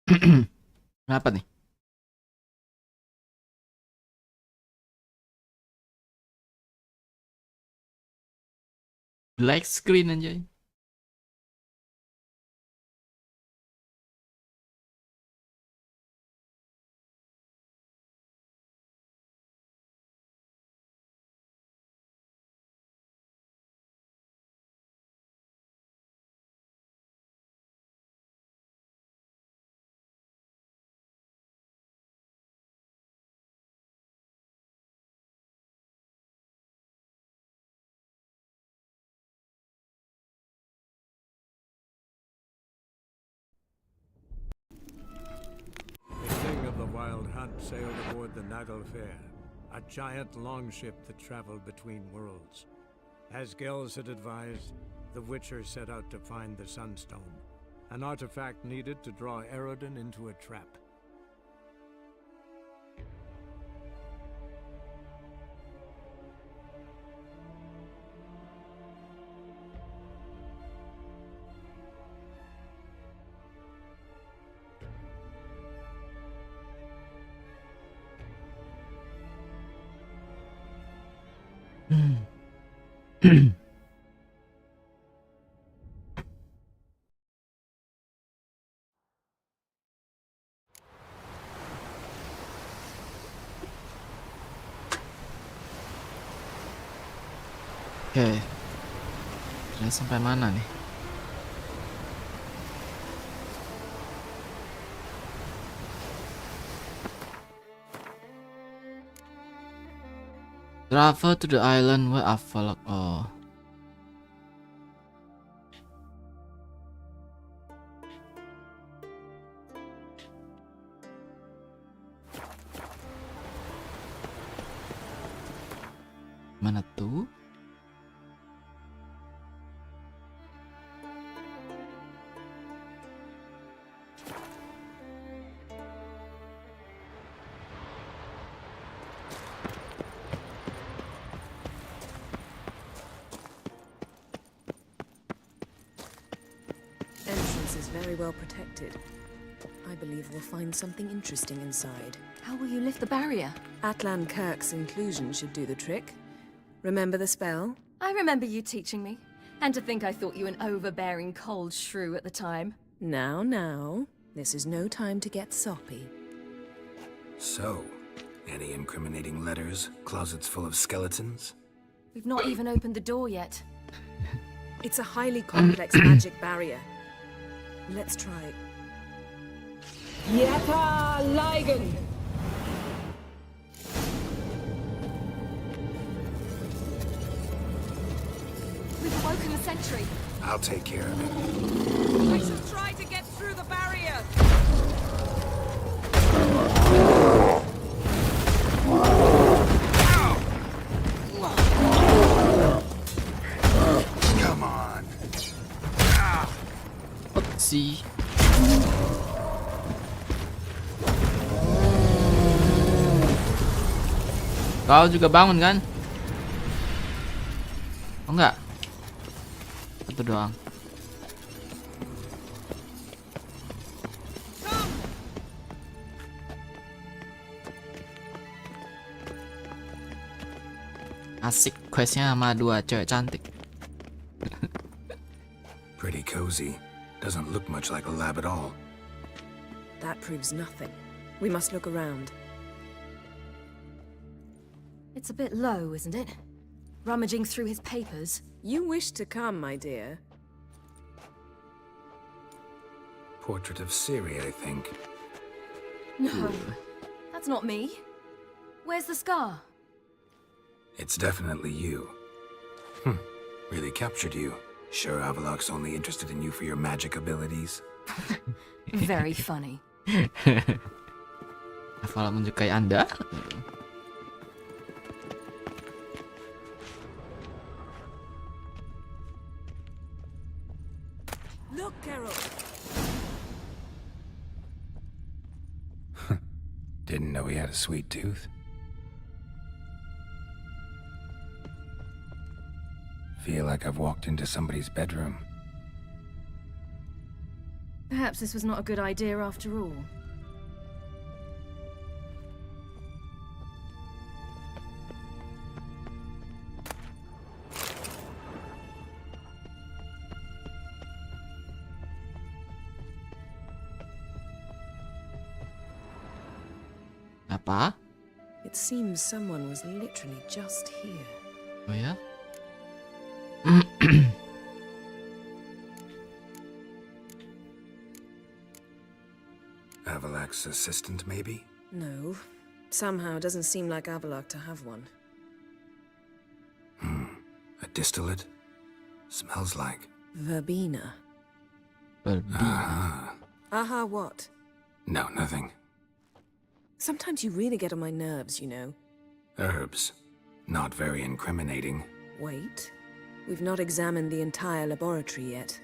Kenapa nih? Black screen anjay. Wild Hunt sailed aboard the Nagelfair, a giant longship that traveled between worlds. As Gels had advised, the Witcher set out to find the Sunstone, an artifact needed to draw Eredin into a trap. Oke. Udah sampai mana nih? Travel to the island where ApplePay. Oh. Mana tuh? Very well protected. I believe we'll find something interesting inside. How will you lift the barrier? Atlan Kirk's inclusion should do the trick. Remember the spell? I remember you teaching me. And to think I thought you an overbearing cold shrew at the time. Now. This is no time to get soppy. So, any incriminating letters? Closets full of skeletons? We've not even opened the door yet. It's a highly complex magic barrier. Let's try. Yeta Ligen! We've awoken the sentry. I'll take care of it. We should try to get through the barrier! Come on. Otzi. Kau juga bangun kan? Oh enggak? Satu doang. Asik questnya sama dua cewek cantik. Pretty cozy. Doesn't look much like a lab at all. That proves nothing. We must look around. It's a bit low, isn't it? Rummaging through his papers. You wish to come, my dear. Portrait of Siri, I think. No, that's not me. Where's the scar? It's definitely you. Really captured you. Sure Avalok's only interested in you for your magic abilities? Very funny. Avalok menyukai Anda? Look, Carol. Didn't know he had a sweet tooth. Feel like I've walked into somebody's bedroom. Perhaps this was not a good idea after all. Apa? It seems someone was literally just here. Oh ya? Avalak's assistant, maybe? No. Somehow it doesn't seem like ApplePay to have one. A distillate? Smells like... Verbena. Berbina. Aha, what? No, nothing. Sometimes you really get on my nerves, you know. Herbs. Not very incriminating. Wait. We've not examined the entire laboratory yet.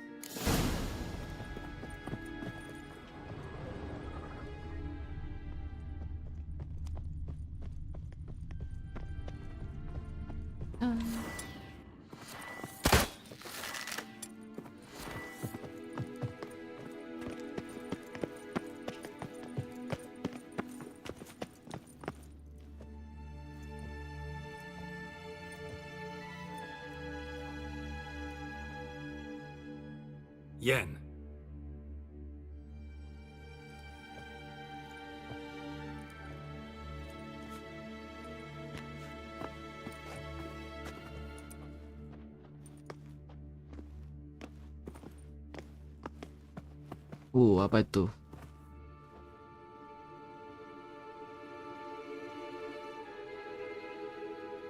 Yen. Apa itu?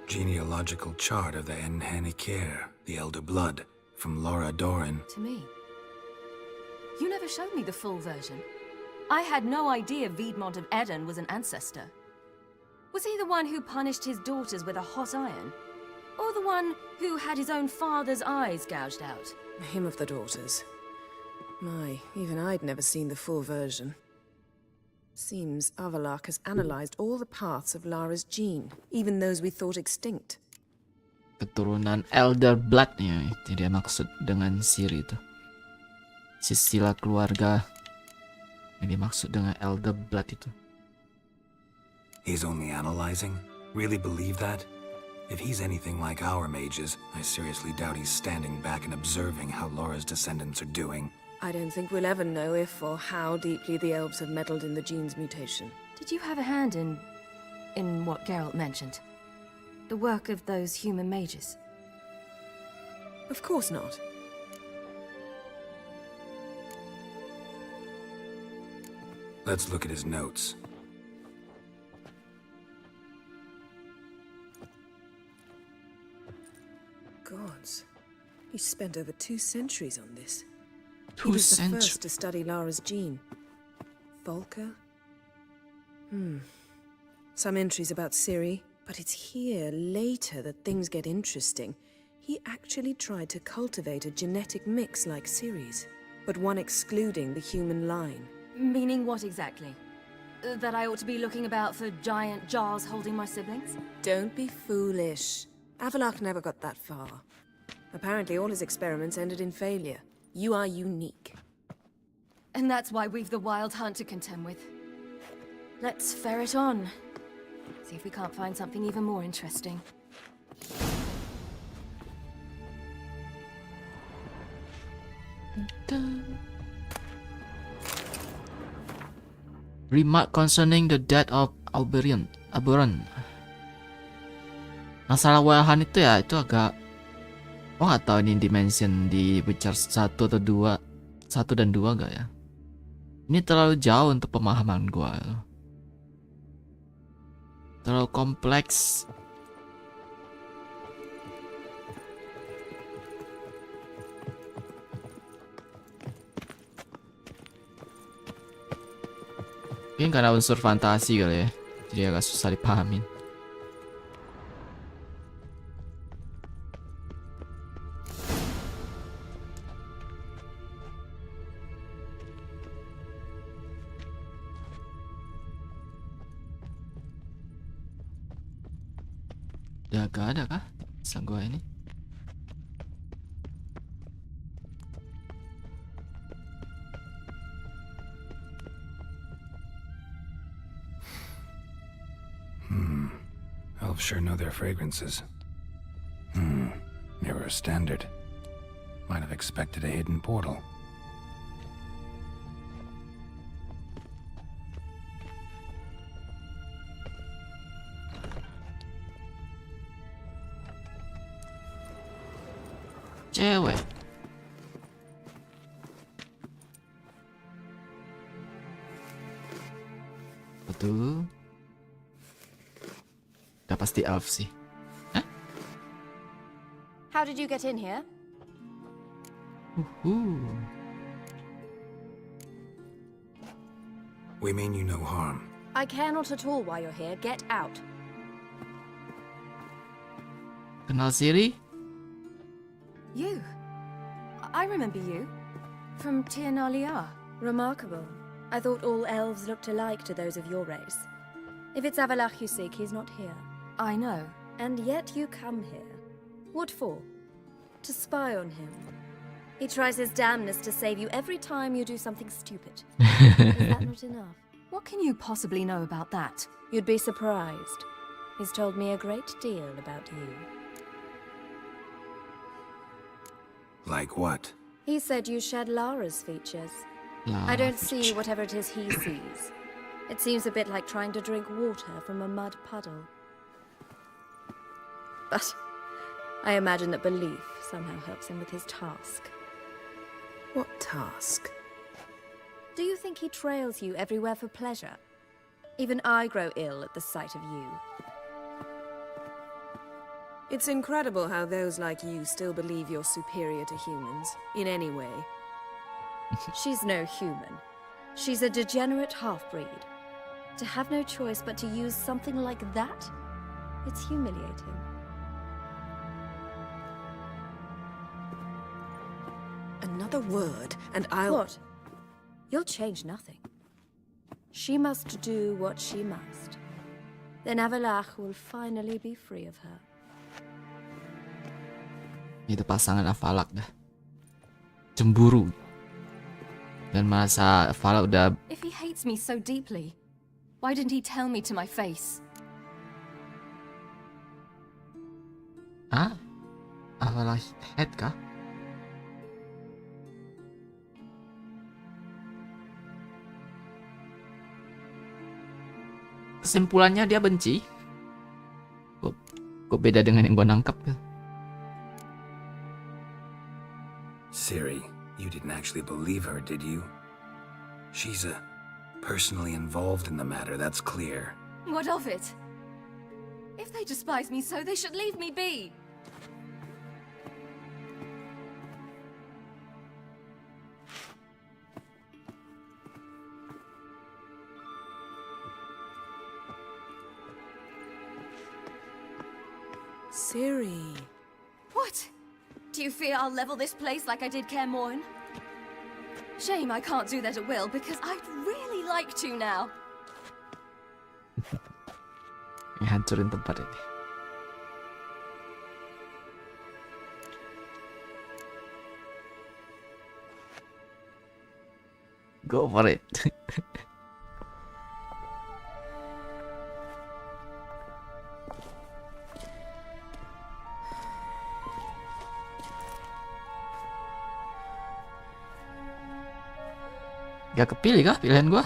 Genealogical chart of the Enhanikir, the Elder Blood, from Laura Doran. To me. You never showed me the full version. I had no idea Viedmont of Eden was an ancestor. Was he the one who punished his daughters with a hot iron? Or the one who had his own father's eyes gouged out? Him of the daughters. My, even I'd never seen the full version. Seems ApplePay has analyzed all the paths of Lara's gene, even those we thought extinct. Keturunan Elder Blood ya, itu dia maksud dengan Siri itu. Silsilah keluarga yang dimaksud dengan Elder Blood itu. He's only analyzing? Really believe that? If he's anything like our mages, I seriously doubt he's standing back and observing how Laura's descendants are doing. I don't think we'll ever know if or how deeply the elves have meddled in the gene's mutation. Did you have a hand in what Geralt mentioned? The work of those human mages? Of course not. Let's look at his notes. Gods. He spent over 2 centuries on this. He 2 was the centuries. first to study Lara's gene. Volker? Some entries about Ciri, but it's here, later, that things get interesting. He actually tried to cultivate a genetic mix like Ciri's, but one excluding the human line. Meaning what exactly? That I ought to be looking about for giant jars holding my siblings? Don't be foolish. ApplePay never got that far. Apparently all his experiments ended in failure. You are unique. And that's why we've the Wild Hunt to contend with. Let's ferret on. See if we can't find something even more interesting. Remark concerning the death of Alberon. Masalah Wild itu ya, itu agak... Oh nggak tahu ini dimension di Witcher 1 atau 2, 1 dan 2 enggak ya? Ini terlalu jauh untuk pemahaman gua. Terlalu kompleks. Mungkin karena unsur fantasi kali ya, jadi agak susah dipahamin. Ya gak ada kah? Bisa gua ini. elves sure know their fragrances. Mirror standard. Might have expected a hidden portal. Cewek. Betul. Udah pasti elf sih. Hah? How did you get in here? We mean you no harm. I care not at all why you're here. Get out. Kenal Siri? You. I remember you. From Tirnalia. Remarkable. I thought all elves looked alike to those of your race. If it's Avalach you seek, he's not here. I know. And yet you come here. What for? To spy on him. He tries his damnedest to save you every time you do something stupid. Is that not enough? What can you possibly know about that? You'd be surprised. He's told me a great deal about you. Like what? He said you shared Lara's features. I don't see whatever it is he sees. It seems a bit like trying to drink water from a mud puddle. But I imagine that belief somehow helps him with his task. What task? Do you think he trails you everywhere for pleasure? Even I grow ill at the sight of you. It's incredible how those like you still believe you're superior to humans, in any way. She's no human. She's a degenerate half-breed. To have no choice but to use something like that? It's humiliating. Another word, and I'll... What? You'll change nothing. She must do what she must. Then Avalach will finally be free of her. Itu pasangan Avalach dah. Cemburu. Dan merasa Avalach udah... If he hates me so deeply, why didn't he tell me to my face? Ah? Avalach head kah? Kesimpulannya dia benci. Kok beda dengan yang gua nangkap ya? Siri, you didn't actually believe her, did you? She's personally involved in the matter, that's clear. What of it? If they despise me so, they should leave me be. Siri. What? Do you fear I'll level this place like I did Kaer Morhen? Shame I can't do that at will, because I'd really like to now. Hancurin tempat ini. Go for it. Gak kepilih kah pilihan gua?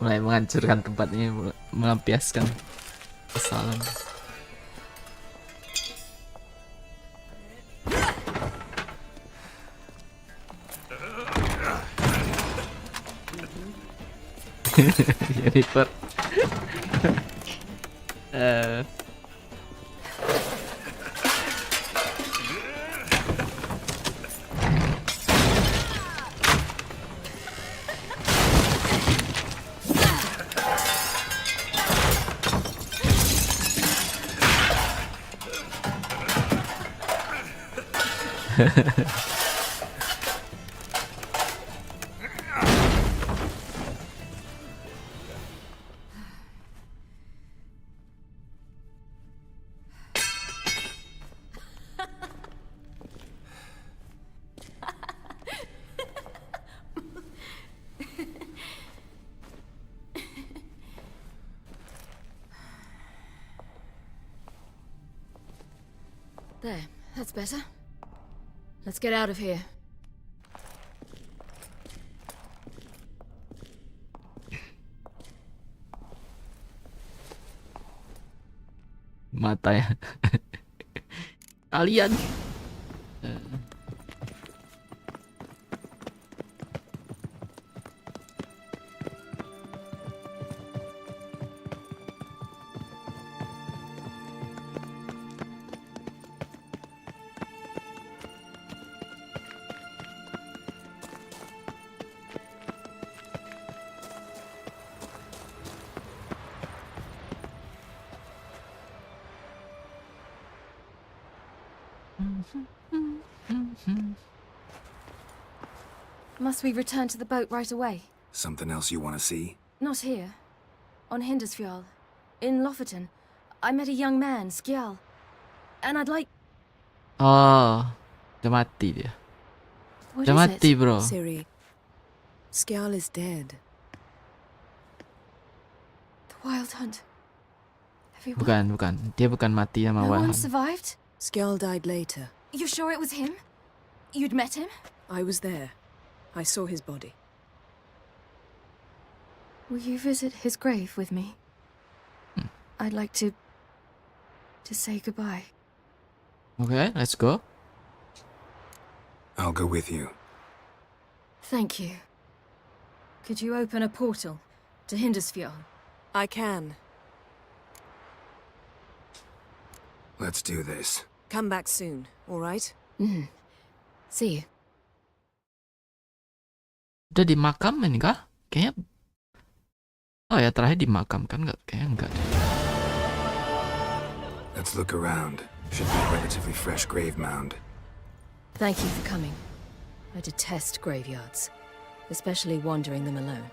Mulai menghancurkan tempatnya, melampiaskan kesalahan. Jennifer. There, that's better. Let's get out of here. Mata ya. Kalian. Must we return to the boat right away? Something else you want to see? Not here. On Hindusfjall. In Lofoten. I met a young man, Skjal. And I'd like... Oh, udah mati dia. What Udah is mati, it? bro. Siri, Skjal is dead. The Wild Hunt. Everyone... Bukan. Dia bukan mati sama No Wild one Hunt. survived? Skjal died later. You sure it was him? You'd met him? I was there. I saw his body. Will you visit his grave with me? I'd like to say goodbye. Okay, let's go. I'll go with you. Thank you. Could you open a portal to Hindusfjall? I can. Let's do this. Come back soon, all right? See you. Udah dimakamin kah? Kayaknya. Oh ya, terakhir dimakamkan nggak? Kayaknya enggak deh. Let's look around. Should be a relatively fresh grave mound. Thank you for coming. I detest graveyards, especially wandering them alone.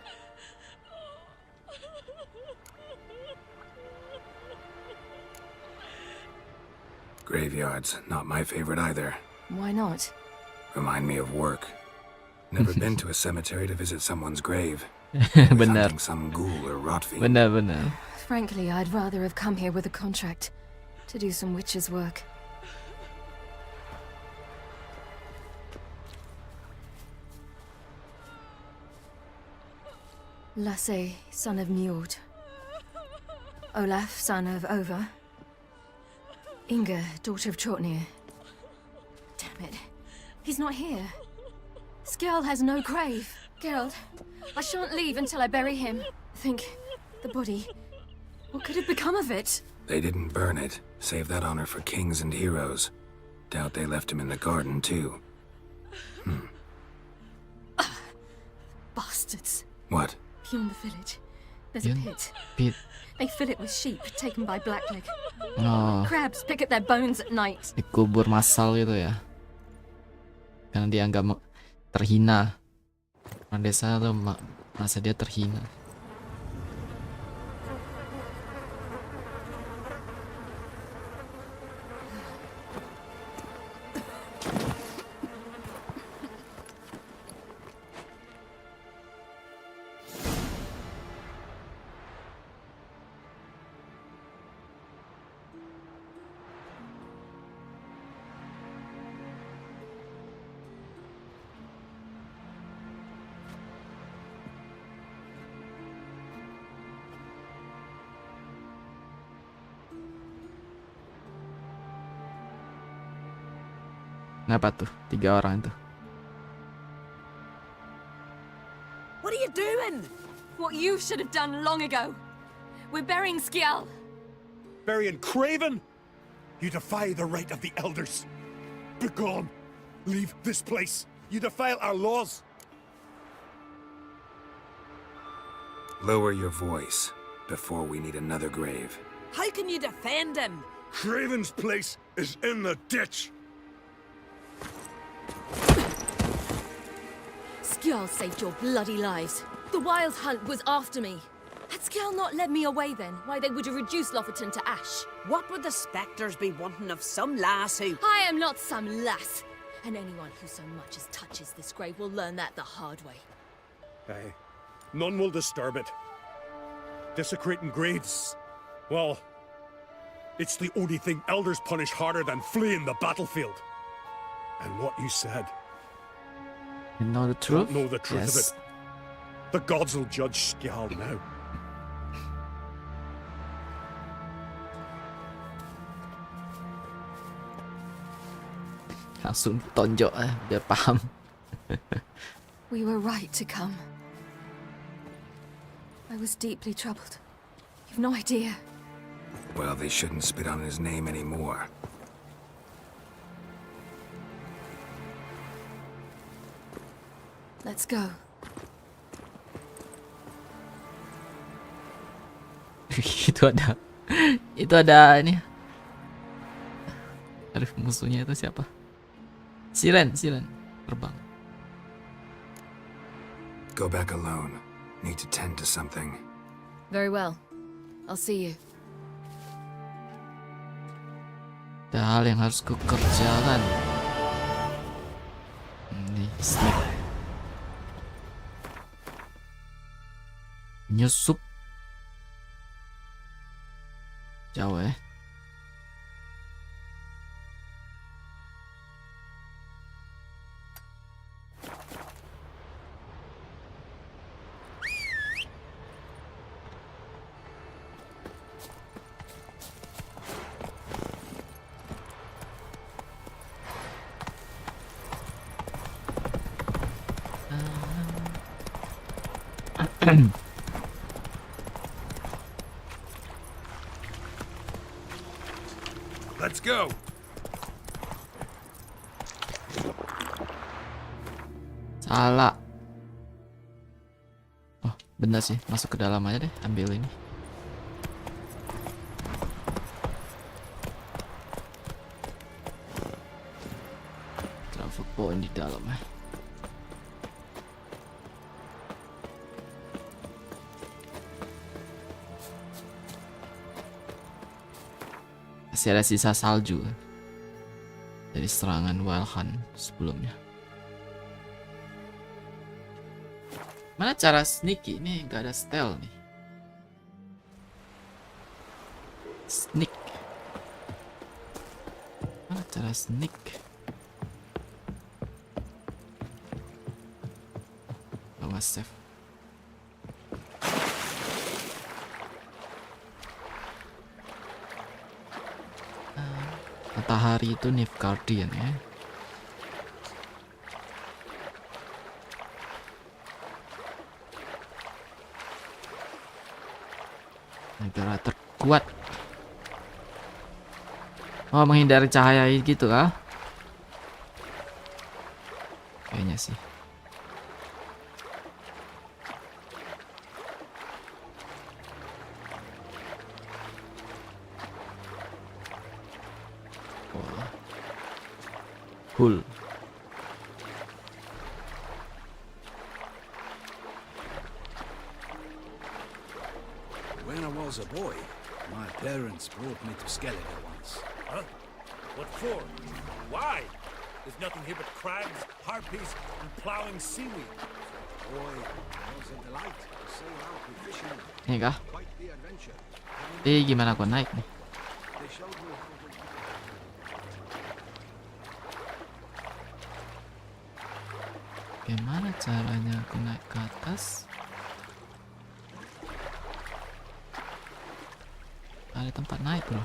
Graveyards, not my favorite either. Why not? Remind me of work. Never been to a cemetery to visit someone's grave. Like Benar. hunting some ghoul or rot fiend. Benar. Frankly, I'd rather have come here with a contract to do some witch's work. Lasse, son of Njord. Olaf, son of Over. Inga, daughter of Trotnir. Damn it. He's not here. Skjal has no grave. Geralt, I shan't leave until I bury him. Think, the body. What could have become of it? They didn't burn it. Save that honor for kings and heroes. Doubt they left him in the garden, too. Bastards. What? Beyond the village, there's a pit. Pit. They fill it with sheep taken by Blackleg. Oh, Crabs pick at their bones at night. dikubur massal gitu ya. Karena dianggap terhina. Orang desa tuh merasa dia terhina. Kenapa tuh? 3 orang tuh. What are you doing? What you should have done long ago. We're burying Skjal. Burying Craven? You defy the right of the elders. Begone. Leave this place. You defile our laws. Lower your voice before we need another grave. How can you defend him? Craven's place is in the ditch. Skjall saved your bloody lives. The Wild Hunt was after me. Had Skjall not led me away then, why they would have reduced Lofoten to ash. What would the spectres be wanting of some lass who... I am not some lass. And anyone who so much as touches this grave will learn that the hard way. Aye. None will disturb it. Desecrating graves. Well, it's the only thing elders punish harder than fleeing the battlefield. And what you said. You know the truth? Don't know the truth Yes. of it. The gods will judge Skjall now. Langsung tonjok biar paham. We were right to come. I was deeply troubled. You've no idea. Well, they shouldn't spit on his name anymore. Let's go. itu ada ini. Aduh, musuhnya itu siapa? Siren terbang. Go back alone. Need to tend to something. Very well. I'll see you. Ada hal yang harus kukerjakan. Ini sneak. Nyusup. Jauh ya. Let's go. Salah. Oh, bener sih. Masuk ke dalam aja deh. Ambil ini. Travel point di dalam ya. Masih ada sisa salju dari serangan Wild Hunt sebelumnya. Mana cara sneaky? Ini nggak ada stealth nih. Sneak. Mana cara sneak? Bawa save. Matahari itu Nif Guardian ya. Negara terkuat. Oh, menghindari cahaya gitu kah? Kayaknya sih. Cool. When I was a boy, my parents brought me to Skellefteå once. Huh? What for? Why? There's nothing here but crabs, harpies, and plowing seaweed. Boy, it was a delight to sail out with fishermen. Ini kah? Quite the adventure. Gimana gua naik nih? They showed me how to... Gimana caranya aku naik ke atas? Ada tempat naik bro.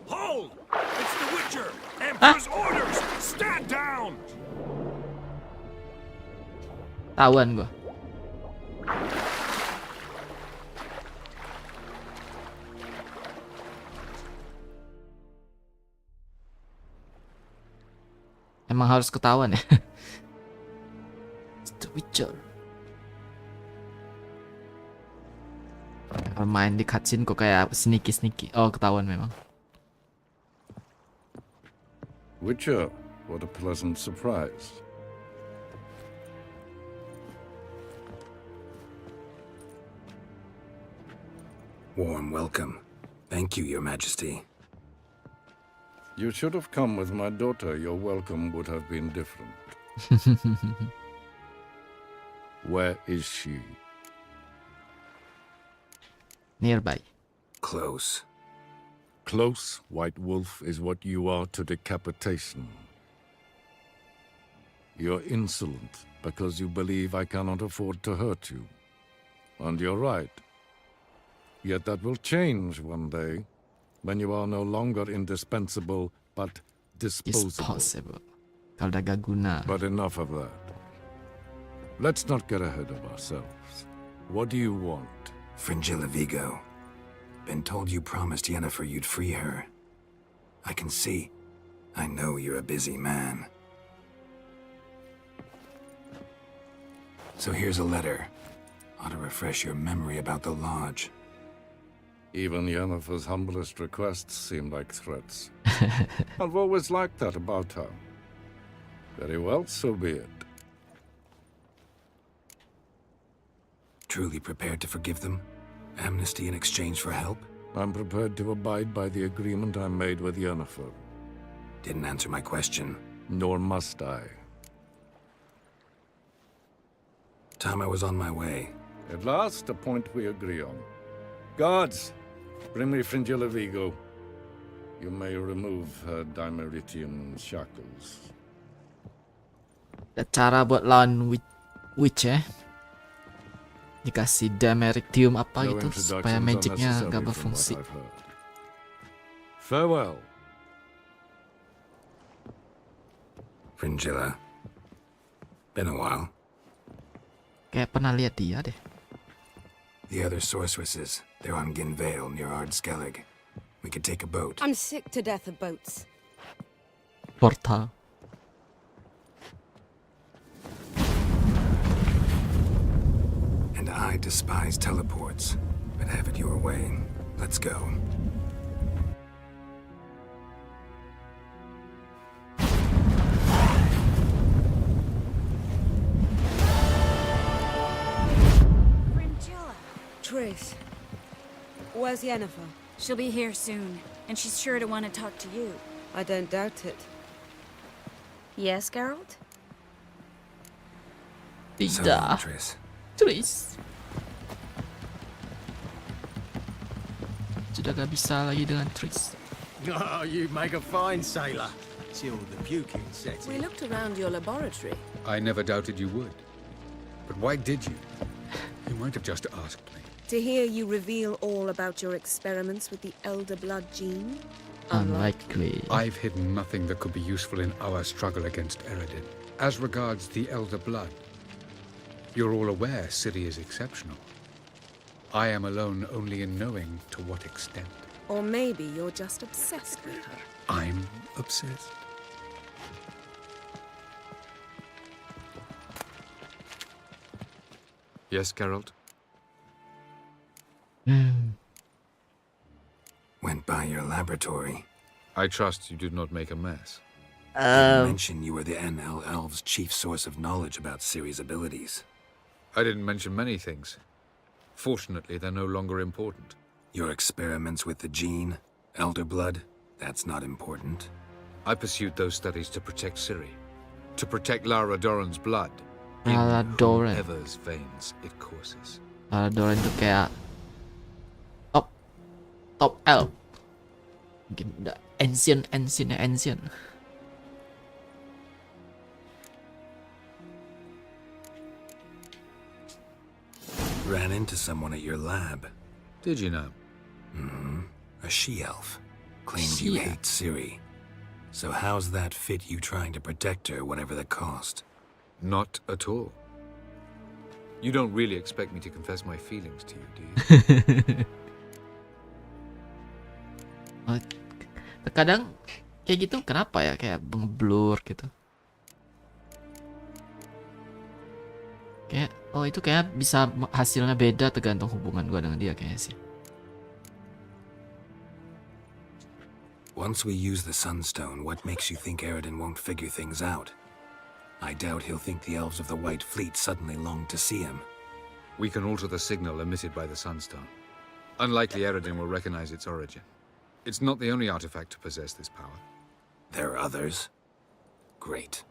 Hold! It's the Witcher! Emperor's orders! Stand down! Tawan gua. Emang harus ketahuan ya. The Witcher. Main di cutscene kok kayak sneaky. Oh, ketahuan memang. Witcher, what a pleasant surprise. Warm welcome. Thank you, Your Majesty. You should have come with my daughter. Your welcome would have been different. Where is she? Nearby. Close. Close, White Wolf, is what you are to decapitation. You're insolent because you believe I cannot afford to hurt you. And you're right. Yet that will change one day, when you are no longer indispensable, but disposable. Kalau udah gak guna. But enough of that. Let's not get ahead of ourselves. What do you want? Fringilla Vigo. Been told you promised Yennefer you'd free her. I can see. I know you're a busy man. So here's a letter. Ought to refresh your memory about the lodge. Even Yennefer's humblest requests seem like threats. I've always liked that about her. Very well, so be it. Truly prepared to forgive them? Amnesty in exchange for help? I'm prepared to abide by the agreement I made with Yennefer. Didn't answer my question. Nor must I. Time I was on my way. At last, a point we agree on. Guards, bring me Fringilla Vigo. You may remove her Dimeritian shackles. Ada cara buat lawan witch ya. Dikasih Dimeritium apa gitu supaya magicnya gak berfungsi. Farewell. Fringilla. Been a while. Kayak pernah lihat dia deh. The other sorceresses, they're on Ginvale near Ardskellig. We could take a boat. I'm sick to death of boats. Portal. And I despise teleports, but have it your way. Let's go. Trish, where's Yennefer? She'll be here soon, and she's sure to want to talk to you. I don't doubt it. Yes, Geralt? Tidak. Tris. Sudah gak bisa lagi dengan Tris. Oh, you make a fine sailor. Till the puking set in. We looked around your laboratory. I never doubted you would. But why did you? You might have just asked me. To hear you reveal all about your experiments with the Elder Blood gene? Unlikely. I've hidden nothing that could be useful in our struggle against Eredin. As regards the Elder Blood, you're all aware Ciri is exceptional. I am alone only in knowing to what extent. Or maybe you're just obsessed with her. I'm obsessed. Yes, Geralt? Went by your laboratory. I trust you did not make a mess. Didn't mention you were the NL Elves' chief source of knowledge about Ciri's abilities. I didn't mention many things. Fortunately, they're no longer important. Your experiments with the gene, Elder Blood, that's not important. I pursued those studies to protect Ciri. To protect Lara Doran's blood. Lara Doran. Whoever's veins it courses. Lara Doran itu kayak top elf. Mungkin udah ancient. Ran into someone at your lab. Did you know? A she-elf. Claimed you hate Ciri. So how's that fit you trying to protect her, whatever the cost? Not at all. You don't really expect me to confess my feelings to you, do you? Terkadang kayak gitu kenapa ya, kayak ngeblur gitu. Kayak itu kayak bisa hasilnya beda tergantung hubungan gua dengan dia kayaknya sih. Once we use the Sunstone, what makes you think Eredin won't figure things out? I doubt he'll think the elves of the White Fleet suddenly long to see him. We can alter the signal emitted by the Sunstone. Unlikely Eredin will recognize its origin. It's not the only artifact to possess this power. There are others? Great.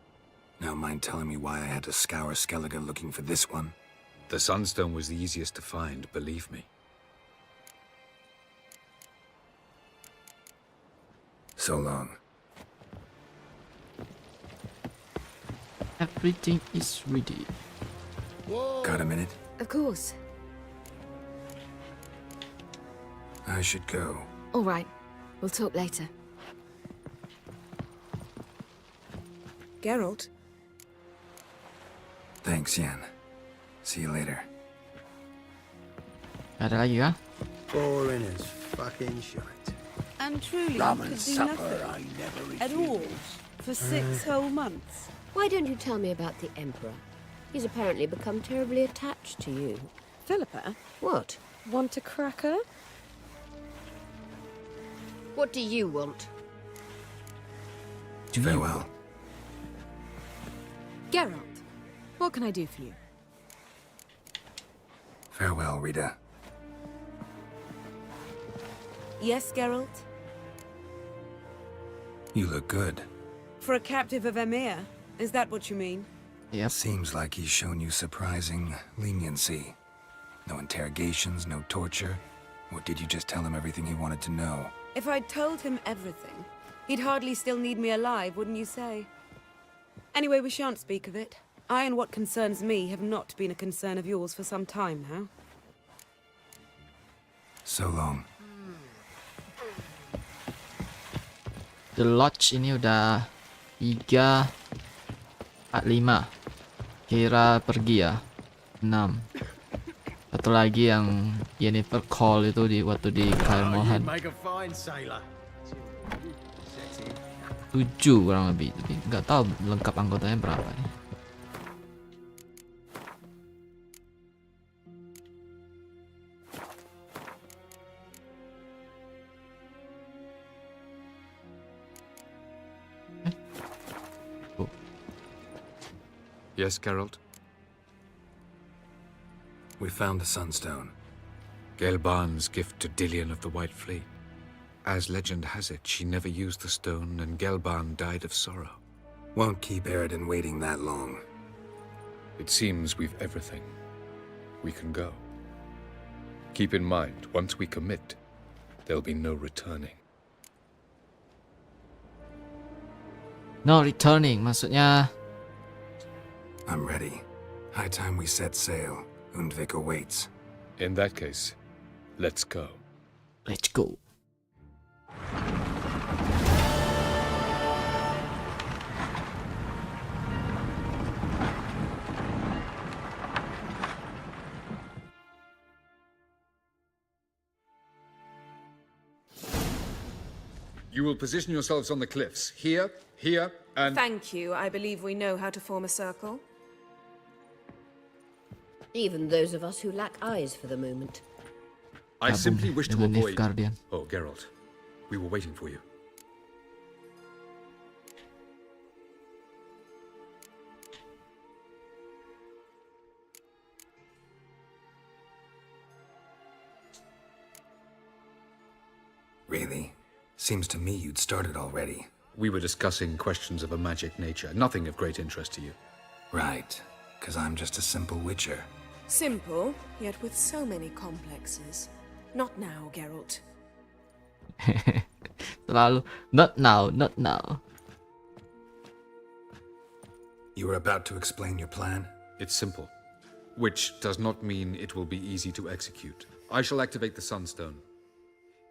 Now mind telling me why I had to scour Skellige looking for this one? The Sunstone was the easiest to find, believe me. So long. Everything is ready. Got a minute? Of course. I should go. All right. We'll talk later. Geralt? Thanks, Yan. See you later. Ada lagi kah? Boring as fucking shite. And truly, Rum you and could do supper nothing I never at all for 6 whole months. Why don't you tell me about the Emperor? He's apparently become terribly attached to you. Philippa, What? want a cracker? What do you want? Farewell. Geralt, what can I do for you? Farewell, Rita. Yes, Geralt? You look good. For a captive of Emir, is that what you mean? Yep. Seems like he's shown you surprising leniency. No interrogations, no torture. Or did you just tell him everything he wanted to know? If I'd told him everything, he'd hardly still need me alive, wouldn't you say? Anyway, we shan't speak of it. I and what concerns me have not been a concern of yours for some time now. So long. The Lodge ini udah 3, 4, 5. Kira pergi ya. 6. Satu lagi yang Yennefer call itu di waktu di Kairmohan. Make a fine sailor. 7 kurang lebih. Tapi nggak tahu lengkap anggotanya berapa nih. Yes, Geralt? We found the Sunstone. Gelban's gift to Dillian of the White Fleet. As legend has it, she never used the stone and Gelban died of sorrow. Won't keep Eredin waiting that long. It seems we've everything. We can go. Keep in mind, once we commit, there'll be no returning. No returning, maksudnya I'm ready. High time we set sail. Undvik awaits. In that case, let's go. let's go. You will position yourselves on the cliffs. Here, here, and... Thank you. I believe we know how to form a circle. Even those of us who lack eyes for the moment. I simply wish to avoid... Guardian. Oh, Geralt. We were waiting for you. Really? Seems to me you'd started already. We were discussing questions of a magic nature, nothing of great interest to you. Right, because I'm just a simple witcher. Simple, yet with so many complexes. Not now, Geralt. Selalu, not now, not now. You were about to explain your plan? It's simple, which does not mean it will be easy to execute. I shall activate the Sunstone.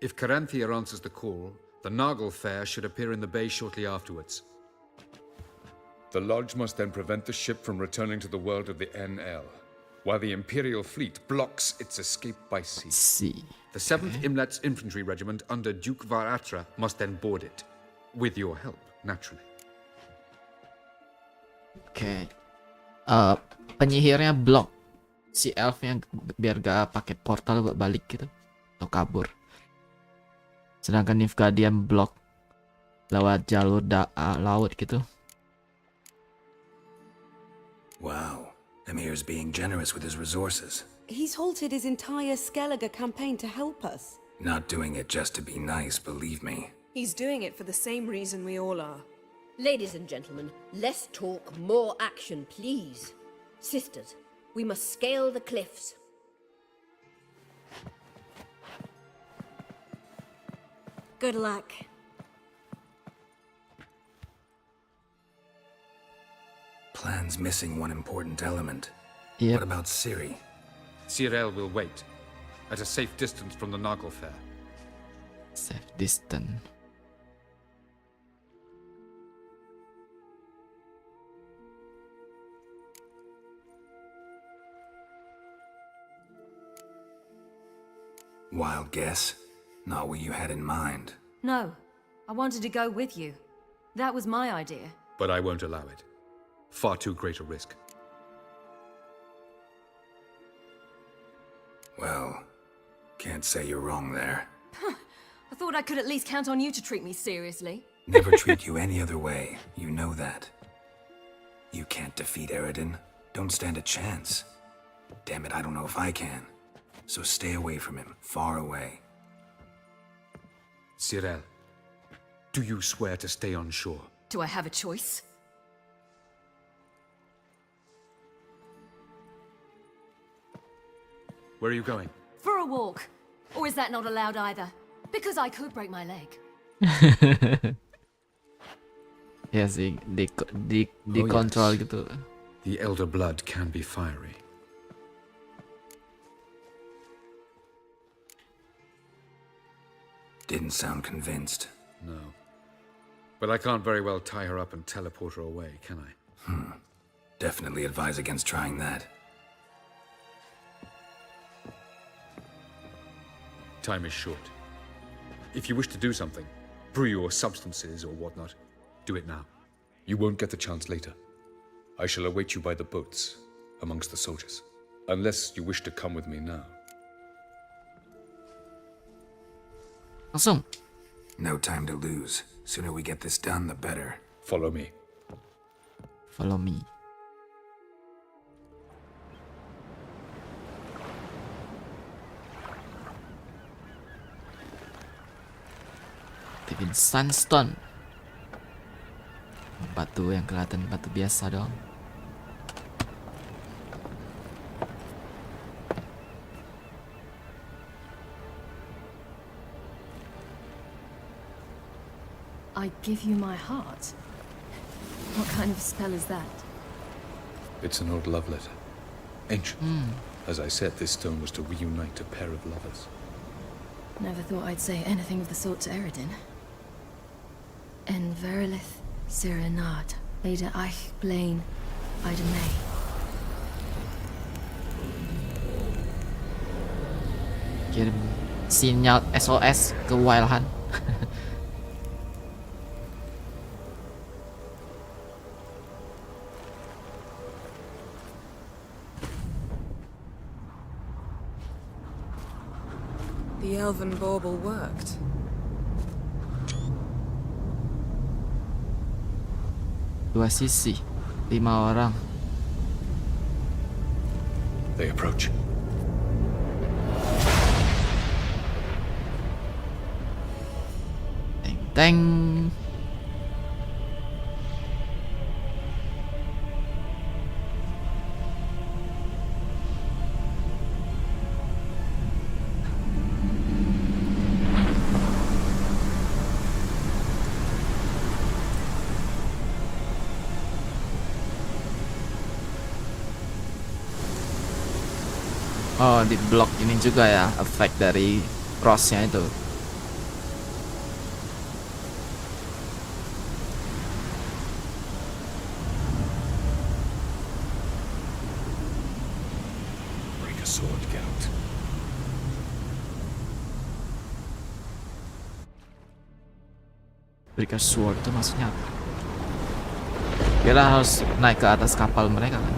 If Caranthia answers the call, the Nagel Fair should appear in the bay shortly afterwards. The Lodge must then prevent the ship from returning to the world of the NL, while the Imperial fleet blocks its escape by sea. The 7th Imlet's Infantry Regiment under Duke Varatra must then board it. With your help, naturally. Oke. Penyihirnya block si elfnya biar gak pakai portal buat balik gitu atau kabur. Sedangkan Nilfgaardian block lewat jalur laut gitu. Wow, Emir's being generous with his resources. He's halted his entire Skellige campaign to help us. Not doing it just to be nice, believe me. He's doing it for the same reason we all are. Ladies and gentlemen, less talk, more action, please. Sisters, we must scale the cliffs. Good luck. Plan's missing one important element. Yep. What about Ciri? Cyril will wait, at a safe distance from the Nagle Fair. Safe distance. Wild guess? Not what you had in mind. No, I wanted to go with you. That was my idea. But I won't allow it. Far too great a risk. Well, can't say you're wrong there. I thought I could at least count on you to treat me seriously. Never treat you any other way. You know that. You can't defeat Eredin. Don't stand a chance. Damn it, I don't know if I can. So stay away from him. Far away. Cyril, do you swear to stay on shore? Do I have a choice? Where are you going? For a walk. Or is that not allowed either? Because I could break my leg. Ya sih, di Oh, kontrol yes. gitu. The elder blood can be fiery. Didn't sound convinced. No. But I can't very well tie her up and teleport her away, can I? Definitely advise against trying that. Time is short. If you wish to do something, brew your substances or whatnot, do it now. You won't get the chance later. I shall await you by the boats, amongst the soldiers. Unless you wish to come with me now. Langsung. No time to lose. Sooner we get this done, the better. Follow me. Follow me. Bikin sandstone. Batu yang kelihatan batu biasa dong. I give you my heart? What kind of spell is that? It's an old love letter. Ancient. As I said, this stone was to reunite a pair of lovers. Never thought I'd say anything of the sort to Eredin. En verilith Serenade, Leda Eich Blaine, Ida May. Kirim sinyal SOS ke Wildhan. The elven bauble worked. Dua sisi, 5 orang. They approach. Teng teng. Oh, di blok ini juga ya, efek dari crossnya itu. Break a sword, Geralt. Break a sword itu maksudnya apa? Kira harus naik ke atas kapal mereka kan?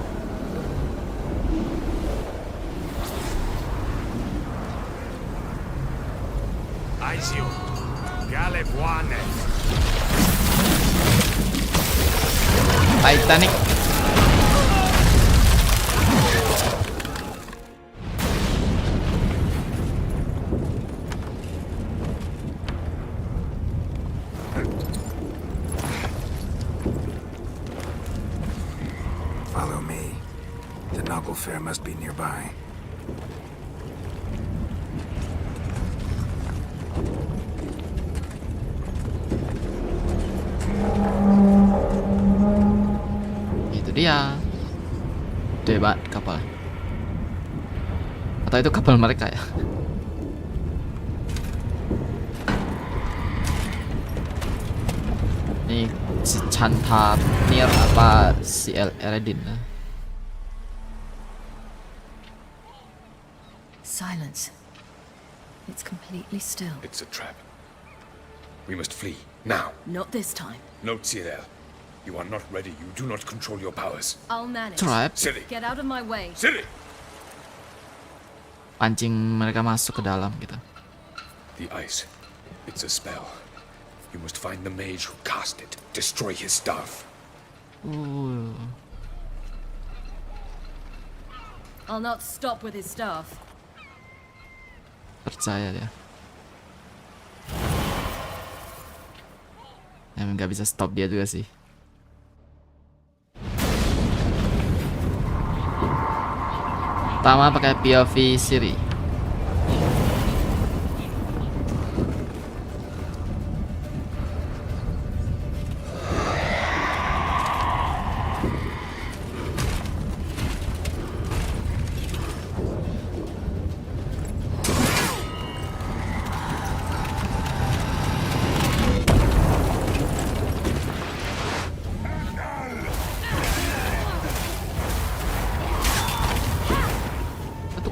Aizio, Galebuane. Titanic. Follow me. The Noggle Fair must be nearby. Itu dia. Gede banget kapal. Atau itu kapal mereka ya? Ini si Chantarnir apa si Eredin? Silence. It's completely still. It's a trap. We must flee, now. Not this time. No, Cyril. You are not ready. You do not control your powers. I'll manage. Trap. Ciri. Get out of my way. Ciri! Pancing mereka masuk ke dalam gitu. The ice. It's a spell. You must find the mage who cast it. Destroy his staff. I'll not stop with his staff. Percaya dia. Emang nggak bisa stop dia juga sih. Pertama pakai POV Siri.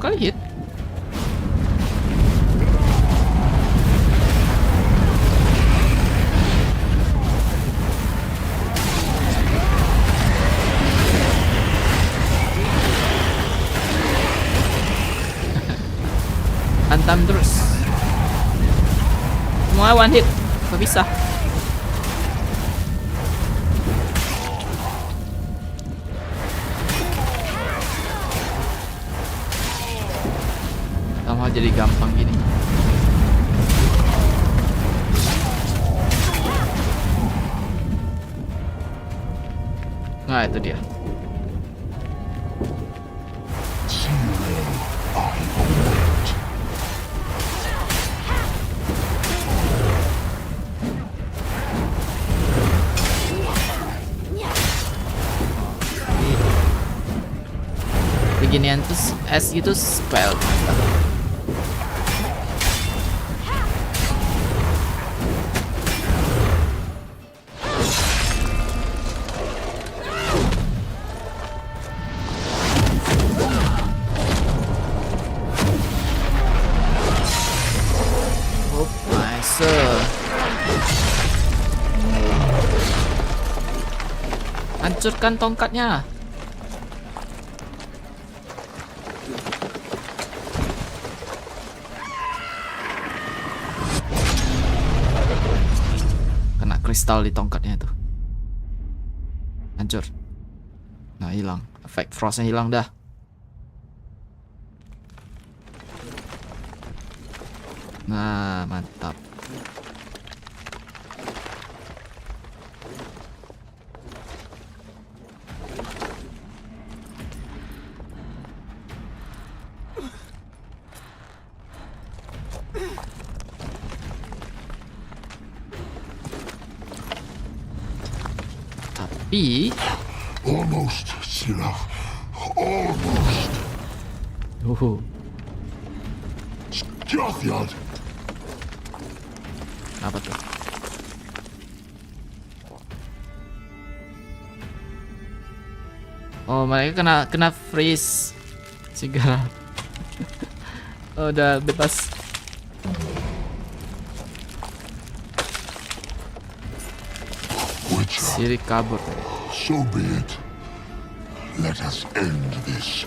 Kali hit. Hantam terus. Semua one hit. Gak bisa. Sama jadi gampang gini. Nah, itu dia. Beginian tuh S itu spell. Hancurkan tongkatnya. Kena kristal di tongkatnya itu. Hancur. Nah, hilang. Efek frostnya hilang dah. Nah, mantap. Almost, Sirach. Almost. Jathyad. Apa tuh? Oh, mereka kena freeze. Segala. Oh, udah bebas. Siri kabur. So be it. Let us end this.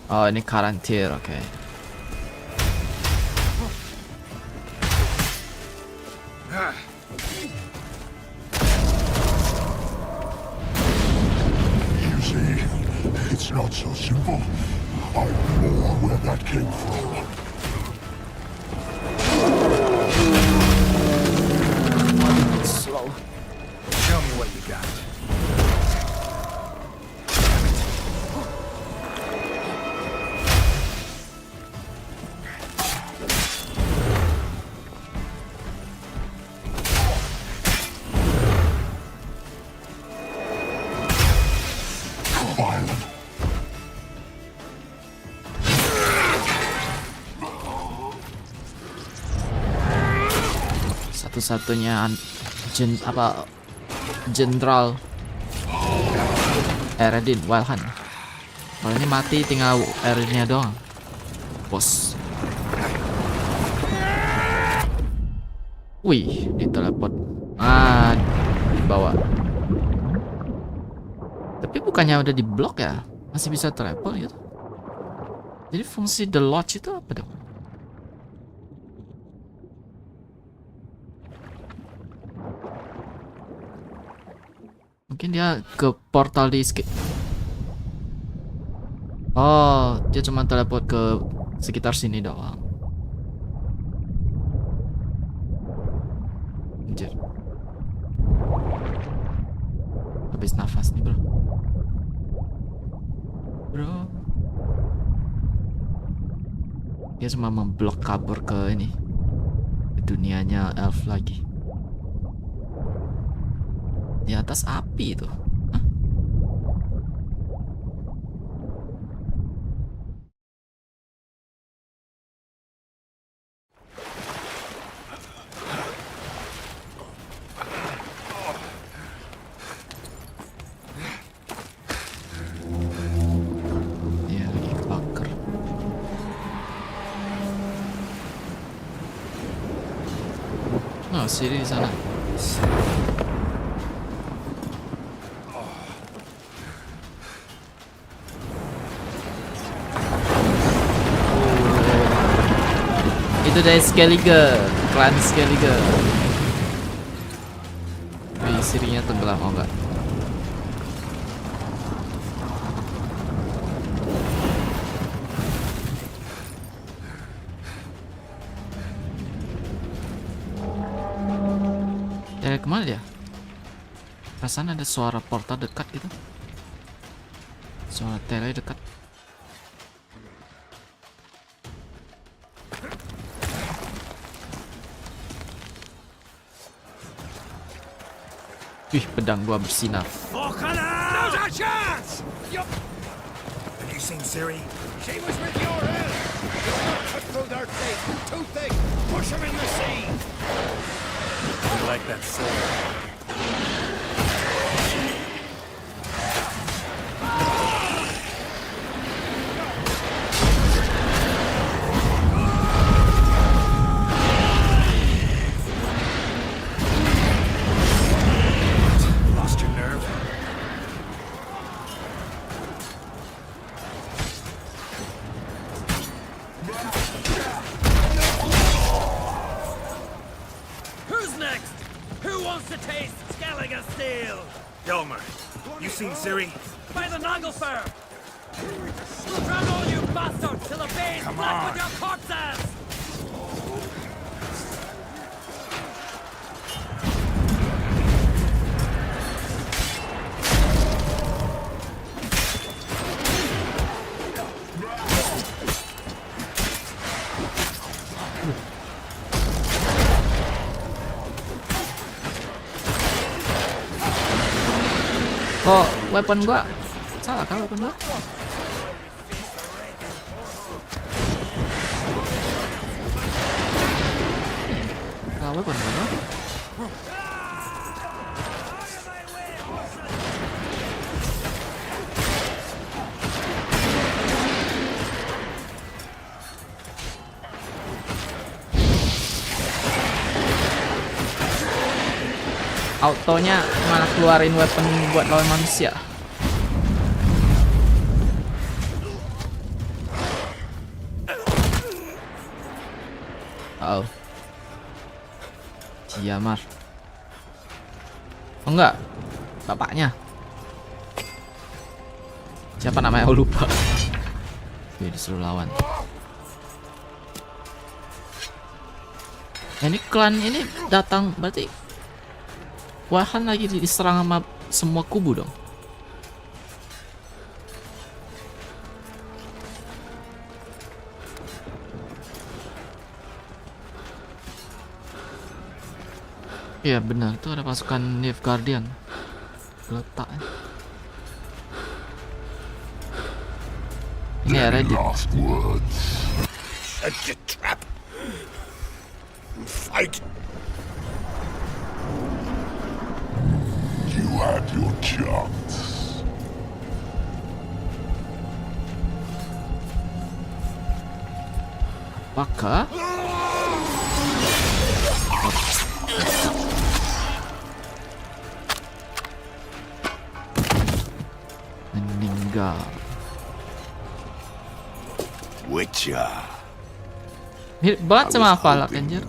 Oh, ini karantir, oke. It's not so simple. I'm more where that came from. Slow. Show me what you got. Satu-satunya Jenderal Eredin Wilhan. Kalau ini mati tinggal Eredinnya doang, bos. Wih, diteleport. Dibawa. Tapi bukannya udah diblok ya? Masih bisa teleport gitu. Jadi fungsi The Lodge itu apa dong? Mungkin dia ke portal di Oh, dia cuma teleport ke sekitar sini doang. Anjir. Habis nafas nih, bro. Dia cuma memblok kabur ke ini, ke dunianya elf lagi. Di atas api itu. Hah? Iya, lagi kebakar. Oh, Siri di sana. Itu dari Skellige, klan Skellige. Wih, Sirinya tenggelam, oh enggak. Dari kemana dia? Perasaan ada suara portal dekat gitu. Suara tele dekat. Wih, pedang gua bersinar. Now's our chance! Have you seen Siri? She was with your help! You're cut through their teeth, too thick! Push him in the sea! You like that sword? Seen Siri? By the Nagelfur! Drown all you bastards till the veins black with your corpses! Kok weapon gua salah kah weapon gua? Salah weapon gua. Autonya malah keluarin weapon buat lawan manusia. Oh, Ciamar. Oh enggak, bapaknya. Siapa namanya? Aku lupa. Oke, disuruh lawan. Ini klan ini datang berarti Wahan lagi diserang sama semua kubu dong. Iya benar, itu ada pasukan Nave Guardian. Letak. Ini ya Reddit. Fight. You had your chance. Apakah? Meninggal. Witcher. Mirip banget sama ApplePay anjir.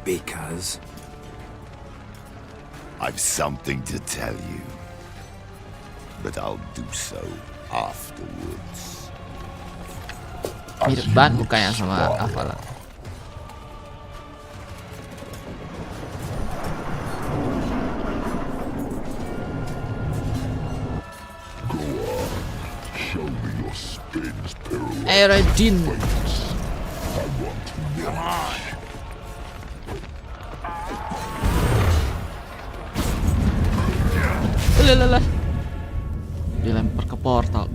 Because I've something to tell you, but I'll do so afterwards. Mirip banget mukanya sama ApplePay. Go on, show me your spins, pirouette. Eredin. I want to know. Come on. Lalalala. Dilempar ke portal.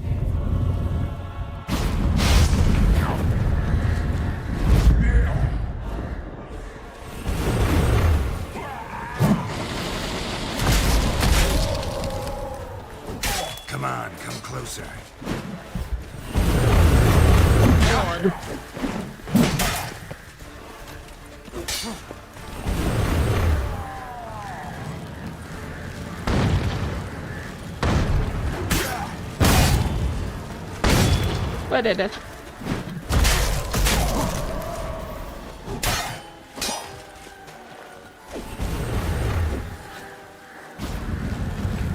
come on, come closer. Wadah.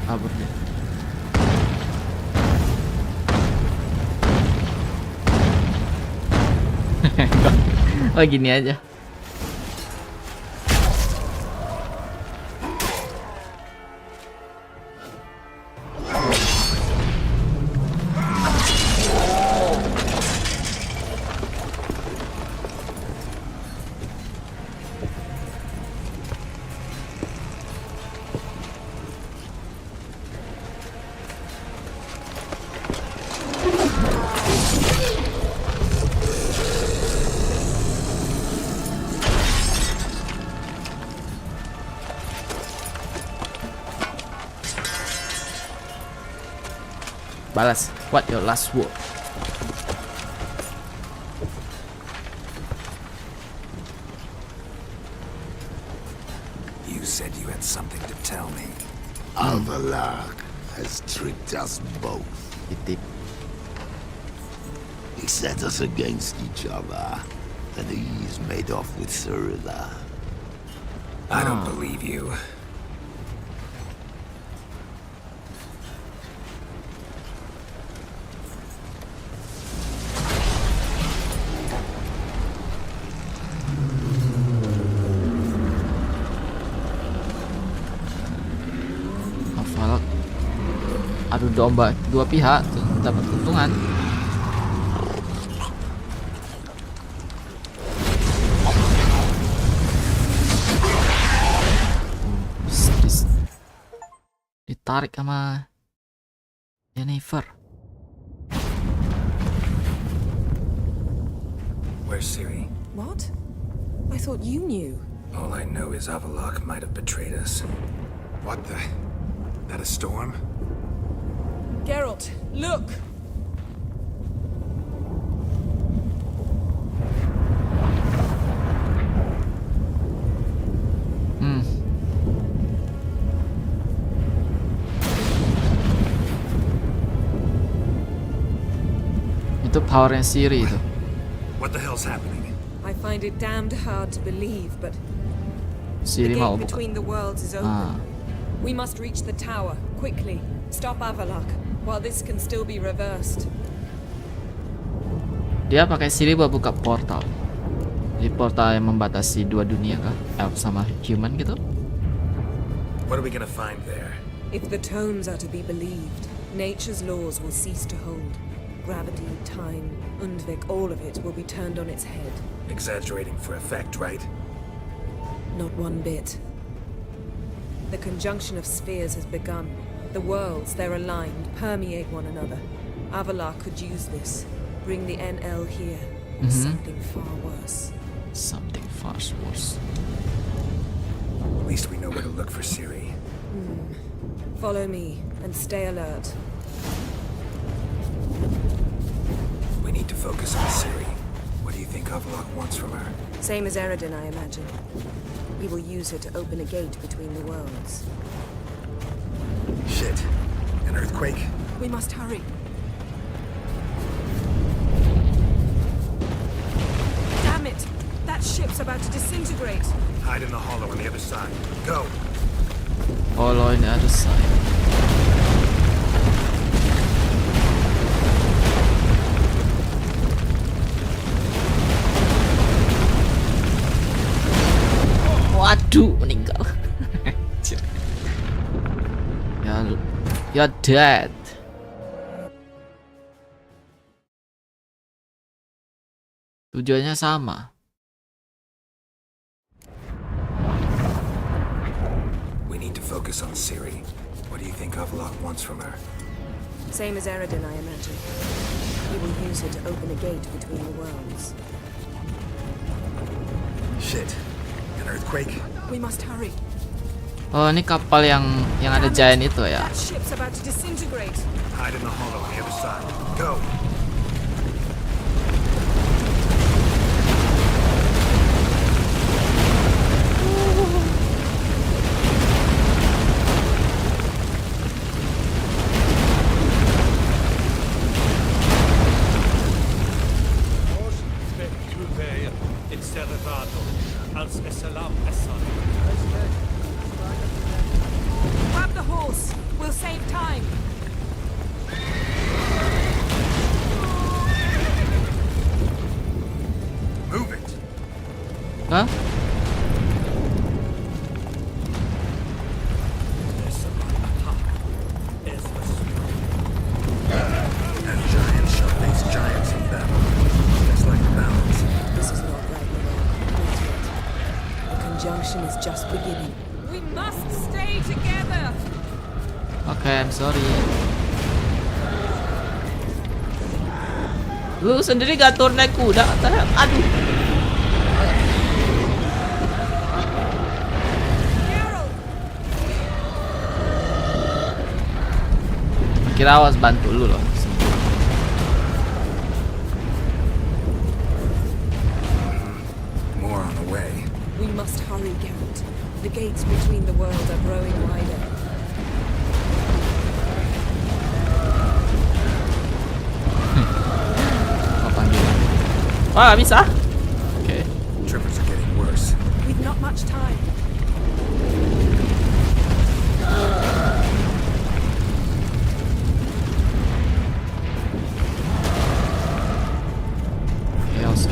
Kabur deh. Oh gini aja. Balas. What your last word? You said you had something to tell me. Avallac'h has tricked us both. He set us against each other, and he's made off with Cyrilla. I don't believe you. Adu domba dua pihak dapat keuntungan. Ditarik sama Jennifer. Where's Siri? What? I thought you knew. All I know is Avallac'h might have betrayed us. What the? That a storm? Geralt, look! Itu powernya Siri itu. What the hell's happening? I find it damned hard to believe, but Siri the mau gate buka. between the worlds is open. We must reach the tower, quickly. Stop ASRock, while this can still be reversed. Dia pakai Siri buat buka portal. Jadi portal yang membatasi dua dunia kah? Elf sama human gitu? What are we gonna find there? If the tomes are to be believed, nature's laws will cease to hold. Gravity, time, Undvik, all of it will be turned on its head. Exaggerating for effect, right? Not one bit. The conjunction of spheres has begun. The worlds, they're aligned, permeate one another. ASRock could use this. Bring the NL here. Or something far worse. Something far worse. At least we know where to look for Siri. Follow me, and stay alert. We need to focus on Siri. What do you think ASRock wants from her? Same as Eredin, I imagine. He will use her to open a gate between the worlds. Shit. An earthquake? We must hurry. Damn it! That ship's about to disintegrate. Hide in the hollow on the other side. Go! Hollow on the other side. Waduh, meninggal. You're dead. Tujuannya sama. We need to focus on Siri. What do you think ASRock wants from her? Same as Eredin, I imagine. He will use her to open a gate between the worlds. Shit. An earthquake? We must hurry. Oh, ini kapal yang ada giant itu ya. That ship's about to disintegrate. Hide in the hollow on the other side. Go! Grab the horse. We'll save time. Move it. Hah? And giants shall face giants in battle. Just like the balance. This is not right, not yet. The conjunction is just beginning. We must stay together. Okay, I'm sorry. Lu sendiri gak turun naik kuda, aduh. Kira awas bantu lu loh. More on the way. We must hurry, Geralt. The gates between the worlds are growing wider. Wah, bisa? Okay. Trippers are getting worse. We've not much time.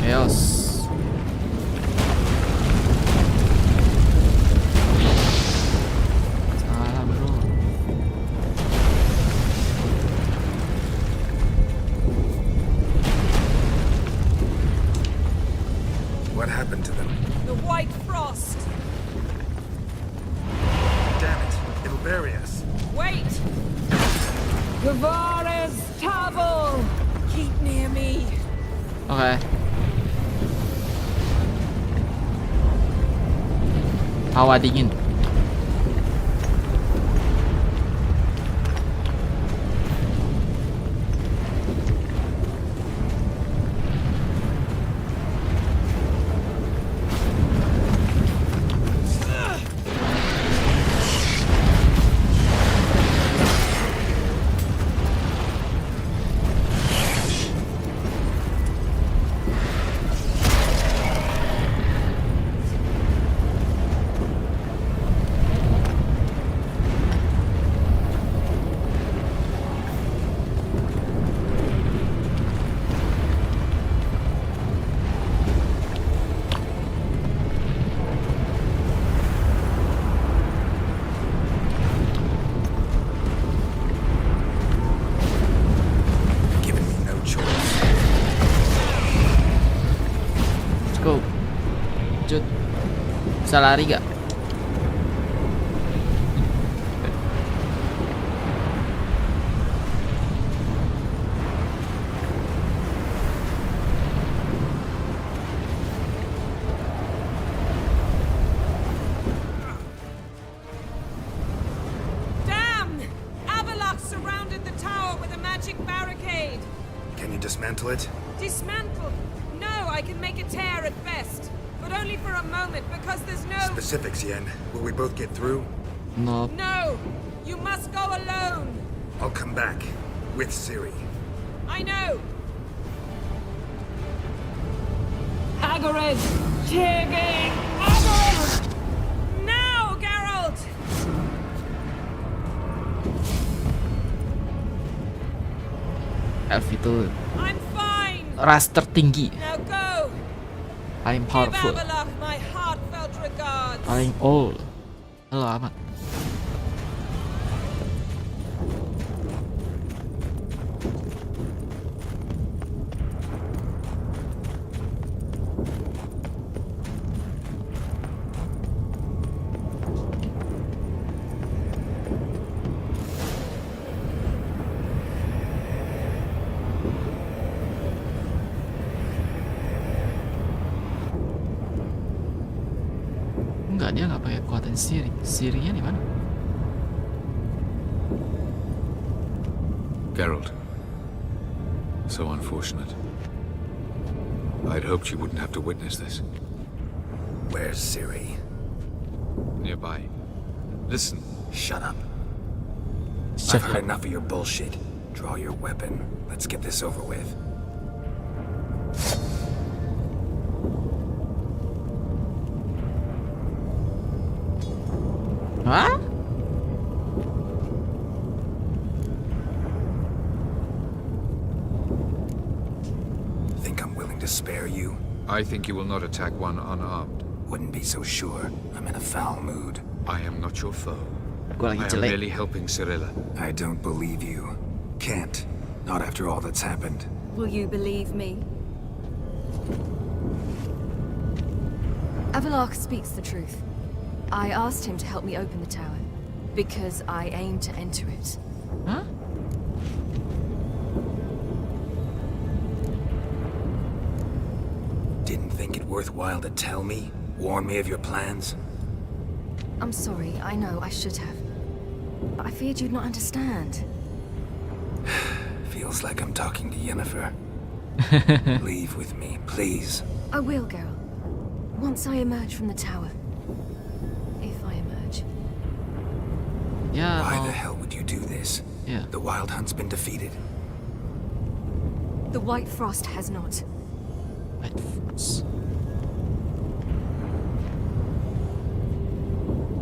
Chaos. Salah, bro. What happened to them? The white frost. Damn it. It'll bury us. Wait. Gavares Tavel. Keep near me. Okay. Hawa dingin. Bisa lari gak? Damn! ApplePay surrounded the tower with a magic barricade. Can you dismantle it? Dismantle? No, I can make a tear at best. But only for a moment, because there's no... Specifics, Yen. Will we both get through? No. No! You must go alone! I'll come back. With Ciri. I know! Agarid! Tiggy! Agarid! Now, Geralt! Elf itu I'm fine! ras tertinggi, Now go! paling Give powerful, ApplePay my heartfelt regards! paling old. Halo amat. Enggak, dia nggak pakai kekuatan Ciri. Cirinya di mana? Geralt. So unfortunate. I'd hoped you wouldn't have to witness this. Where's Ciri? Nearby. Listen. Shut up. I've heard enough of your bullshit. Draw your weapon. Let's get this over with. Hah? Think I'm willing to spare you? I think you will not attack one unarmed. Wouldn't be so sure. I'm in a foul mood. I am not your foe. Gua lagi I am jelek. merely helping Cirilla. I don't believe you. Can't. Not after all that's happened. Will you believe me? ApplePay speaks the truth. I asked him to help me open the tower, because I aim to enter it. Huh? Didn't think it worthwhile to tell me? Warn me of your plans? I'm sorry, I know I should have. But I feared you'd not understand. Feels like I'm talking to Yennefer. Leave with me, please. I will, Geralt. Once I emerge from the tower. If I emerge. Ya, Why mau. the hell would you do this? Yeah. The Wild Hunt's been defeated. The White Frost has not. White Frost.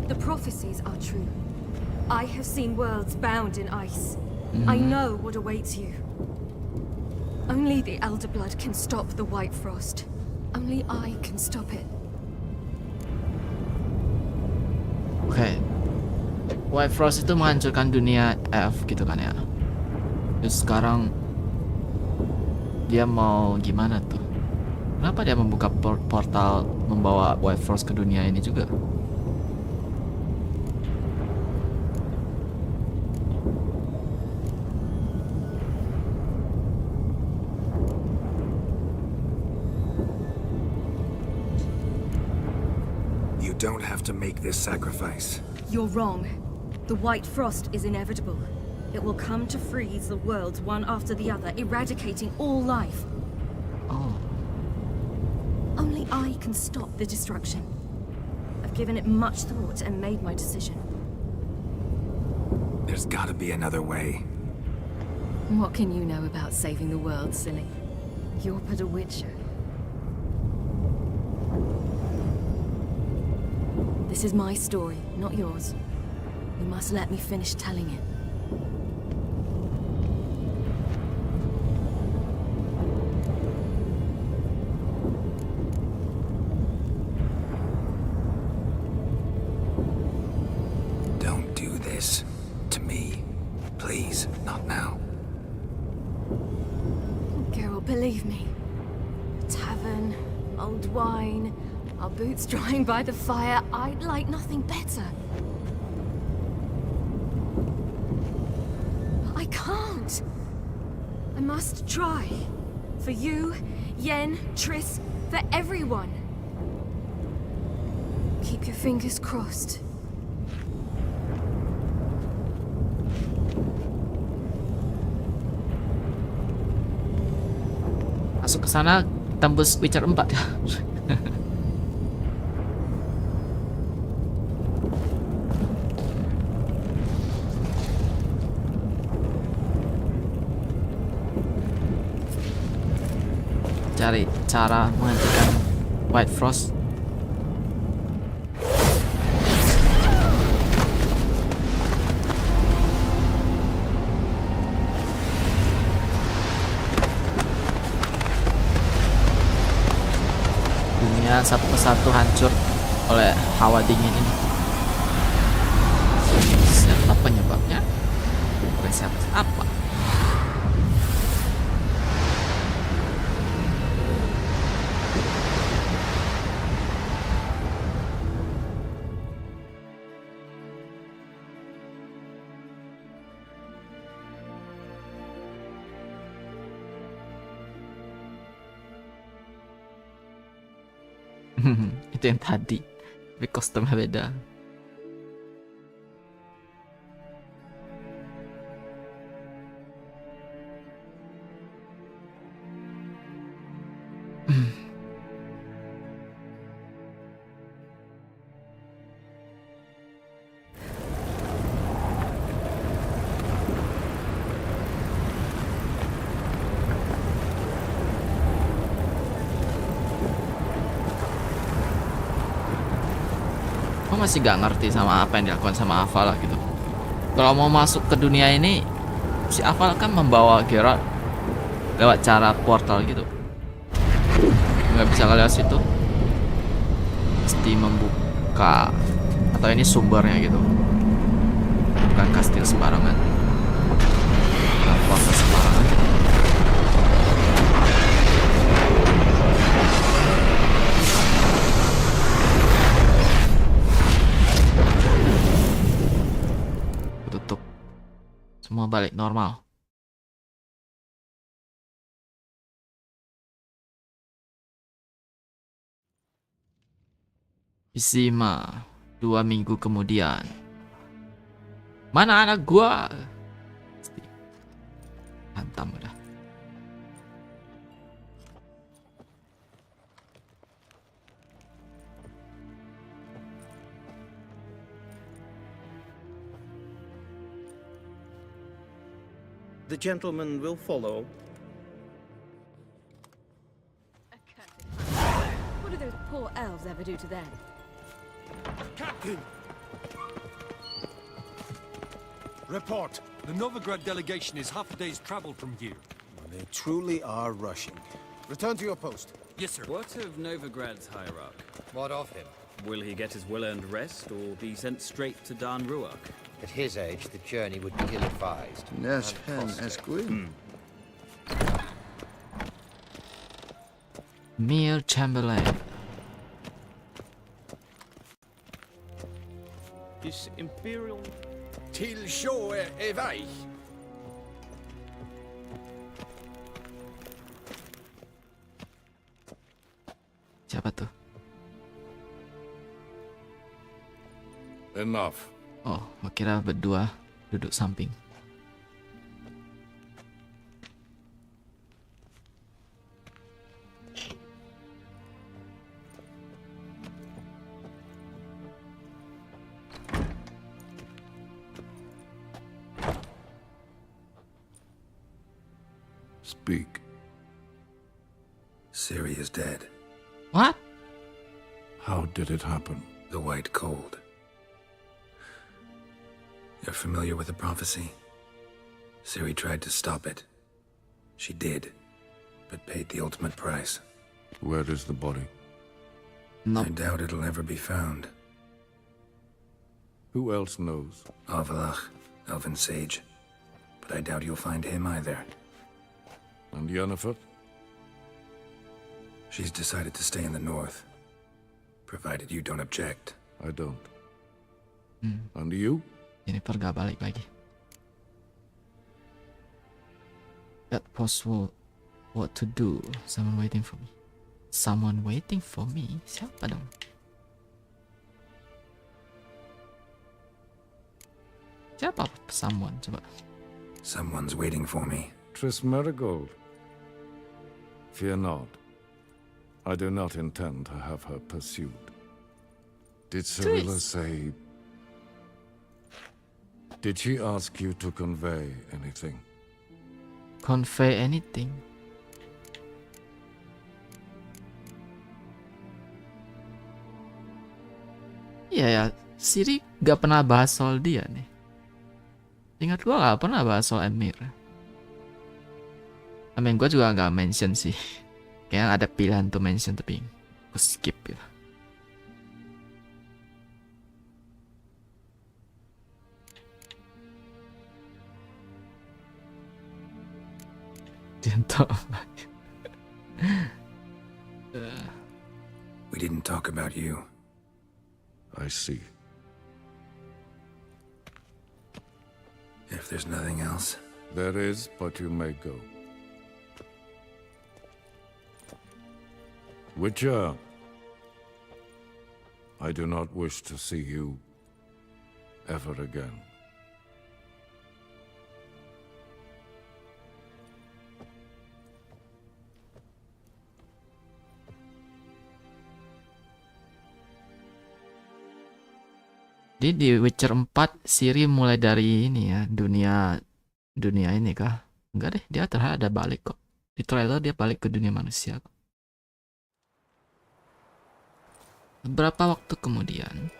The prophecies are true. I have seen worlds bound in ice. I know what awaits you. Only the Elder Blood can stop the White Frost. Only I can stop it. Oke. White Frost itu menghancurkan dunia F gitu kan ya. Terus sekarang dia mau gimana tuh? Kenapa dia membuka portal membawa White Frost ke dunia ini juga? You don't have to make this sacrifice. You're wrong. The White Frost is inevitable. It will come to freeze the worlds one after the other, eradicating all life. Oh. Only I can stop the destruction. I've given it much thought and made my decision. There's gotta be another way. What can you know about saving the world, silly? You're but a witcher. This is my story, not yours. You must let me finish telling it. Don't do this to me. Please, not now. Geralt, believe me. A tavern, old wine, Our boots drying by the fire, I'd like nothing better. I can't. I must try. For you, Yen, Triss, for everyone. Keep your fingers crossed. Masuk ke sana tembus Witcher 4 ya. Cari cara menghentikan White Frost. Dunia satu persatu hancur oleh hawa dingin ini. Siapa penyebabnya? Bukan siapa. Itu yang tadi, tapi kostumnya beda. Masih gak ngerti sama apa yang dilakukan sama Aval lah gitu. Kalau mau masuk ke dunia ini, si Aval kan membawa Geralt lewat cara portal gitu. Nggak bisa lewat situ. Mesti membuka, atau ini sumbernya gitu. Bukan kastil sembarangan. Apa sembarangan. Semua balik normal. Isima 2 minggu kemudian. Mana anak gua? Hantam udah. The gentleman will follow. What do those poor elves ever do to them? Captain! Report. The Novigrad delegation is half a day's travel from here. They truly are rushing. Return to your post. Yes, sir. What of Novigrad's hierarch? What of him? Will he get his well-earned rest or be sent straight to Dan Ruach? At his age, the journey would be ill-advised. Yes, hen as green. Mere Chamberlain. His Imperial... Till show evai. Siapa tuh? Enough. Oh, kira berdua duduk samping. Speak. Ciri is dead. What? How did it happen? The White Cold. You're familiar with the prophecy? Ciri tried to stop it. She did, but paid the ultimate price. Where is the body? No. I doubt it'll ever be found. Who else knows? Avalach, Elven Sage. But I doubt you'll find him either. And Yennefer? She's decided to stay in the north. Provided you don't object. I don't. And you? Jennifer gak balik lagi. That post what to do. Someone waiting for me. Someone waiting for me? Siapa dong? Siapa someone? Coba. Someone's waiting for me. Tris Marigold. Fear not. I do not intend to have her pursued. Did Cyrilla say... Did she ask you to convey anything? Convey anything? Iya ya, Siri gak pernah bahas soal dia nih. Ingat gua gak pernah bahas soal Emir. Gua juga gak mention sih. Kayaknya ada pilihan tuh mention tapi gue skip gitu. We didn't talk about you. I see. If there's nothing else. There is, but you may go. Witcher, I do not wish to see you ever again. Jadi di Witcher 4 Ciri mulai dari ini ya, dunia ini kah? Enggak deh, dia ternyata ada balik kok. Di trailer dia balik ke dunia manusia kok. Beberapa waktu kemudian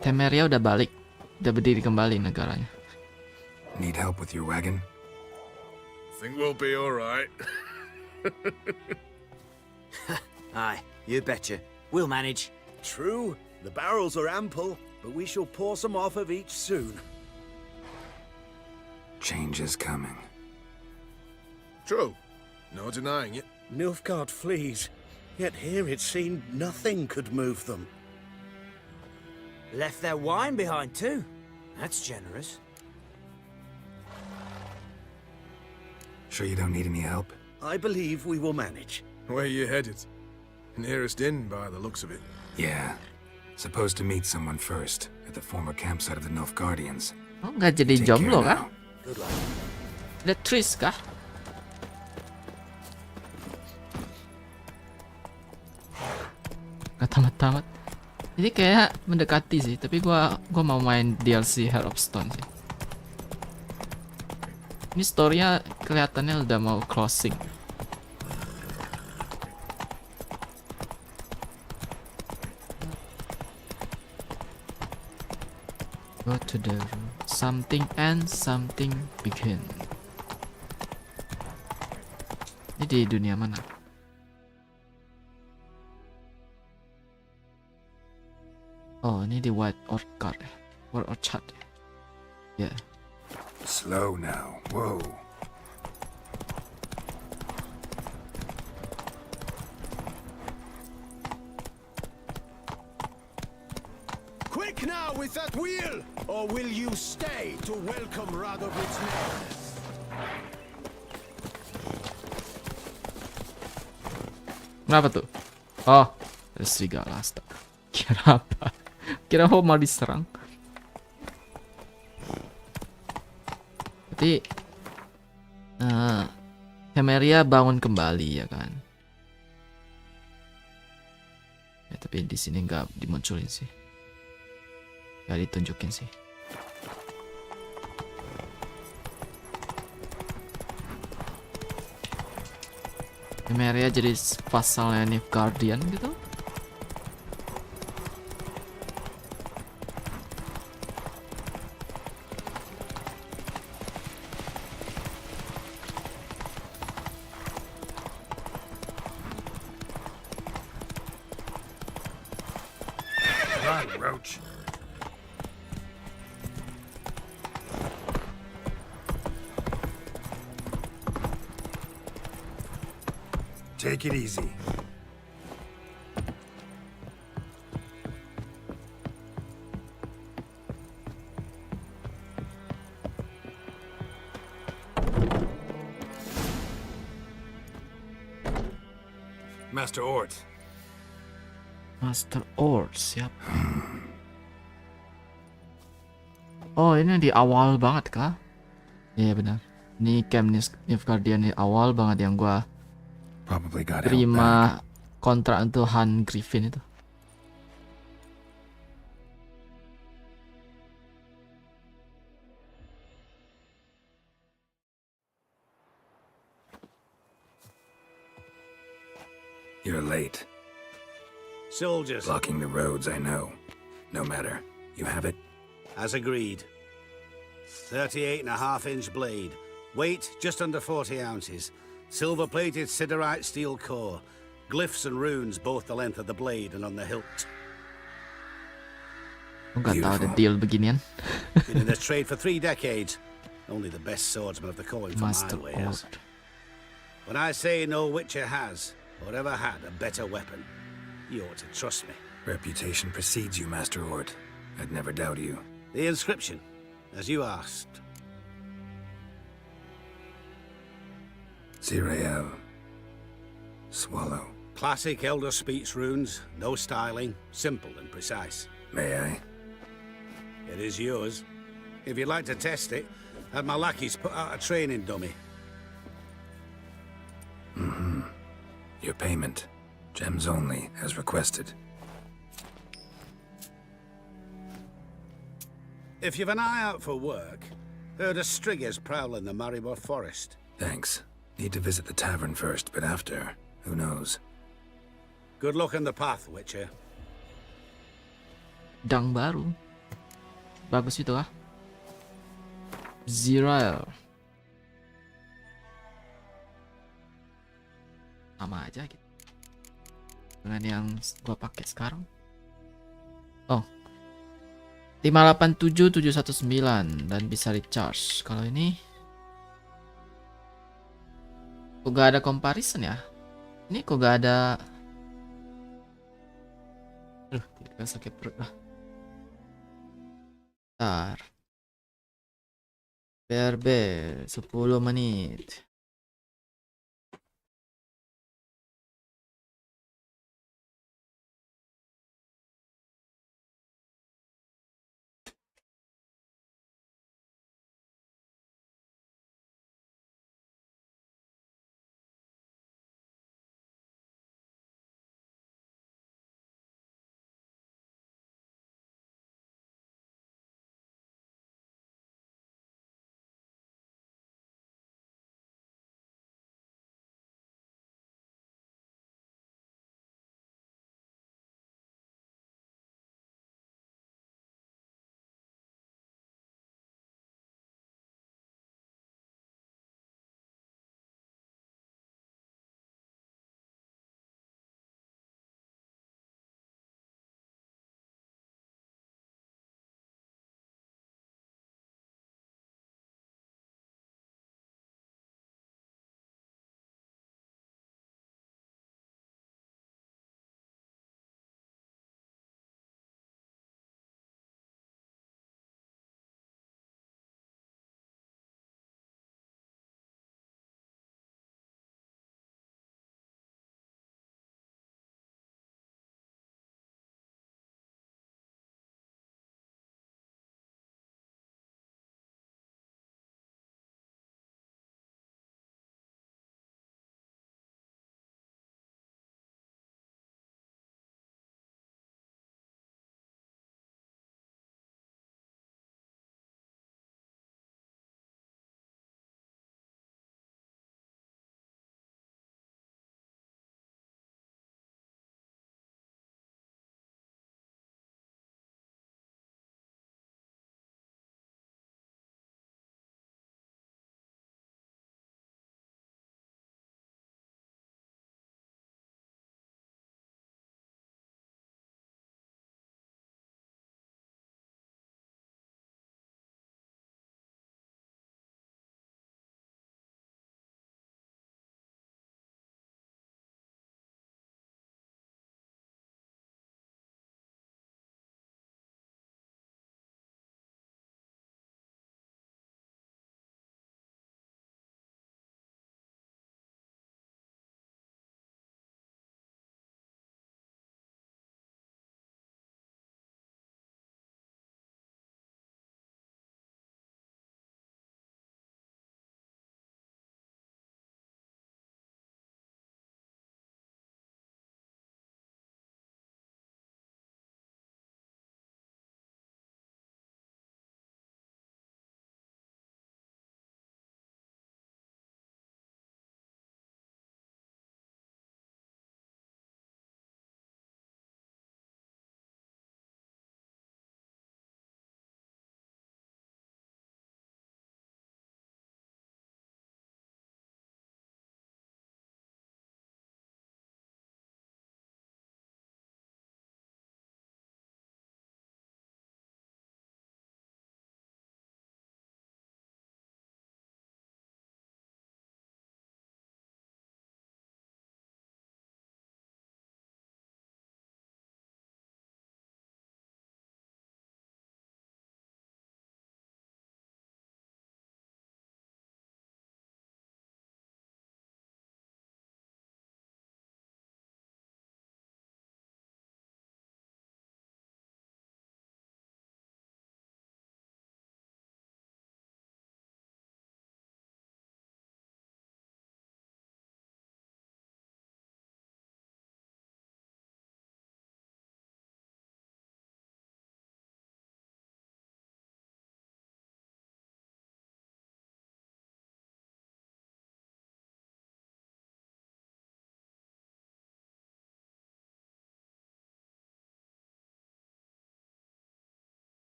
Temeria udah balik, udah berdiri kembali negaranya. Need help with your wagon? Think we'll be all right. Aye, you betcha. We'll manage. True, the barrels are ample, but we shall pour some off of each soon. Change is coming. True. No denying it. Nilfgaard flees, yet here it seemed nothing could move them. Left their wine behind too. That's generous. Sure you don't need any help? I believe we will manage. Where you headed? Nearest inn by the looks of it. Yeah. Supposed to meet someone first, at the former campsite of the Nilfgaardians. Oh, nggak jadi jomblo kah? Good luck. Ada Tris kah? Nggak tamat-tamat. Ini kayak mendekati sih, tapi gua mau main DLC Heart of Stone sih. Ini story-nya kelihatannya udah mau closing. Go to the room. Something ends, something begin. Ini di dunia mana? Oh, ini di White Orchard. White Orchard. Yeah. Slow now. Whoa. Quick now with that wheel! Or will you stay to welcome Radovid's name? Kenapa tuh? Oh, ada serigala. Astaga. Kira apa? Kira mau diserang. Berarti Temeria bangun kembali ya kan? Ya, tapi di sini nggak dimunculin sih. Nggak ditunjukin sih. Temeria jadi vasalnya Nilfgaardian gitu. Roach. Take it easy. Master Ort. Master Ort, siap. Oh, ini di awal banget kah? Iya benar. Ini camp Nilfgaardian di awal banget yang gua terima kontrak untuk Han Griffin itu. You're late. Soldiers. Blocking the roads, I know. No matter. You have it? As agreed. 38.5-inch blade. Weight just under 40 ounces. Silver-plated siderite steel core. Glyphs and runes both the length of the blade and on the hilt. Nggak tahu ada deal beginian. Been in this trade for 3 decades. Only the best swordsman of the coin for Master my wares. Ort. When I say no Witcher has, or ever had, a better weapon, you ought to trust me. Reputation precedes you, Master Ort. I'd never doubt you. The inscription, as you asked. Zirael. Swallow. Classic Elder Speech runes, no styling, simple and precise. May I? It is yours. If you'd like to test it, have my lackeys put out a training dummy. Mm-hmm. Your payment. Gems only, as requested. If you've an eye out for work, heard of striggers prowling the Maribor forest. Thanks. Need to visit the tavern first, but after, who knows? Good luck on the path, Witcher. Dang baru. Bagus itu ah. Zirael. Sama aja gitu. Dengan yang gua pakai sekarang. Oh. 587719 dan bisa recharge. Kalau ini kok gak ada comparison ya? Ini kok gak ada. Tidak sakit perut lah. Bentar. BRB 10 menit.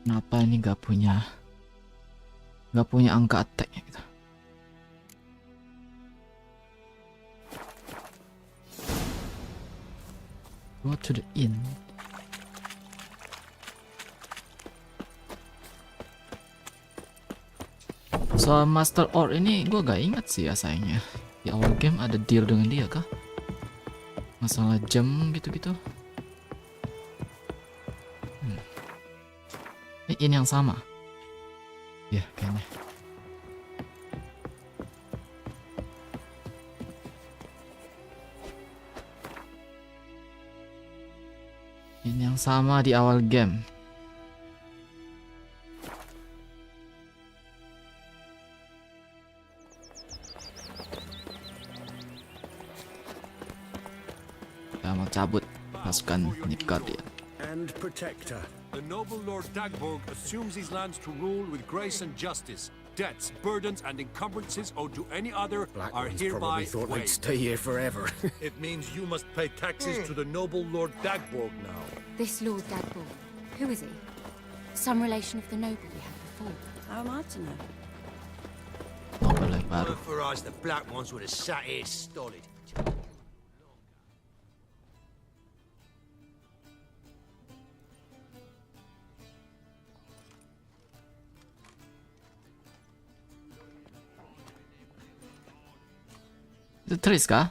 Kenapa ini nggak punya angka attack gitu. Go to the inn. Soal Master Or ini gue gak ingat sih ya sayangnya. Di awal game ada deal dengan dia kah? Masalah jam gitu-gitu. Ini yang sama. Ya kayaknya. Ini yang sama di awal game. Kita mau cabut pasukan Nilfgaardian. And protector. The noble Lord Dagborg assumes these lands to rule with grace and justice. Debts, burdens, and encumbrances owed to any other are hereby thought they'd waived. stay here forever. It means you must pay taxes to the noble Lord Dagborg now. This Lord Dagborg, who is he? Some relation of the noble we had before. How am I to know? Not for us, the black ones would have sat here stolid. Itu Tris kah?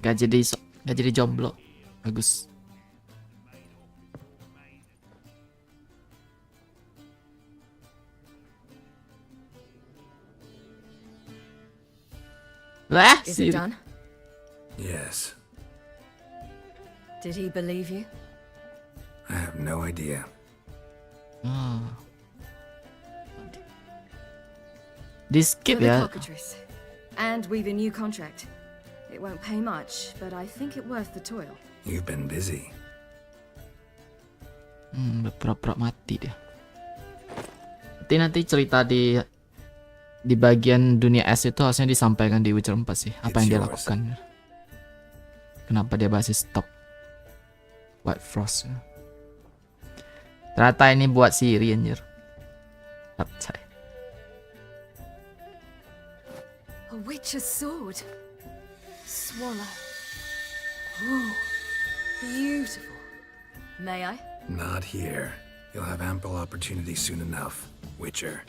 Gak jadi jomblo. Bagus. Lah, Is it done? Yes. Did he believe you? I have no idea. Di skip For the ya. cockatrice. And we've a new contract. It won't pay much, but I think it worth the toil. You've been busy. Pura-pura mati dia. Nanti cerita di bagian dunia es itu harusnya disampaikan di Witcher 4 sih. Apa yang dia lakukan. Kenapa dia masih stop White Frost. Ternyata ini buat Siri anjir. Capcay. A witch's sword. Swallow. Ooh, beautiful. May I? Not here. You'll have ample opportunity soon enough, Witcher.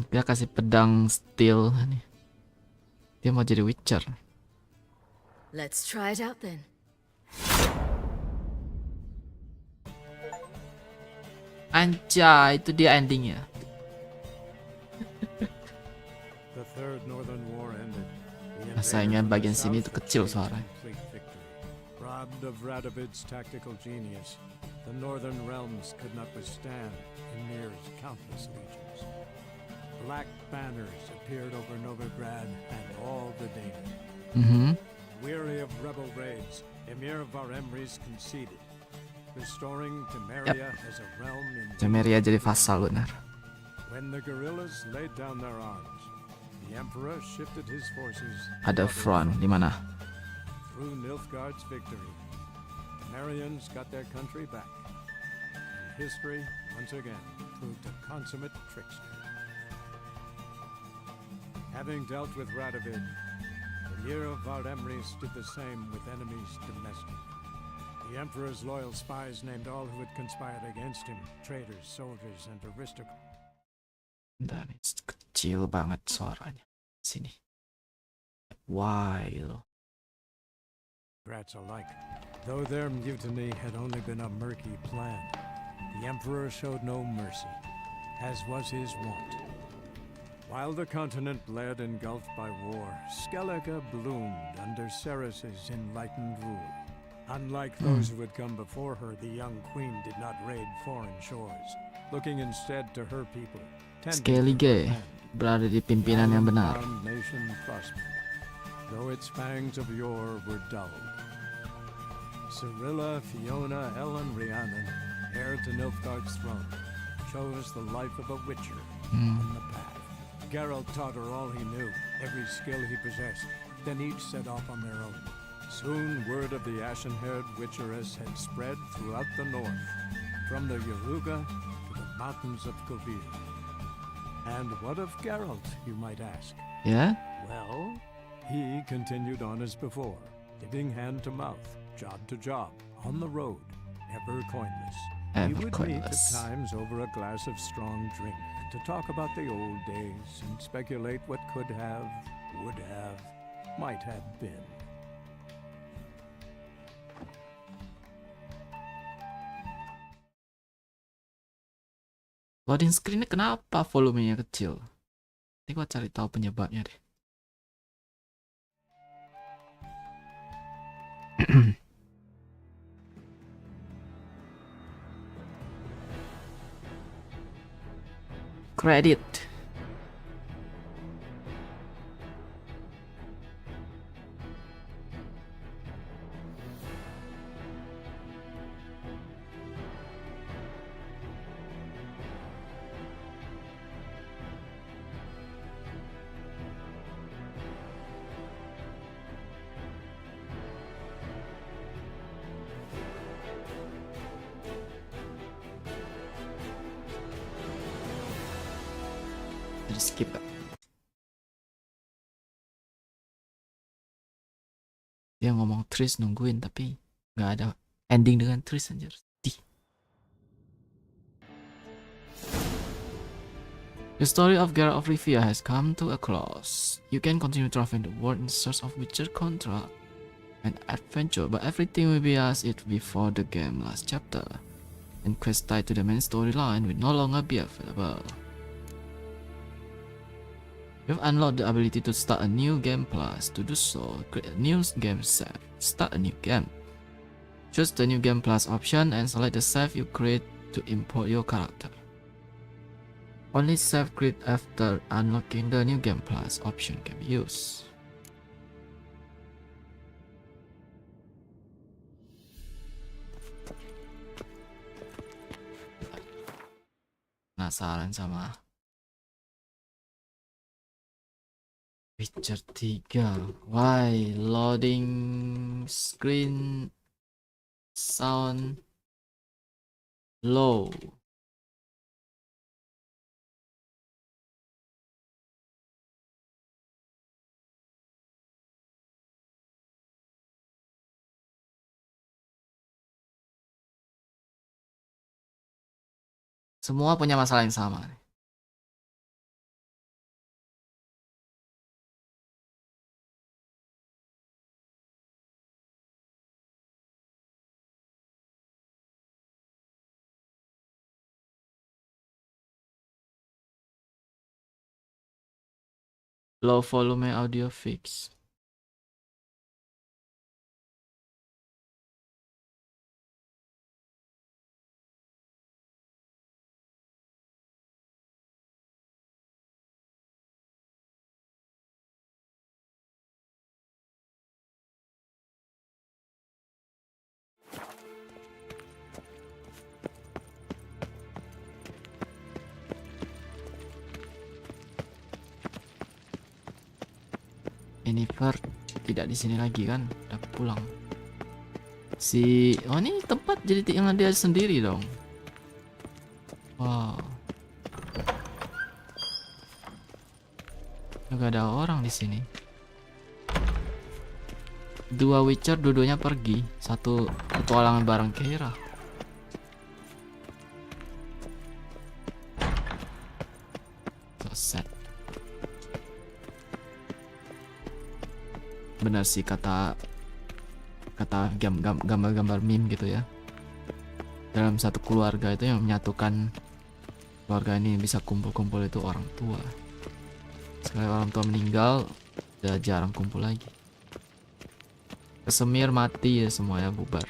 Dia kasih pedang steel nih. Dia mau jadi Witcher. Let's try it out then. Anjay, itu dia endingnya. The Third Northern War ended. Sayangnya bagian sini itu kecil suaranya. Robbed of Radovid's tactical genius, the northern realms could not withstand Ymir's countless legions. Black banners appeared over Novigrad and all the Danes. Weary of rebel raids, Ymir Varemres conceded, restoring Temeria as a realm in Temeria jadi vassal benar. When the guerrillas laid down their arms, the Emperor shifted his forces. Ada front di mana? Through Nilfgaard's victory, Temerians got their country back. And history, once again, proved a consummate trickster. Having dealt with Radovid, the year of Varemres did the same with enemies domestic. The Emperor's loyal spies named all who had conspired against him, traitors, soldiers, and aristocrats. Dan kecil banget suaranya. Sini. Why lo? Alike. Though their mutiny had only been a murky plan, the Emperor showed no mercy, as was his wont. While the continent lay engulfed by war, Skellige bloomed under Ceres's enlightened rule. Unlike those who had come before her, the young queen did not raid foreign shores, looking instead to her people. Skellige berada di pimpinan yang benar. Nation prospered, though its fangs of yore were dulled. Cyrilla, Fiona, Ellen, Rhiannon, heir to Nilfgaard's throne, chose the life of a witcher on the path. Geralt taught her all he knew, every skill he possessed. Then each set off on their own. Soon word of the ashen-haired witcheress had spread throughout the north, from the Yaruga to the mountains of Kovir. And what of Geralt, you might ask? Yeah? Well, he continued on as before, living hand to mouth, job to job, on the road, ever coinless. He would meet at times over a glass of strong drink to talk about the old days and speculate what could have, would have, might have been. Loading screen-nya kenapa volumenya kecil? Nanti gua cari tahu penyebabnya deh. Credit. Jadi skip gak? Dia ngomong Tris nungguin tapi nggak ada ending dengan Tris anjir. The story of Geralt of Rivia has come to a close. You can continue traveling the world in search of Witcher contract and adventure, but everything will be as it before the game last chapter, and quests tied to the main storyline will no longer be available. You've unlocked the ability to start a new game plus. To do so, create a new game save. Start a new game. Choose the new game plus option and select the save you create to import your character. Only save created after unlocking the new game plus option can be used. Penasaran sama Witcher 3. Why loading screen sound low? Semua punya masalah yang sama nih. Low volume audio fix. Jennifer tidak di sini lagi kan, udah pulang. Oh ini tempat jadi tinggal dia sendiri dong. Wow. Gak ada orang di sini. Dua Witcher, dua-duanya pergi. Satu petualangan bareng Keira. So sad. Benar sih kata gambar-gambar meme gitu ya. Dalam satu keluarga itu yang menyatukan keluarga ini bisa kumpul-kumpul itu orang tua. Sekali orang tua meninggal, udah jarang kumpul lagi. Kesemir mati ya semuanya bubar.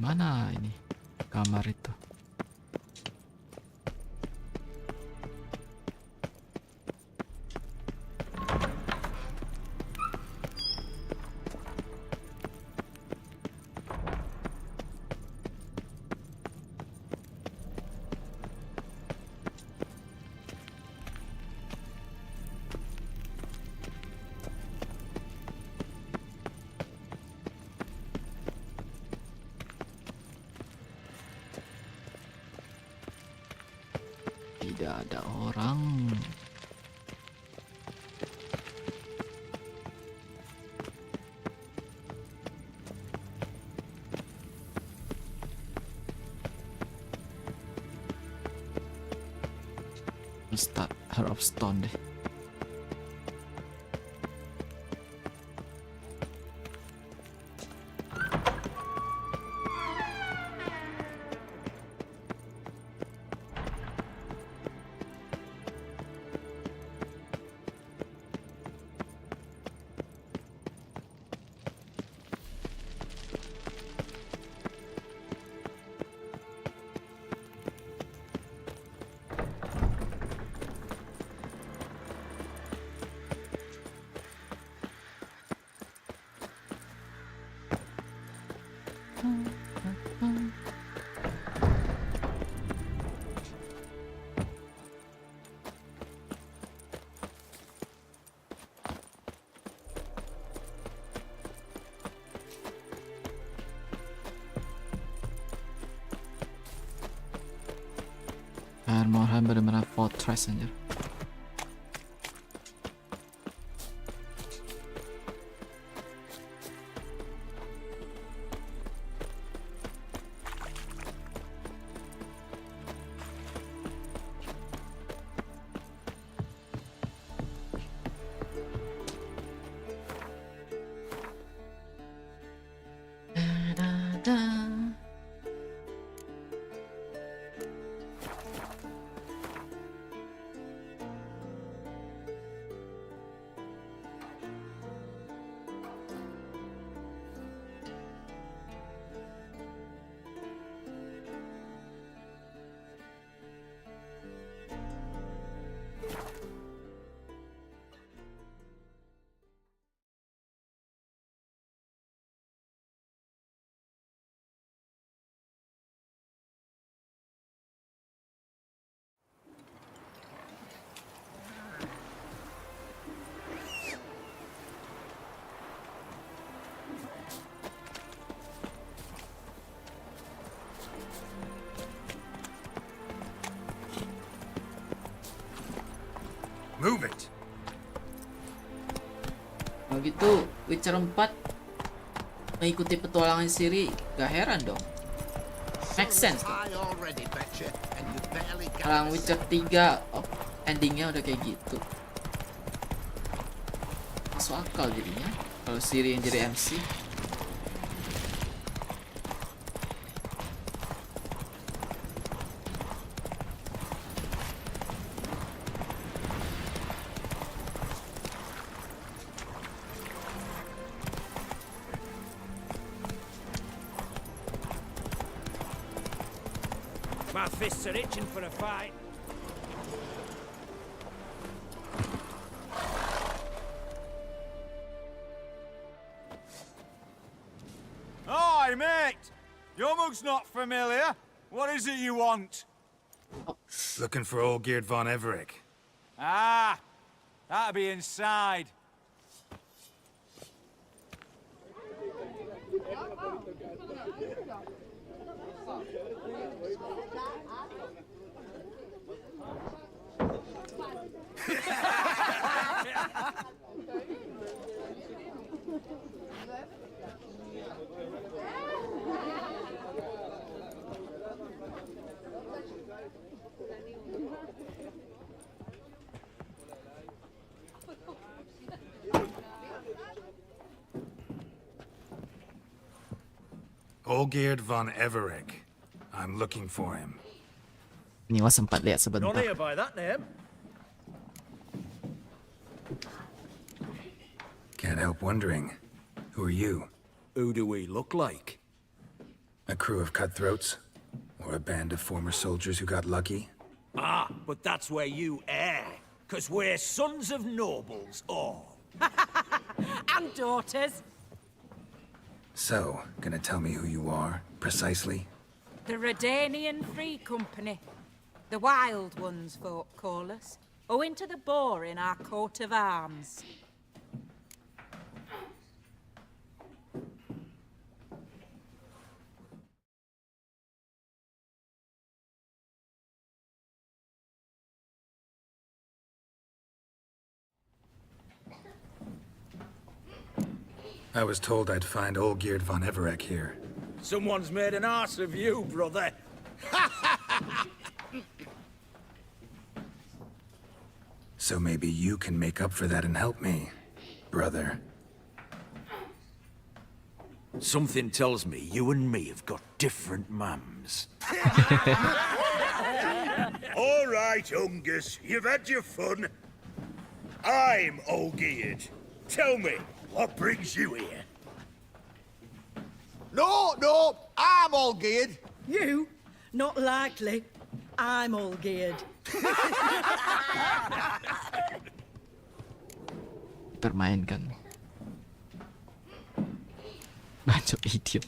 Mana ini kamar itu? Tidak ada orang. Start Heart of Stone deh. Armoran bener-bener fortress anjir. Move it. Kalau gitu Witcher 4 mengikuti petualangan Ciri, gak heran dong. Make sense dong. Kalau Witcher 3 endingnya udah kayak gitu. Masuk akal jadinya kalau Ciri yang jadi MC. My fists are itching for a fight. Hi, mate! Your mug's not familiar. What is it you want? Looking for old Geared von Everett. Ah, that'll be inside. Olgierd von Everett. I'm looking for him. Ini was sempat lihat sebentar. Not here by that name. Can't help wondering. Who are you? Who do we look like? A crew of cutthroats? Or a band of former soldiers who got lucky? Ah, but that's where you err. 'Cause we're sons of nobles, all. And daughters. So, gonna tell me who you are, precisely? The Redanian Free Company. The Wild Ones, folk call us. Owing to the boar in our coat of arms. I was told I'd find Olgierd von Everek here. Someone's made an arse of you, brother. So maybe you can make up for that and help me, brother. Something tells me you and me have got different mums. All right, Ungus, you've had your fun. I'm Olgierd. Tell me, what brings you here? No, I'm Olgierd. You? Not likely. I'm Olgierd. Permainkan. Bunch of idiot.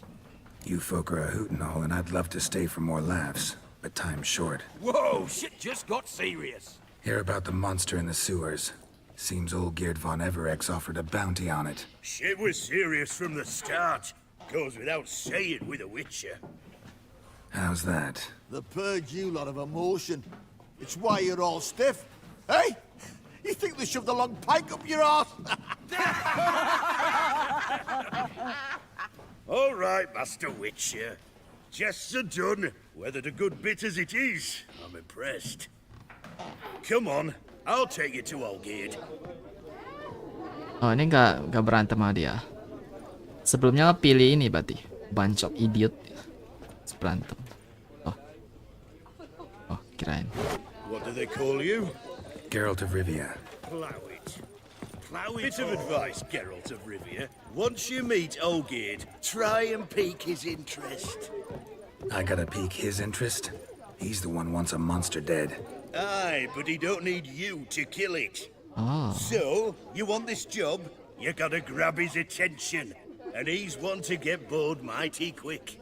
You folk are a hoot and all, and I'd love to stay for more laughs, but time's short. Whoa, shit just got serious. Hear about the monster in the sewers. Seems Olgierd von Everek's offered a bounty on it. Shit was serious from the start. Goes without saying with a Witcher. How's that? They purge you lot of emotion. It's why you're all stiff. Hey? You think they shoved a long pike up your arse? All right, Master Witcher. Jests are done. Whether the good bit as it is, I'm impressed. Come on, I'll take you to Olgierd. Oh, ini nggak berantem sama dia. Sebelumnya pilih ini berarti bunch of idiot. Berantem. Oh, kirain. What do they call you? Geralt of Rivia. Plow it. Bit of advice, Geralt of Rivia. Once you meet Olgierd, try and pique his interest. I gotta pique his interest? He's the one wants a monster dead. Aye, but he don't need you to kill it. Oh. So, you want this job? You gotta grab his attention. And he's one to get bored mighty quick.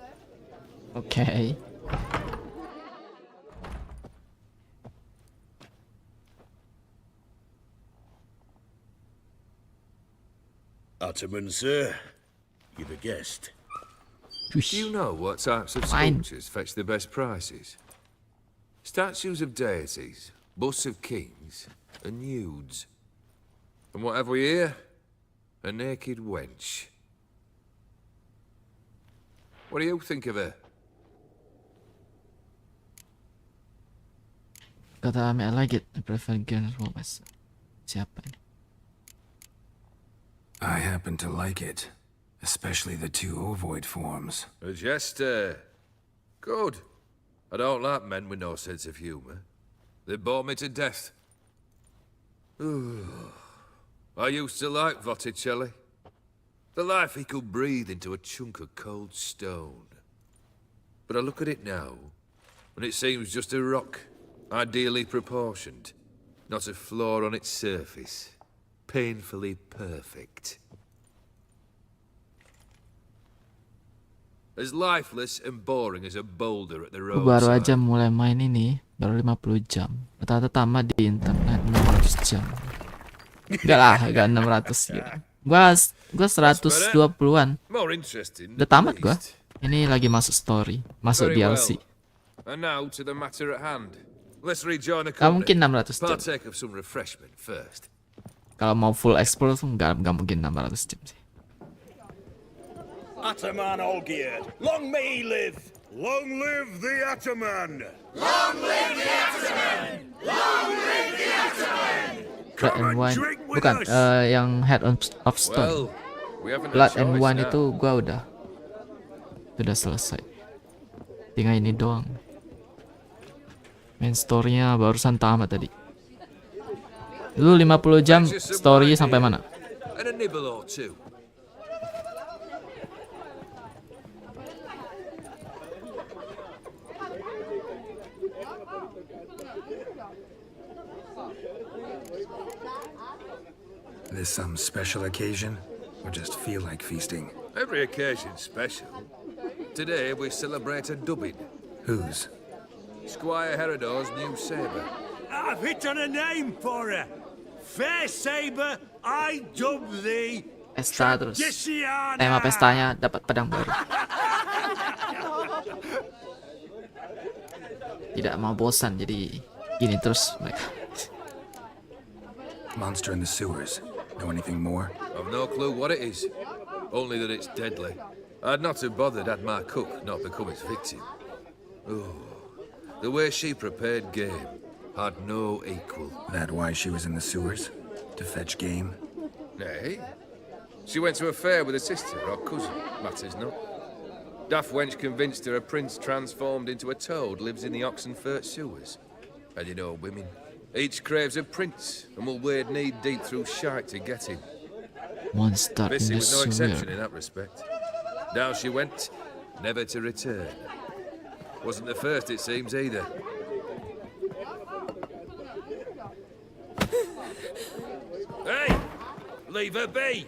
Okay. Ottoman, sir. You've a guest. Do you know what types of sculptures fetch the best prices? Statues of deities, busts of kings, and nudes. And what have we here? A naked wench. What do you think of her? Kata Ame, I like it. I prefer Guinness World myself. Siapa ini? I happen to like it. Especially the two ovoid forms. A jester. Good. I don't like men with no sense of humour. They bore me to death. I used to like Botticelli. The life he could breathe into a chunk of cold stone. But I look at it now, and it seems just a rock, ideally proportioned. Not a flaw on its surface. Painfully perfect. As lifeless and boring as a boulder at the roadside. Baru aja mulai main ini, baru 50 jam. Rata-rata tamat di internet 600 jam. Enggak lah, enggak 600 gitu. Gua 120-an. Udah tamat gua. Ini lagi masuk story, masuk DLC. And now to the matter at hand. Let's rejoin a Gak mungkin 600 jam. Partake of some refreshment first. Kalau mau full explore tuh nggak mungkin 600 jam sih. Ataman Olgierd, long may he live! Long live the Ataman! Long live the Ataman! Long live the Ataman! Blood and Wine, bukan, yang Head of Stone. Blood and Wine itu gua udah selesai. Tinggal ini doang. Main story-nya barusan tamat tadi. Lu 50 jam story sampai mana? And a nibble or two. This some special occasion? Or just feel like feasting? Every occasion's special. Today we celebrate a dubbing. Whose? Squire Herodor's new sabre. I've hit on a name for her. Fair saber, I dub thee. Pesta terus. Tema pestanya dapat pedang baru. Tidak mau bosan, jadi gini terus mereka. Monster in the sewers. Know anything more? I've no clue what it is. only that it's deadly. I'd not have bothered had my cook not become its victim. Oh, the way she prepared game had no equal. That why she was in the sewers? To fetch game? Nay. She went to a fair with a sister or cousin, matters not. Daft wench convinced her a prince transformed into a toad lives in the Oxenfurt sewers. And you know women, each craves a prince and will wade knee deep through shite to get him. Monster in Missy the was no exception sewer. in that respect. Down she went, never to return. Wasn't the first, it seems, either. Hey! Leave her be!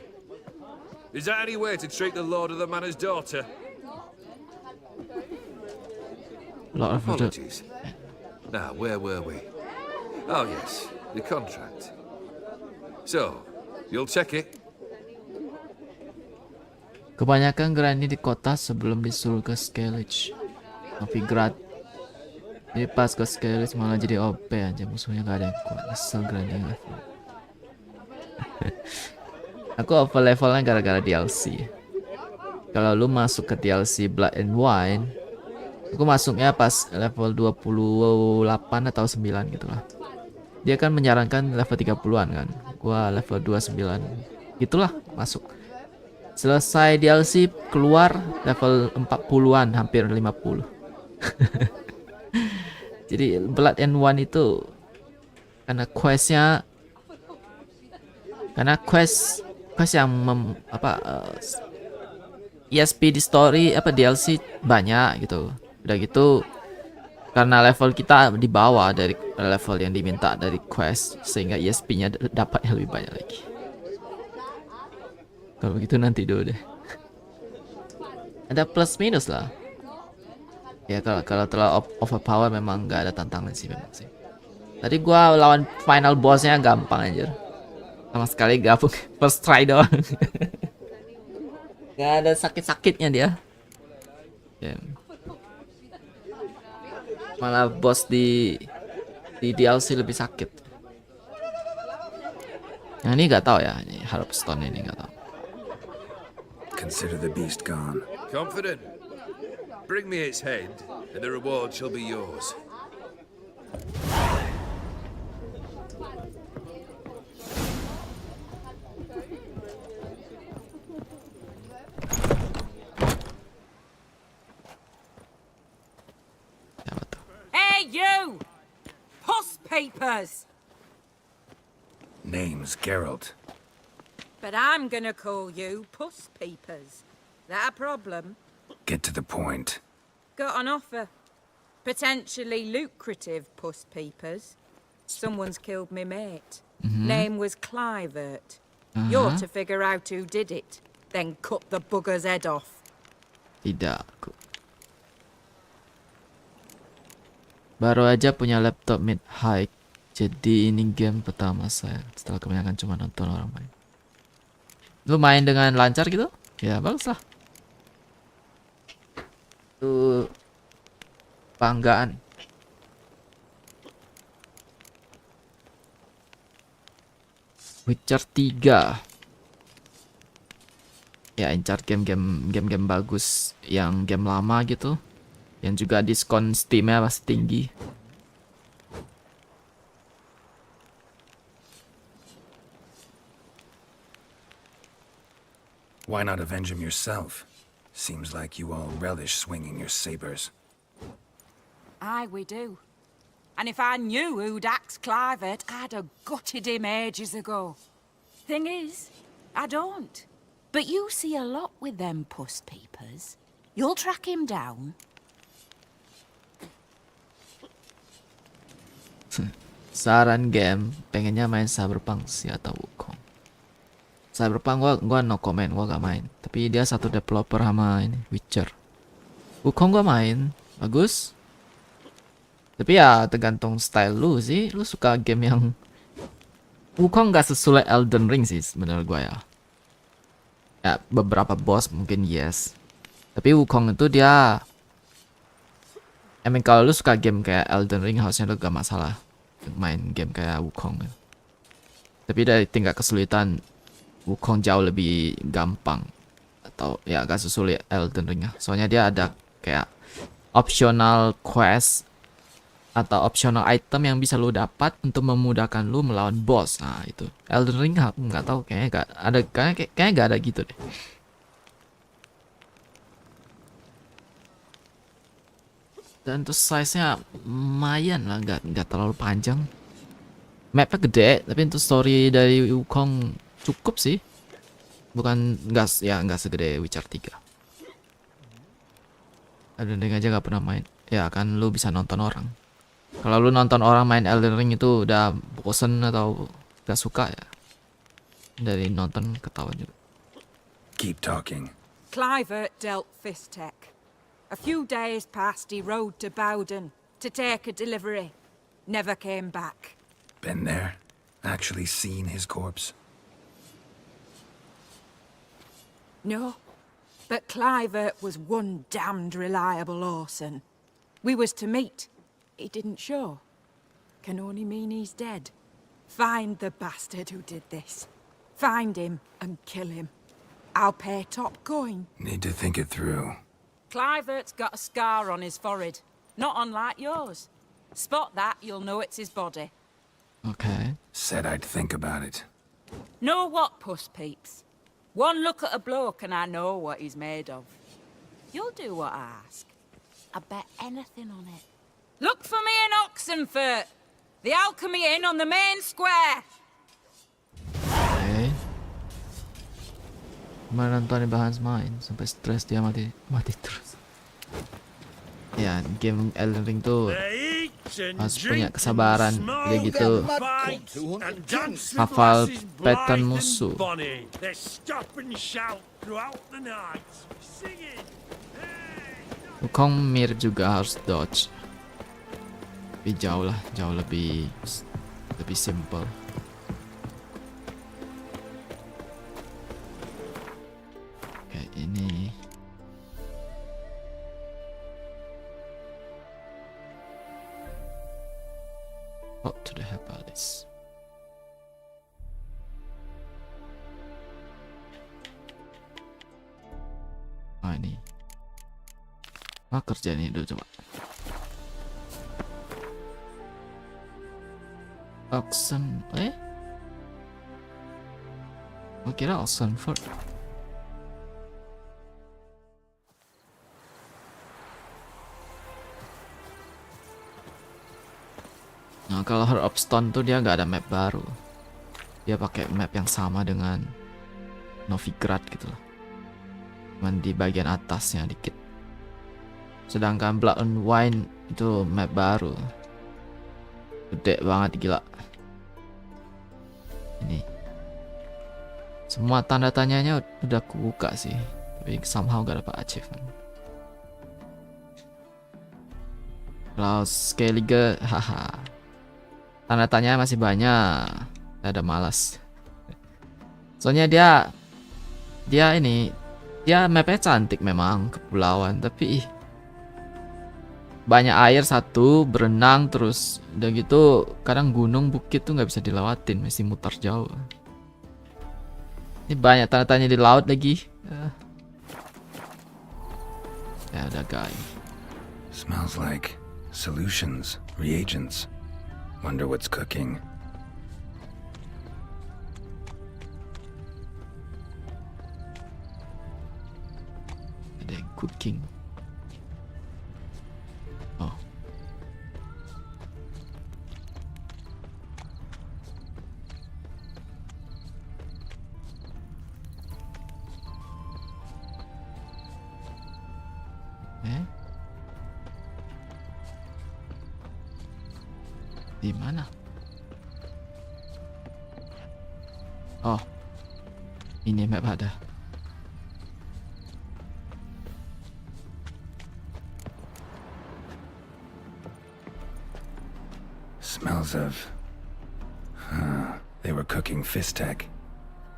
Is that any way to treat the lord of the manor's daughter? Apologies. Now, where were we? Oh, yes, the contract. So, you'll check it? Kebanyakan Granny di kota sebelum disuruh ke Skellige. Novigrad. Jadi pas ke Skellige malah jadi OP aja, musuhnya gak ada yang kuat. Nyesel Granny level. Aku over levelnya gara-gara DLC. Kalau lu masuk ke DLC Blood and Wine, aku masuknya pas level 28 atau 9 gitu lah. Dia kan menyarankan level 30-an kan. Gua level 29. Gitulah masuk. Selesai DLC keluar level 40-an, hampir 50. Jadi Blood and Wine itu karena quest yang ESP di story DLC banyak gitu. Udah gitu karena level kita di bawah dari level yang diminta dari quest sehingga ESP-nya dapat yang lebih banyak lagi. Kalau begitu nanti dulu deh. Ada plus minus lah. Ya kalau terlalu overpower memang nggak ada tantangan sih memang sih. Tadi gua lawan final bossnya gampang aja. Sama sekali gabung first try doang. Gak ada sakit-sakitnya dia. Yeah. Malah boss di DLC lebih sakit. Yang ini nggak tahu ya, ini Harpstone ini nggak tahu. Consider the beast gone. Confident? Bring me its head, and the reward shall be yours. Hey, you! Puss papers! Name's Geralt. But I'm gonna call you Puss Peepers. That a problem? Get to the point. Got an offer. Potentially lucrative Puss Peepers. Someone's killed me mate. Name was Clivert. You're to figure out who did it, then cut the bugger's head off. Tidak. Baru aja punya laptop mid-high. Jadi ini game pertama saya setelah kebanyakan cuma nonton orang main. Lu main dengan lancar gitu? Ya bagus lah. Itu banggaan. Witcher 3. Ya incar game-game bagus yang game lama gitu. Yang juga diskon Steam-nya pasti tinggi. Why not avenge him yourself? Seems like you all relish swinging your sabers. Aye, we do. And if I knew who'd axed Clivert, I'd have gutted him ages ago. Thing is, I don't. But you see a lot with them Puss Peepers. You'll track him down. Saran game, pengennya main Cyberpunk sih atau Wukong. Cyberpunk gua no comment, gua gak main. Tapi dia satu developer sama ini Witcher. Wukong gua main, bagus. Tapi ya tergantung style lu sih. Lu suka game yang Wukong gak sesuai Elden Ring sih sebenarnya gua ya. Ya beberapa boss mungkin yes. Tapi Wukong itu dia kalau lu suka game kayak Elden Ring harusnya lu gak masalah main game kayak Wukong. Tapi dari tingkat kesulitan Wukong jauh lebih gampang tahu ya, agak sesulit Elden Ring ya. Soalnya dia ada kayak optional quest atau optional item yang bisa lu dapat untuk memudahkan lu melawan boss. Nah itu Elden Ring nggak tahu, kayaknya nggak ada, kayaknya nggak ada gitu deh. Dan terus size-nya lumayan lah, nggak terlalu panjang. Mapnya gede, tapi untuk story dari Wukong cukup sih. Nggak segede Witcher 3. Elden Ring aja nggak pernah main. Ya kan lu bisa nonton orang. Kalau lu nonton orang main Elden Ring itu udah bosen atau gak suka ya, dari nonton ketahuan juga. Keep talking. Clivert dealt Fistek. A few days past he rode to Bowden to take a delivery. Never came back. Been there? Actually seen his corpse? No, but Clivert was one damned reliable Orson. We was to meet. He didn't show. Can only mean he's dead. Find the bastard who did this. Find him and kill him. I'll pay top coin. Need to think it through. Clivert's got a scar on his forehead. Not unlike yours. Spot that, you'll know it's his body. Okay. Said I'd think about it. Know what, puss peeps? One look at a bloke and I know what he's made of. You'll do what I ask. I bet anything on it. Look for me in Oxenfurt. The Alchemy Inn on the main square. Okay. Kemarin Tony Bahans main sampai stres dia mati terus. Ya, game Elden Ring tuh harus punya kesabaran kayak gitu. Hafal pattern musuh. Wukong mirip juga, harus dodge. Tapi jauh lebih simple. Kayak ini. What to the hell about this? Ini. Kerja nih dulu coba. Kira Oxenford. Nah, kalau Heart of Stone tuh dia nggak ada map baru. Dia pakai map yang sama dengan Novigrad gitu loh. Cuman di bagian atasnya dikit. Sedangkan Blood and Wine itu map baru. Gede banget, gila. Ini semua tanda tanyanya udah kubuka sih, tapi somehow gak dapat achievement. Kalau Skellige, haha, tanda tanya masih banyak. Ada malas. Soalnya dia mapnya cantik memang, kepulauan, tapi banyak air satu, berenang terus udah gitu kadang gunung bukit tuh nggak bisa dilewatin, mesti muter jauh. Ini banyak tanda tanya di laut lagi. Ya udah guys. Smells like solutions, reagents. Wonder what's cooking. Ada yang cooking. Oh. Di mana? Oh. Ini map ada. Smells of... they were cooking Fistek.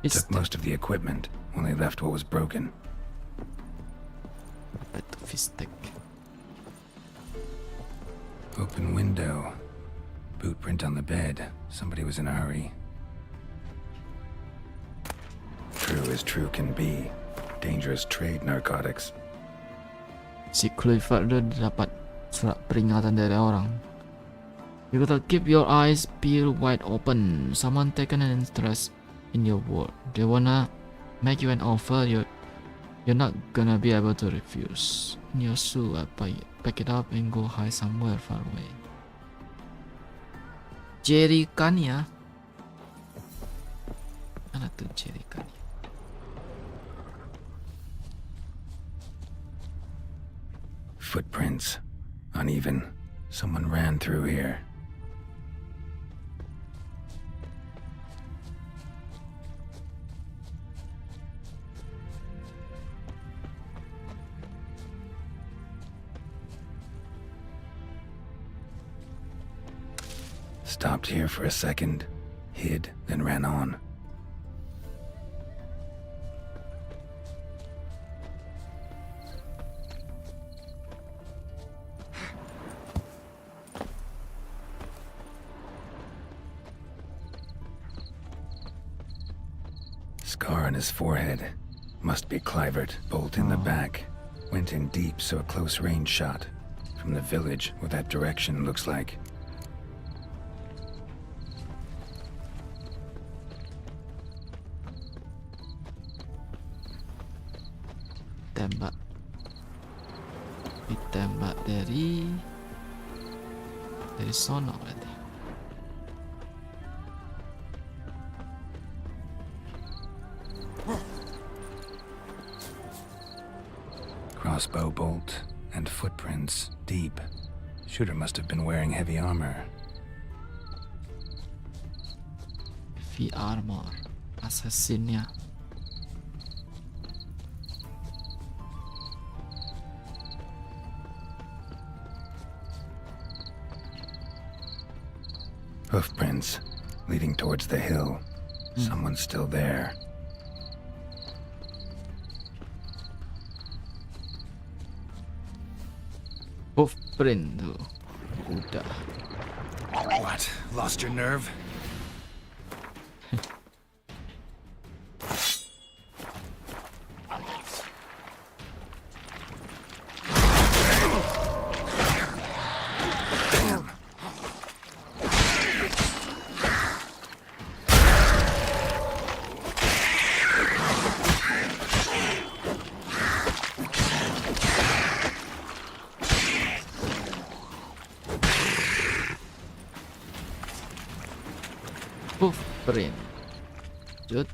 Took most of the equipment, only left what was broken. Fistek. Open window. Boot print on the bed. Somebody was in a hurry. True as true can be. Dangerous trade, narcotics. Si Clifford udah dapat surat peringatan dari orang. You gotta keep your eyes peeled wide open. Someone taken an interest in your work. They wanna make you an offer you're not gonna be able to refuse. In your shoe, pack it up and go hide somewhere far away. Jerikan ya. Mana tuh jerikan? Footprints. Uneven. Someone ran through here. Stopped here for a second, hid, then ran on. Scar on his forehead. Must be Clivert. Bolt in the back. Went in deep, so a close range shot. From the village, what that direction looks like. Ditembak dari sono berarti. Crossbow bolt and footprints deep. Shooter must have been wearing heavy armor. Heavy armor, assassinnya. Hoofprints leading towards the hill. Someone's still there. Hoofprint tuh. Udah. What? Lost your nerve? Hoofprint. Jut.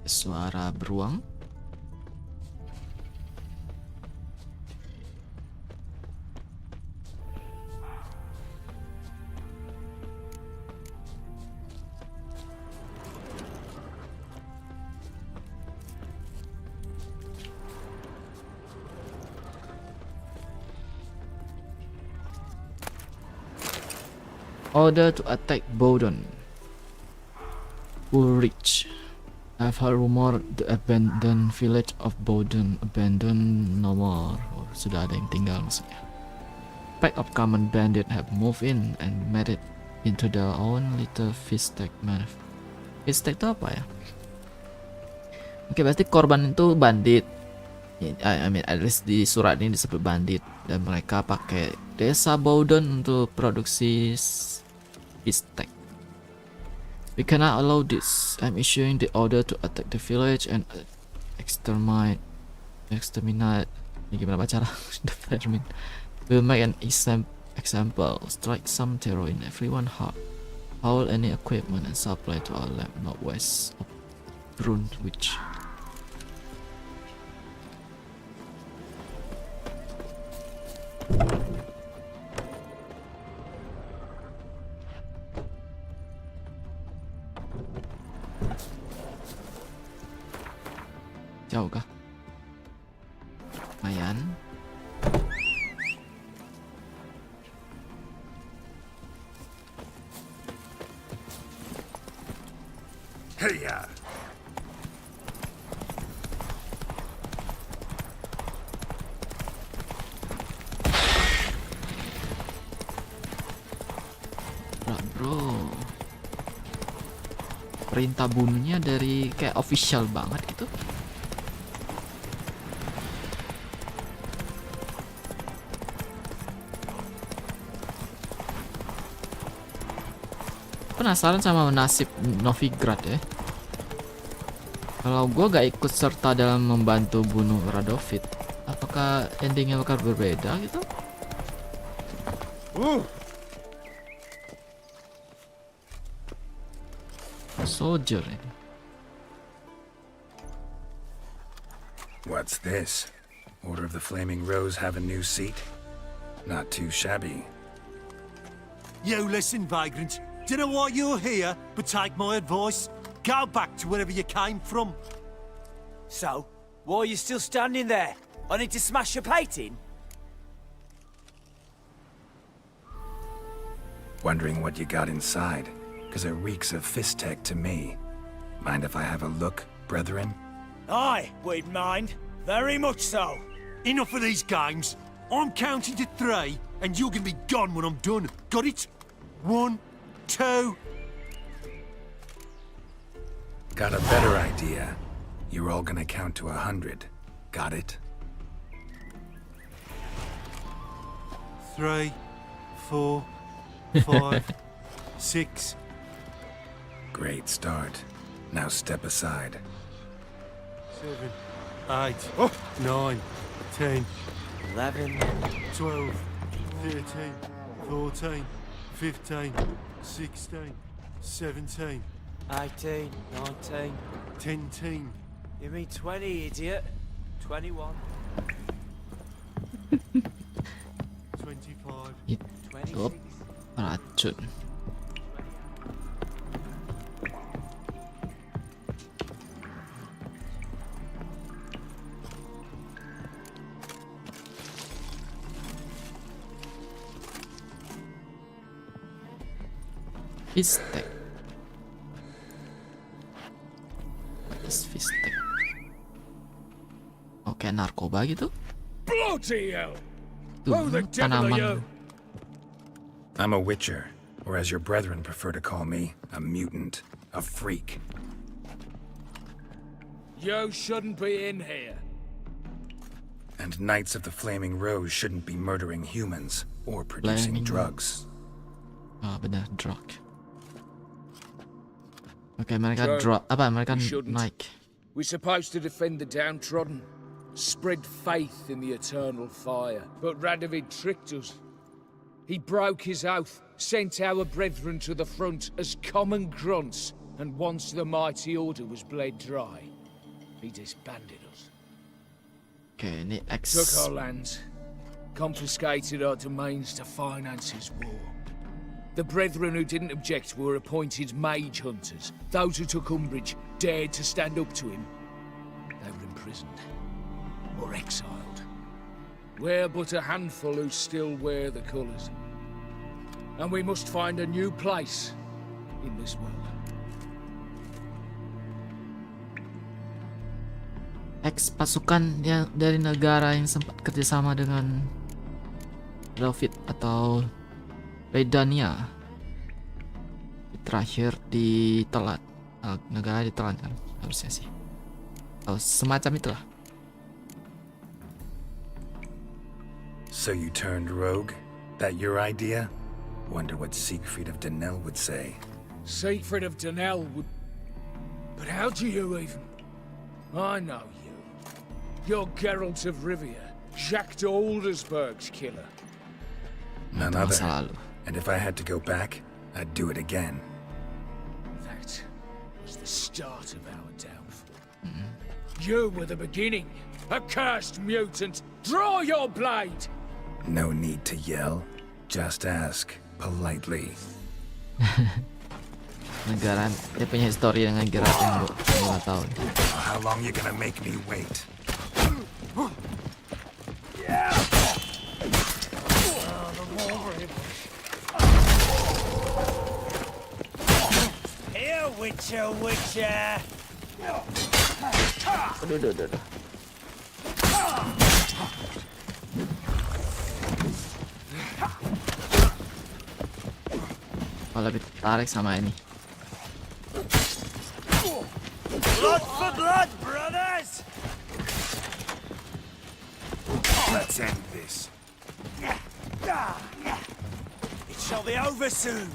Suara beruang. Order to attack Bowdon. Ulrich. I've heard rumor the abandoned village of Bowdon abandoned no more. Oh, sudah ada yang tinggal maksudnya. Pack of common bandit have moved in and made it into their own little fishstack man. Fishstack itu apa ya? Oke, berarti korban itu bandit. I mean, at least di surat ini disebut bandit dan mereka pakai desa Bowdon untuk produksi fishstack. We cannot allow this. I'm issuing the order to attack the village and exterminate. Ini gimana baca the vermin. We'll make an example. Strike some terror in everyone's heart. Haul any equipment and supply to our lab northwest of Brunswick. Jauh kah? Lumayan. Hey, ya. Bro, perintah bunuhnya dari kayak official banget gitu. Penasaran sama nasib Novigrad ya. Kalau gue gak ikut serta dalam membantu bunuh Radovid, apakah endingnya bakal berbeda gitu? Soldier ini. What's this? Order of the Flaming Rose have a new seat? Not too shabby. You listen, vagrant. Don't know why you're here, but take my advice. Go back to wherever you came from. So, why are you still standing there? I need to smash your painting? Wondering what you got inside, because it reeks of fist tech to me. Mind if I have a look, brethren? Aye, we'd mind. Very much so. Enough of these games. I'm counting to 3, and you're gonna be gone when I'm done. Got it? 1, 2. Got a better idea. You're all gonna count to 100. Got it? 3, 4, 5, 6. Great start. Now step aside. 7, 8, 9, 10, 11, 12, 13, 14, 15, 16, 17, 18, 19. 10. You mean 20, idiot? 21. 25. Itu racun. Fistek. Fistek. Oke, narkoba gitu. Bloody hell! Tuh, tanaman. I'm a witcher, or as your brethren prefer to call me, a mutant, a freak. You shouldn't be in here. And Knights of the Flaming Rose shouldn't be murdering humans or producing Flaming drugs. Ah, benar, drug. Oke, mereka drop apa? Mereka naik. We're supposed to defend the downtrodden, spread faith in the eternal fire. But Radovid tricked us. He broke his oath, sent our brethren to the front as common grunts, and once the mighty order was bled dry, he disbanded us. Oke, ini X. Took our lands, confiscated our domains to finance his war. The brethren who didn't object were appointed mage hunters. Those who took umbrage dared to stand up to him. They were imprisoned or exiled. We're but a handful who still wear the colours. And we must find a new place in this world. X pasukan yang dari negara yang sempat kerjasama dengan Radovid atau Redania terakhir ditelan. Negara ditelan kan harusnya sih. Oh, semacam itulah. So you turned rogue? That your idea? Wonder what Siegfried of Denel would say. Siegfried of Denel would... But how do you even... I know you. You're Geralt of Rivia, Jacques de Aldersberg's killer. None other. And if I had to go back, I'd do it again. That was the start of our downfall. You were the beginning. Accursed mutant! Draw your blade! No need to yell. Just ask politely. Negara dia punya histori dengan Geralt yang 2 tahun. How long you gonna make me wait? Here, Witcher, Witcher! Aduh. Oh, lebih tertarik sama ini. Blood for blood, brothers! Let's end this. It shall be over soon.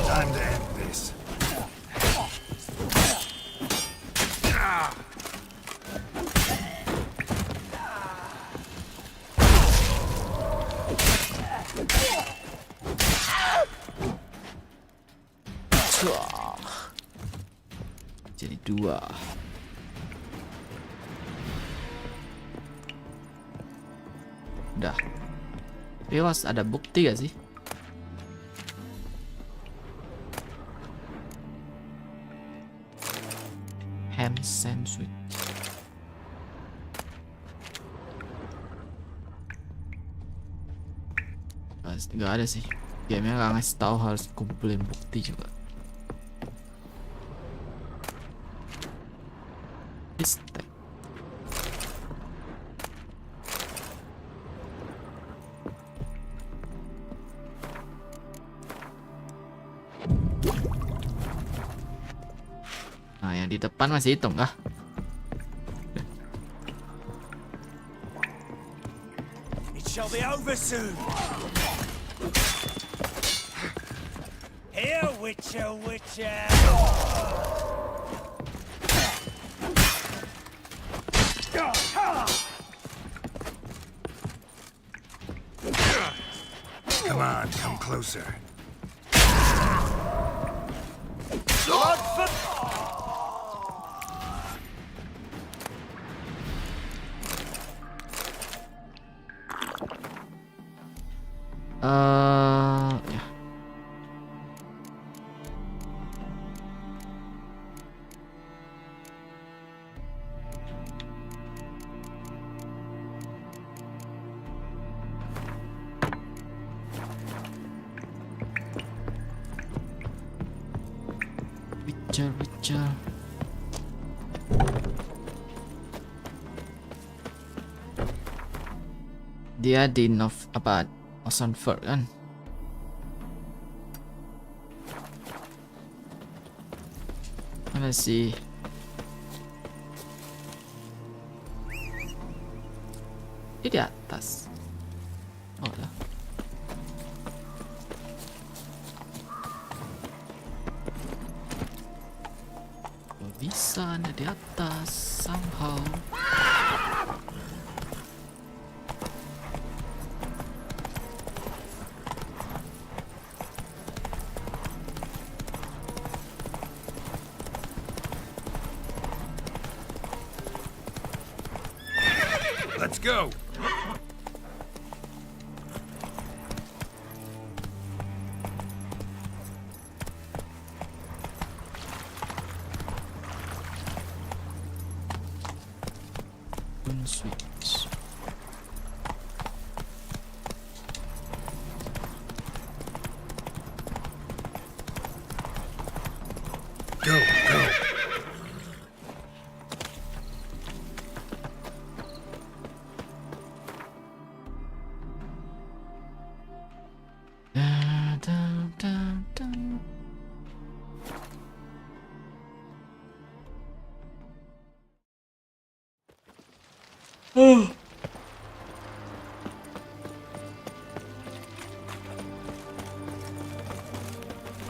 Time to end this. Jadi 2. Udah. Tapi ada bukti gak sih? Ham sandwich. Gak ada sih. Gamenya gak ngasih tahu harus kumpulin bukti juga. Mistake. Nah, yang di depan masih hitung kah? It shall be over soon. Here, Witcher, Witcher! Come on, come closer. Blood for... Ya. Witcher. Dia di Oxenford kan? Mana sih? Dia di atas. Oh lah. Bisa ada di atas somehow. Let's go. Switch. Go.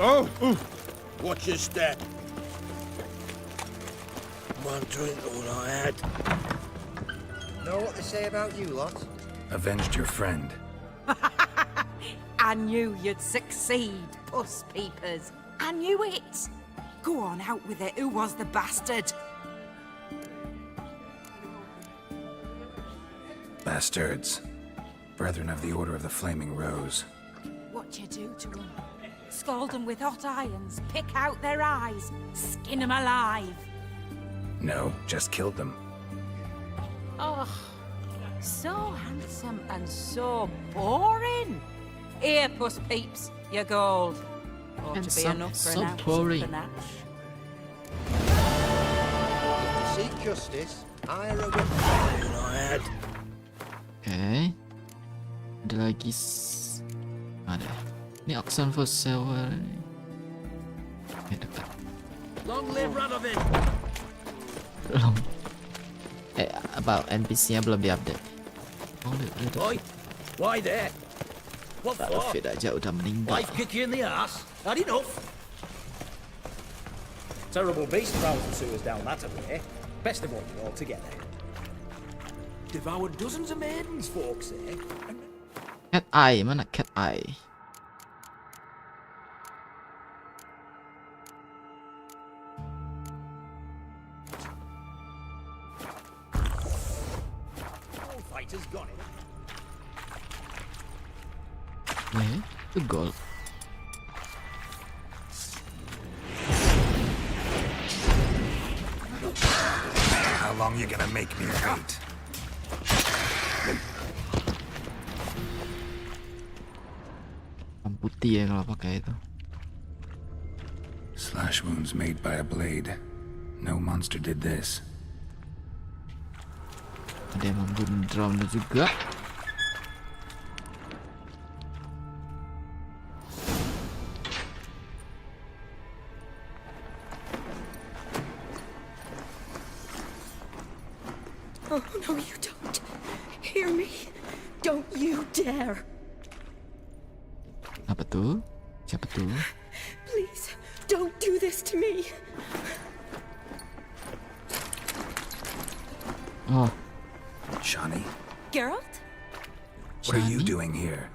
Oh! Watch your step. One drink all I had. Know what they say about you lot? Avenged your friend. I knew you'd succeed, puss peepers. I knew it. Go on, out with it. Who was the bastard? Bastards. Brethren of the Order of the Flaming Rose. What you do to them? Scald them with hot irons, pick out their eyes, skin them alive. No, just killed them. Oh, so handsome and so boring. Here, puss peeps, your gold. Ought to be Handsome, enough for so an ounce of boring. panache. To seek justice, hire a witness. Oke. Ada lagi ada. Ini auction for sale ini. Oke, dekat. Long live Radovid! Belum. About NPC-nya belum diupdate. Oh, udah. Oi, why there? What for? Battlefield aja udah meninggal. Life kick you in the ass? Had enough? Terrible beast prowls the sewers down that way. Best avoid you altogether. Devoured dozens of maidens, folks say. Cat Eye, mana Cat Eye? All fighters got it. Itu gold. How long you gonna make me wait? Putih ya kalau pakai itu. Slash wounds made by a blade. No monster did this. Ada yang membunuh drone juga. Oh, no, you don't. Hear me? Don't you dare. Apa tuh? Siapa tuh? Please, don't do this to me. Oh. Shani? Geralt? What are you doing here?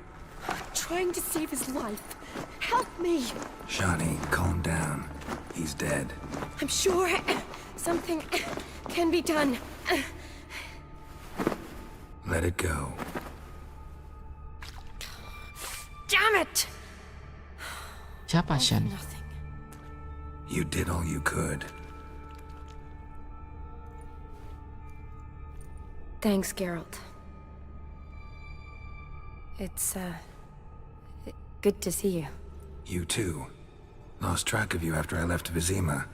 Trying to save his life. Help me. Shani, calm down. He's dead. I'm sure something can be done. Let it go. Damn it! Siapa Shani? You did all you could. Thanks, Geralt. It's, good to see you. You too. Lost track of you after I left Vizima.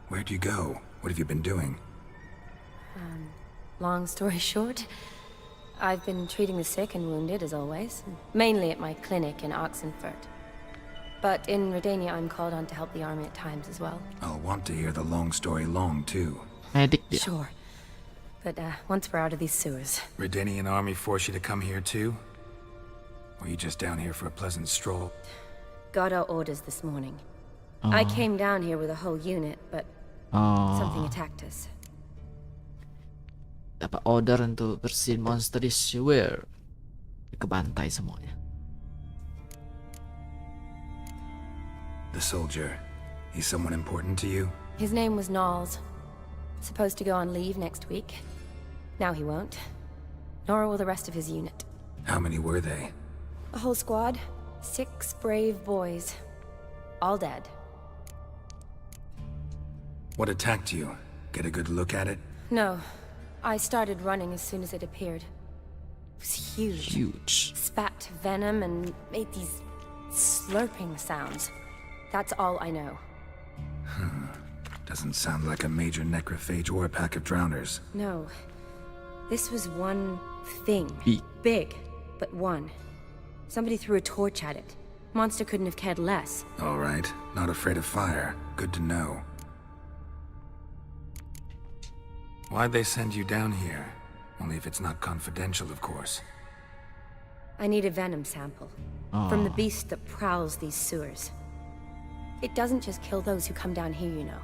Where'd you go? What have you been doing? Long story short, I've been treating the sick and wounded, as always. Mainly at my clinic in Oxenfurt. But in Redania, I'm called on to help the army at times as well. I'll want to hear the long story long, too. Sure. But, once we're out of these sewers... Redanian army force you to come here, too? Or you just down here for a pleasant stroll? Got our orders this morning. I came down here with a whole unit, but... something attacked us. Dapat order untuk bersihin monster di sewer. Kebantai semuanya. The soldier. He's someone important to you? His name was Knowles. Supposed to go on leave next week. Now he won't. Nor will the rest of his unit. How many were they? A whole squad. 6 brave boys. All dead. What attacked you? Get a good look at it? No. I started running as soon as it appeared. It was huge. Huge. Spat venom and made these slurping sounds. That's all I know. Doesn't sound like a major necrophage or a pack of drowners. No. This was one thing. Big, but one. Somebody threw a torch at it. Monster couldn't have cared less. All right. Not afraid of fire. Good to know. Why'd they send you down here? Only if it's not confidential, of course. I need a venom sample. From the beast that prowls these sewers. It doesn't just kill those who come down here, you know.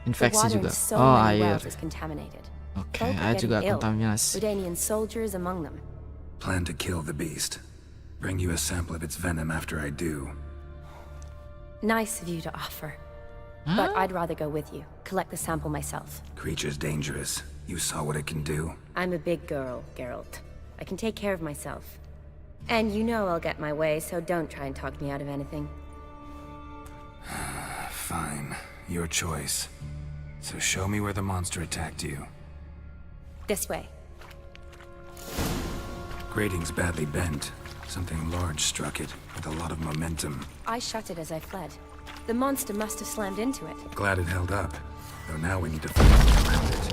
Infeksi the water juga. in so many air. wells is contaminated. Okay, Folk are air getting juga ill. kontaminasi. Redanian soldiers among them. Plan to kill the beast. Bring you a sample of its venom after I do. Nice of you to offer. But I'd rather go with you. Collect the sample myself. Creature's dangerous. You saw what it can do. I'm a big girl, Geralt. I can take care of myself. And you know I'll get my way, so don't try and talk me out of anything. Fine. Your choice. So show me where the monster attacked you. This way. Grating's badly bent. Something large struck it, with a lot of momentum. I shut it as I fled. The monster must have slammed into it. Glad it held up. Though now we need to find a way around it.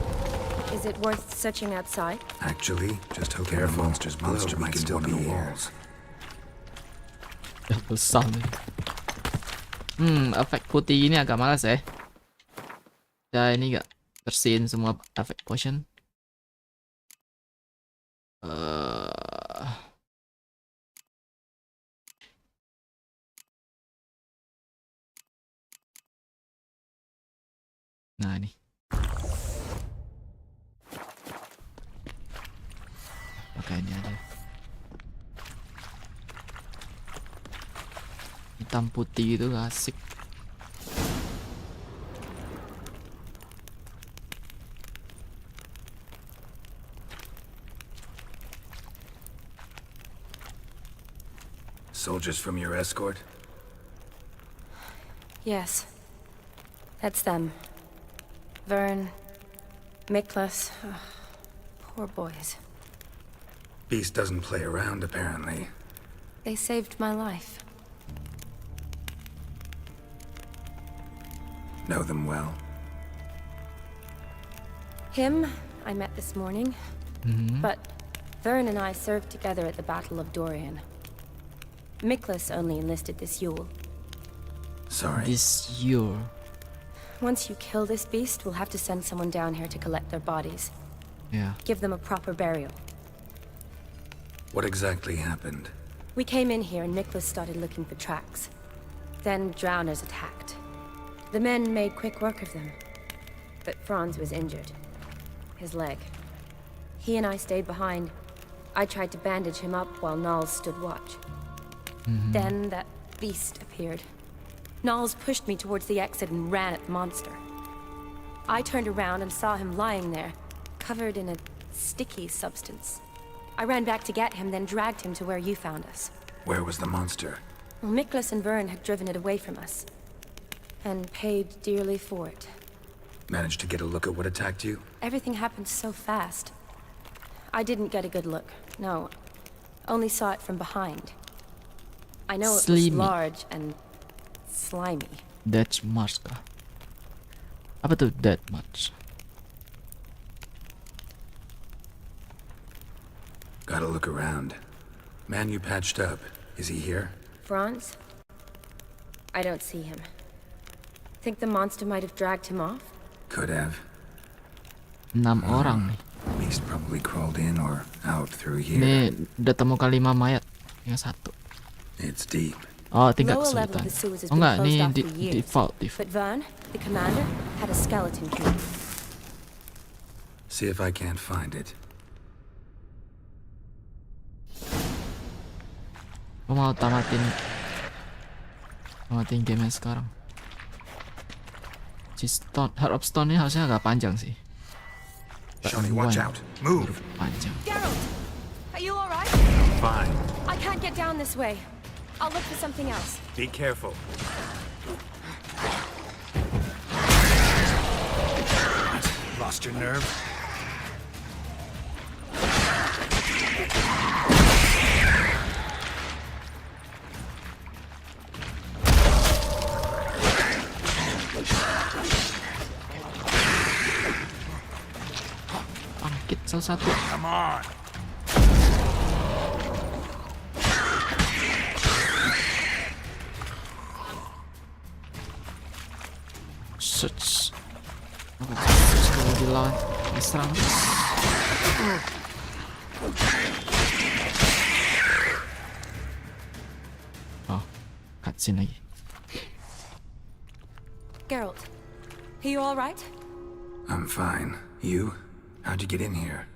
Is it worth searching outside? Actually, just hoping the monster might still be here. Besar nih. Efek putih ini agak malas ya. Ya ini gak bersihin semua efek potion. Nah ini. Pakai ini aja. Hitam putih itu gak asik. Soldiers from your escort? Yes. That's them. Vern, Miklas. Poor boys. Beast doesn't play around, apparently. They saved my life. Know them well? Him, I met this morning. But Vern and I served together at the Battle of Dorian. Miklas only enlisted this Yule. Sorry. This Yule. Once you kill this beast, we'll have to send someone down here to collect their bodies. Yeah. Give them a proper burial. What exactly happened? We came in here and Miklas started looking for tracks. Then drowners attacked. The men made quick work of them. But Franz was injured. His leg. He and I stayed behind. I tried to bandage him up while Nals stood watch. Then that beast appeared. Nals pushed me towards the exit and ran at the monster. I turned around and saw him lying there, covered in a sticky substance. I ran back to get him, then dragged him to where you found us. Where was the monster? Well, Miklas and Vern had driven it away from us. And paid dearly for it. Managed to get a look at what attacked you? Everything happened so fast. I didn't get a good look, no. Only saw it from behind. I know it was large and slimy. That much kah? Apa tuh that much? Gotta look around. Man you patched up, is he here? Franz? I don't see him. Think the monster might have dragged him off? Could have. 6 orang nih. Beast probably crawled in or out through here. Nih udah temukan 5 mayat. Yang 1. It's deep. Oh, tinggal kesulitan. Oh enggak, ini default. But Vern, the commander, had a skeleton key. See if I can't find it. Gue mau tamatin game sekarang. Si Stone, Heart of Stone ini harusnya agak panjang sih. Shawnee, watch out. Move. Panjang. Geralt, are you all right? Fine. I can't get down this way. I'll look for something else. Be careful. Lost your nerve? Bangkit salah satu. Come on. Search. Kalau dilawan, diserang. Oh, cutscene lagi. Geralt, are you all right? I'm fine. You? How'd you get in here?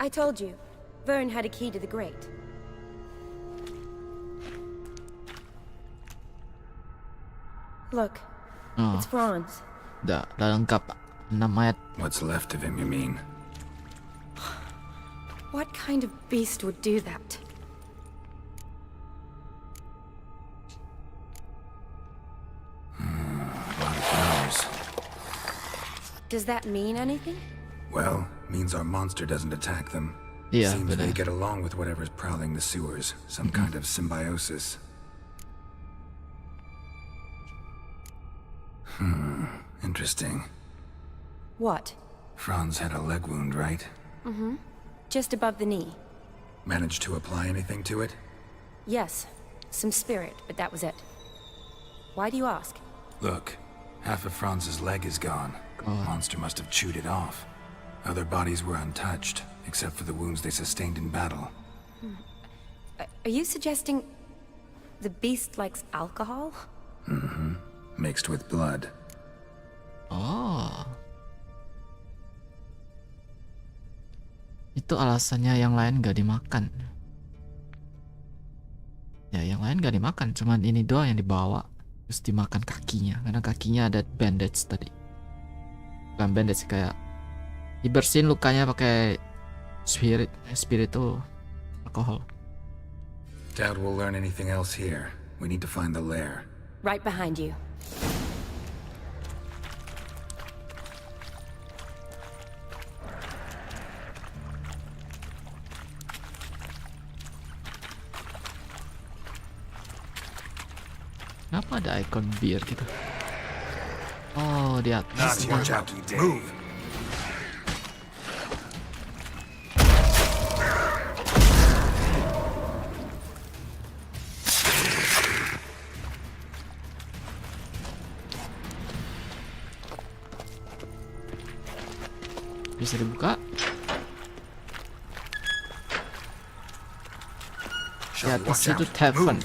I told you. Vern had a key to the grate. Look, it's Franz. Udah lengkap. 6 mayat. What's left of him, you mean? What kind of beast would do that? Does that mean anything? Well, means our monster doesn't attack them. Yeah, Seems but they get along with whatever's prowling the sewers. Some kind of symbiosis. Interesting. What? Franz had a leg wound, right? Mm-hmm. Just above the knee. Managed to apply anything to it? Yes. Some spirit, but that was it. Why do you ask? Look, half of Franz's leg is gone. Monster must have chewed it off. Other bodies were untouched, except for the wounds they sustained in battle. Are you suggesting the beast likes alcohol? Mm-hmm. Mixed with blood. Oh. Itu alasannya yang lain gak dimakan. Ya, yang lain gak dimakan, cuman ini doang yang dibawa. Terus dimakan kakinya, karena kakinya ada bandage tadi. Bukan bandage, kayak dibersihin lukanya pakai spirit tuh alkohol. Doubt we'll learn anything else here. We need to find the lair. Right behind you. Kenapa ada icon beer gitu? Oh, di atas. Watch out. Move. Bisa dibuka? Di atas itu tavern.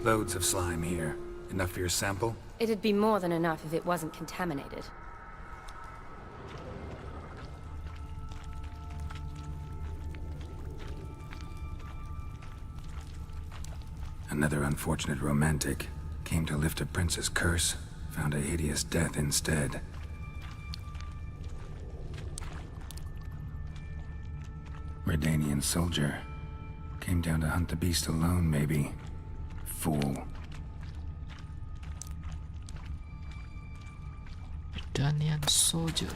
Loads of slime here. Enough for your sample? It'd be more than enough if it wasn't contaminated. Another unfortunate romantic. Came to lift a prince's curse, found a hideous death instead. Redanian soldier. Came down to hunt the beast alone, maybe. Fool. Redanian soldier.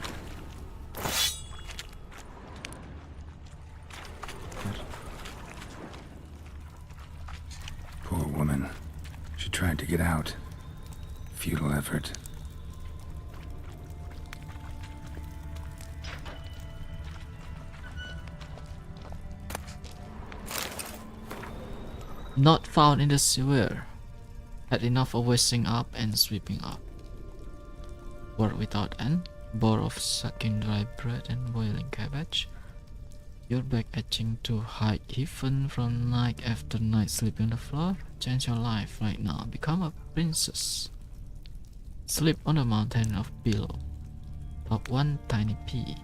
Poor woman. She tried to get out. Futile effort. Not found in the sewer. Had enough of wasting up and sweeping up. Work without end. Bore of sucking dry bread and boiling cabbage. Your back itching to hide even from night after night sleeping on the floor. Change your life right now. Become a princess. Sleep on a mountain of pillow. Top one tiny pea.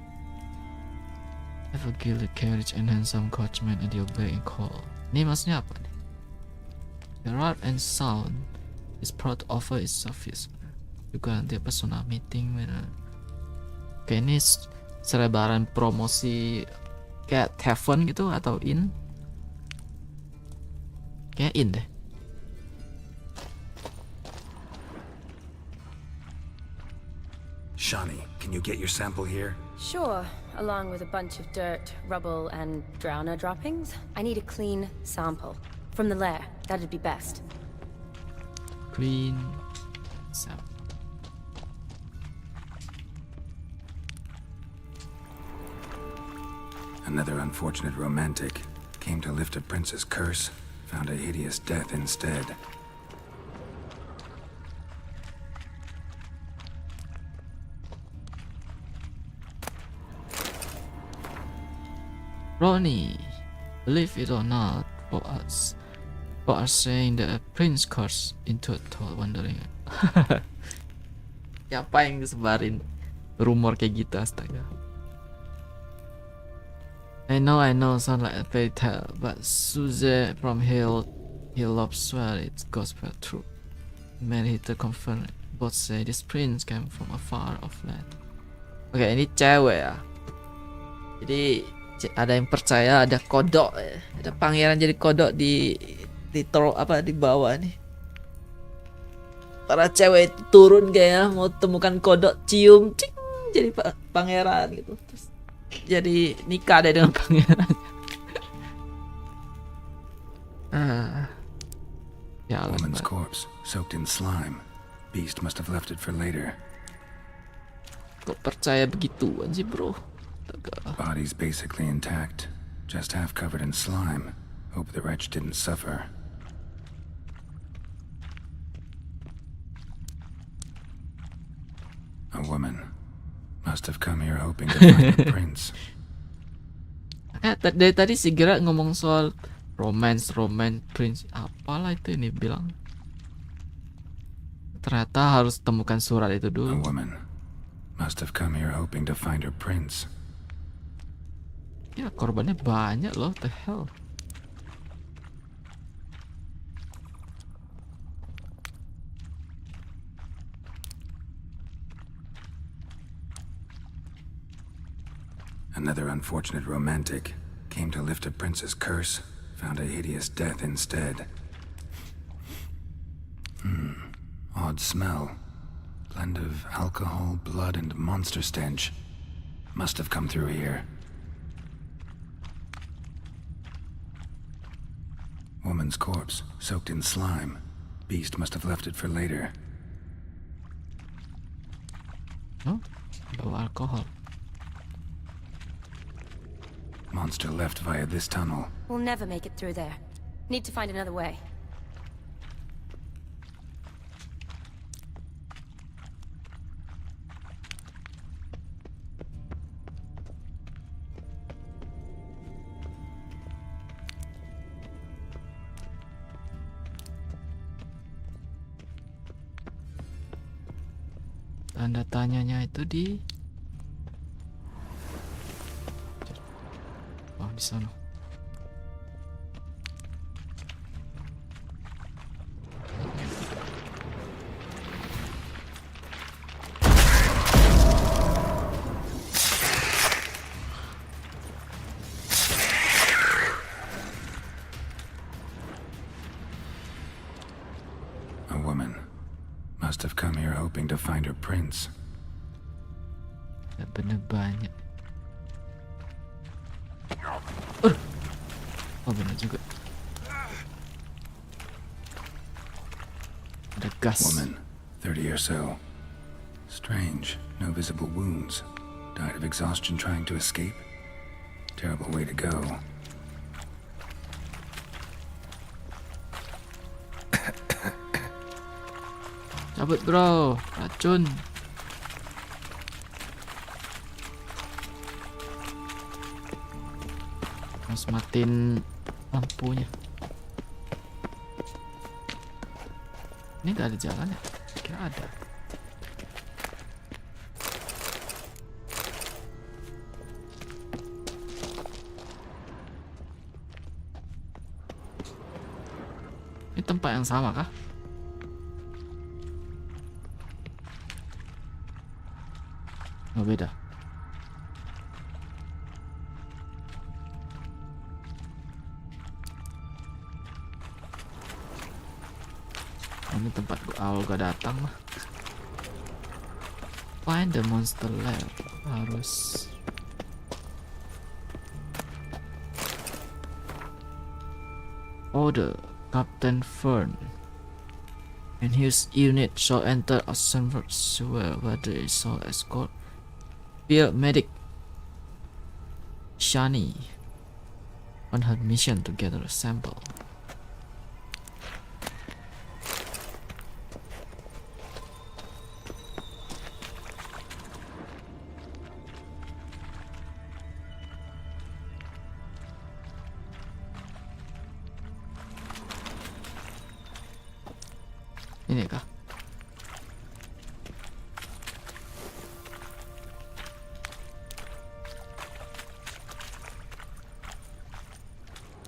Have a gilded carriage and handsome coachman at your beck and call. Ini maksudnya apa nih? The art and sound is proud to offer its service. Juga nanti personal meeting. Oke, ini selebaran promosi kayak tavern gitu atau inn? Kayak inn deh. Shani, can you get your sample here? Sure, along with a bunch of dirt, rubble, and drowner droppings. I need a clean sample. From the lair, that'd be best. Clean sample. Another unfortunate romantic. Came to lift a prince's curse, found a hideous death instead. Ronnie, believe it or not, for us are saying that a prince cursed into a tall wandering. Siapa yang disebarin rumor kayak gitu, astaga. I know, sound like a fairy tale, but Suze from Hill of swear it's gospel truth. Man Hitter confirmed. Both say this prince came from a far off land. Oke, ini cewek ya. Jadi ada yang percaya ada kodok ya. Ada pangeran jadi kodok di bawah nih. Para cewek turun kayak mau temukan kodok, cium, cing, jadi pangeran gitu. Terus jadi nikah deh dengan pangeran. Woman's corpse, soaked in slime. Beast must have left it for later. Kok percaya begituan sih, bro? Body's basically intact, just half covered in slime. Hope the wretch didn't suffer. A woman must have come here hoping to find a prince. Dari tadi si Gira ngomong soal romance prince, apalah itu ini bilang. Ternyata harus temukan surat itu dulu. A woman must have come here hoping to find her prince. Ya korbannya banyak loh, the hell. Another unfortunate romantic came to lift a prince's curse, found a hideous death instead. Odd smell. Blend of alcohol, blood, and monster stench. Must have come through here. Woman's corpse, soaked in slime. Beast must have left it for later. Oh, low alcohol. Monster left via this tunnel. We'll never make it through there. Need to find another way. Tanda tanyanya itu di di sana. A woman must have come here hoping to find her prince. Bener banyak. Oh bener juga. Ada gas. Woman, 30 or so. Strange, no visible wounds. Died of exhaustion trying to escape. Terrible way to go. Cabut bro, racun. Harus matiin lampunya. Ini gak ada jalan ya? Kira ada. Ini tempat yang sama kah? Oh beda. Ini tempat awal gak datang mah. Find the monster lab. Harus order Captain Fern and his unit shall enter a server where they shall escort field medic Shani on her mission to gather a sample. Ini kah?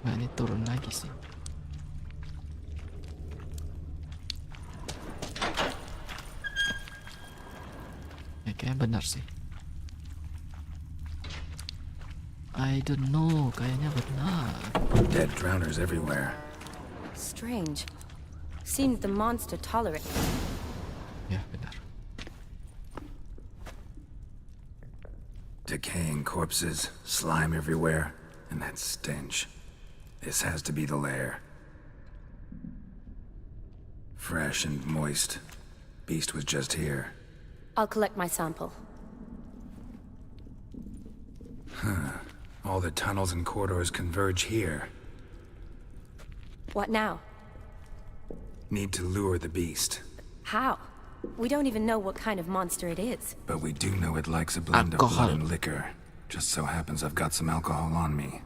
Nah ini turun lagi sih. Ya kayaknya benar sih. I don't know, kayaknya benar. Dead drowners everywhere. Strange. Seemed the monster tolerate. Ya, benar. Decaying corpses, slime everywhere, and that stench. This has to be the lair. Fresh and moist. Beast was just here. I'll collect my sample. Huh. All the tunnels and corridors converge here. What now? Need to lure the beast. How? We don't even know what kind of monster it is. But we do know it likes a blend of blood and liquor. Just so happens I've got some alcohol on me.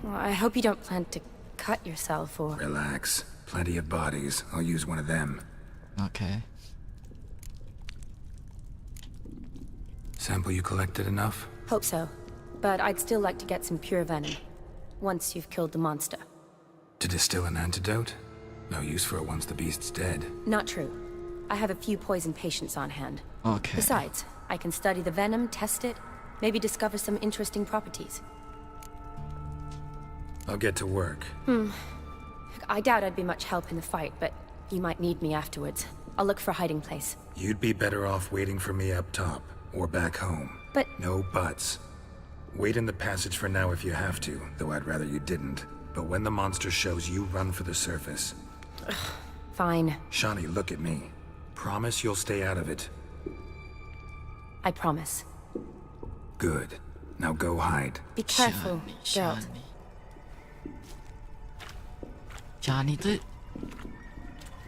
Well, I hope you don't plan to cut yourself or... Relax. Plenty of bodies. I'll use one of them. Okay. Sample you collected enough? Hope so. But I'd still like to get some pure venom. Once you've killed the monster. To distill an antidote? No use for it once the beast's dead. Not true. I have a few poison patients on hand. Okay. Besides, I can study the venom, test it, maybe discover some interesting properties. I'll get to work. I doubt I'd be much help in the fight, but you might need me afterwards. I'll look for a hiding place. You'd be better off waiting for me up top, or back home. But... No buts. Wait in the passage for now if you have to, though I'd rather you didn't. But when the monster shows, you run for the surface. Fine. Shani, look at me. Promise you'll stay out of it. I promise. Good. Now go hide. Be careful, Gerald. Shani itu...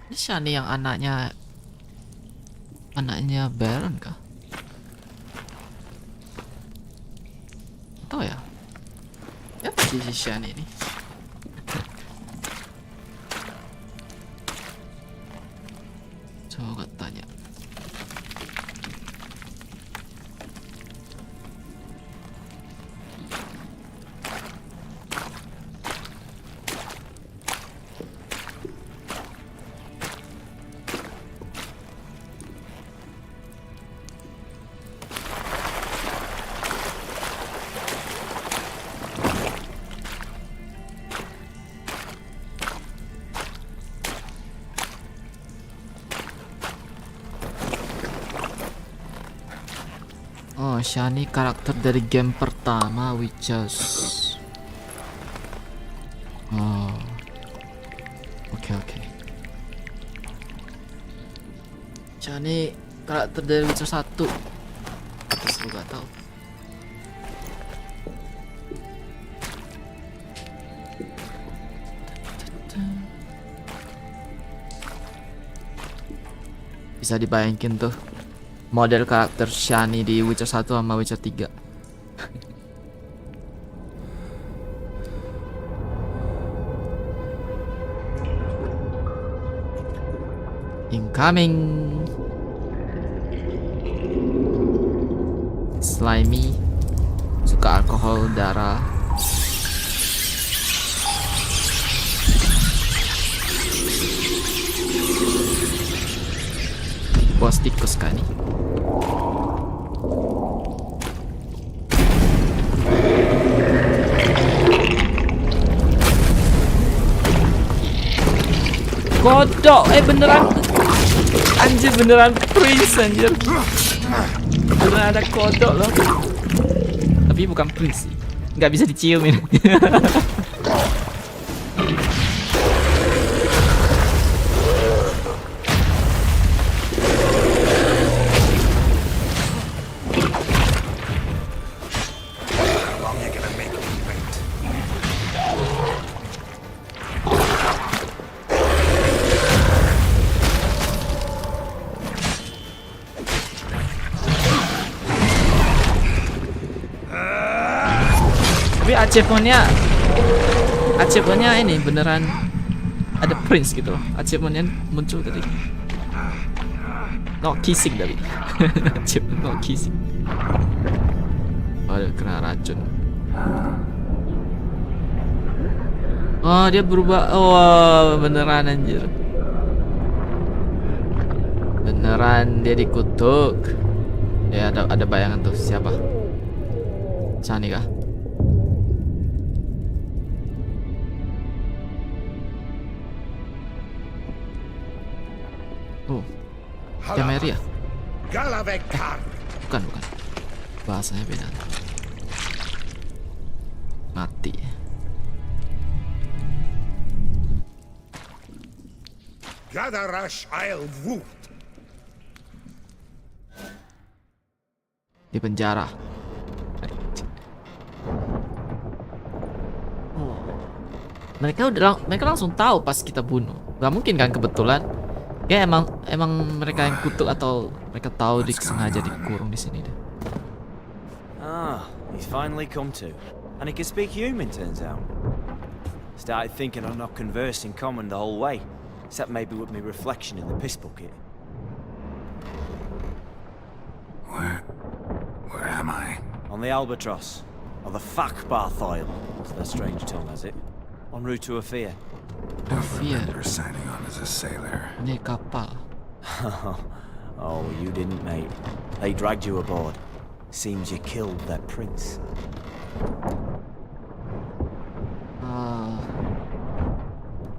Ini Shani yang anaknya Baron kah? Tahu ya? Apa sih si Shani ini? Coba tanya. Oh, Shani karakter dari game pertama, Witches. Oh, oke. Shani karakter dari Witcher 1. Terus lu gak tahu. Bisa dibayangin tuh model karakter Shani di Witcher 1 sama Witcher 3. Incoming. Slimy. Suka alkohol darah. Bos tikus kan nih. Kodok, beneran. Anjir, beneran prince anjir. Beneran ada kodok loh. Tapi bukan prince sih. Nggak bisa diciumin. achievementnya ini beneran ada prince gitu loh. Achievementnya muncul tadi. No kissing tapi. Achievement no kissing. Waduh, kena racun. Oh, dia berubah. Oh, beneran anjir. Beneran dia dikutuk. Ya, ada bayangan tuh. Siapa? Shani kah? Temeria. Galatek. Bukan. Bahasanya beda. Mati. Gadarash I'll woot. Di penjara. Mereka langsung tahu pas kita bunuh. Gak mungkin kan kebetulan. Ya emang mereka yang kutuk atau mereka tahu sengaja dikurung di sini deh. Ah, he's finally come to. And he can speak human, turns out. Started thinking I'd not conversed in common the whole way, except maybe with my reflection in the piss bucket. Where am I? On the Albatross, or the Fakbarthoil, as their strange tongue has it, en route to Afia. Don't remember signing on as a sailor. Ini kapal. Oh, you didn't, mate. They dragged you aboard. Seems you killed their prince.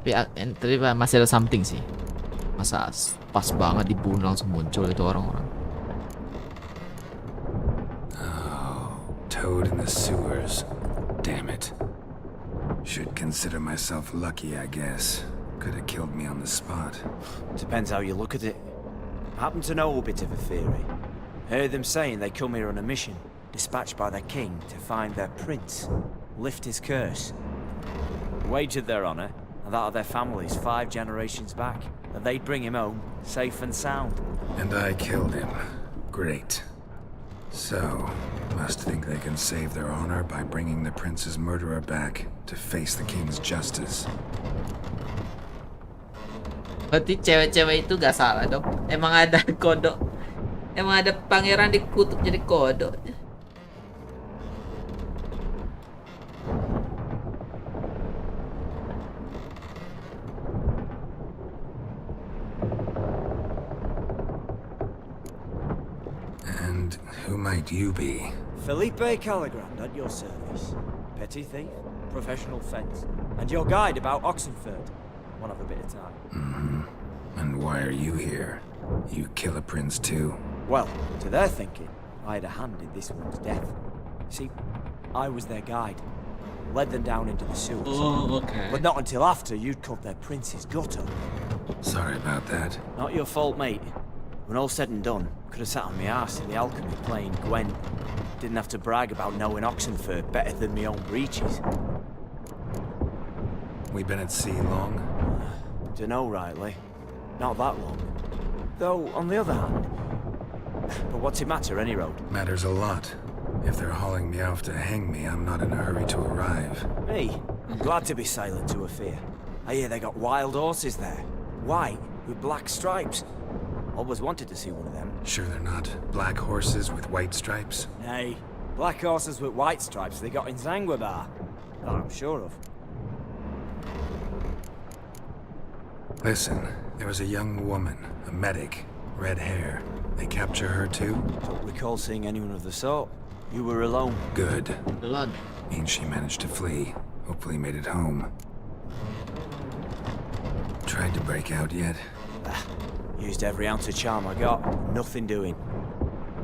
Tadi masih ada something sih. Masa pas banget dibunuh langsung muncul itu orang-orang. Oh, toad in the sewers. Damn it. Should consider myself lucky, I guess. Could have killed me on the spot. Depends how you look at it. I happen to know a bit of a theory. Heard them saying they come here on a mission, dispatched by their king to find their prince, lift his curse. Wagered their honor, and that of their families 5 generations back, that they'd bring him home, safe and sound. And I killed him. Great. So, must think they can save their honor by bringing the prince's murderer back to face the king's justice. Berarti cewek-cewek itu gak salah dong. Emang ada kodok. Emang ada pangeran dikutuk jadi kodok. And who might you be? Felipe Caligrand at your service. Petty thief, professional fence, and your guide about Oxenford. One of a bit of time. Mm-hmm. And why are you here? You kill a prince too? Well, to their thinking, I had a hand in this one's death. See, I was their guide. Led them down into the sewers. Oh, okay. But not until after you'd cut their prince's gut up. Sorry about that. Not your fault, mate. When all said and done, could have sat on my arse in the alchemy playing Gwen. Didn't have to brag about knowing Oxenford better than my own breeches. We been at sea long? Dunno rightly. Not that long. Though, on the other hand... But what's it matter, any road? Matters a lot. If they're hauling me off to hang me, I'm not in a hurry to arrive. Me? I'm glad to be sailing to Afia. I hear they got wild horses there. White, with black stripes. Always wanted to see one of them. Sure they're not black horses with white stripes? Nay, black horses with white stripes they got in Zanzibar. That I'm sure of. Listen, there was a young woman, a medic, red hair. They capture her too? Don't recall seeing anyone of the sort. You were alone. Good. Blood. Means she managed to flee. Hopefully made it home. Tried to break out yet? Used every ounce of charm I got. Nothing doing.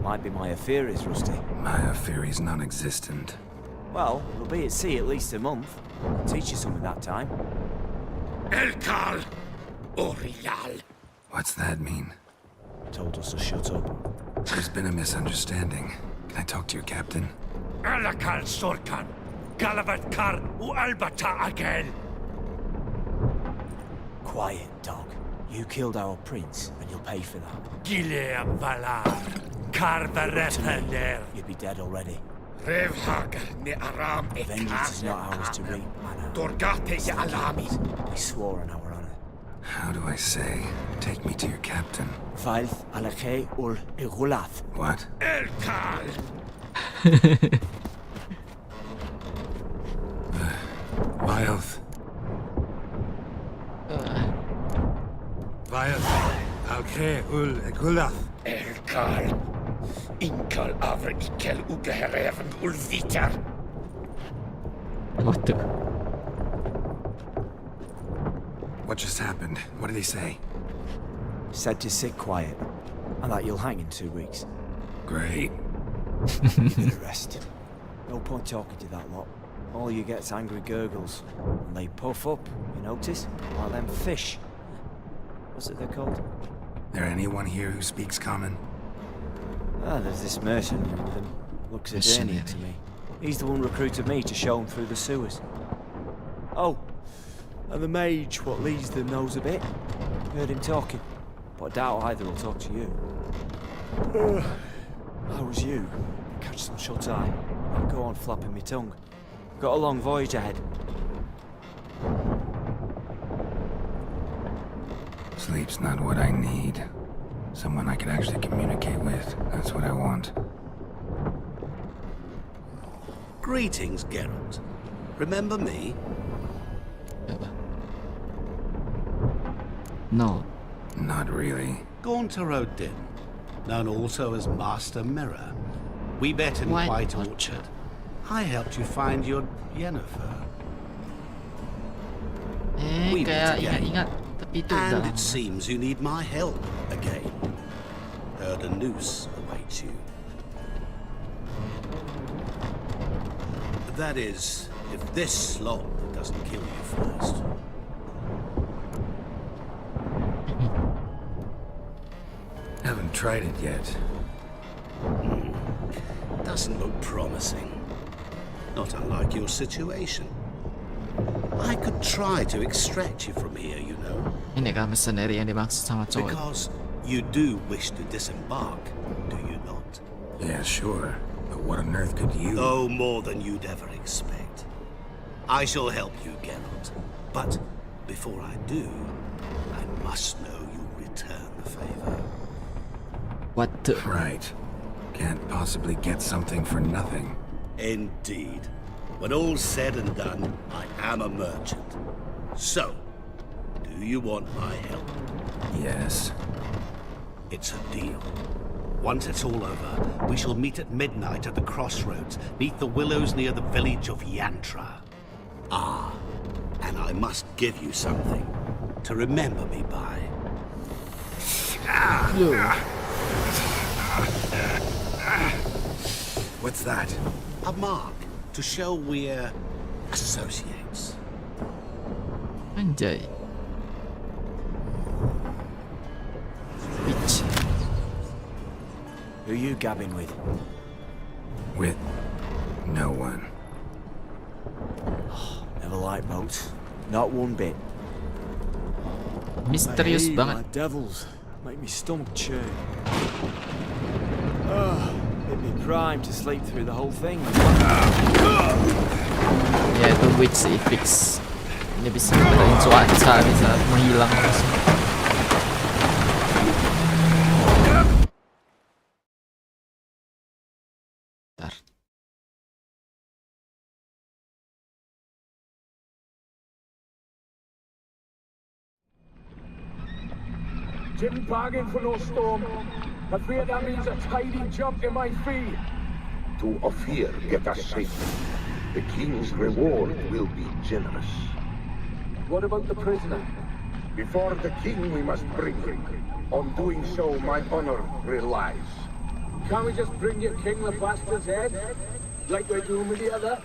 Might be my affair is rusty. My affair is non-existent. Well, we'll be at sea at least a month. Teach you something that time. Elkal! Orial! What's that mean? Told us to shut up. There's been a misunderstanding. Can I talk to your captain? Alakal Sorkan! Galavat Kar u Albata again! Quiet, dog. You killed our prince, and you'll pay for that. Gileam Valar! Karvarethaner! You'd be dead already. Revhagar ne Aram Vengeance is not ours to reap, man. Dorgate ye Alami! We swore on our honor. How do I say? Take me to your captain. Valth alake ul igulath. What? Elkal! Vilth. Vilth alke ul igulath. Elkal! Inkal avr ikel ugeherevn ul vitar. What the? What just happened? What did he say? Said to sit quiet. And that you'll hang in 2 weeks. Great. Give it a rest. No point talking to that lot. All you get's angry gurgles. And they puff up, you notice? Like them fish. What's it they're called? There anyone here who speaks Common? Ah, there's this mercenary with him. Looks Adenian to me. He's the one recruited me to show him through the sewers. Oh, and the mage what leads them knows a bit. Heard him talking, but I doubt either will talk to you. How was you? Catch some shut-eye. I'll go on flapping my tongue. Got a long voyage ahead. Sleep's not what I need. Someone I could actually communicate with. That's what I want. Greetings, Geralt. Remember me? No. Not really. Gaunter Odin, known also as Master Mirror. We met in White Orchard. I helped you find your Yennefer. We met again. And it seems you need my help again. Heard a noose awaits you. That is, if this slot doesn't kill you first. Haven't tried it yet. Doesn't look promising. Not unlike your situation. I could try to extract you from here, you know. Ini kan mercenary yang dimaksud sama cowok. Because you do wish to disembark, do you not? Yeah, sure. But what on earth could you... Oh, more than you'd ever expect. I shall help you, Geralt. But before I do, I must know you'll return the favor. What the... Right. Can't possibly get something for nothing. Indeed. When all's said and done, I am a merchant. So, do you want my help? Yes. It's a deal. Once it's all over, we shall meet at midnight at the crossroads, neath the willows near the village of Yantra. Ah, and I must give you something to remember me by. What's that? A mark to show we're associates. Menjadi. Bitch. Who you gabbing with? With no one. Never liked boats. Not one bit. Misterius banget. Like devils. Make me stomach churn. Hit me prime to sleep through the whole thing. Ya itu witch sih fix. Ini bisa ngerain cuaca, bisa menghilang langsung. Bentar. Didn't bargain for no storm. I fear that means a tidy jump in my fee. To Ophir, get us safely. The king's reward will be generous. What about the prisoner? Before the king, we must bring him. On doing so, my honor relies. Can't we just bring your king the bastard's head? Like we're doing with the other?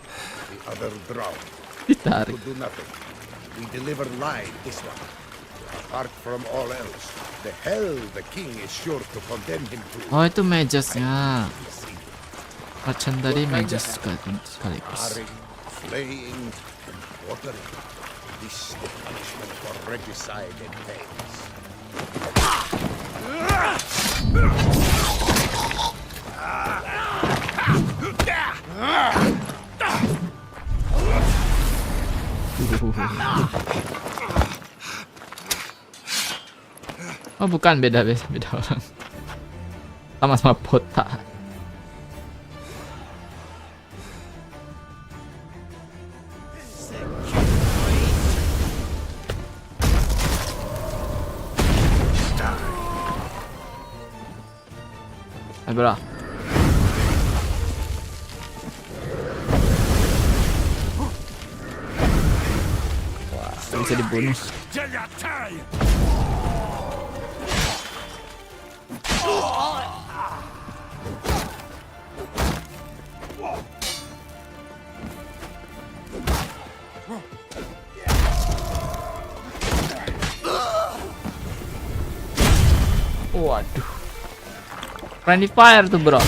The other drowned. Ditarik. We'll do nothing. We deliver live this one. Apart from all else, the hell the king is sure to condemn him to. Oh, itu magesnya. Pacan tadi mages sekaligus. Scarring, flaying, and watering. This is the punishment for regicide and pains. Oh bukan, beda orang. Sama-sama botak. Bro. Wah, bisa dibunuh. Waduh. Friendly fire tuh, bro.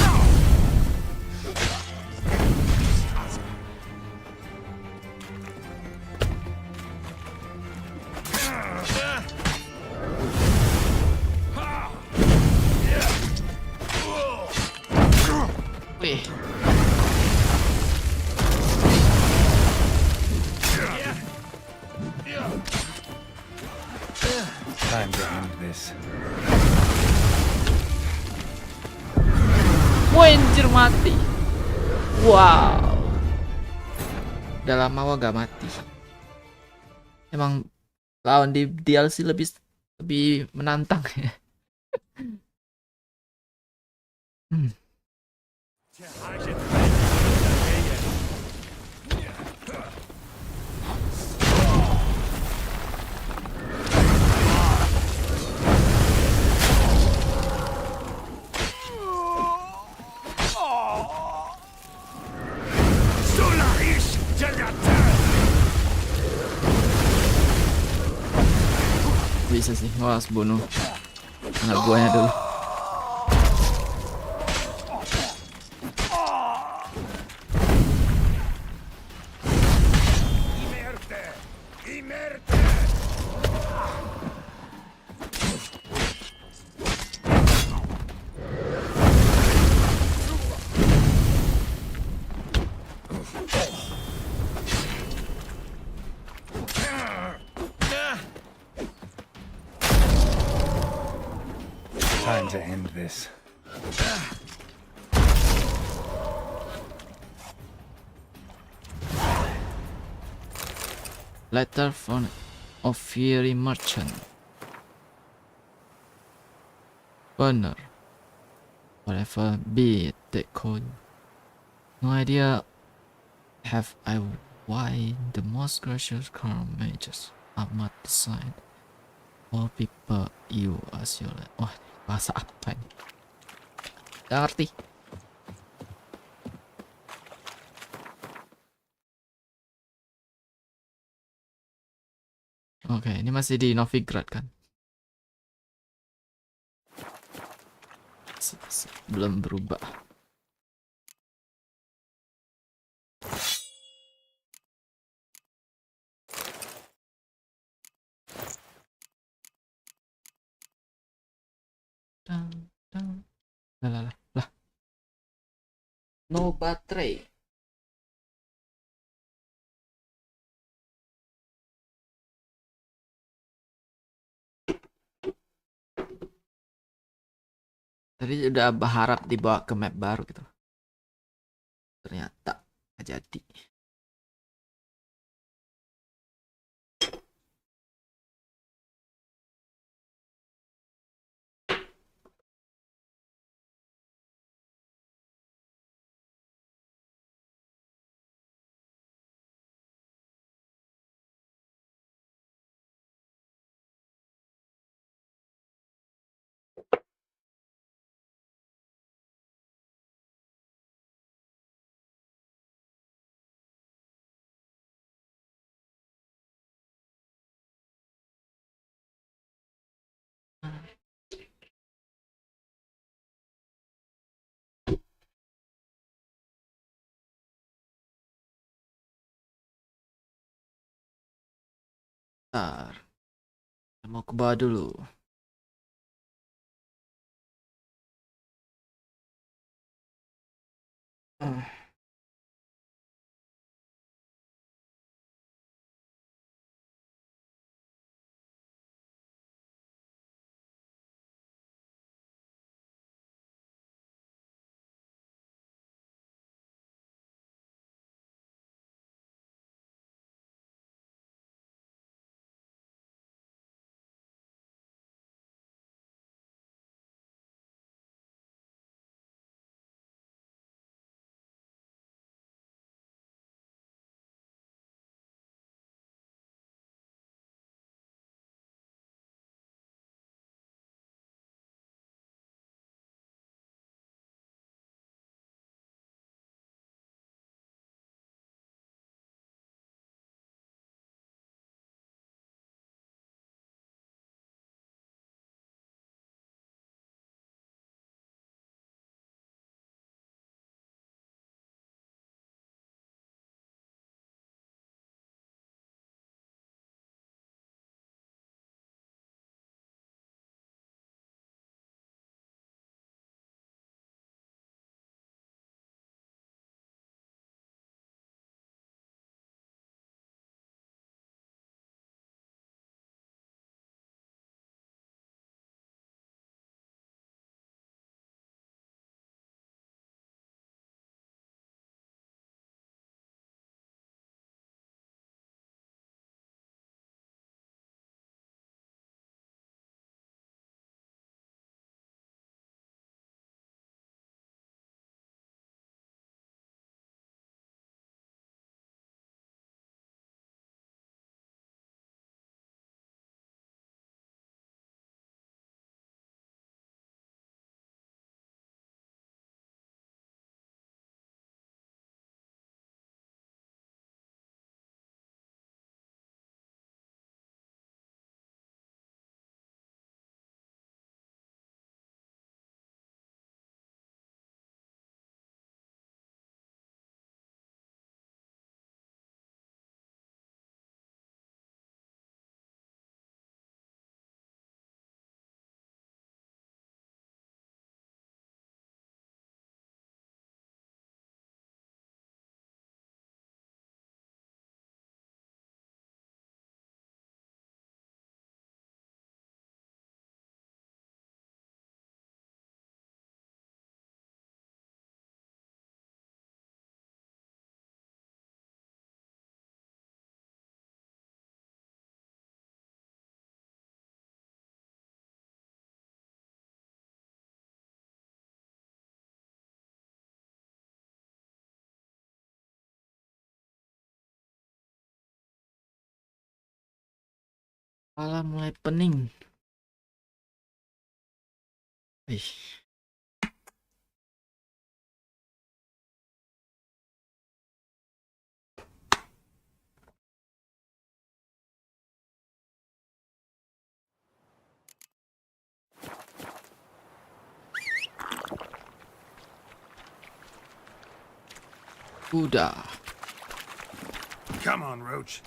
Wih. Time to end this. Anjir, mati. Wow. Udah lama gua gak mati. Emang lawan di DLC lebih menantang ya. Bisa sih, gua harus bunuh anak buahnya dulu. Time to end this. Letter from a fiery merchant. Burner. Whatever be it, they code. No idea have I why the most gracious car mages are not designed. All people you as your land. Wah, bahasa apa ini? Gak ngerti. Oke, ini masih di Novigrad kan? Belum berubah. Lah. No baterai. Tadi udah berharap dibawa ke map baru gitu. Ternyata nggak jadi. Bentar. Saya mau ke bawah dulu. Kepala mulai pening. Ih. Udah. Come on, Roach.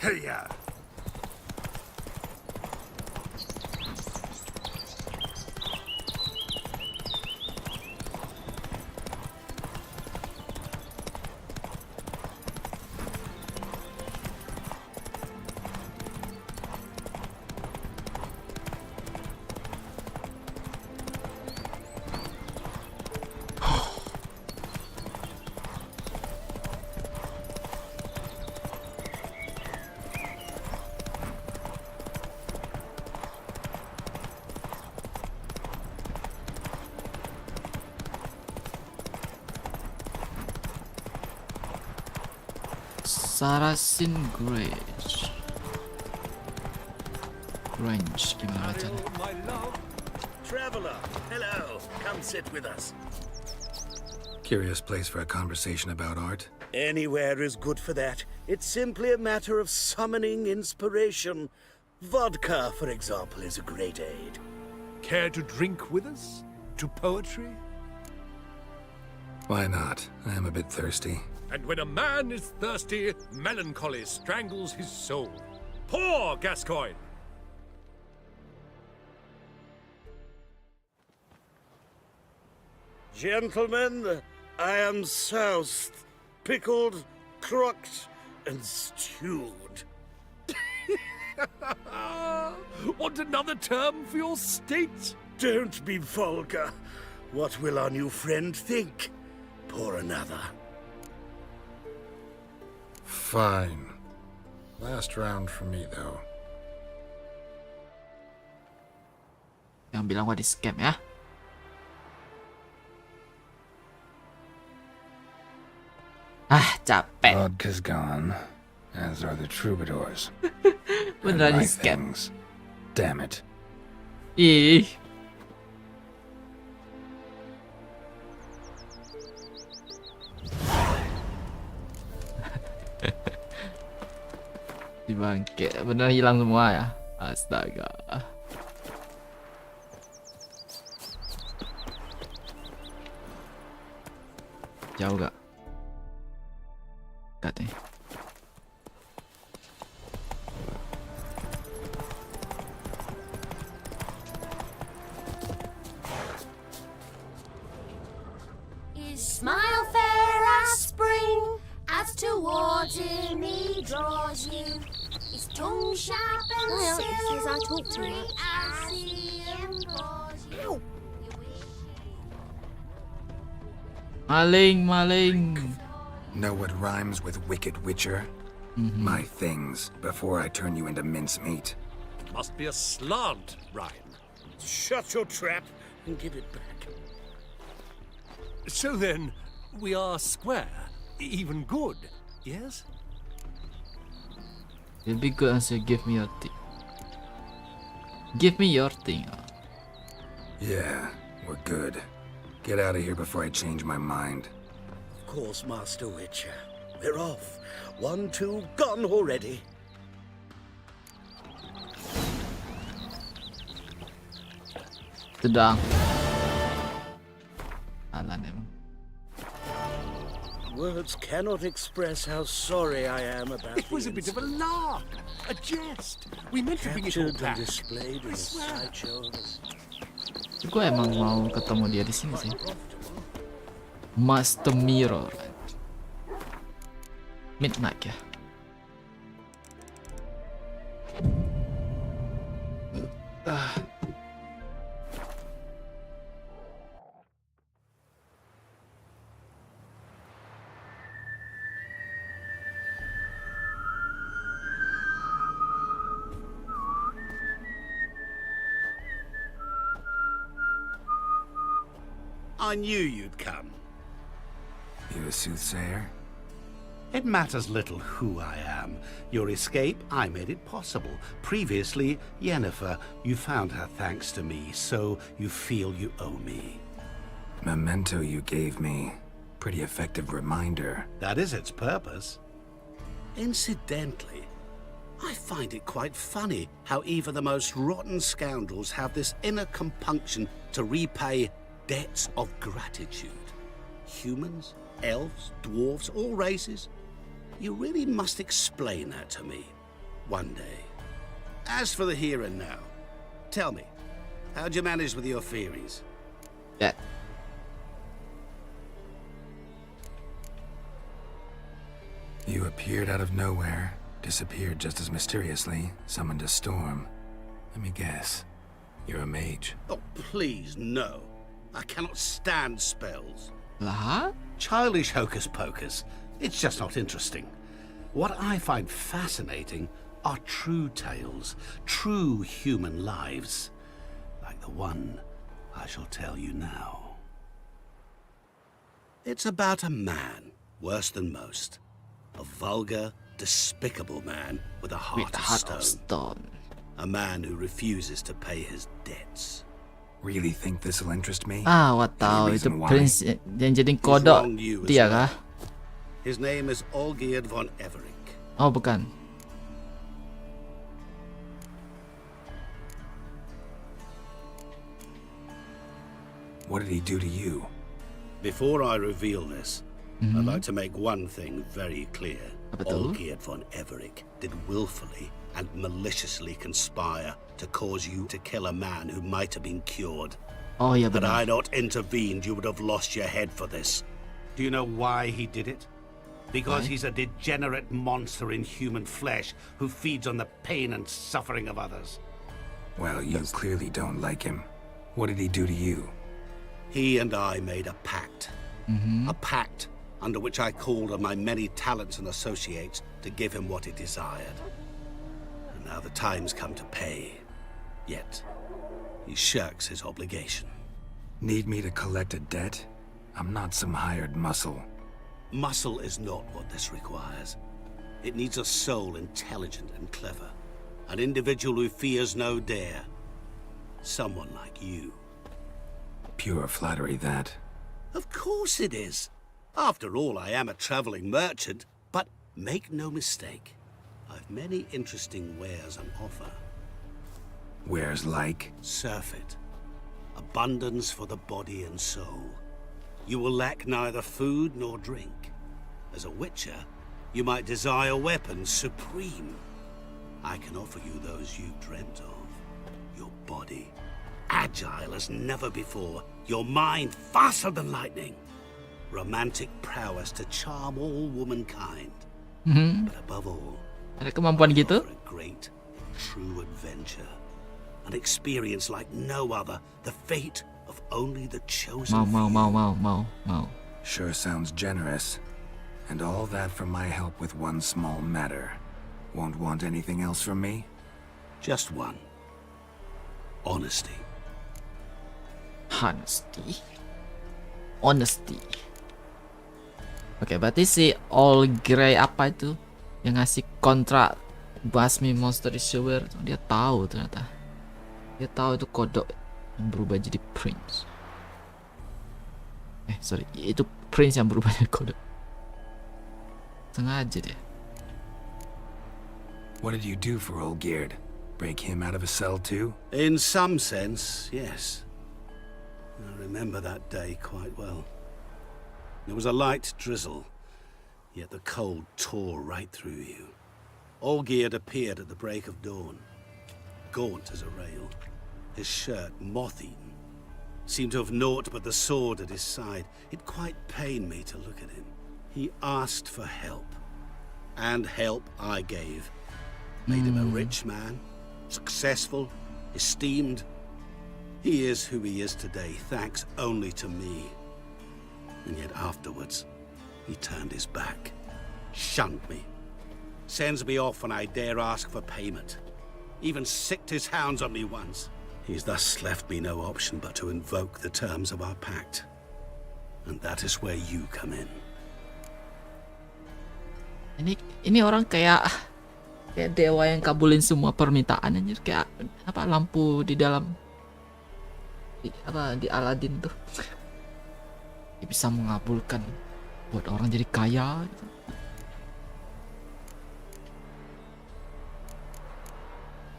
Hey-ya! Saracen Grange. Gimana bacanya? My love. Traveler, hello. Come sit with us. Curious place for a conversation about art? Anywhere is good for that. It's simply a matter of summoning inspiration. Vodka, for example, is a great aid. Care to drink with us? To poetry? Why not? I am a bit thirsty. And when a man is thirsty, melancholy strangles his soul. Poor Gascoigne! Gentlemen, I am soused, pickled, crocked, and stewed. Want another term for your state? Don't be vulgar. What will our new friend think? Pour another. Fine. Last round for me, though. Yang bilang gua di scam ya. Capek. Vodka's gone, as are the troubadours. Beneran di scam. Damn it. Ih. Dibangkit, bener hilang semua ya. Astaga. Jauh gak? Katanya. Smile fair as spring, as towards him he draws you. His tongue sharp and silvery I talk too much. as he implores you. Maling. Know what rhymes with wicked witcher? My things, before I turn you into mincemeat. Must be a slant rhyme. Shut your trap and give it back. So then, we are square, even good, yes? It'll be good and say, give me your thing. Give me your thing. Yeah, we're good. Get out of here before I change my mind. Of course, Master Witcher. We're off. 1, 2, gone already. Sedang. Alan emang. Words cannot express how sorry I am about It was a bit of a lark, a jest. We meant to bring it all captured and back. displayed in a sideshow. Gue emang mau ketemu dia di sini sih. Master Mirror. Midnight ya. I knew you'd come. You a soothsayer? It matters little who I am. Your escape, I made it possible. Previously, Yennefer, you found her thanks to me, so you feel you owe me. Memento you gave me. Pretty effective reminder. That is its purpose. Incidentally, I find it quite funny how even the most rotten scoundrels have this inner compunction to repay debts of gratitude. Humans, elves, dwarves, all races. You really must explain that to me one day. As for the here and now, tell me, how'd you manage with your theories? Yeah. You appeared out of nowhere, disappeared just as mysteriously, summoned a storm. Let me guess. You're a mage. Oh, please, no. I cannot stand spells. Lah? Childish hocus pocus. It's just not interesting. What I find fascinating are true tales, true human lives, like the one I shall tell you now. It's about a man, worse than most. A vulgar, despicable man with a heart, of stone. A man who refuses to pay his debts. Really think this will interest me? What tahu itu Prince yang jadi kodok dia kah? His name is Olgierd von Everink. Oh, bukan. What did he do to you? Before I reveal this, I'd like to make one thing very clear. Olgierd von Everink did willfully and maliciously conspire to cause you to kill a man who might have been cured. Oh, yeah, Had I not intervened, you would have lost your head for this. Do you know why he did it? Because he's a degenerate monster in human flesh who feeds on the pain and suffering of others. Well, you clearly don't like him. What did he do to you? He and I made a pact. A pact under which I called on my many talents and associates to give him what he desired. And now the time's come to pay. Yet, he shirks his obligation. Need me to collect a debt? I'm not some hired muscle. Muscle is not what this requires. It needs a soul intelligent and clever. An individual who fears no dare. Someone like you. Pure flattery, that. Of course it is. After all, I am a traveling merchant. But make no mistake, I've many interesting wares on offer. Wares like? Surfeit. Abundance for the body and soul. You will lack neither food nor drink. As a witcher, you might desire weapons supreme. I can offer you those you've dreamt of. Your body, agile as never before. Your mind, faster than lightning. Romantic prowess to charm all womankind. But above all, ada kemampuan gitu? a great, true adventure. An experience like no other. The fate of only the chosen few. Mau. Sure sounds generous. And all that for my help with one small matter. Won't want anything else from me? Just one. Honesty. Honesty. Oke, berarti si All Grey apa itu yang ngasih kontrak basmi monster di sewer, dia tahu ternyata. Dia tahu itu kodok yang berubah jadi prince. Sorry, itu prince yang berubah jadi kodok. Sengaja dia. What did you do for Olgierd? Break him out of a cell too? In some sense, yes. I remember that day quite well. There was a light drizzle, yet the cold tore right through you. Olgierd appeared at the break of dawn, gaunt as a rail, his shirt moth-eaten, seemed to have naught but the sword at his side. It quite pained me to look at him. He asked for help, and help I gave. Made him a rich man, successful, esteemed. He is who he is today, thanks only to me. And yet afterwards, he turned his back, shunned me, sends me off when I dare ask for payment, even sicked his hounds on me once. He's thus left me no option but to invoke the terms of our pact. And that is where you come in. Ini orang kayak dewa yang kabulin semua permintaan anjir, kayak apa lampu di dalam di Aladdin tuh. Dia bisa mengabulkan buat orang jadi kaya gitu.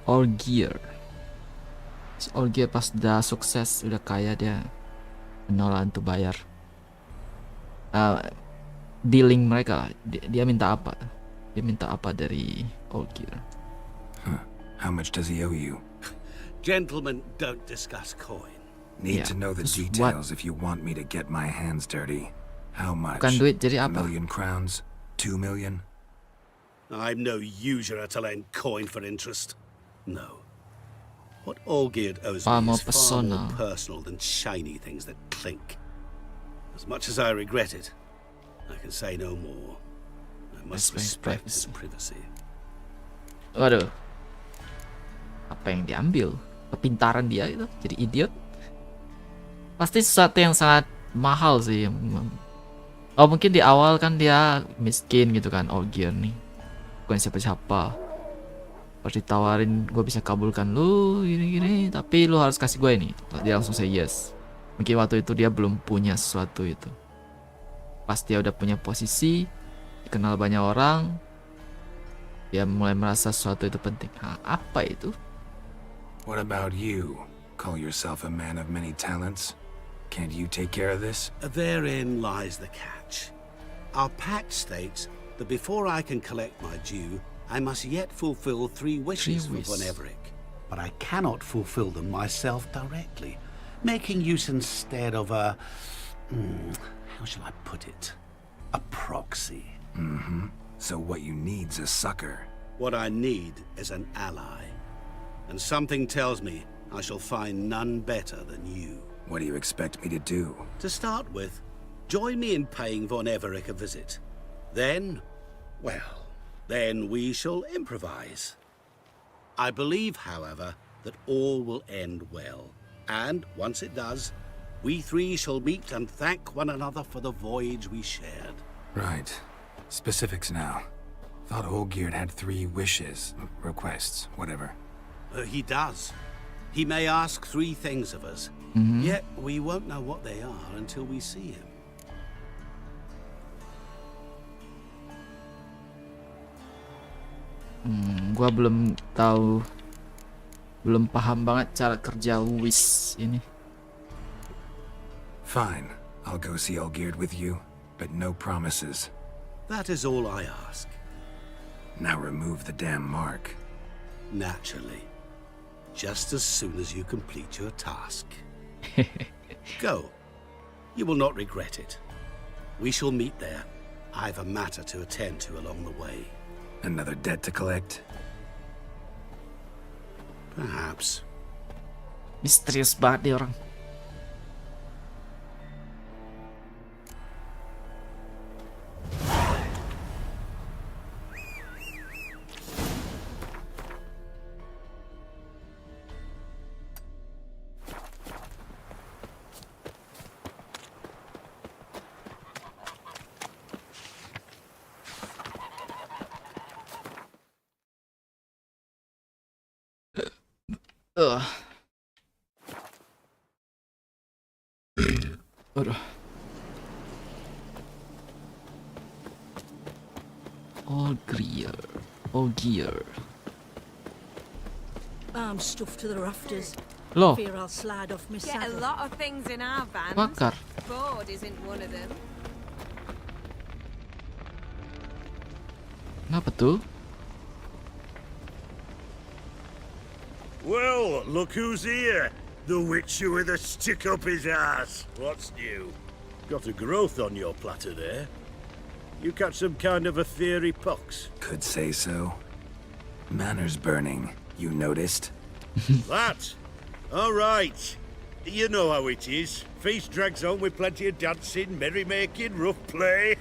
All gear pas udah sukses, udah kaya, dia menolak untuk bayar dealing mereka lah. Dia minta apa? Dia minta apa dari all gear? How much does he owe you? Gentlemen don't discuss coin. Need to know the details if you want me to get my hands dirty. How much? Bukan duit, jadi apa? 1 million crowns? 2 million? I'm no usurer to lend coin for interest. No. What Olgierd owes me is far more personal than shiny things that clink. As much as I regret it, I can say no more. I must respect his privacy. Waduh. Apa yang diambil? Kepintaran dia itu, jadi idiot. Pasti sesuatu yang sangat mahal sih. Oh, mungkin di awal kan dia miskin gitu kan, Olgierd nih. Bukan siapa-siapa. Pas ditawarin, gue bisa kabulkan lu gini-gini, tapi lu harus kasih gue ini. Dia langsung say yes. Mungkin waktu itu dia belum punya sesuatu itu. Pas dia udah punya posisi, dikenal banyak orang, dia mulai merasa sesuatu itu penting. Apa itu? What about you? Call yourself a man of many talents? Can't you take care of this? Therein lies the catch. Our pact states that before I can collect my due, I must yet fulfill 3 wishes for Von Everett. But I cannot fulfill them myself directly, making use instead of a... how shall I put it? A proxy. So what you need's a sucker. What I need is an ally. And something tells me I shall find none better than you. What do you expect me to do? To start with, join me in paying Von Everett a visit. Then, well... then we shall improvise. I believe, however, that all will end well. And once it does, we 3 shall meet and thank one another for the voyage we shared. Right. Specifics now. Thought Olgierd had 3 wishes, requests, whatever. He does. He may ask 3 things of us, yet we won't know what they are until we see him. Gua belum tahu, belum paham banget cara kerja wish ini. Fine, I'll go see Olgierd with you, but no promises. That is all I ask. Now remove the damn mark. Naturally. Just as soon as you complete your task. Go. You will not regret it. We shall meet there. I have a matter to attend to along the way. Another debt to collect? Perhaps. Misterius banget dia orang. Aduh. All gear. I'm stuffed to the rafters. Loh. Fear I'll slide off my Get saddle. a lot of things in our van. Bakar. Board isn't one of them. Kenapa tuh? Well, look who's here. The witcher with a stick up his ass. What's new? Got a growth on your platter there. You catch some kind of a theory pox? Could say so. Manners burning, you noticed? That? All right. You know how it is. Feast drags on with plenty of dancing, merrymaking, rough play.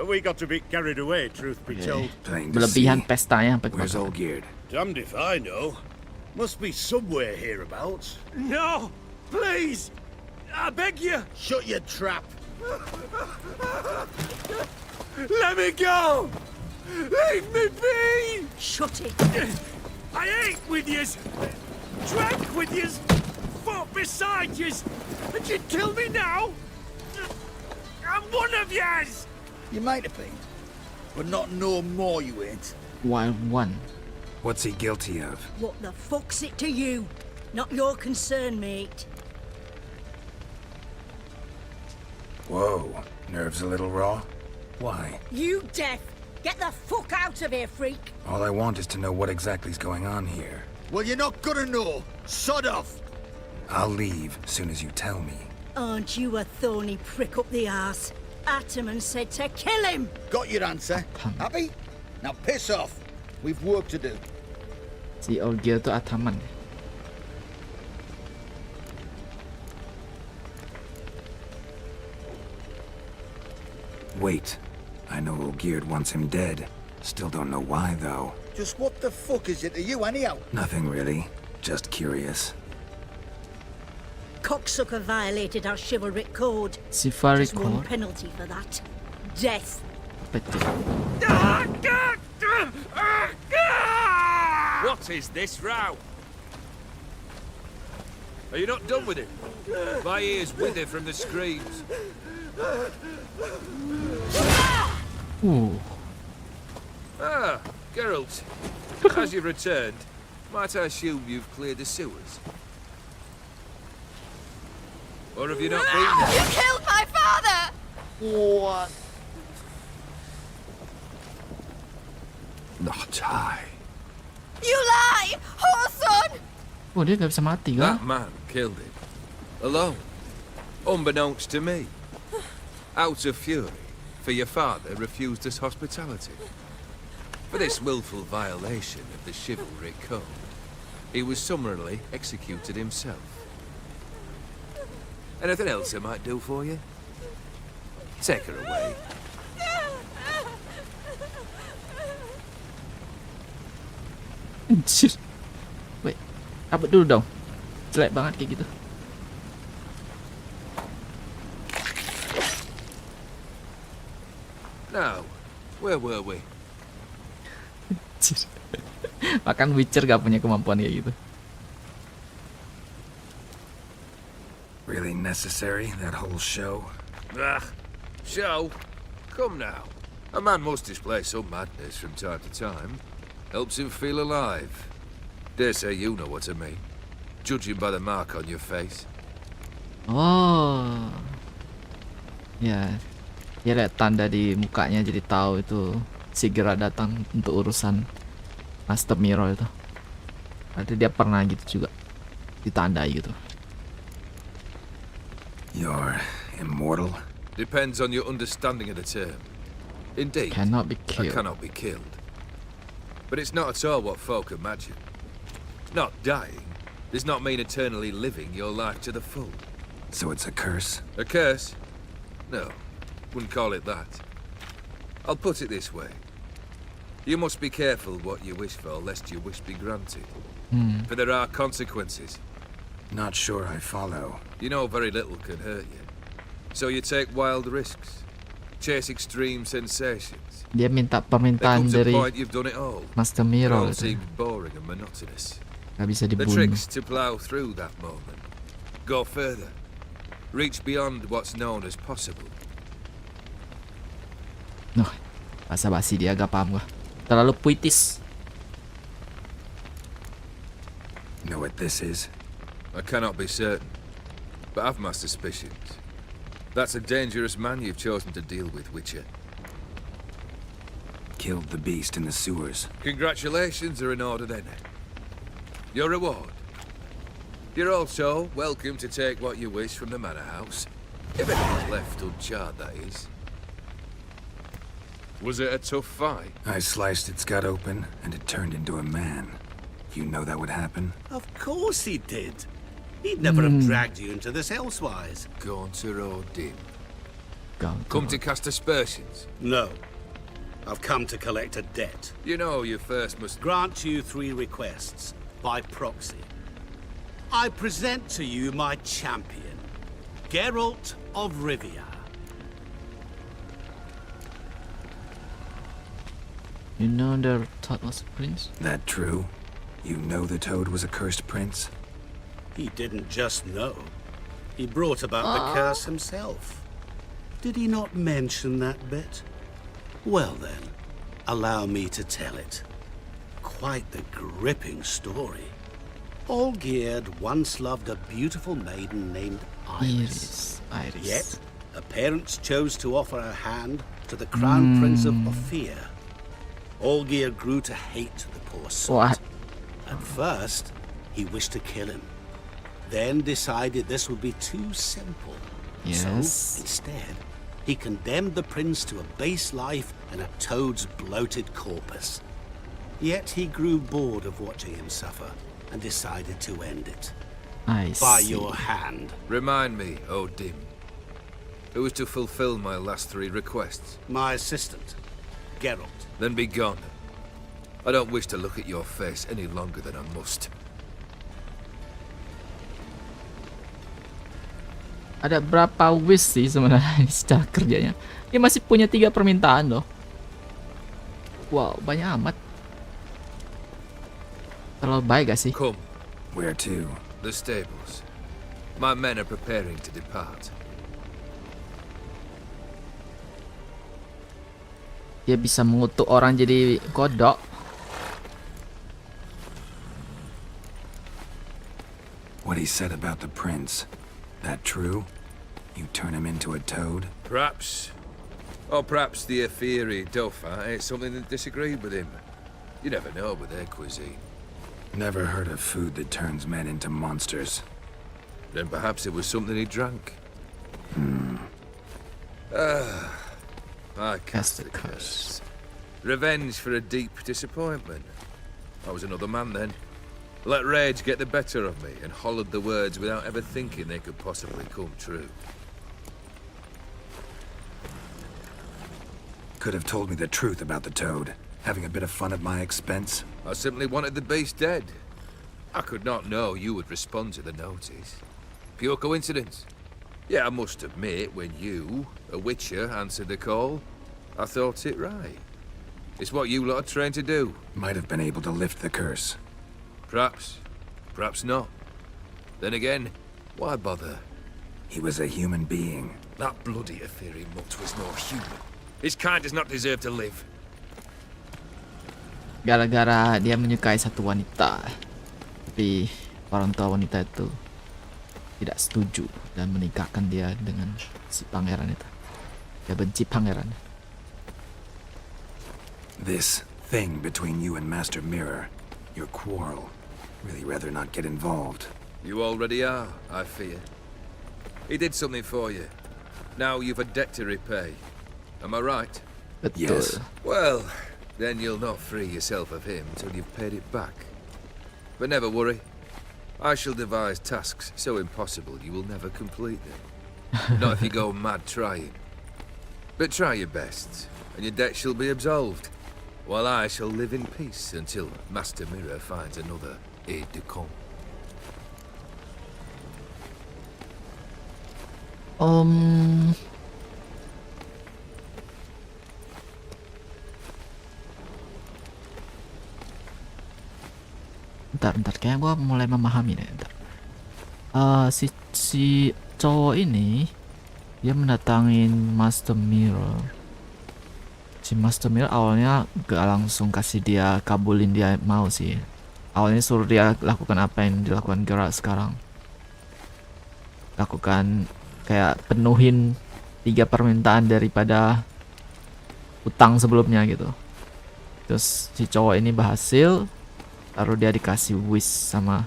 We got a bit carried away, truth be told. Berlebihan pestanya sampai Where's Olgierd? Damned if I know. Must be somewhere hereabouts. No! Please! I beg you! Shut your trap. Let me go! Leave me be! Shut it! I ate with yous, drank with yous, fought beside yous, and you'd kill me now? I'm one of yous! You might have been, but not no more you ain't. Wild one. What's he guilty of? What the fuck's it to you? Not your concern, mate. Whoa, nerves a little raw? Why? You deaf! Get the fuck out of here, freak! All I want is to know what exactly is going on here. Well, you're not gonna know. Sod off! I'll leave as soon as you tell me. Aren't you a thorny prick up the arse? Ataman said to kill him! Got your answer. Happy? Now piss off. We've work to do. Si Olgir tuh Ataman. Wait. I know Olgierd wants him dead. Still don't know why, though. Just what the fuck is it to you, anyhow? Nothing really. Just curious. Cocksucker violated our chivalric code. Chivalric Just one code? penalty for that. Death. What is this row? Are you not done with it? My ears wither from the screams. Ooh. Ah, Geralt. As you've returned, might I assume you've cleared the sewers? Or have you not been there? You killed my father! What? Not I. You lie! Whoreson! Oh, dia nggak bisa mati kah? That man killed him. Alone. Unbeknownst to me. Out of fury, for your father refused us hospitality. For this willful violation of the chivalric code, he was summarily executed himself. Anything else I might do for you? Take her away. Anjir. Wait, apa dulu dong? Jelek banget kayak gitu. Now, where were we? Anjir. Bahkan Witcher gak punya kemampuan kayak gitu. Really necessary, that whole show? Ah, show? Come now. A man must display some madness from time to time. Helps him feel alive. Dare say you know what I mean. Judging by the mark on your face. Oh. Ya. Ya lihat tanda di mukanya jadi tahu itu segera datang untuk urusan Master Mirror itu. Berarti dia pernah gitu juga ditandai gitu. You're immortal? Depends on your understanding of the term. Indeed, Cannot be killed. I cannot be killed. But it's not at all what folk imagine. Not dying does not mean eternally living your life to the full. So it's a curse? A curse? No, wouldn't call it that. I'll put it this way. You must be careful what you wish for, lest your wish be granted. For there are consequences. Not sure I follow. You know very little can hurt you. So you take wild risks. Chase extreme sensations. Dia minta There permintaan comes a dari point you've done it all. Master It Mirror all itu. seems boring and monotonous. Gak bisa The dibunuh. trick's to plow through that moment. Go further. Reach beyond what's known as possible. Noh, basa-basi dia gak paham gua. Terlalu puitis. Know what this is? I cannot be certain, but I've my suspicions. That's a dangerous man you've chosen to deal with, Witcher. Killed the beast in the sewers. Congratulations are in order then. Your reward. You're also welcome to take what you wish from the manor house. If anything's left uncharred, that is. Was it a tough fight? I sliced its gut open, and it turned into a man. You know that would happen? Of course he did. He'd never have dragged you into this elsewise. Gaunter or dim? Come to cast aspersions? No. I've come to collect a debt. You know you first must... Grant you 3 requests, by proxy. I present to you my champion, Geralt of Rivia. You know the Toad was a prince? That true? You know the Toad was a cursed prince? He didn't just know. He brought about the curse himself. Did he not mention that bit? Well then, allow me to tell it. Quite the gripping story. Olgierd once loved a beautiful maiden named Iris. Yet, her parents chose to offer her hand to the Crown Prince of Ophir. Olgierd grew to hate the poor sot. At first, he wished to kill him. Then decided this would be too simple. So, instead, he condemned the prince to a base life in a toad's bloated corpus. Yet he grew bored of watching him suffer and decided to end it. By your hand. Remind me, O Dim. Who was to fulfill my last 3 requests? My assistant, Geralt. Then be gone. I don't wish to look at your face any longer than I must. Ada berapa wish sih sebenarnya secara kerjanya? Dia masih punya 3 permintaan loh. Wow, banyak amat. Terlalu baik gak sih? Come. Where to? The stables. My men are preparing to depart. Dia bisa mengutuk orang jadi kodok. What he said about the prince, that true? You turn him into a toad? Perhaps. Or perhaps the Aphiri Dauphin ate something that disagreed with him. You never know with their cuisine. Never heard of food that turns men into monsters. Then perhaps it was something he drank. I cast the curse. Revenge for a deep disappointment. I was another man then. Let rage get the better of me and hollered the words without ever thinking they could possibly come true. Could have told me the truth about the toad. Having a bit of fun at my expense. I simply wanted the beast dead. I could not know you would respond to the notice. Pure coincidence. Yeah, I must admit, when you, a witcher, answered the call, I thought it right. It's what you lot are trained to do. Might have been able to lift the curse. Perhaps. Perhaps not. Then again, why bother? He was a human being. That bloody Aphiri mutt was no human. His kind does not deserve to live. Gara-gara dia menyukai satu wanita, tapi orang tua wanita itu tidak setuju dan menikahkan dia dengan si pangeran itu. Dia benci pangeran. This thing between you and Master Mirror, your quarrel, really rather not get involved. You already are, I fear. He did something for you. Now you've a debt to repay. Am I right? Yes. Well, then you'll not free yourself of him till you've paid it back. But never worry. I shall devise tasks so impossible you will never complete them. Not if you go mad trying. But try your best, and your debt shall be absolved, while I shall live in peace until Master Mirror finds another aide-de-camp. Bentar, kayak gue mulai memahami deh. Si cowok ini dia mendatangin Master Mirror. Si Master Mirror awalnya gak langsung kasih dia kabulin dia mau sih. Awalnya suruh dia lakukan apa yang dilakukan Galax sekarang. Lakukan kayak penuhin 3 permintaan daripada utang sebelumnya gitu. Terus si cowok ini berhasil. Lalu dia dikasih wish sama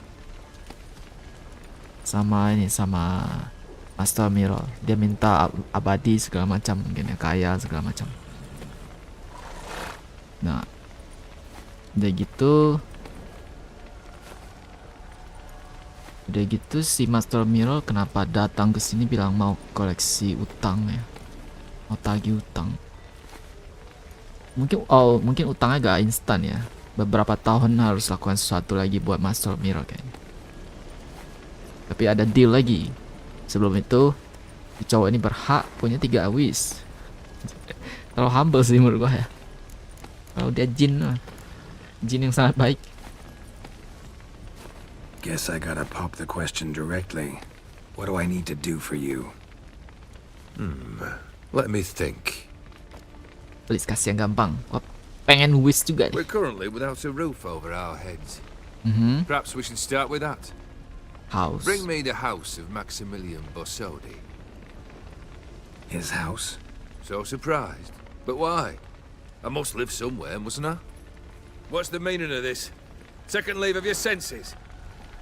Master Mirror. Dia minta abadi segala macam, mungkin ya, kaya segala macam. Nah, udah gitu si Master Mirror kenapa datang ke sini bilang mau koleksi utang ya, mau tagih utang. Mungkin utangnya gak instan ya. Beberapa tahun harus lakukan sesuatu lagi buat Master Mirror kayaknya. Tapi ada deal lagi. Sebelum itu, si cowok ini berhak punya 3 wish. Terlalu humble sih menurut gua ya. Kalau dia jin lah. Jin yang sangat baik. Guess I gotta pop the question directly. What do I need to do for you? Let me think. Please kasih yang gampang. Gua pengen wish juga nih. We're currently without a roof over our heads. Perhaps we should start with that. House. Bring me the house of Maximilian Bossodi. His house? So surprised. But why? I must live somewhere, mustn't I? What's the meaning of this? Second leave of your senses?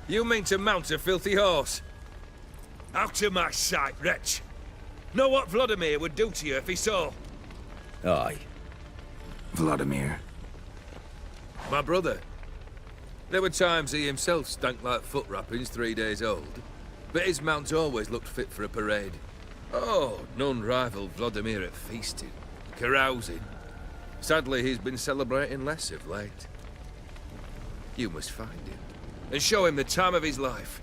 You mean to mount a filthy horse? Out of my sight, wretch! Know what Vladimir would do to you if he saw? Aye. Vladimir. My brother. There were times he himself stank like foot wrappings 3 days old, but his mount always looked fit for a parade. Oh, none rivaled Vladimir at feasting, carousing. Sadly, he's been celebrating less of late. You must find him, and show him the time of his life.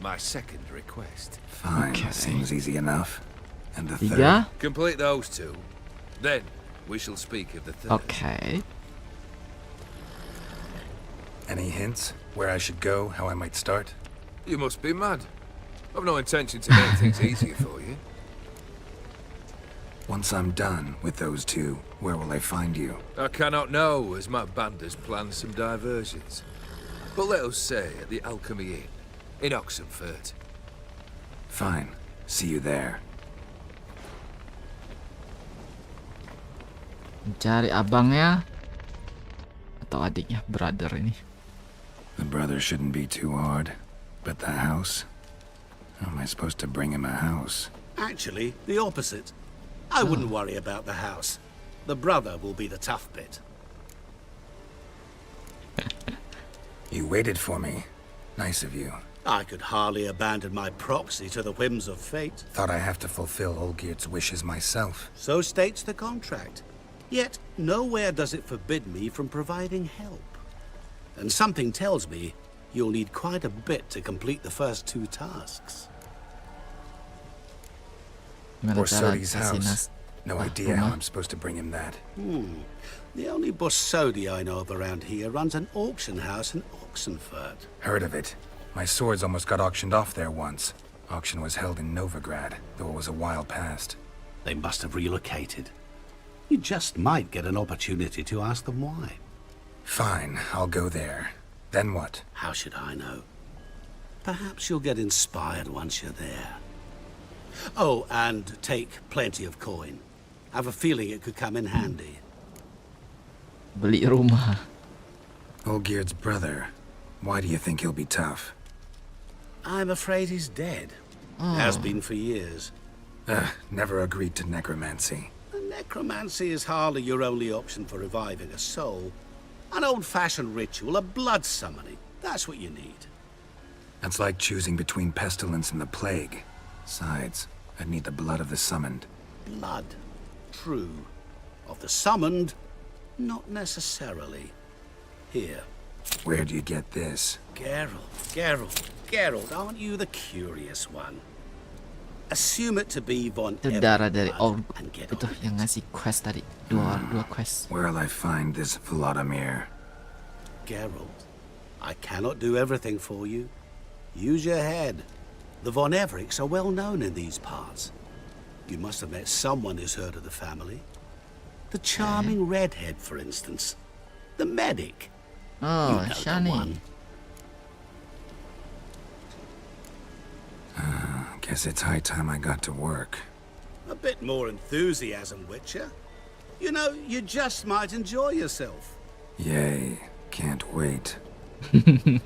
My second request. Fine, seems easy enough. And the third? Tiga. Complete those two. Then, we shall speak of the third. Okay. Any hints? Where I should go? How I might start? You must be mad. I've no intention to make things easier for you. Once I'm done with those two, where will I find you? I cannot know, as my band has planned some diversions. But let us say at the Alchemy Inn, in Oxenfurt. Fine. See you there. Cari abangnya atau adiknya, brother ini. The brother shouldn't be too hard. But the house? How am I supposed to bring him a house? Actually, the opposite. I wouldn't worry about the house. The brother will be the tough bit. You waited for me. Nice of you. I could hardly abandon my proxy to the whims of fate. Thought I have to fulfill Olgierd's wishes myself. So states the contract. Yet, nowhere does it forbid me from providing help. And something tells me you'll need quite a bit to complete the first two tasks. Borsodi's house. No idea how I'm supposed to bring him that. The only Borsodi I know of around here runs an auction house in Oxenfurt. Heard of it. My swords almost got auctioned off there once. Auction was held in Novigrad, though it was a while past. They must have relocated. You just might get an opportunity to ask them why. Fine, I'll go there. Then what? How should I know? Perhaps you'll get inspired once you're there. Oh, and take plenty of coin. I have a feeling it could come in handy. Beli rumah. Olgierd's brother. Why do you think he'll be tough? I'm afraid he's dead. Has been for years. Never agreed to necromancy. Necromancy is hardly your only option for reviving a soul. An old-fashioned ritual, a blood summoning. That's what you need. That's like choosing between pestilence and the plague. Besides, I'd need the blood of the summoned. Blood. True. Of the summoned, not necessarily. Here. Where do you get this? Geralt, aren't you the curious one? Assume it to be von Saudara dari Everblood Org and get itu on yang ngasih quest tadi. Dua quest. Where'll I find this Vladimir? Geralt, I cannot do everything for you. Use your head. The von Evericks are well known in these parts. You must have met someone who's heard of the family. The charming redhead, for instance. The medic. Oh, you know Shani. the one. Guess it's high time I got to work. A bit more enthusiasm, Witcher. You know, you just might enjoy yourself. Yay, can't wait.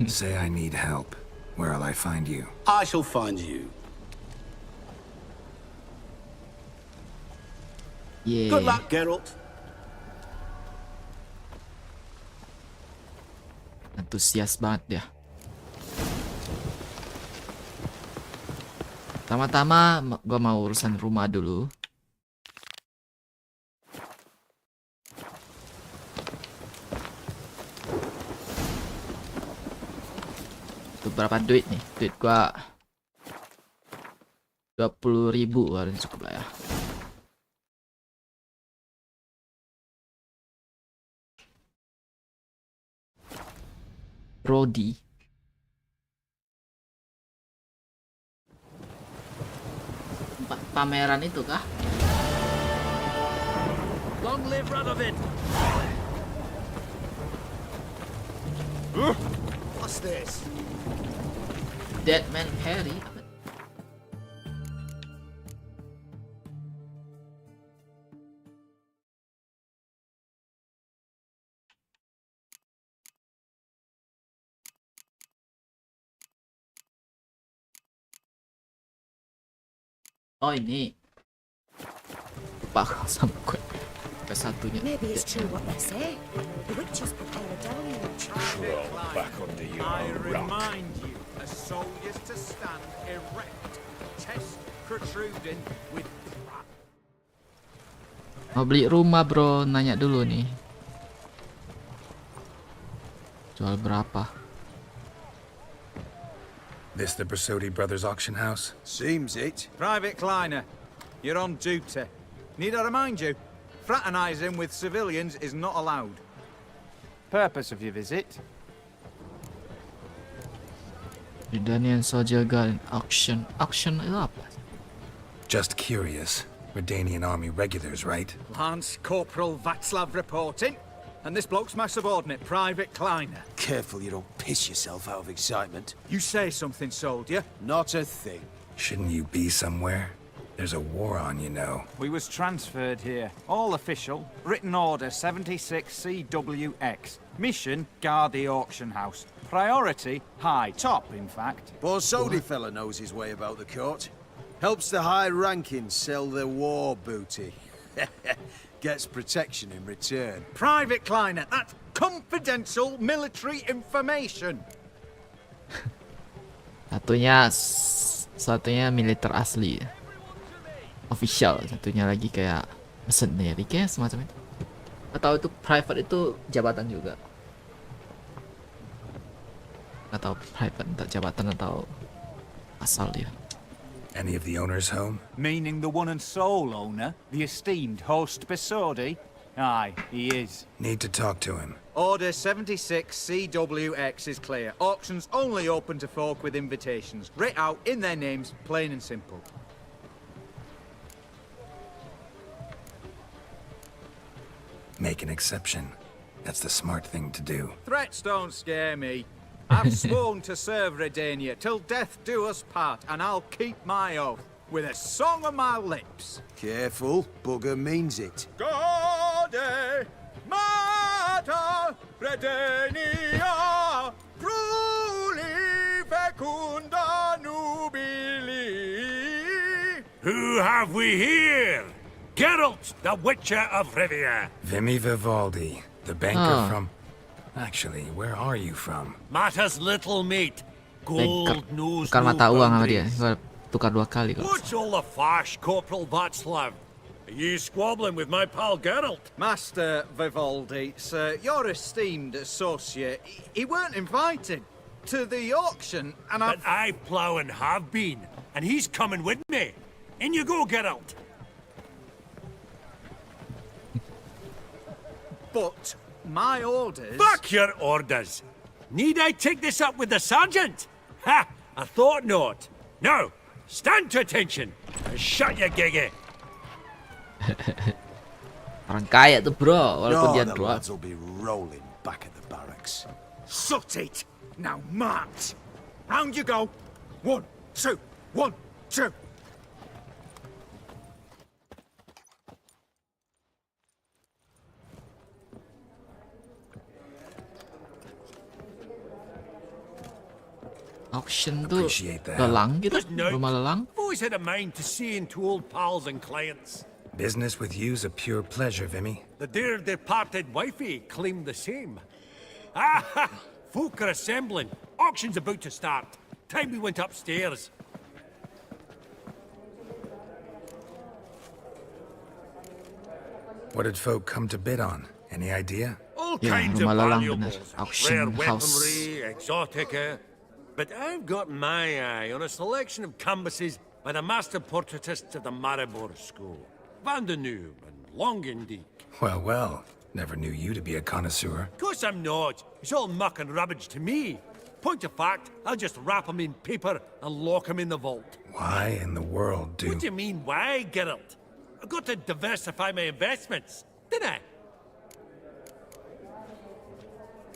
Say I need help. Where'll I find you? I shall find you. Yeah. Good luck, Geralt. Antusias banget dia. Pertama-tama gua mau urusan rumah dulu. Itu berapa duit nih? Duit gua 20.000, harusnya cukup lah ya. Brody. Pameran itu kah? Long live Radovid! What's this? Dead Man Harry. Oh ini. Lupa sama gue. Satunya. Maybe it's true what they say. The witches prepare a deluge. Back under you, I rock. remind you, a soldier's to stand erect, chest protruding with... Mau beli rumah bro, nanya dulu nih. Jual berapa? This the Brasodi Brothers auction house? Seems it. Private Kleiner, you're on duty. Need I remind you? Fraternizing with civilians is not allowed. Purpose of your visit? Redanian Soldier Guard auction. Auction itu apa? Just curious. Redanian army regulars, right? Lance Corporal Václav reporting. And this bloke's my subordinate, Private Kleiner. Careful you don't piss yourself out of excitement. You say something, soldier? Not a thing. Shouldn't you be somewhere? There's a war on, you know. We was transferred here. All official. Written order 76 CWX. Mission, guard the auction house. Priority, high. Top, in fact. Borsodi fella knows his way about the court. Helps the high rankings sell their war booty. Gets protection in return. Private Kleiner, that's confidential military information. Satunya militer asli. Official, satunya lagi kayak mercenary kayak semacam itu. Atau itu private itu jabatan juga. Atau private entah jabatan atau asal dia. Any of the owners home? Meaning the one and sole owner, the esteemed host Besodi? Aye, he is. Need to talk to him. Order 76 CWX is clear. Auctions only open to folk with invitations. Writ out in their names, plain and simple. Make an exception. That's the smart thing to do. Threats don't scare me. I've sworn to serve Redania till death do us part, and I'll keep my oath with a song on my lips. Careful, bugger means it. Gode Mata Redania Pruli Fecunda Nubili. Who have we here? Geralt, the Witcher of Rivia. Vimy Vivaldi, the banker from... Actually, where are you from? Mata's little mate. Gold knows Tukar mata uang sama dia. boundaries. Gua tukar 2 kali kalau. What's all the fash, Corporal Václav? Are you squabbling with my pal Geralt? Master Vivaldi, sir, your esteemed associate, he weren't invited to the auction, and But I plough and have been, and he's coming with me. In you go, Geralt. But my orders... Back your orders! Need I take this up with the sergeant? Ha! I thought not. Now, stand to attention and shut your giggy. Orang kaya tuh bro, walaupun dia the drop. lads will be rolling back at the barracks. Sut it! Now march! Round you go! 1, 2, 1, 2! Auction tuh Appreciate that. lelang gitu, Good night. rumah lelang. I've always had a mind to see into old pals and clients. Business with you's a pure pleasure, Vimy. The dear departed wifey claimed the same. Ah, folk are assembling. Auction's about to start. Time we went upstairs. What did folk come to bid on? Any idea? All Yeah, kinds of rumah lelang bener. valuables. Auction Rare house. weaponry, exotica. But I've got my eye on a selection of canvases by the master portraitists of the Maribor School. Van de Nieuw and Longendijk. Well, well. Never knew you to be a connoisseur. Of course I'm not. It's all muck and rubbish to me. Point of fact, I'll just wrap 'em in paper and lock 'em in the vault. Why in the world do... What do you mean, why, Geralt? I've got to diversify my investments, didn't I?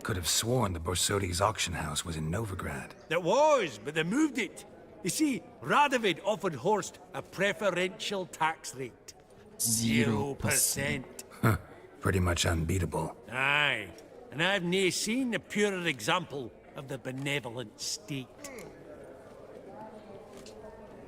Could have sworn the Borsodi's auction house was in Novigrad. It was, but they moved it. You see, Radovid offered Horst a preferential tax rate. 0%. Huh. Pretty much unbeatable. Aye, and I've nae seen a purer example of the benevolent state.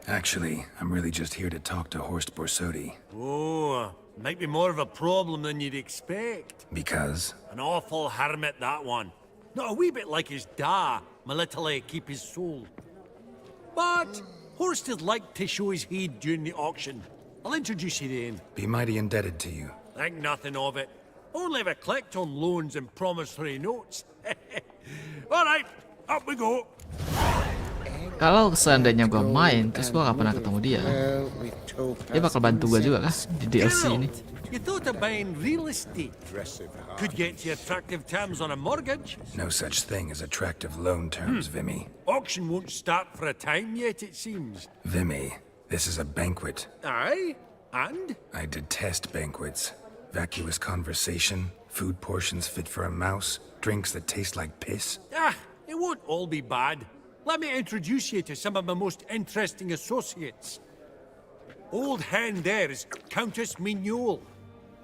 Actually, I'm really just here to talk to Horst Borsodi. Oh, might be more of a problem than you'd expect. Because? An awful hermit, that one. Not a wee bit like his da, my little keep his soul. But Horst would like to show his heed during the auction. I'll introduce you then. Be mighty indebted to you. Think nothing of it. Only if I collect on loans and promissory notes. All right, up we go. Kalau seandainya gua main, terus gua gak pernah ketemu dia, dia bakal bantu gua juga kah di DLC ini? You thought of buying real estate? Could get you attractive terms on a mortgage. No such thing as attractive loan terms, Vimy. Auction won't start for a time yet, it seems. Vimy, this is a banquet. Aye, and? I detest banquets. Vacuous conversation, food portions fit for a mouse, drinks that taste like piss. Ah, it won't all be bad. Let me introduce you to some of my most interesting associates. Old hen there is Countess Mignole.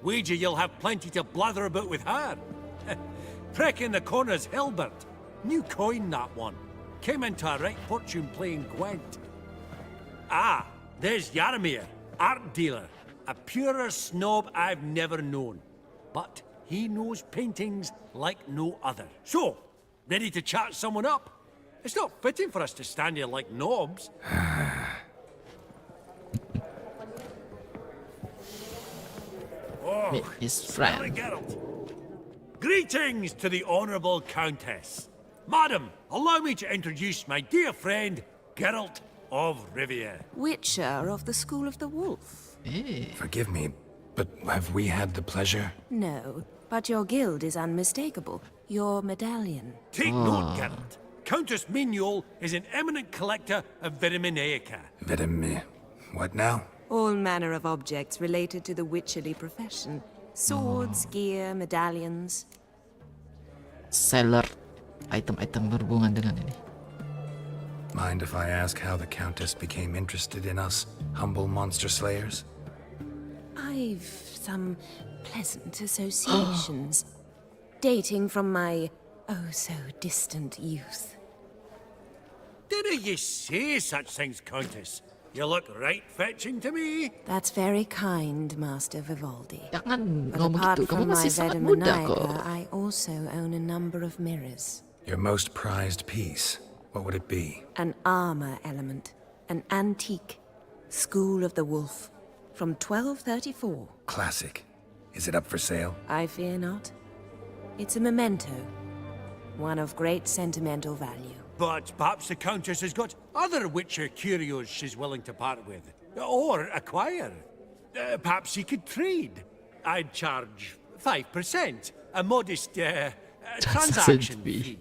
Wager you'll have plenty to blather about with her. Prick in the corner's Hilbert. New coin, that one. Came into a right fortune playing Gwent. Ah, there's Jaromir, art dealer. A purer snob I've never known. But he knows paintings like no other. So, ready to chat someone up? It's not fitting for us to stand here like knobs. Meet his friend. Greetings to the Honourable Countess. Madam, allow me to introduce my dear friend, Geralt of Rivia. Witcher of the School of the Wolf. Forgive me, but have we had the pleasure? No, but your guild is unmistakable. Your medallion. Take note, Geralt. Countess Mignole is an eminent collector of Vitaminaica. What now? All manner of objects related to the witcherly profession. Swords, gear, medallions. Seller item-item berhubungan dengan ini. Mind if I ask how the Countess became interested in us, humble monster slayers? I've some pleasant associations, dating from my oh-so-distant youth. Didn't you say such things, Countess? You look right fetching to me. That's very kind, Master Vivaldi. Jangan But ngomong apart gitu, kamu from my masih sangat muda kok. Vitaminaica, I also own a number of mirrors. Your most prized piece, what would it be? An armor element, an antique, School of the Wolf, from 1234. Classic. Is it up for sale? I fear not. It's a memento, one of great sentimental value. But perhaps the Countess has got other Witcher curios she's willing to part with. Or acquire. Perhaps he could trade. I'd charge 5%. A modest transaction fee.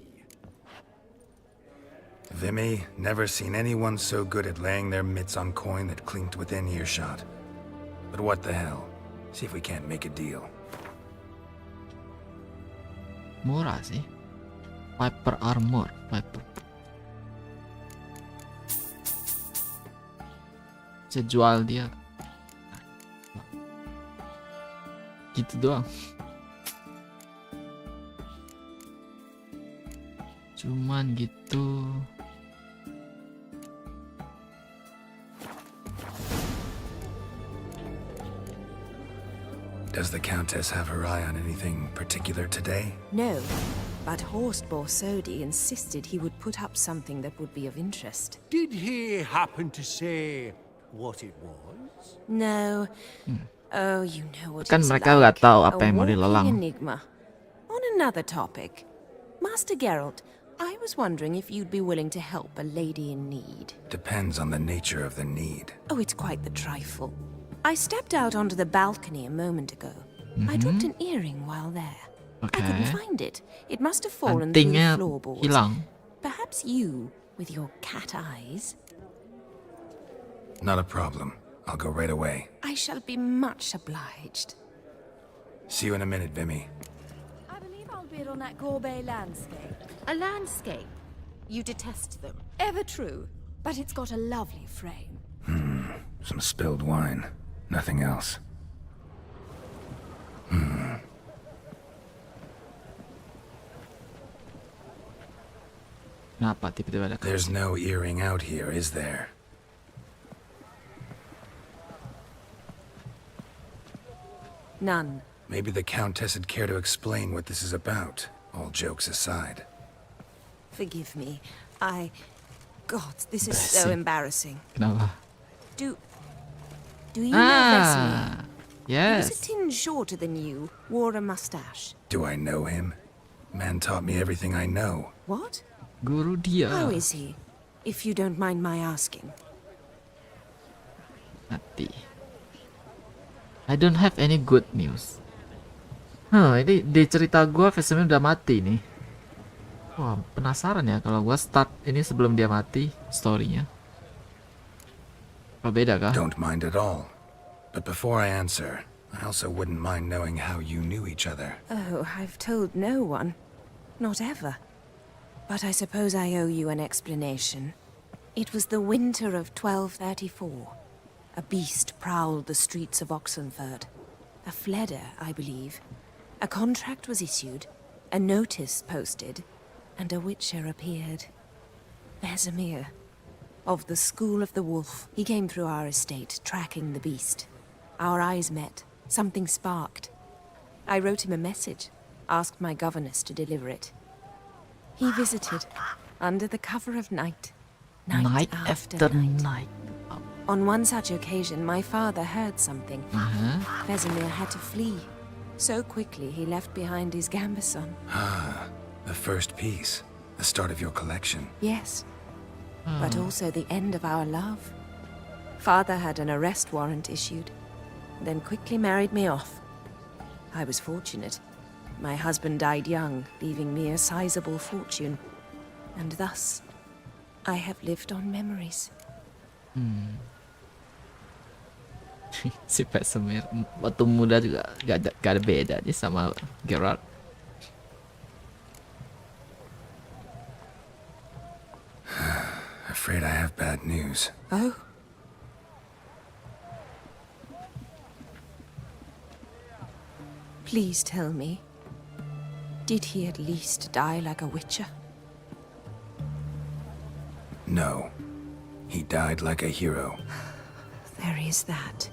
Vimy, never seen anyone so good at laying their mitts on coin that clinked within earshot. But what the hell? See if we can't make a deal. Murah sih. Viper armor, Viper. Saya jual dia. Gitu doang. Cuman gitu. Does the Countess have her eye on anything particular today? No, but Horst Borsodi insisted he would put up something that would be of interest. Did he happen to say what it was? No. Oh, you know what Kan he's mereka like. nggak tahu apa A yang mau walking dilelang. enigma. On another topic, Master Geralt, I was wondering if you'd be willing to help a lady in need. Depends on the nature of the need. Oh, it's quite the trifle. I stepped out onto the balcony a moment ago. I dropped an earring while there. I Okay. couldn't find it. It must have fallen through the Antingnya floorboards. hilang. Perhaps you, with your cat eyes. Not a problem. I'll go right away. I shall be much obliged. See you in a minute, Vimy. I believe I'll bid on that gourmet landscape. A landscape? You detest them. Ever true, but it's got a lovely frame. Some spilled wine. Nothing else. Kenapa tiba-tiba ada There's no earring out here, is there? None. Maybe the Countess would care to explain what this is about, all jokes aside. Forgive me. God, this is Embarrassing. so embarrassing. Kenapa? Do you know Vesemir? He was a Yes. tinge shorter than you, wore a mustache. Do I know him? Man taught me everything I know. What? Guru dia. How is he? If you don't mind my asking. Mati. I don't have any good news. Ini di cerita gua Vesemir udah mati nih. Wah, penasaran ya kalau gua start ini sebelum dia mati story-nya. Apa beda kah? Don't mind at all. But before I answer, I also wouldn't mind knowing how you knew each other. Oh, I've told no one. Not ever. But I suppose I owe you an explanation. It was the winter of 1234. A beast prowled the streets of Oxenford. A fledder, I believe. A contract was issued, a notice posted, and a witcher appeared. Vesemir, of the School of the Wolf. He came through our estate, tracking the beast. Our eyes met. Something sparked. I wrote him a message, asked my governess to deliver it. He visited, under the cover of night. Night after night. On one such occasion, my father heard something. Vesemir had to flee. So quickly, he left behind his gambeson. Ah, the first piece. The start of your collection. Yes, but also the end of our love. Father had an arrest warrant issued, then quickly married me off. I was fortunate. My husband died young, leaving me a sizable fortune. And thus, I have lived on memories. Si Vesemir waktu muda juga gak ada bedanya sama Geralt. Afraid I have bad news. Oh? Please tell me, did he at least die like a witcher? No. He died like a hero. There is that.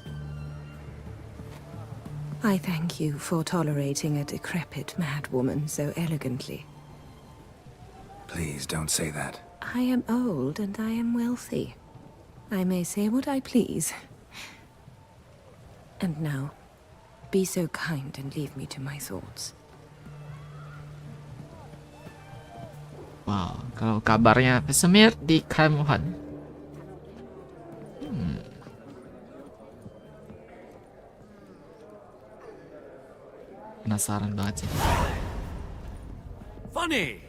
I thank you for tolerating a decrepit madwoman so elegantly. Please don't say that. I am old and I am wealthy. I may say what I please. And now, be so kind and leave me to my thoughts. Wow, kalau kabarnya Vesemir di Kaimuhan. Penasaran banget sih. Funny!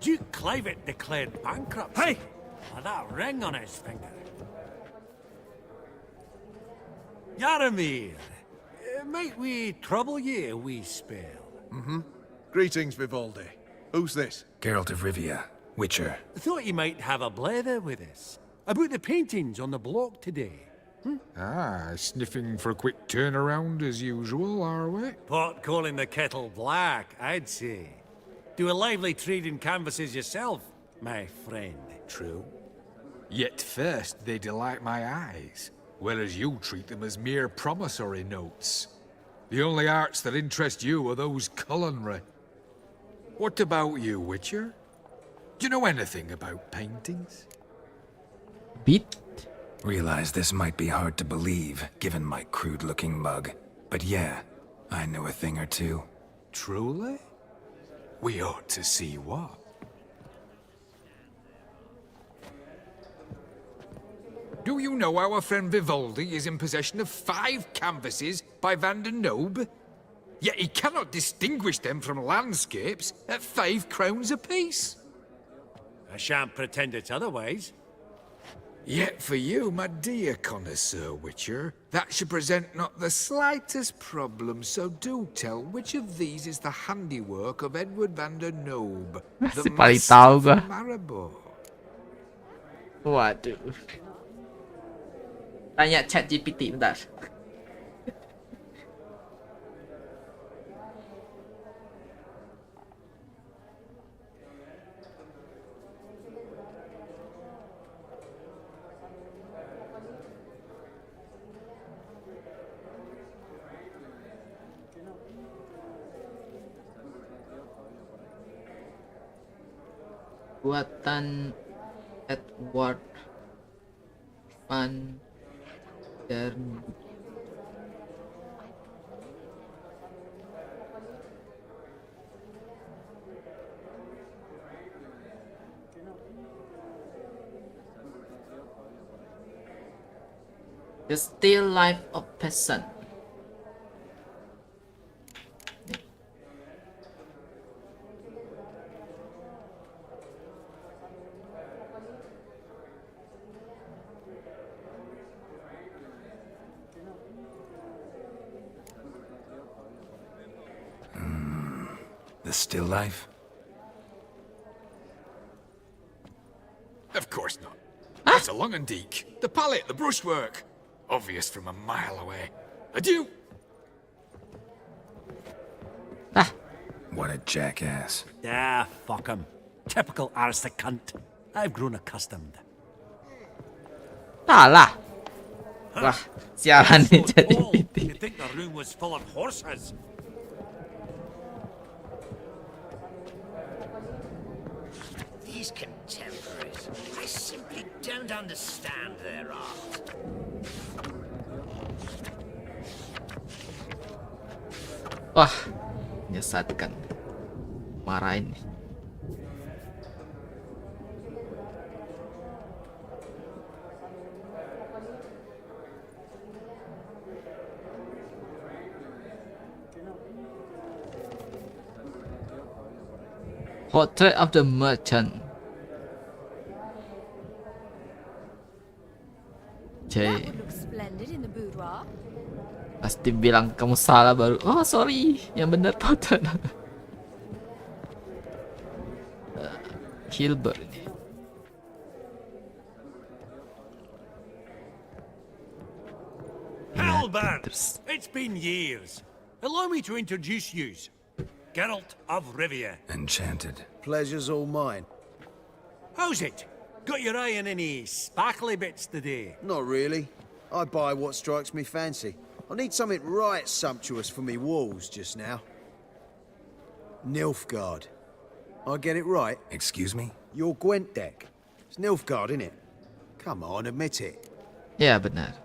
Duke Clivet declared bankruptcy. Hey! With that ring on his finger. Yaramir, might we trouble ye a wee spell? Greetings, Vivaldi. Who's this? Geralt of Rivia, Witcher. Thought you might have a blather with us. About the paintings on the block today. Sniffing for a quick turnaround as usual, are we? Pot calling the kettle black, I'd say. Do a lively trade in canvases yourself, my friend. True. Yet first they delight my eyes, whereas you treat them as mere promissory notes. The only arts that interest you are those culinary. What about you, Witcher? Do you know anything about paintings? Beat? Realize this might be hard to believe, given my crude-looking mug. But yeah, I know a thing or two. Truly? We ought to see what. Do you know our friend Vivaldi is in possession of 5 canvases by Van der Noob? Yet he cannot distinguish them from landscapes at 5 crowns apiece. I shan't pretend it's otherwise. Yet for you, my dear connoisseur Witcher, that should present not the slightest problem, so do tell which of these is the handiwork of Edward van der Noob, the paling tahu master gua. of Maribor. Waduh. Tanya chat GPT bentar. Buatan Edward van der Noob. The Still Life of Peasant. The still life? Of course not. That's a long and deek. The palette, the brushwork. Obvious from a mile away. Adieu! What a jackass. Ah, fuck him. Typical arse cunt. I've grown accustomed. Salah. Wah, sialan nih jadi You think the room was full of horses? These contemporaries, I simply don't understand their art. Wah, menyesatkan. Marahin nih. Portrait of the Merchant. Cek. Looks splendid in the boudoir. Pasti bilang kamu salah baru. Oh sorry, yang benar portrait. Hilbert ini. Halbert! It's been years. Allow me to introduce yous. Geralt of Rivia. Enchanted. Pleasure's all mine. How's it? Got your eye on any sparkly bits today? Not really. I buy what strikes me fancy. I need something right sumptuous for me walls just now. Nilfgaard. I get it right? Excuse me? Your Gwent deck. It's Nilfgaard, innit? Come on, admit it. Ya benar.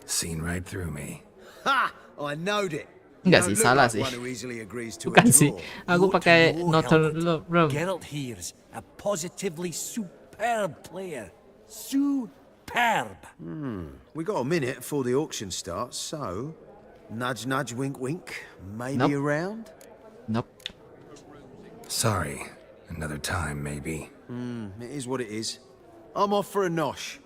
Seen right through me. Ha! I knowed it. Enggak sih, salah sih. Bukan sih. Aku pakai Northern Realm. Geralt here's a positively superb player. Superb. We got a minute before the auction starts, so nudge, nudge, wink, wink. Maybe Nope. around. Nope. Sorry. Another time, maybe. It is what it is. I'm off for a nosh.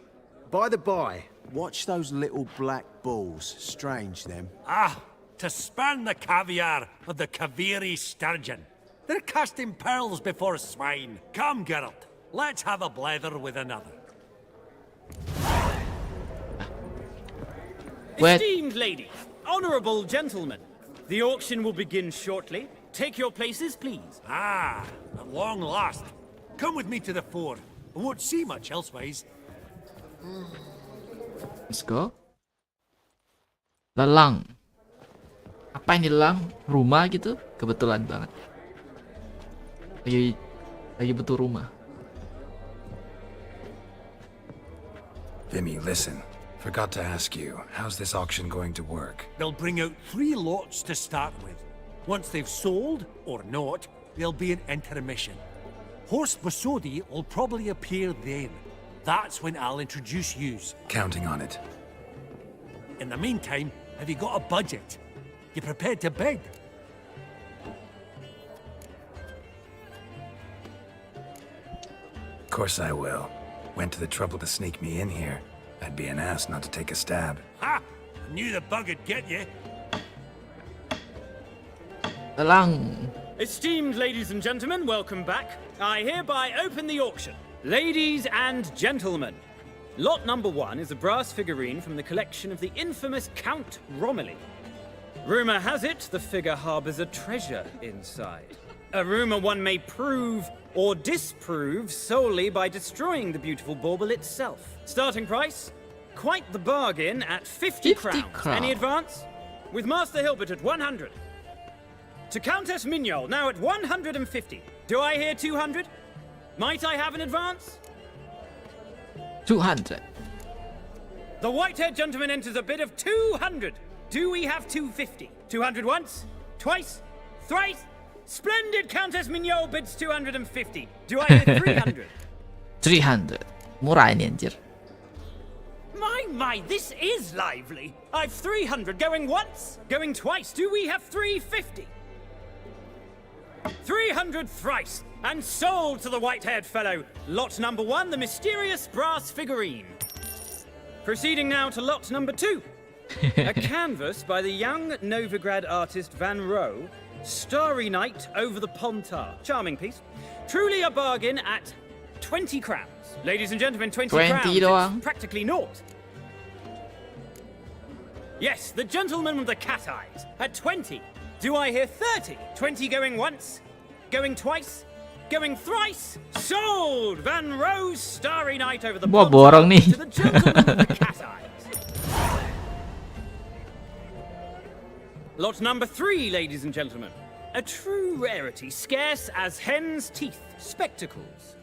By the by, watch those little black balls. Strange, them. Ah, to span the caviar of the Kaviri sturgeon. They're casting pearls before swine. Come, Geralt, let's have a blether with another. Esteemed ladies, honorable gentlemen, the auction will begin shortly. Take your places, please. Ah, at long last. Come with me to the fore. I won't see much elsewise. Let's go. Lelang. Apa ini lelang? Rumah gitu? Kebetulan banget. Lagi butuh rumah. Vimy, listen. Forgot to ask you, how's this auction going to work? They'll bring out 3 lots to start with. Once they've sold, or not, there'll be an intermission. Horse Bosodi will probably appear then. That's when I'll introduce yous. Counting on it. In the meantime, Have you got a budget? You prepared to beg? Of course I will. Went to the trouble to sneak me in here. I'd be an ass not to take a stab. Ha! I knew the bug would get you. Telang. Esteemed ladies and gentlemen, welcome back. I hereby open the auction. Ladies and gentlemen, lot number 1 is a brass figurine from the collection of the infamous Count Romilly. Rumor has it the figure harbors a treasure inside. A rumor one may prove or disprove solely by destroying the beautiful bauble itself. Starting price? Quite the bargain at 50 crowns. Any advance? With Master Hilbert at 100. To Countess Mignol, now at 150. Do I hear 200? Might I have an advance? 200. The white-haired gentleman enters a bid of 200. Do we have 250? 200 once? Twice? Thrice? Splendid! Countess Mignol bids 250. Do I hear 300? 300. Murah ini anjir. My, this is lively. I've 300 going once, going twice. Do we have 350? 300 thrice, and sold to the white-haired fellow. Lot number 1, the mysterious brass figurine. Proceeding now to lot number 2. A canvas by the young Novigrad artist Van Rohe, Starry Night over the Pontar. Charming piece. Truly a bargain at 20 crowns. Ladies and gentlemen, 20 crowns. It's practically naught. Yes, the gentleman with the cat eyes at 20. Do I hear 30? 20 going once, going twice, going thrice. Sold! Van Rohe's Starry Night over the Pontar to the gentleman with the cat eyes. Lot number 3, ladies and gentlemen. A true rarity, scarce as hen's teeth. Spectacles.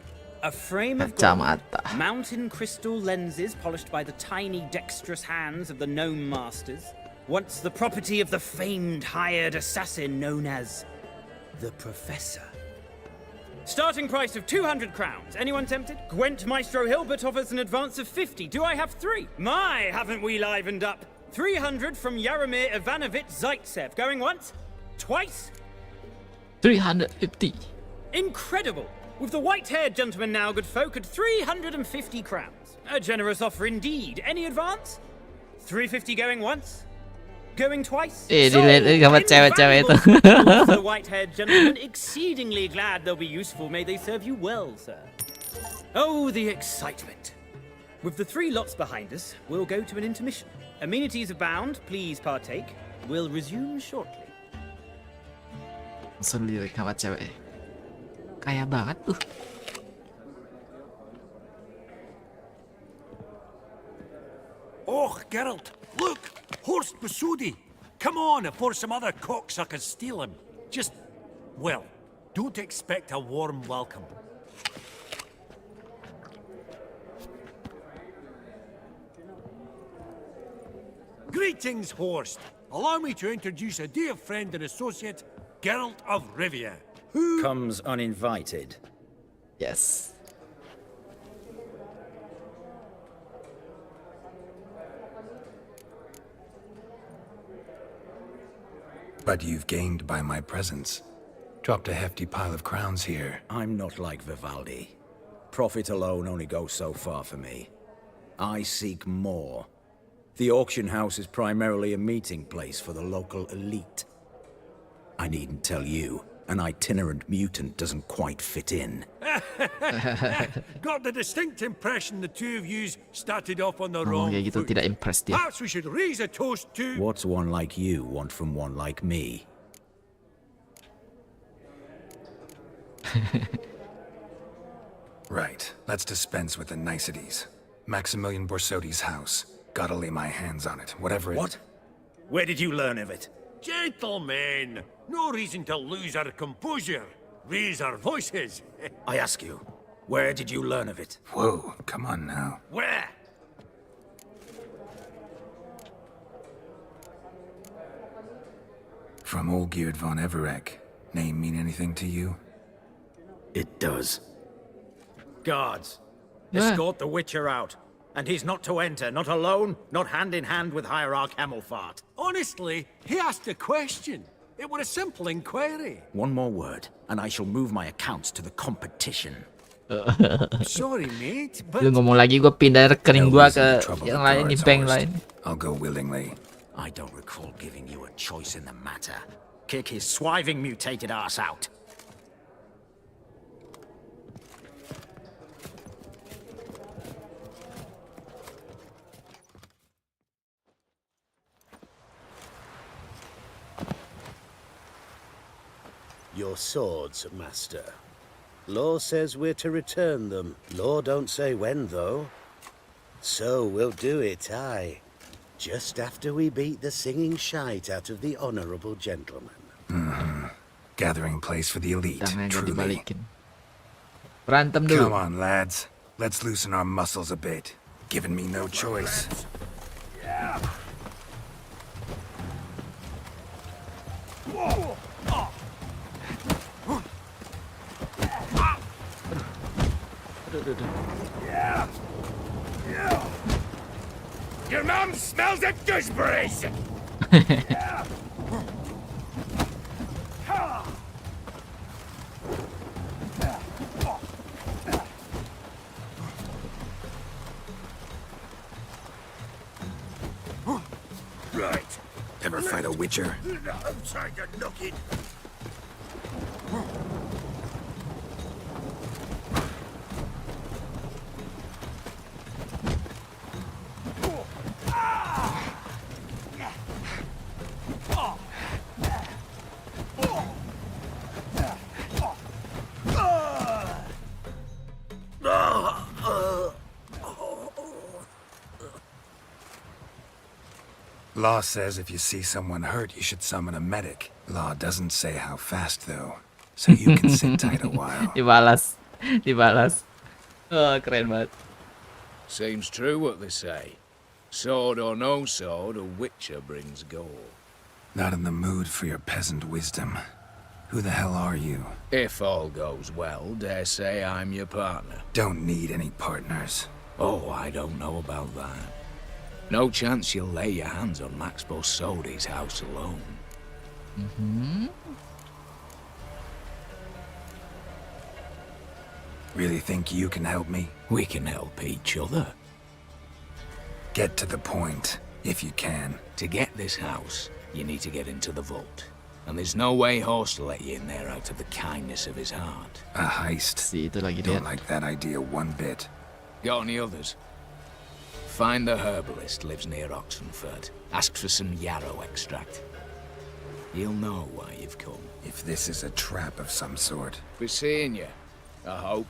A frame of gold, mountain crystal lenses polished by the tiny dexterous hands of the gnome masters. Once the property of the famed hired assassin known as the Professor. Starting price of 200 crowns. Anyone tempted? Gwent Maestro Hilbert offers an advance of 50. Do I have 3? My, haven't we livened up? 300 from Yaromir Ivanovich Zaitsev. Going once? Twice? 350. Incredible! With the white-haired gentleman now, good folk, at 350 crowns. A generous offer indeed. Any advance? 350 going once? Going twice? The white-haired gentleman, exceedingly glad they'll be useful. May they serve you well, sir. Oh, the excitement. With the 3 lots behind us, we'll go to an intermission. Amenities abound. Please partake. We'll resume shortly. Langsung lirik sama cewek. Kaya banget tuh. Oh, Geralt, look! Horst Basudi! Come on before some other cocksuckers steal him. Just, well, don't expect a warm welcome. Greetings, Horst. Allow me to introduce a dear friend and associate, Geralt of Rivia. Who comes uninvited? Yes. But you've gained by my presence. Dropped a hefty pile of crowns here. I'm not like Vivaldi. Profit alone only goes so far for me. I seek more. The auction house is primarily a meeting place for the local elite. I needn't tell you, an itinerant mutant doesn't quite fit in. Got the distinct impression the two of yous started off on the wrong kayak gitu, foot. tidak impress dia. Perhaps we should raise a toast to... What's one like you want from one like me? Right, let's dispense with the niceties. Maximilian Borsodi's house. Gotta lay my hands on it, whatever it... What? Where did you learn of it? Gentlemen, no reason to lose our composure. Raise our voices. I ask you, where did you learn of it? Whoa, come on now. Where? From Olgierd von Everek. Name mean anything to you? It does. Guards, escort the Witcher out. And he's not to enter, not alone, not hand in hand with Hierarch Hemelfart. Honestly, he asked a question. It were a simple inquiry. One more word, and I shall move my accounts to the competition. Sorry, mate, but... Lu ngomong lagi, gue pindah rekening gue ke yang lain di bank lain. I'll go willingly. I don't recall giving you a choice in the matter. Kick his swiving mutated ass out. Your swords, Master. Law says we're to return them. Law don't say when, though. So we'll do it, aye. Just after we beat the singing shite out of the honorable gentleman. Gathering place for the elite, truly. Berantem dulu. Come on, lads. Let's loosen our muscles a bit. Giving me no choice. Yeah. Yeah. Yeah. Your mum smells of gooseberries. Yeah. Right. Ever fight a witcher? I'm trying to knock it. Law says if you see someone hurt, you should summon a medic. Law doesn't say how fast, though. So you can sit tight a while. Dibalas. Oh, keren banget. Seems true what they say. Sword or no sword, a witcher brings gold. Not in the mood for your peasant wisdom. Who the hell are you? If all goes well, dare say I'm your partner. Don't need any partners. Oh, I don't know about that. No chance you'll lay your hands on Max Bossodi's house alone. Really think you can help me? We can help each other. Get to the point, if you can. To get this house, you need to get into the vault. And there's no way Horst will let you in there out of the kindness of his heart. A heist. Don't like that idea one bit. Got any others? Find the herbalist lives near Oxenford. Ask for some yarrow extract. He'll know why you've come. If this is a trap of some sort. Be seeing you, I hope.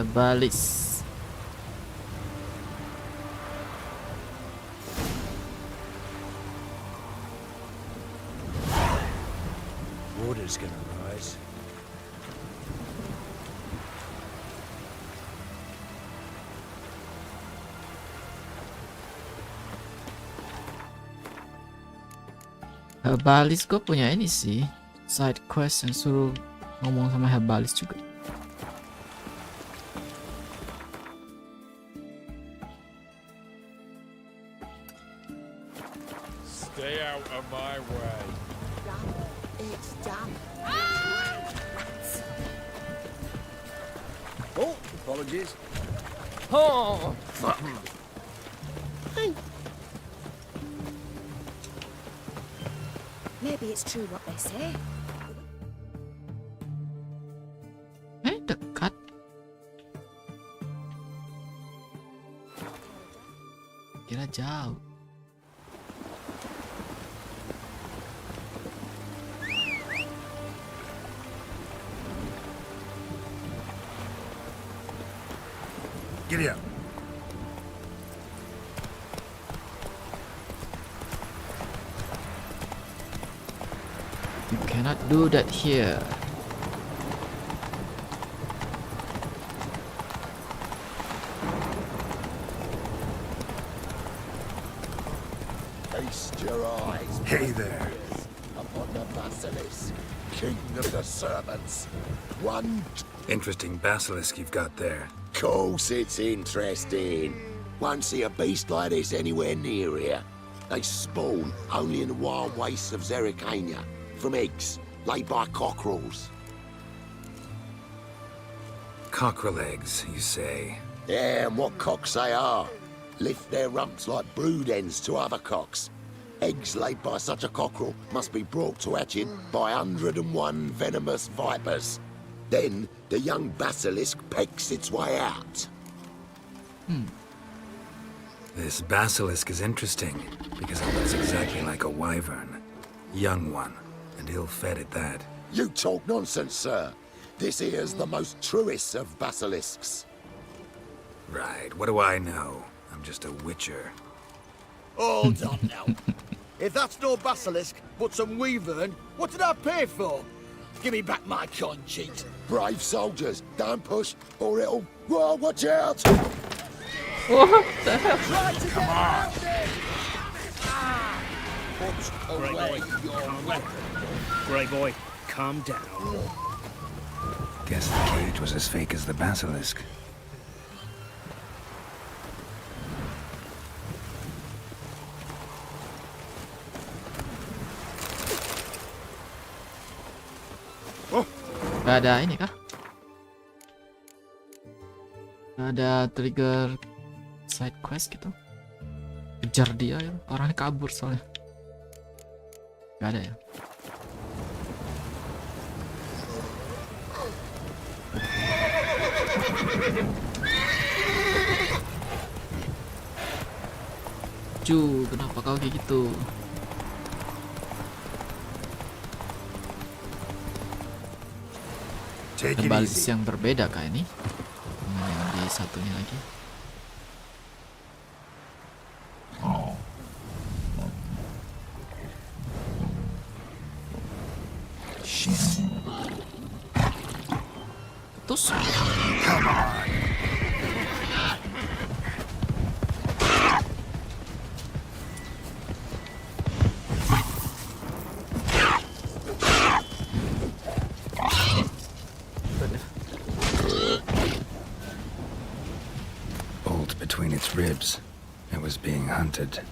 Balis. Water's gonna rise. Herbalis gue punya ini sih, side quest yang suruh ngomong sama herbalis juga. Stay out of my way. It's damp. Oh, apologies. Oh, fuck. Hey. Maybe it's true what they say. Dekat. Kira jauh. Giddy up. You cannot do that here. They Feast your eyes. Hey there. Upon the basilisk, king of the serpents. One. Interesting basilisk you've got there. Course it's interesting. Won't see a beast like this anywhere near here. They spawn only in the wild wastes of Zerrikania, from eggs laid by cockerels. Cockerel eggs, you say? Yeah, and what cocks they are. Lift their rumps like brood hens to other cocks. Eggs laid by such a cockerel must be brought to hatching by 101 venomous vipers. Then the young basilisk pecks its way out. This basilisk is interesting, because it looks exactly like a wyvern. Young one, and ill-fed at that. You talk nonsense, sir. This here's the most truest of basilisks. Right, what do I know? I'm just a witcher. Hold on now. If that's no basilisk, but some wyvern, what did I pay for? Give me back my coin, cheat. Brave soldiers, don't push, or it'll... Whoa, watch out! What the hell? Come on! Put away your weapon. Grey boy, calm down. Guess the cage was as fake as the basilisk. Gak ada ini kah? Gak ada trigger side quest gitu. Kejar dia ya, orangnya kabur soalnya. Gak ada ya. Kenapa kau kayak gitu? Balis yang berbeda kah ini? Yang di satunya lagi. Shit. Terus. Come on. Between its ribs. It was being hunted.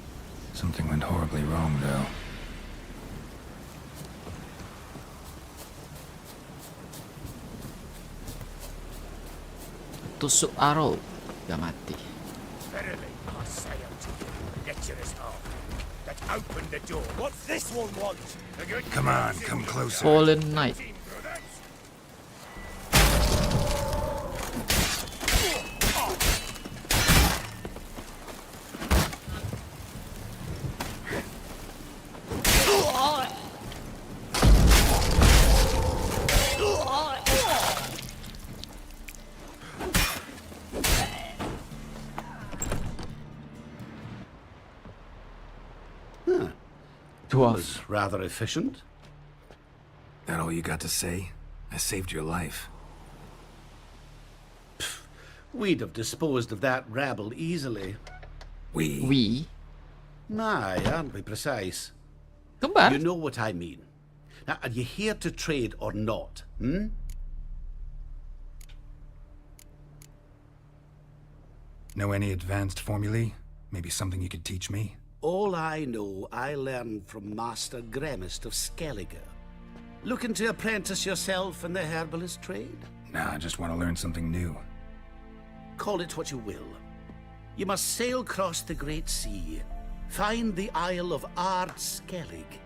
Something went horribly wrong, though. Tusuk arrow. Gak mati. Verily, I say unto you, lecherous heart, that opened the door. What's this one want? Come on, come closer. Fallen Knight. Was rather efficient. That all you got to say? I saved your life. Pfft, we'd have disposed of that rabble easily. We? Aye, aren't we precise? Kembar. You know what I mean. Now, are you here to trade or not? Hmm? Know any advanced formulae? Maybe something you could teach me? All I know, I learned from Master Gremist of Skellige. Looking to apprentice yourself in the herbalist trade? Nah, I just want to learn something new. Call it what you will. You must sail across the Great Sea, find the Isle of Ard Skellig.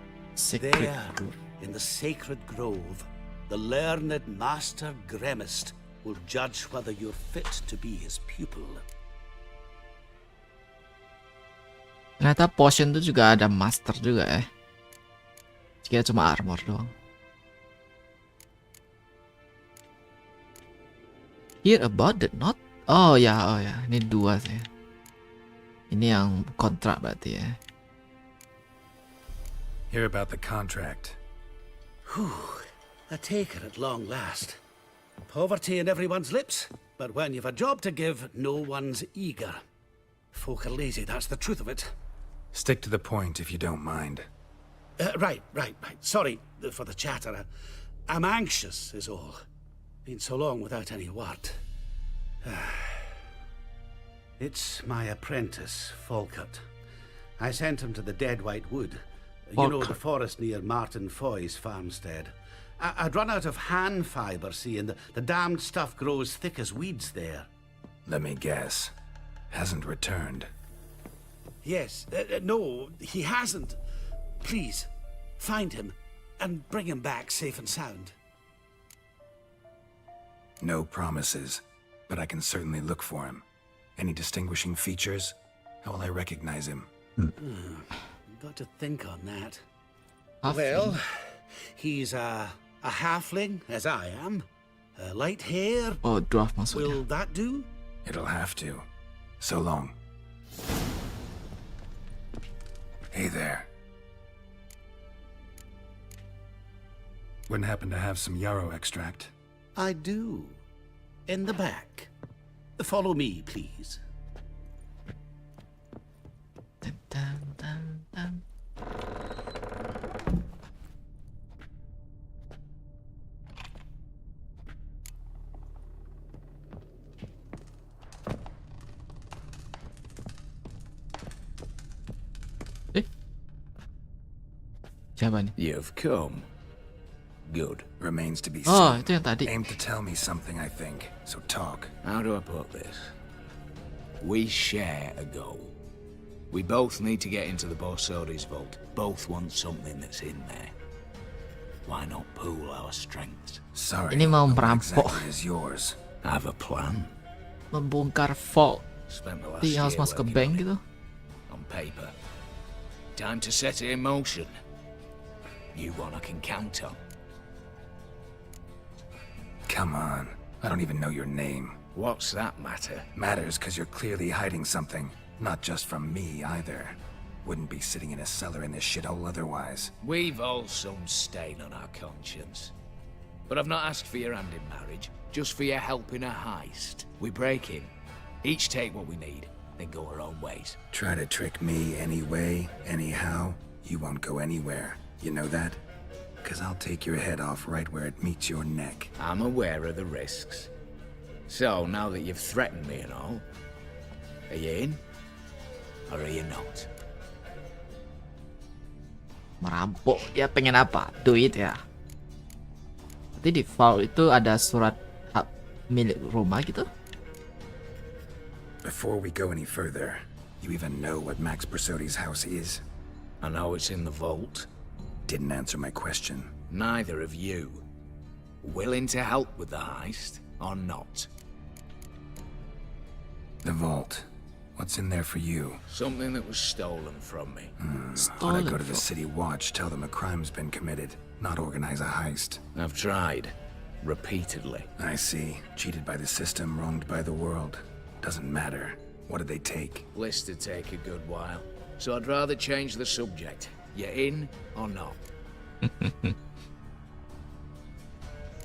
There, in the sacred grove, the learned Master Gremist will judge whether you're fit to be his pupil. Ternyata potion itu juga ada master juga ya. Kira cuma armor doang. Hear about the not? Oh ya, ini dua sih. Ini yang kontrak berarti ya. Hear about the contract. Whew, a taker at long last. Poverty in everyone's lips, but when you've a job to give, no one's eager. Folk are lazy, that's the truth of it. Stick to the point if you don't mind. Right. Sorry for the chatter. I'm anxious, is all. Been so long without any word. It's my apprentice, Falkert. I sent him to the Dead White Wood. You know, the forest near Martin Foy's farmstead. I'd run out of hand fibre, see, and the damned stuff grows thick as weeds there. Let me guess. Hasn't returned. Yes, no, he hasn't. Please, find him and bring him back safe and sound. No promises, but I can certainly look for him. Any distinguishing features? How will I recognize him? Got to think on that. Halfling. Well, he's a halfling, as I am. Light hair. Oh, dwarf maksudnya. Will that do? It'll have to. So long. Hey there. Wouldn't happen to have some yarrow extract? I do. In the back. Follow me, please. Dun, dun, dun, dun. Siapa nih? You've come. Good. Remains to be Oh, seen. itu yang tadi. Aim to tell me something, I think. So talk. How do I put this? We share a goal. We both need to get into the Borsodi's vault. Both want something that's in there. Why not pool our strengths? Sorry. Ini mau what merampok. exactly is yours? Have a plan. Membongkar vault. Spent the last Jadi harus year masuk ke working bank on it. gitu. On paper. Time to set it in motion. You one I can count on. Come on. I don't even know your name. What's that matter? Matters because you're clearly hiding something. Not just from me, either. Wouldn't be sitting in a cellar in this shithole otherwise. We've all some stain on our conscience. But I've not asked for your hand in marriage, just for your help in a heist. We break in, each take what we need, then go our own ways. Try to trick me anyway, anyhow, you won't go anywhere. You know that? Because I'll take your head off right where it meets your neck. I'm aware of the risks. So, now that you've threatened me and all, are you in? Or are you not? Merampok. Dia pengen apa? Duit ya. Nanti di vault itu ada surat hak milik rumah gitu. Before we go any further, you even know what Max Bersodi's house is? I know it's in the vault. Didn't answer my question. Neither of you. Willing to help with the heist, or not? The vault. What's in there for you? Something that was stolen from me. When I go to the city watch, tell them a crime's been committed, not organize a heist. I've tried. Repeatedly. I see. Cheated by the system, wronged by the world. Doesn't matter. What did they take? List to take a good while. So I'd rather change the subject. You in or not?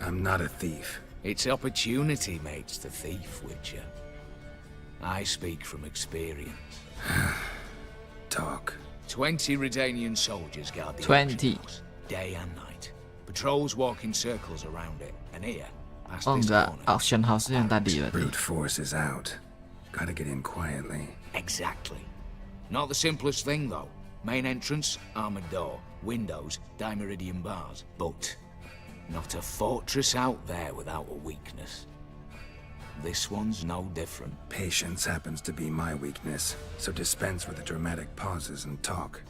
I'm not a thief. It's opportunity makes the thief, Witcher. I speak from experience. Talk. 20 Redanian soldiers guard the 20. auction house, day and night. Patrols walk in circles around it, and here, past Oh this enggak, corner. auction house yang tadi berarti. Brute force is out. Gotta get in quietly. Exactly. Not the simplest thing, though. Main entrance, armored door. Windows, dimeridian bars. But not a fortress out there without a weakness. This one's no different. Patience happens to be my weakness, so dispense with the dramatic pauses and talk.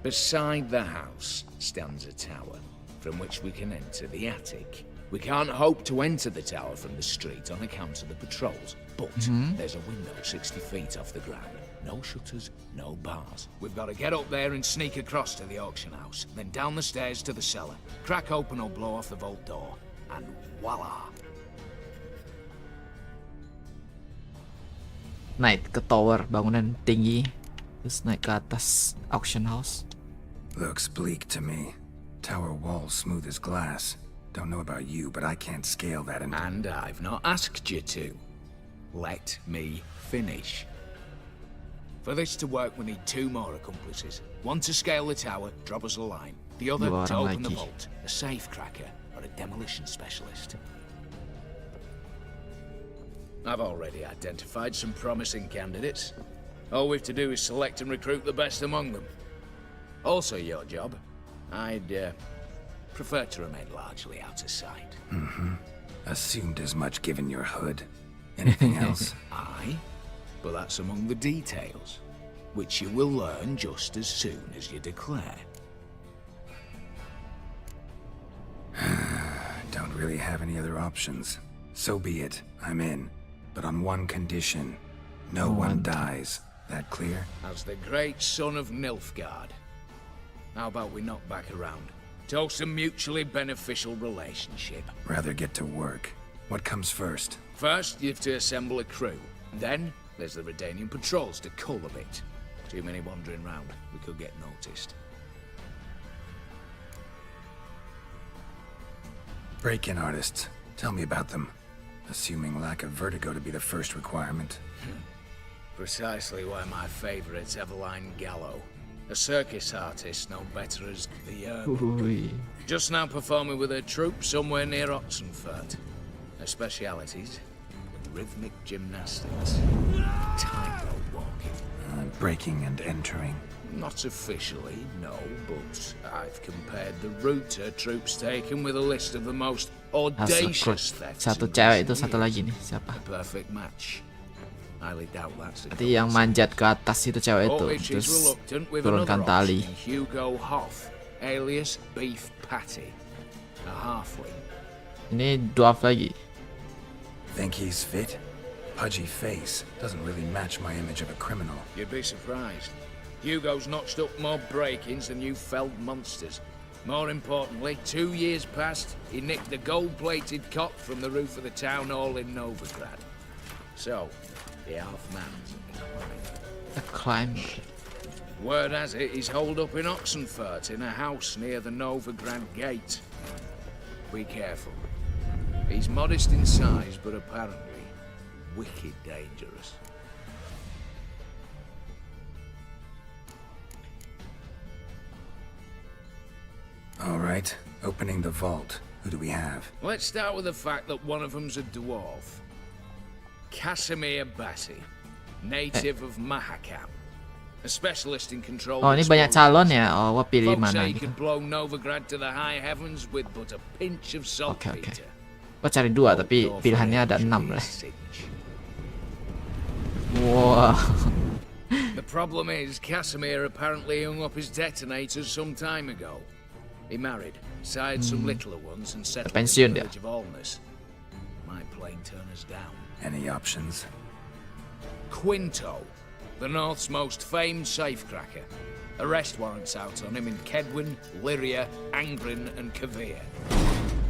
Beside the house stands a tower, from which we can enter the attic. We can't hope to enter the tower from the street on account of the patrols, but there's a window 60 feet off the ground. No shutters, no bars. We've got to get up there and sneak across to the auction house, then down the stairs to the cellar, crack open or blow off the vault door, and voila! Naik ke tower, bangunan tinggi, terus naik ke atas auction house. Looks bleak to me. Tower wall smooth as glass. Don't know about you, but I can't scale that and I've not asked you to. Let me finish. For this to work, we need 2 more accomplices. One to scale the tower, drop us a line. The other to open the vault, a safe cracker or a demolition specialist. I've already identified some promising candidates. All we've to do is select and recruit the best among them. Also your job. I'd prefer to remain largely out of sight. Assumed as much given your hood. Anything else? Aye, but that's among the details, which you will learn just as soon as you declare. Don't really have any other options. So be it. I'm in. But on one condition. No one dies. That clear? As the great son of Nilfgaard. How about we knock back around? Toast a mutually beneficial relationship. Rather get to work. What comes first? First, you have to assemble a crew. Then, there's the Redanian patrols to cull a bit. Too many wandering round. We could get noticed. Break-in artists. Tell me about them. Assuming lack of vertigo to be the first requirement. Precisely why my favourite's Eveline Gallo. A circus artist known better as the Just now performing with her troupe somewhere near Oxenfurt. Her specialities? Rhythmic gymnastics. Tightrope walking. Breaking and entering. Not officially, no, but I've compared the route her troops taken with a list of the most audacious thefts. Satu cewek itu, satu lagi nih, siapa? A perfect match. Highly doubt that's Nanti yang manjat ke atas itu cewek itu, terus turunkan tali. Hugo Hoff, alias Beef Patty, a halfling. Ini dwarf lagi. Think he's fit? Pudgy face doesn't really match my image of a criminal. You'd be surprised. Hugo's notched up more break-ins than you felled monsters. More importantly, 2 years past, he nicked the gold-plated cot from the roof of the town hall in Novigrad. So, the half-man's a climber. Word has it he's holed up in Oxenfurt in a house near the Novigrad gate. Be careful. He's modest in size, but apparently wicked dangerous. All right, opening the vault. Who do we have? Let's start with the fact that one of them's a dwarf. Casimir Bassi, native of Mahakam. A specialist in control. Oh, ini banyak calon ya. Oh, gua pilih Folks mana say he gitu. could blow Novigrad to the high heavens with but a pinch of saltpeter. Gua cari 2 tapi pilihannya ada 6 lah. Wow. The problem is, Casimir apparently hung up his detonators some time ago. He married, sired some littler ones, and settled in the village of Alness. Might plain turn us down. Any options? Quinto, the North's most famed safecracker. Arrest warrants out on him in Kedwin, Lyria, Angrin, and Kavir.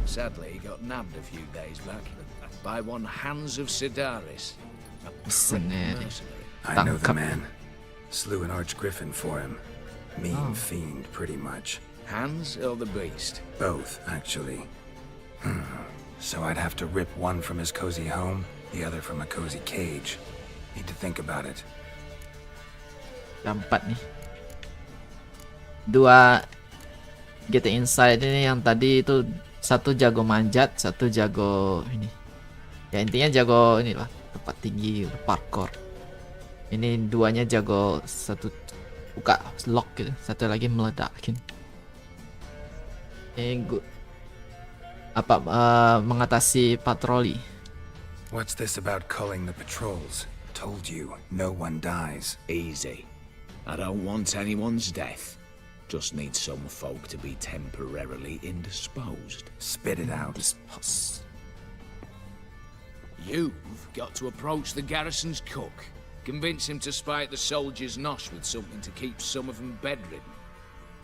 Sadly, he got nabbed a few days back by one Hans of Sidaris, a mercenary. I know the man. Slew an archgriffin for him. Mean fiend, pretty much. Hans or the beast? Both, actually. So I'd have to rip one from his cozy home, the other from a cozy cage. Need to think about it. 4 nih. 2 get inside ini yang tadi itu, satu jago manjat, satu jago ini. Ya intinya jago inilah, tempat tinggi, parkour. Ini 2-nya jago, satu buka lock gitu, satu lagi meledakin. Mengatasi patroli. What's this about culling the patrols? Told you, no one dies. Easy. I don't want anyone's death. Just need some folk to be temporarily indisposed. Spit it out. You've got to approach the garrison's cook. Convince him to spite the soldiers' nosh with something to keep some of them bedridden.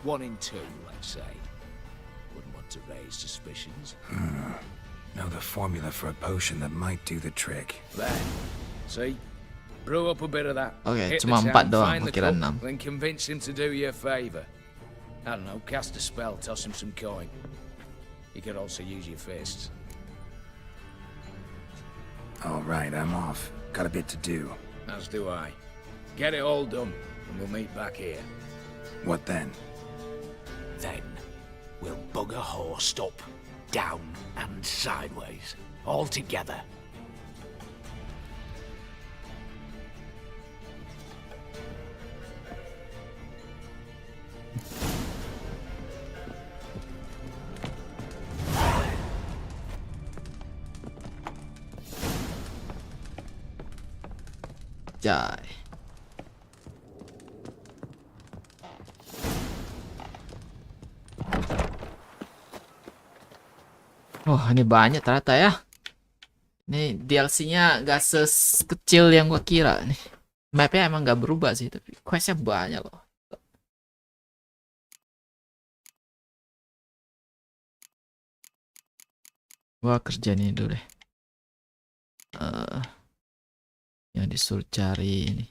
1 in 2, let's say. To raise suspicions. Know the formula for a potion that might do the trick. There. See? Brew up a bit of that. Okay, hit cuma the 4 town, doang, find the kira cook, 6. then convince him to do you a favor. I don't know, cast a spell, toss him some coin. You could also use your fists. All right, I'm off. Got a bit to do. As do I. Get it all done, and we'll meet back here. What then? Then we'll bugger horsed up, down and sideways, all together. Jai. Oh, ini banyak ternyata ya. Ini DLC-nya gak sekecil yang gua kira nih. Mapnya emang gak berubah sih, tapi questnya banyak loh. Gua kerja ini dulu deh. Yang disuruh cari ini.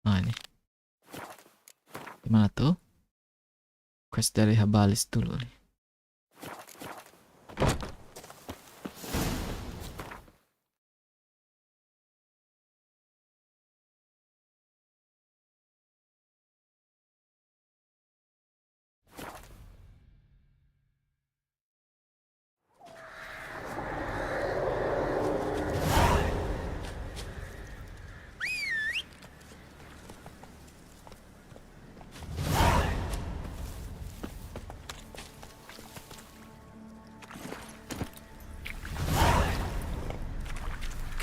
Nah ini. Gimana tuh? Quest dari Habalis dulu nih.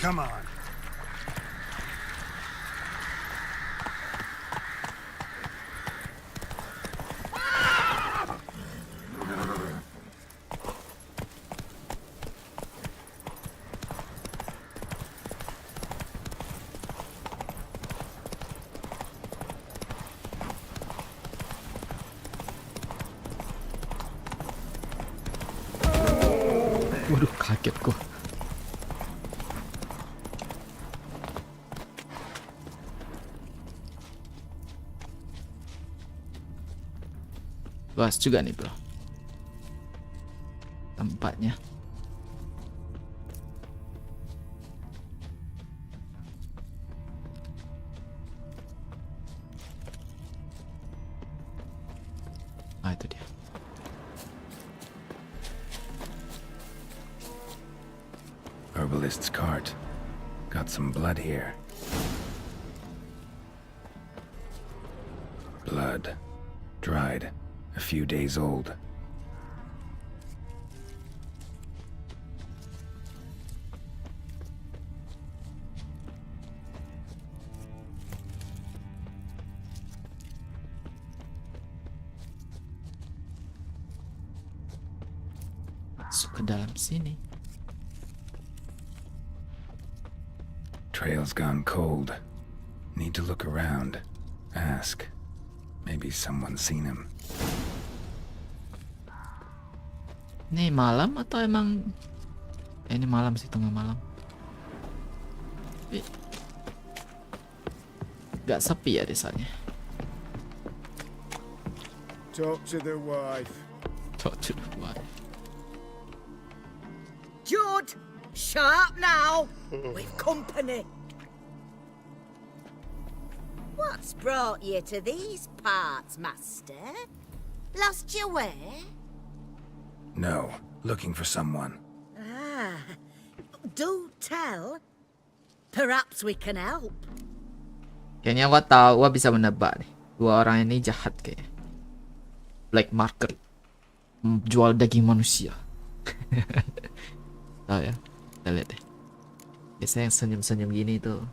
Come on. Waduh, kaget gua. Luas juga nih bro tempatnya. Ah itu dia. Herbalist's cart. Got some blood here. Blood. Dried. A few days old. Masuk ke dalam sini. Trail's gone cold. Need to look around. Ask. Maybe someone's seen him. Ini malam atau emang ini malam sih, tengah malam. Tapi gak sepi ya desanya. Talk to the wife. Talk to the wife. Jude, sharp now. We've company. What's brought you to these parts, Master? Lost your way? No. Looking for someone. Ah, do tell. Perhaps we can help. Kayaknya gua tahu, gua bisa menebak nih. Dua orang ini jahat kayaknya. Black market. Jual daging manusia. Tahu ya? Kita lihat deh. Biasanya yang senyum-senyum gini tuh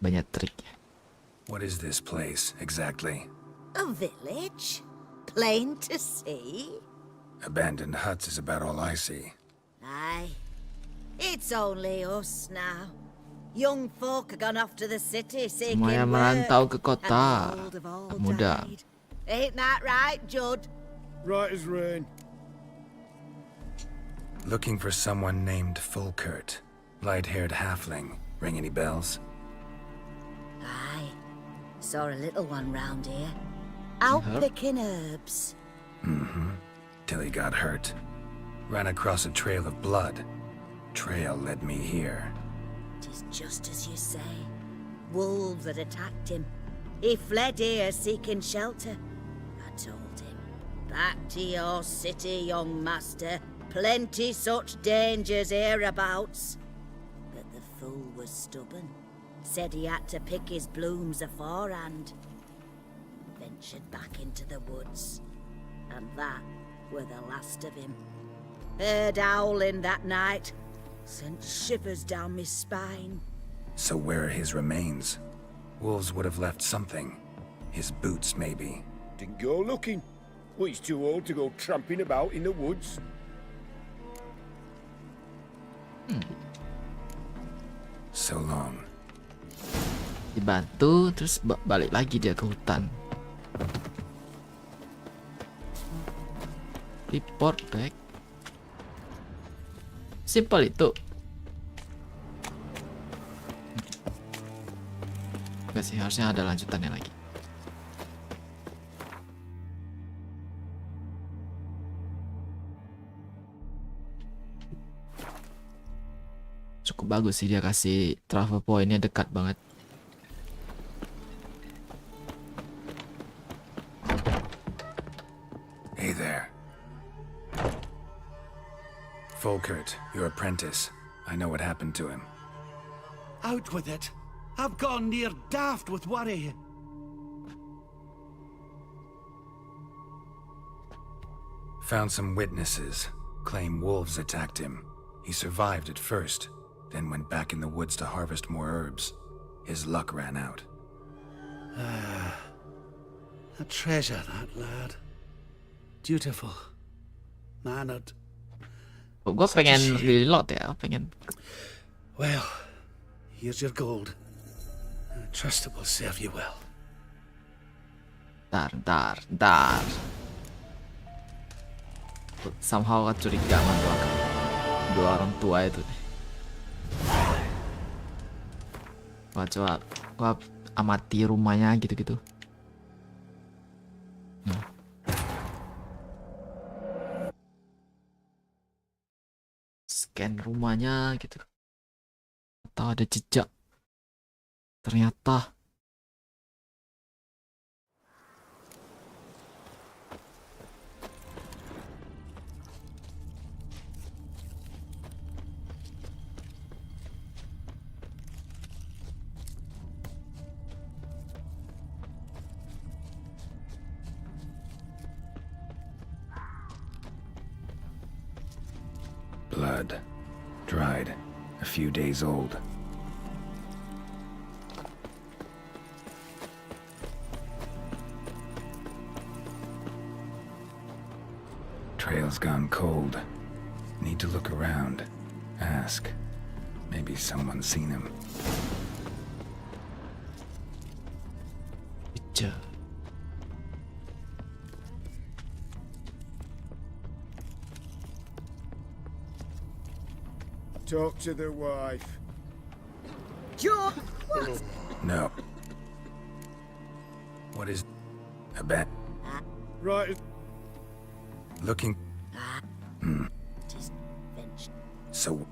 banyak triknya. What is this place exactly? A village? Plain to see? Abandoned huts is about all I see. Aye. It's only us now. Young folk have gone off to the city seeking Semuanya work. merantau ke kota. And the old have all Muda. died. Ain't that right, Judd? Right as rain. Looking for someone named Fulkert. Light-haired halfling. Ring any bells? Aye. Saw a little one round here. Out picking herbs. Mm-hmm. Till he got hurt. Ran across a trail of blood. Trail led me here. Tis just as you say. Wolves had attacked him. He fled here seeking shelter. I told him, back to your city, young master. Plenty such dangers hereabouts. But the fool was stubborn. Said he had to pick his blooms aforehand. Ventured back into the woods. And that were the last of him. Heard howling that night. Sent shivers down my spine. So where are his remains? Wolves would have left something. His boots, maybe. Didn't go looking. Well, he's too old to go tramping about in the woods. So long. Dibantu, terus balik lagi dia ke hutan. Report back. Simple itu. Enggak sih, harusnya ada lanjutannya lagi. Cukup bagus sih, dia kasih travel point-nya dekat banget. Hey there. Volkert, your apprentice. I know what happened to him. Out with it. I've gone near daft with worry. Found some witnesses. Claim wolves attacked him. He survived at first, then went back in the woods to harvest more herbs. His luck ran out. A treasure, that lad. Dutiful. Mannered. Gue pengen reload ya, pengen. Well, here's your gold. I trust it will serve you well. Dar. Somehow curiga sama dua orang tua itu. Coba amati rumahnya gitu-gitu. Scan rumahnya gitu. Atau ada jejak. Ternyata Blood. Dried. A few days old. Trail's gone cold. Need to look around. Ask. Maybe someone's seen him. Picture. Talk to the wife. George, what? No. What is... a bat? Right. Looking... So...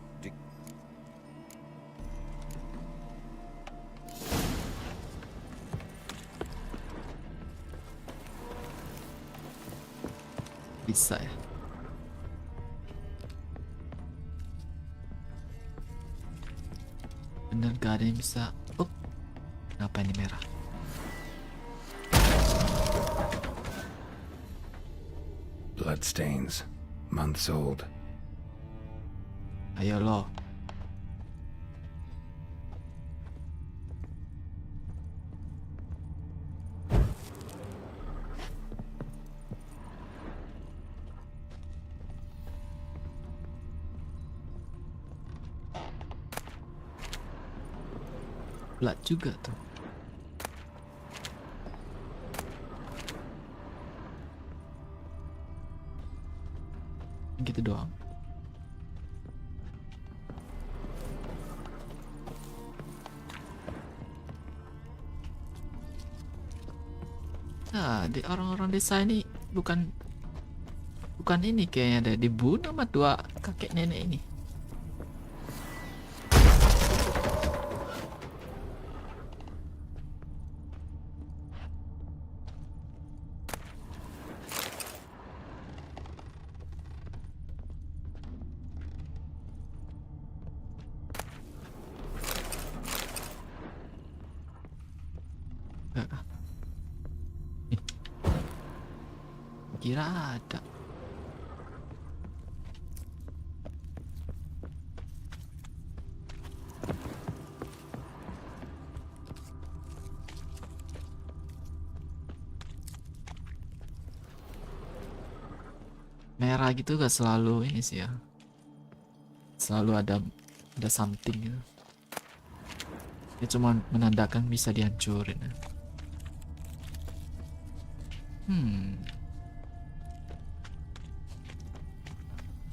bisa ya. Bener gak ada yang bisa. Oh, kenapa ini merah? Blood stains. Months old. Ayo lo. Blood juga tuh. Gitu doang. Nah, di orang-orang desa ini bukan ini kayaknya ada dibunuh sama dua kakek nenek ini. Enggak kah? Kira ada. Merah gitu gak selalu ini sih ya. Selalu ada something gitu. Dia cuma menandakan bisa dihancurin.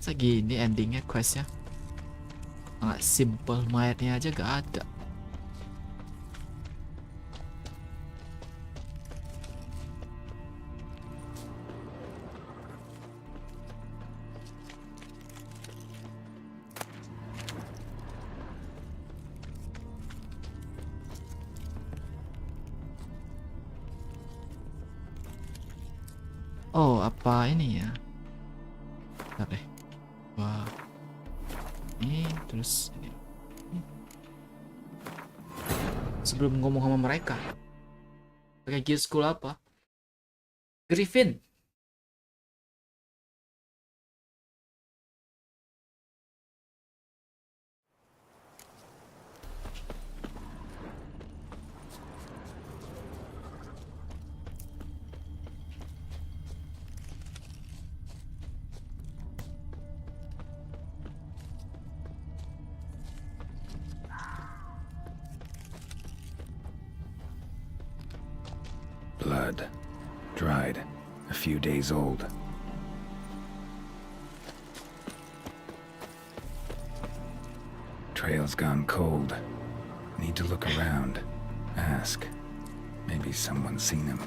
Segini endingnya questnya. Sangat simple, mayatnya aja gak ada. Oh, apa ini ya? Bentar deh. Wah. Ini terus ini. Sebelum ngomong sama mereka. Pakai gear school apa? Griffin. Blood. Dried. A few days old. Trail's gone cold. Need to look around. Ask. Maybe someone's seen him.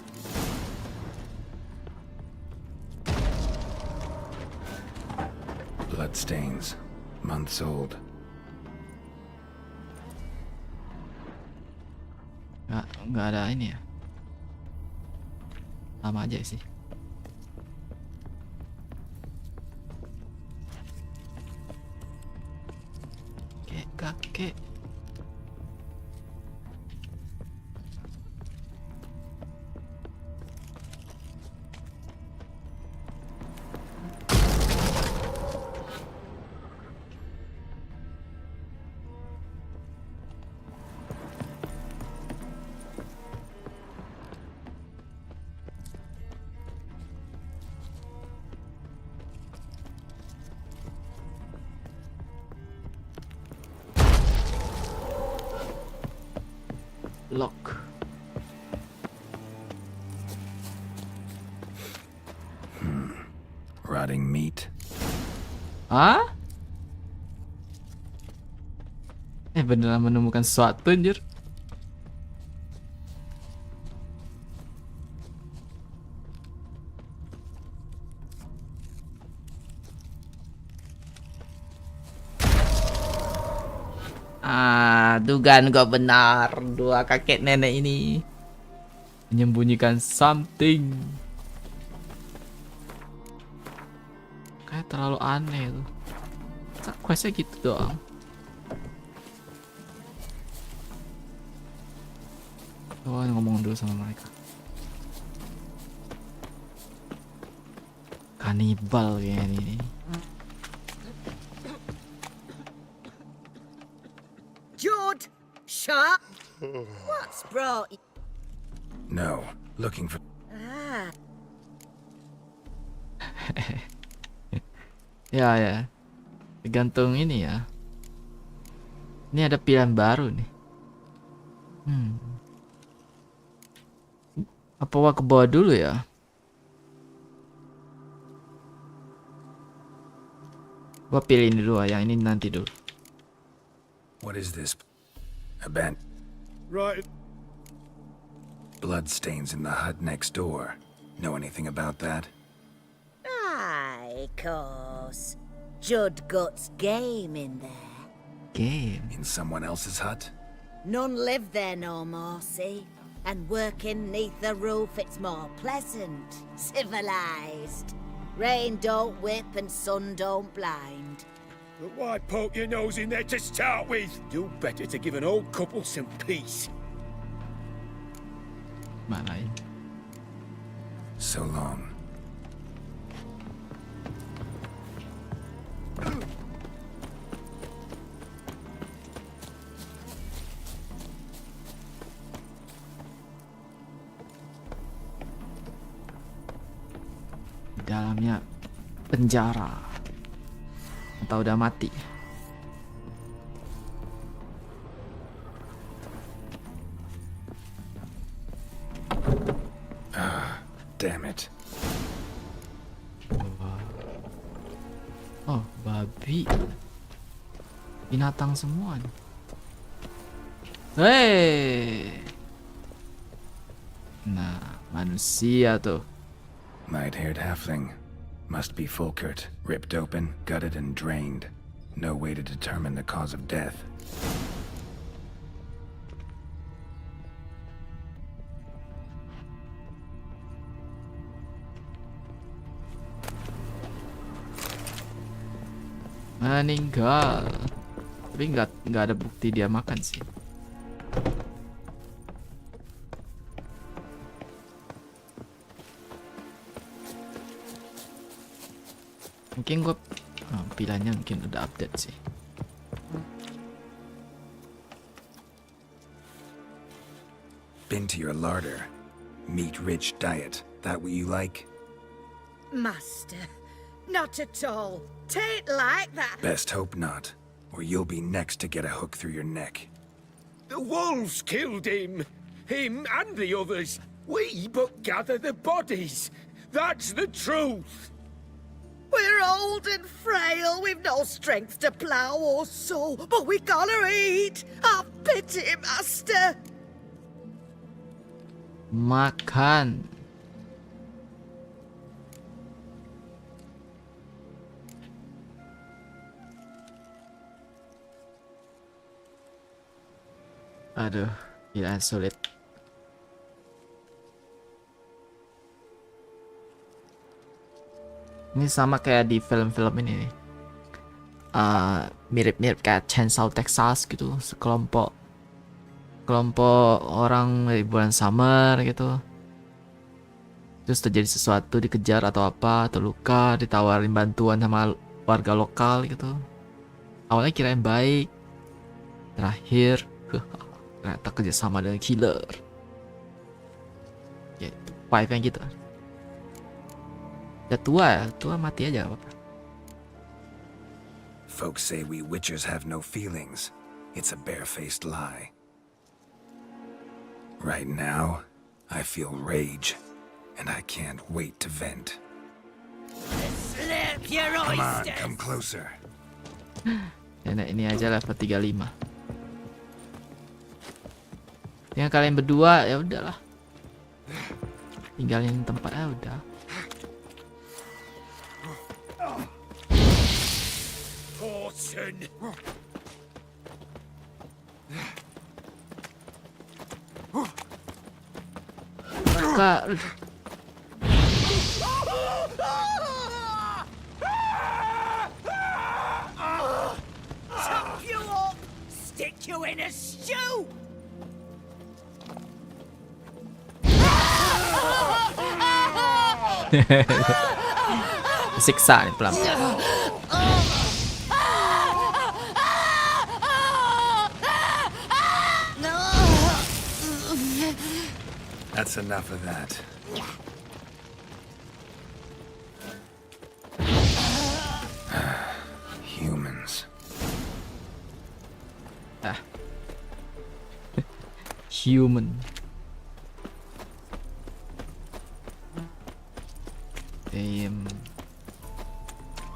Bloodstains. Months old. Nggak ada ini ya. Sama aja sih. Kakek. Lock. Rotting meat. Hah? Beneran menemukan sesuatu anjir. Dugaan gua benar, dua kakek nenek ini menyembunyikan something. Kayak terlalu aneh tuh. Questnya gitu doang. Oh, ngomong dulu sama mereka. Kanibal kayaknya ini. Jude, shut. What's brought you? No, looking for... Ah. Ya. Tergantung ini ya. Ini ada pilihan baru nih. Apa gua ke bawah dulu ya? Gua pilih ini dulu, yang ini nanti dulu. What is this? A bent. Right. Bloodstains in the hut next door. Know anything about that? Aye, course. Judd Gut's game in there. Game? In someone else's hut? None live there no more, see? And working neath the roof, it's more pleasant, civilized. Rain don't whip and sun don't blind. But why poke your nose in there to start with? Do better to give an old couple some peace. Mana ini? So long. Di dalamnya penjara. Atau udah mati. Damn it. Oh, babi. Binatang semua nih. Hei. Nah, manusia tuh. Light-haired halfling. Must be Fulkert. Ripped open, gutted and drained. No way to determine the cause of death. Meninggal. Tapi nggak ada bukti dia makan sih. Mungkin gue pilihannya mungkin udah update sih. Been to your larder. Meat-rich diet. That what you like? Master, not at all. Tain't like that. Best hope not, or you'll be next to get a hook through your neck. The wolves killed him. Him and the others. We but gather the bodies. That's the truth. We're old and frail, we've no strength to plough or sow, but we gotta eat. Have pity, Master. Makan. Aduh, gila sulit. Ini sama kayak di film-film ini nih. Mirip-mirip kayak Chainsaw Texas gitu, sekelompok orang di bulan summer gitu. Terus terjadi sesuatu, dikejar atau apa, atau luka, ditawarin bantuan sama warga lokal gitu. Awalnya kirain baik, terakhir ternyata kerjasama dengan killer. Ya, vibe yang gitu. Udah tua mati aja apa. Folks say we witchers have no feelings. It's a barefaced lie. Right now, I feel rage, and I can't wait to vent. Slip your Come on, oysters. come closer. Nenek ini aja level 35. Tinggal kalian berdua, ya udahlah. Tinggalin tempatnya udah. Fortune. Kak. Chop you up, stick you in a stew. Siksa nih pelan. That's enough of that. Humans. Human.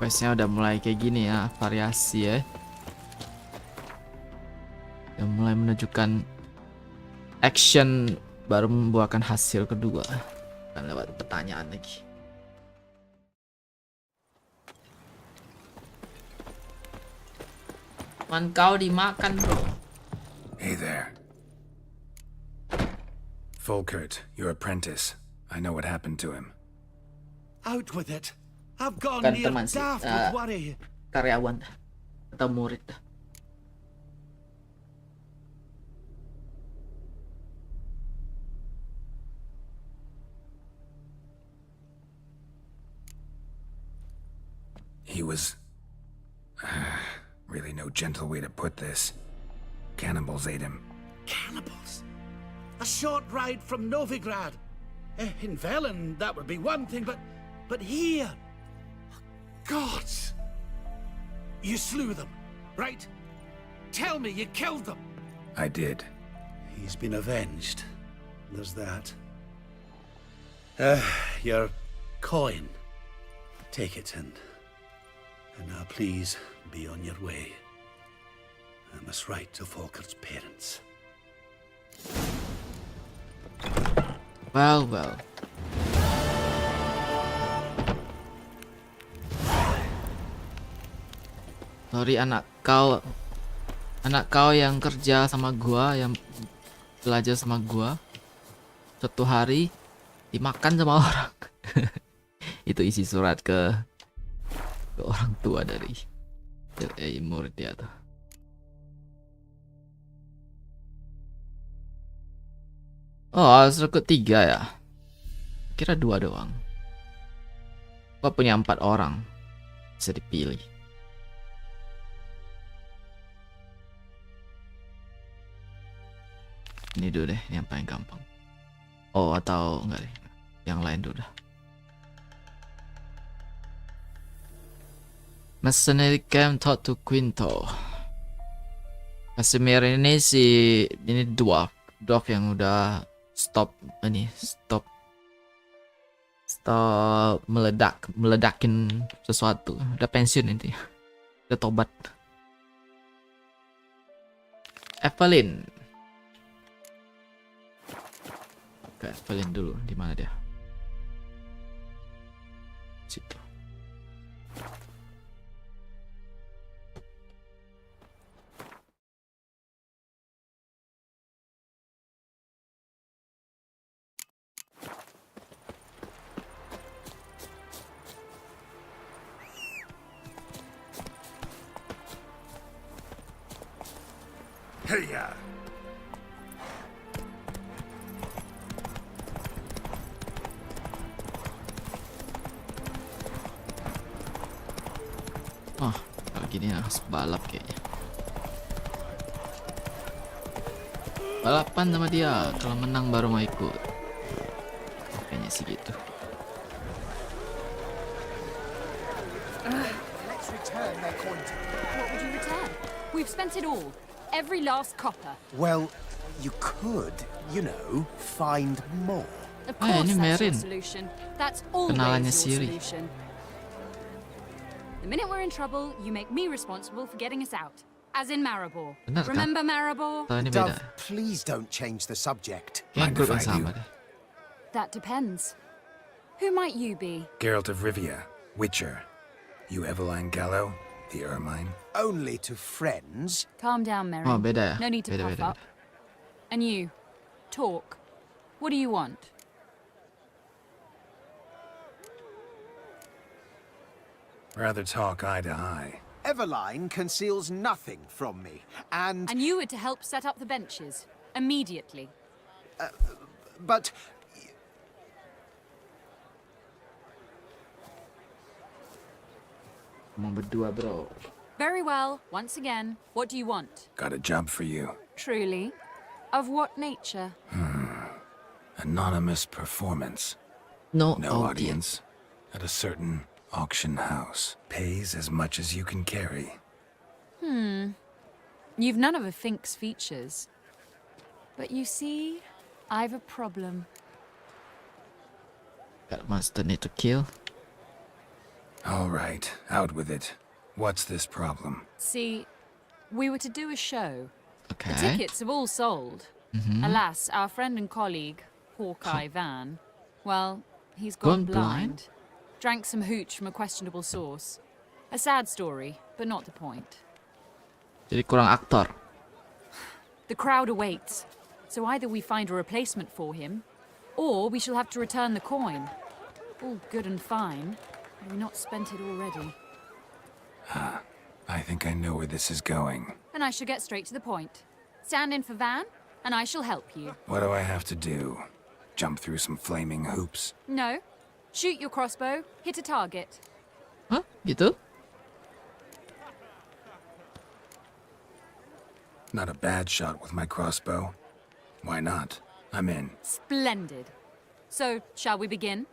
Questnya udah mulai kayak gini ya, variasi ya. Udah mulai menunjukkan action baru membuahkan hasil kedua. Dan lewat pertanyaan lagi. Man kau dimakan bro. Hey there. Fulkert, your apprentice. I know what happened to him. Out with it. I've gone Bukan near teman sih, daft with worry. karyawan atau murid. He was... really no gentle way to put this. Cannibals ate him. Cannibals? A short ride from Novigrad. In Velen, that would be one thing, but here... Gods! You slew them, right? Tell me you killed them. I did. He's been avenged. There's that. Your coin. Take it and now please be on your way. I must write to Volker's parents. Well, well. Sorry anak kau yang kerja sama gua, yang belajar sama gua, suatu hari dimakan sama orang. Itu isi surat ke orang tua dari murid dia tuh. Oh, ASRock 3 ya. Kira 2 doang. Gua punya 4 orang. Bisa dipilih. Ini dulu deh, ini yang paling gampang. Oh, atau enggak deh. Yang lain dulu dah. Mercenary Camp Talk to Quinto. Casimir ini ini dwarf yang udah stop meledakin sesuatu. Udah pensiun intinya. Udah tobat. Evelyn. Oke, Evelyn dulu. Di mana dia? Situ. Hey-ya! Oh, kalau gini harus balap kayaknya. Balapan sama dia, kalau menang baru mau ikut. Kayaknya sih gitu. Let's return their coin. What would you return? We've spent it all. Every last copper. Well, you could, you know, find more. Of course, ini that's your Merin. solution. That's always Kenalannya your Siri. solution. The minute we're in trouble, you make me responsible for getting us out. As in Maribor. Benar kan? Remember Maribor? Atau ini beda? Dove, please don't change the subject. Kayak grup yang sama deh. That depends. Who might you be? Geralt of Rivia, Witcher. You Eveline Gallo, the Ermine. Only to friends. Calm down, Merin. Oh, beda ya? No need to Beda, puff beda, up. And you, talk. What do you want? Rather talk eye to eye. Eveline conceals nothing from me, and you were to help set up the benches. Immediately. but Mau berdua, bro. Very well. Once again, what do you want? Got a job for you. Truly? Of what nature? Anonymous performance. No audience. At a certain auction house. Pays as much as you can carry. You've none of a Fink's features. But you see, I've a problem. Got monster need to kill. All right, out with it. What's this problem? See, we were to do a show. Okay. The tickets have all sold. Alas, our friend and colleague, Hawkeye Van, well, he's gone blind. Drank some hooch from a questionable source. A sad story, but not the point. Jadi kurang aktor. The crowd awaits, so either we find a replacement for him, or we shall have to return the coin. All good and fine, but we've not spent it already. I think I know where this is going. And I shall get straight to the point. Stand in for Van, and I shall help you. What do I have to do? Jump through some flaming hoops? No. Shoot your crossbow, hit a target. Hah? Gitu? Not a bad shot with my crossbow. Why not? I'm in. Splendid. So, shall we begin?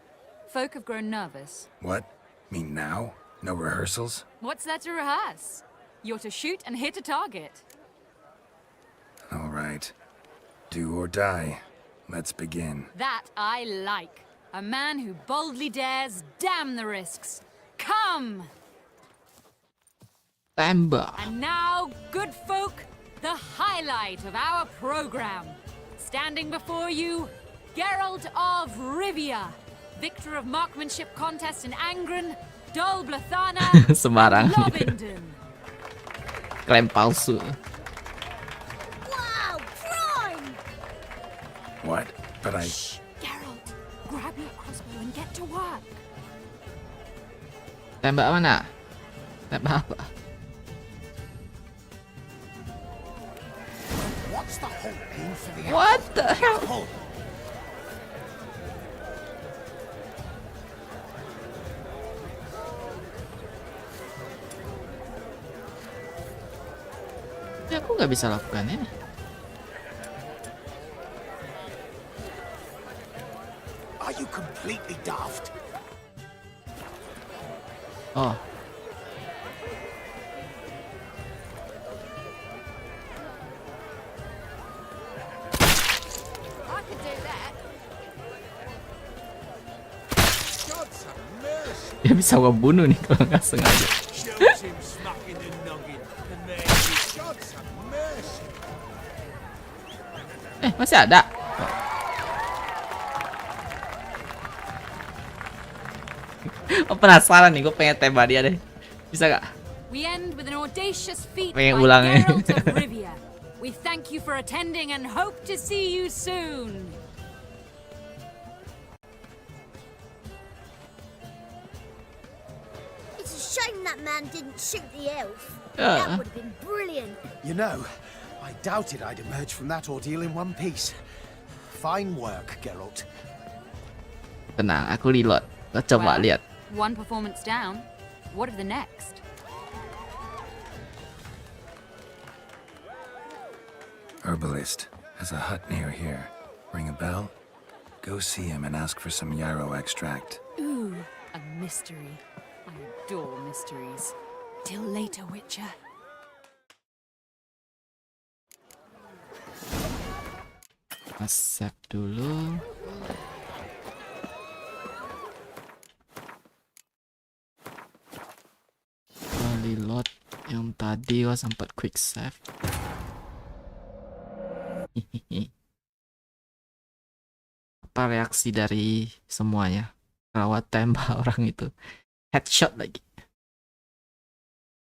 Folk have grown nervous. What? Mean now? No rehearsals? What's there to rehearse? You're to shoot and hit a target. All right. Do or die. Let's begin. That I like. A man who boldly dares, damn the risks. Come! Tembak. And now, good folk, the highlight of our program. Standing before you, Geralt of Rivia, victor of marksmanship contest in Angren, Dol Blathana, Sembarang. Lovinden. Klaim palsu. Wow, prime! What? But I... Shh, Geralt, grab your crossbow and get to work. Tembak mana? Tembak apa? What's the whole aim for the What the hell? Ya, aku nggak bisa lakukannya. Are you completely daft? Oh. I could do that. Dia bisa gua bunuh nih kalau nggak sengaja. Shows him smacking the noggin, and then shots have mercy. Masih ada. Oh, penasaran nih, gue pengen tembak dia deh. Bisa gak? We end with an audacious feat by Pengen ulangnya. Geralt of Rivia. We thank you for attending and hope to see you soon. It's a shame that man didn't shoot the elf. Yeah. That would have been brilliant. You know, I doubted I'd emerge from that ordeal in one piece. Fine work, Geralt. Tenang, aku reload. Lo coba Well, lihat. One performance down. What of the next? Herbalist has a hut near here. Ring a bell? Go see him and ask for some yarrow extract. Ooh, a mystery. I adore mysteries. Till later, Witcher. Save dulu. Reload yang tadi gua sempat quick save. Apa reaksi dari semuanya? Rawat tembak orang itu. Headshot lagi.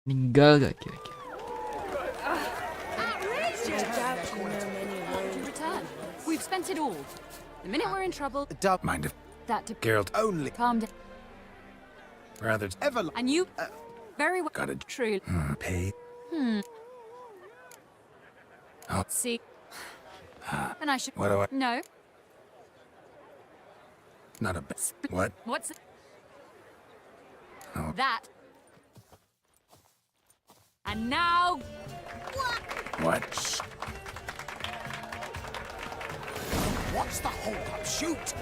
Meninggal gak kira-kira? We've spent it all. The minute we're in trouble, Mind if that to Geralt only calm down. rather ever And you, very well. got a True. pay? Oh. See. And I should. What do I? No. Not a what? What's Oh. that? And now. What? What's the hold up? Shoot!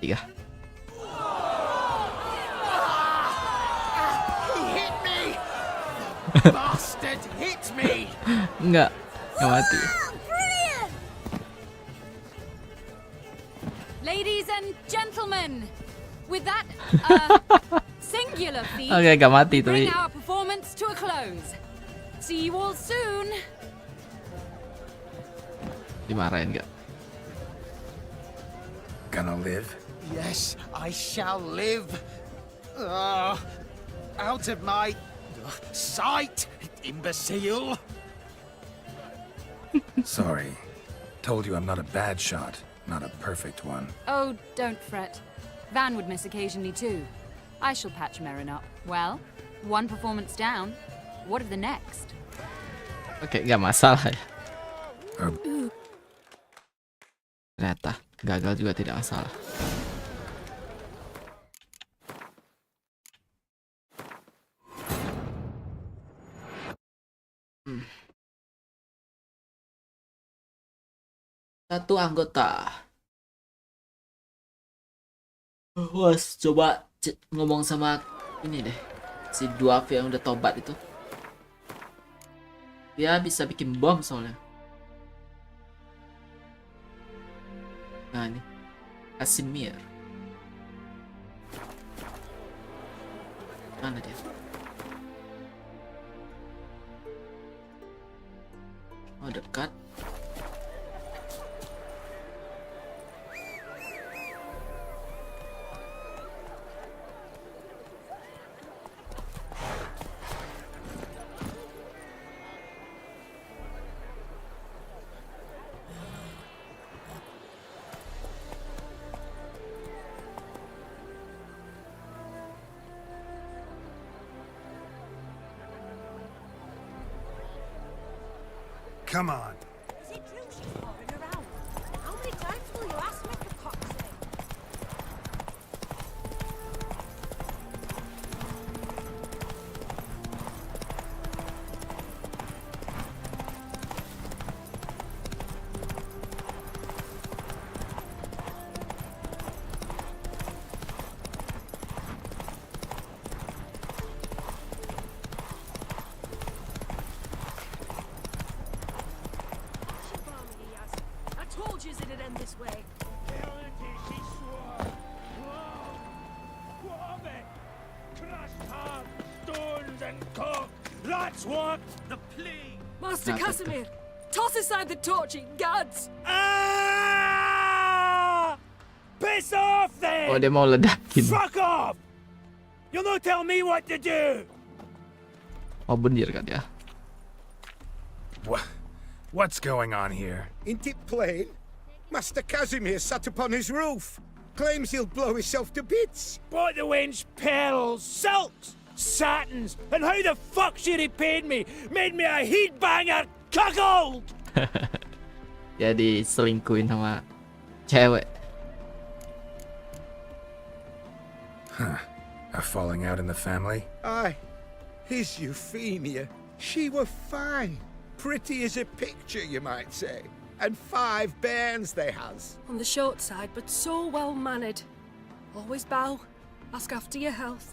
Tiga. He hit me! Bastard hit me! Enggak mati. Ladies and gentlemen, with that singular feat, Oke, gak mati we bring tuh. our performance to a close. See you all soon. Dimarahin gak? Gonna live? Yes, I shall live. Out of my sight, imbecile. Sorry. Told you I'm not a bad shot, not a perfect one. Oh, don't fret. Van would miss occasionally too. I shall patch Merrin up. Well, one performance down. What of the next? Oke, gak masalah ya. Ternyata gagal juga tidak masalah. Satu anggota. Was, coba ngomong sama ini deh, si dwarf yang udah tobat itu. Dia bisa bikin bom soalnya. Nah ini Casimir. Mana dia? Oh, dekat. Come on. Is it true she's bobbing around? How many times will you ask me for cock's sake? It'd end this way. Stones and cock. That's what the plea. Master Casimir, toss aside the torch, guards. Ah! Piss off then. Oh, dia mau ledakin. Fuck off. You'll not tell me what to do. Oh, bendir kan ya. What's going on here? Ain't it plain? Master Casimir sat upon his roof. Claims he'll blow himself to bits. Bought the wench pearls, silks, satins, and how the fuck she repaid me? Made me a heatbanger cuckold! Dia diselingkuhin sama cewek. Huh. A falling out in the family? Aye. His Euphemia. She were fine. Pretty as a picture, you might say. And 5 bairns they has. On the short side, but so well-mannered. Always bow, ask after your health.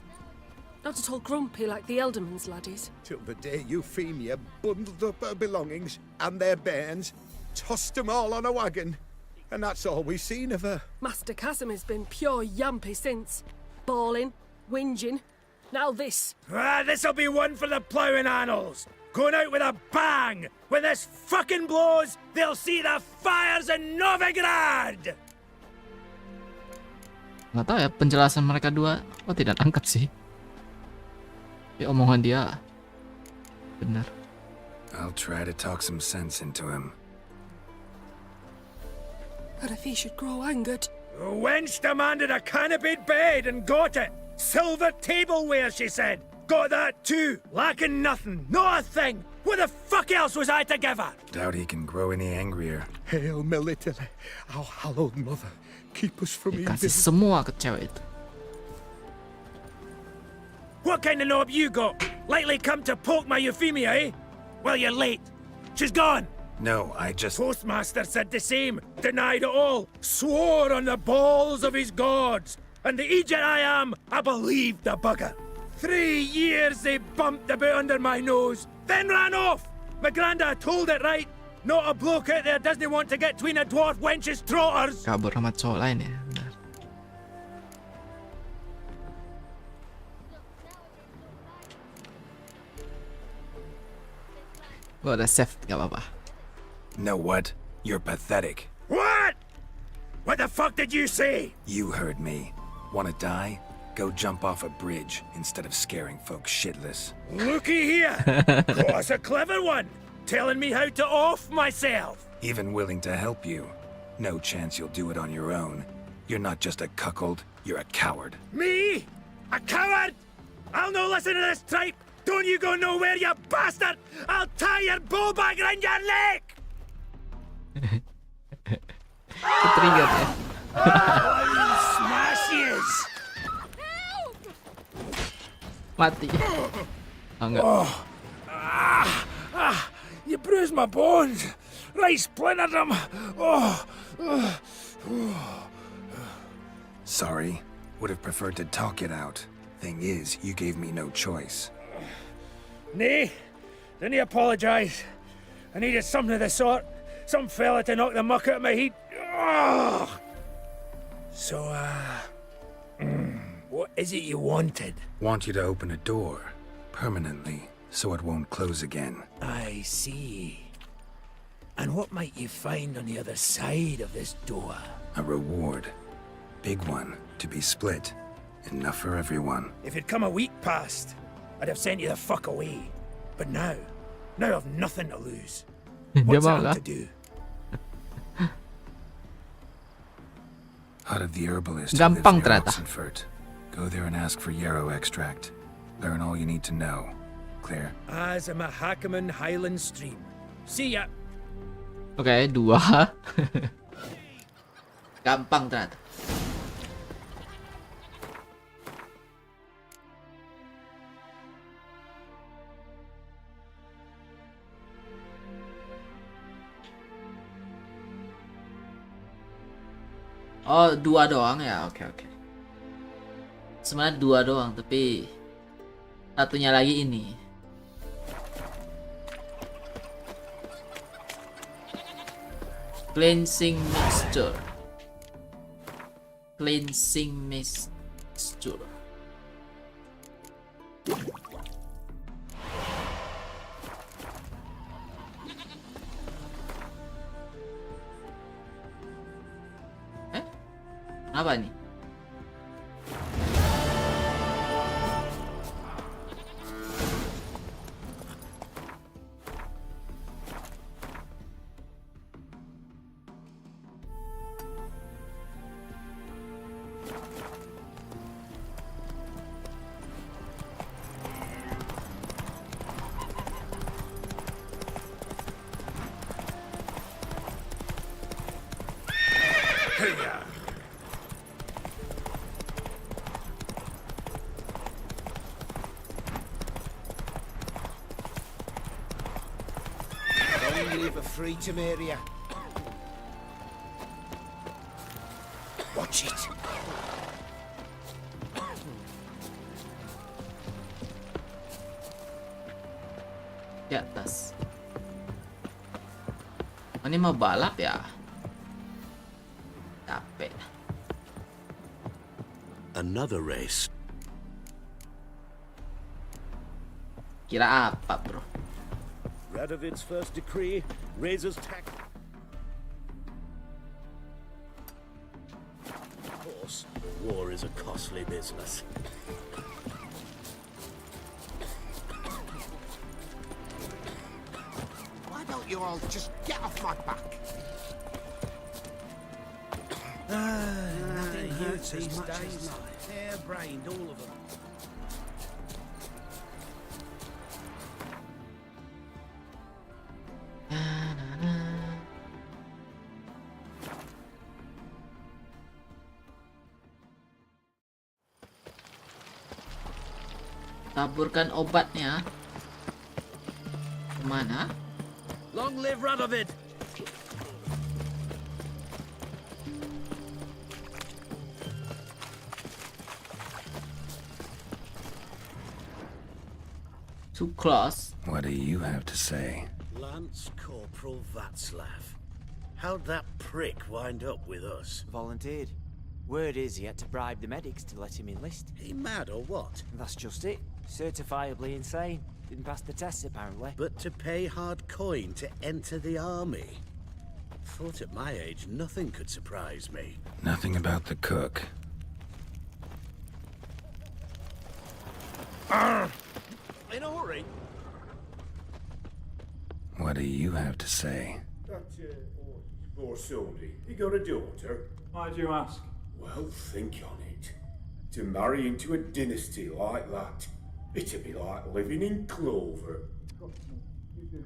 Not at all grumpy like the Elderman's laddies. Till the day Euphemia bundled up her belongings and their bairns, tossed them all on a wagon. And that's all we've seen of her. Master Casimir's been pure yampy since. Bawling, whinging. Now this. This'll be one for the ploughing annals. Going out with a bang! When this fucking blows, they'll see the fires in Novigrad! Nggak tahu ya penjelasan mereka dua. Oh, tidak nangkep sih. Ya omongan dia benar. I'll try to talk some sense into him. But if he should grow angered. The wench demanded a canopied bed and got it. Silver tableware, she said. Got that too. Lacking nothing. Not a thing. What the fuck else was I to give her? Doubt he can grow any angrier. Hail Military, our hallowed mother. Keep us from evil. Kasih semua ke cewek itu. What kind of knob you got? Likely come to poke my Euphemia, eh? Well, you're late. She's gone. No, I just... Postmaster said the same. Denied it all. Swore on the balls of his gods. And the Egypt I am, I believed the bugger. 3 years they bumped about under my nose, then ran off. My granda told it right. Not a bloke out there doesn't want to get between a dwarf wench's trotters. Kabur sama cowok lain ya, benar. Gua udah save, gak apa-apa. No what? You're pathetic. What? What the fuck did you say? You heard me. Wanna die? Go jump off a bridge instead of scaring folks shitless. Looky here. That's a clever one. Telling me how to off myself. Even willing to help you. No chance you'll do it on your own. You're not just a cuckold, you're a coward. Me? A coward? I'll no listen to this tripe. Don't you go nowhere, you bastard. I'll tie your bull bag around your neck. Ketrigger ya. Smashes. Mati. Oh, enggak. my bones. Right splintered them. Oh. Sorry. Would have preferred to talk it out. Thing is, you gave me no choice. Nay, didn't apologise. I needed something of the sort. Some fella to knock the muck out of my head. Oh. So, what is it you wanted? Want you to open a door. Permanently, so it won't close again. I see. And what might you find on the other side of this door? A reward. Big one, to be split. Enough for everyone. If it'd come a week past, I'd have sent you the fuck away. But now I've nothing to lose. What's that to do? Out of the herbalist who Gampang lives near ternyata. Oxenford. Go there and ask for yarrow extract. Learn all you need to know. Clear? As a Mahakaman Highland Stream. See ya. Oke, 2. Gampang ternyata. Oh, 2 doang ya. Oke. Sebenarnya 2 doang, tapi satunya lagi ini. Cleansing mixture. Apa nih? Free to Maria. Watch it. Di atas. Oh, ini mau balap ya? Capek. Another race. Kira apa, bro? Radovid's first decree raises tax. Of course, war is a costly business. Why don't you all just get off my back? Nothing hurts as much as hair-brained, all of them. Taburkan obatnya. Kemana? Long live Radovid! Too close. What do you have to say? Lance Corporal Václav. How'd that prick wind up with us? Volunteered. Word is he had to bribe the medics to let him enlist. He mad or what? That's just it. Certifiably insane. Didn't pass the tests, apparently. But to pay hard coin to enter the army? Thought at my age nothing could surprise me. Nothing about the cook. In a hurry? What do you have to say? That, poor Sony. He got a daughter. Why do you ask? Well, think on it. To marry into a dynasty like that, it'd be like living in clover.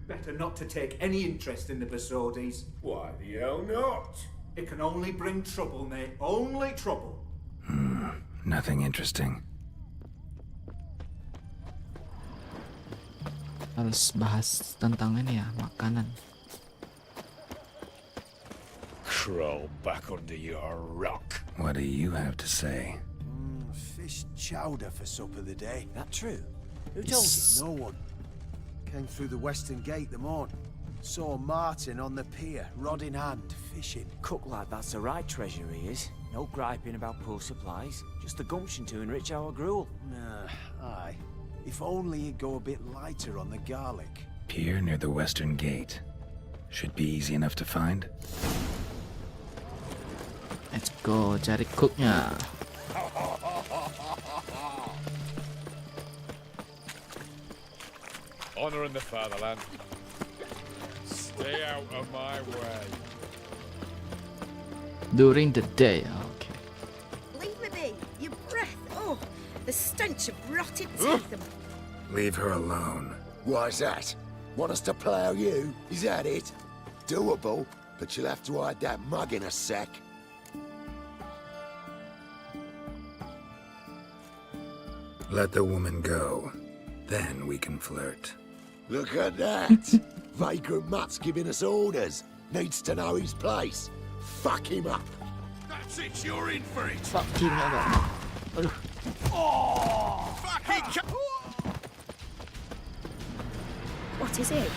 Better not to take any interest in the Basodis. Why the hell not? It can only bring trouble, mate. Only trouble. Nothing interesting. Harus bahas tentang ini ya, makanan. Crawl back under your rock. What do you have to say? Fish chowder for supper the day. That true? Who told you? No one. Came through the western gate the morn. Saw Martin on the pier, rod in hand, fishing. Cook lad, that's the right treasure he is. No griping about poor supplies. Just the gumption to enrich our gruel. Aye. If only he'd go a bit lighter on the garlic. Pier near the western gate. Should be easy enough to find. Let's go cari cooknya. Honor in the fatherland. Stay out of my way. During the day, okay. Leave me be. Your breath. Oh, the stench of rotted teeth. Leave her alone. Why's that? Want us to plough you? Is that it? Doable, but you'll have to hide that mug in a sec. Let the woman go. Then we can flirt. Look at that! Vagrant mutt's giving us orders. Needs to know his place. Fuck him up. That's it, you're in for it. Fuck him up. Aduh. Oh, fucking What is it?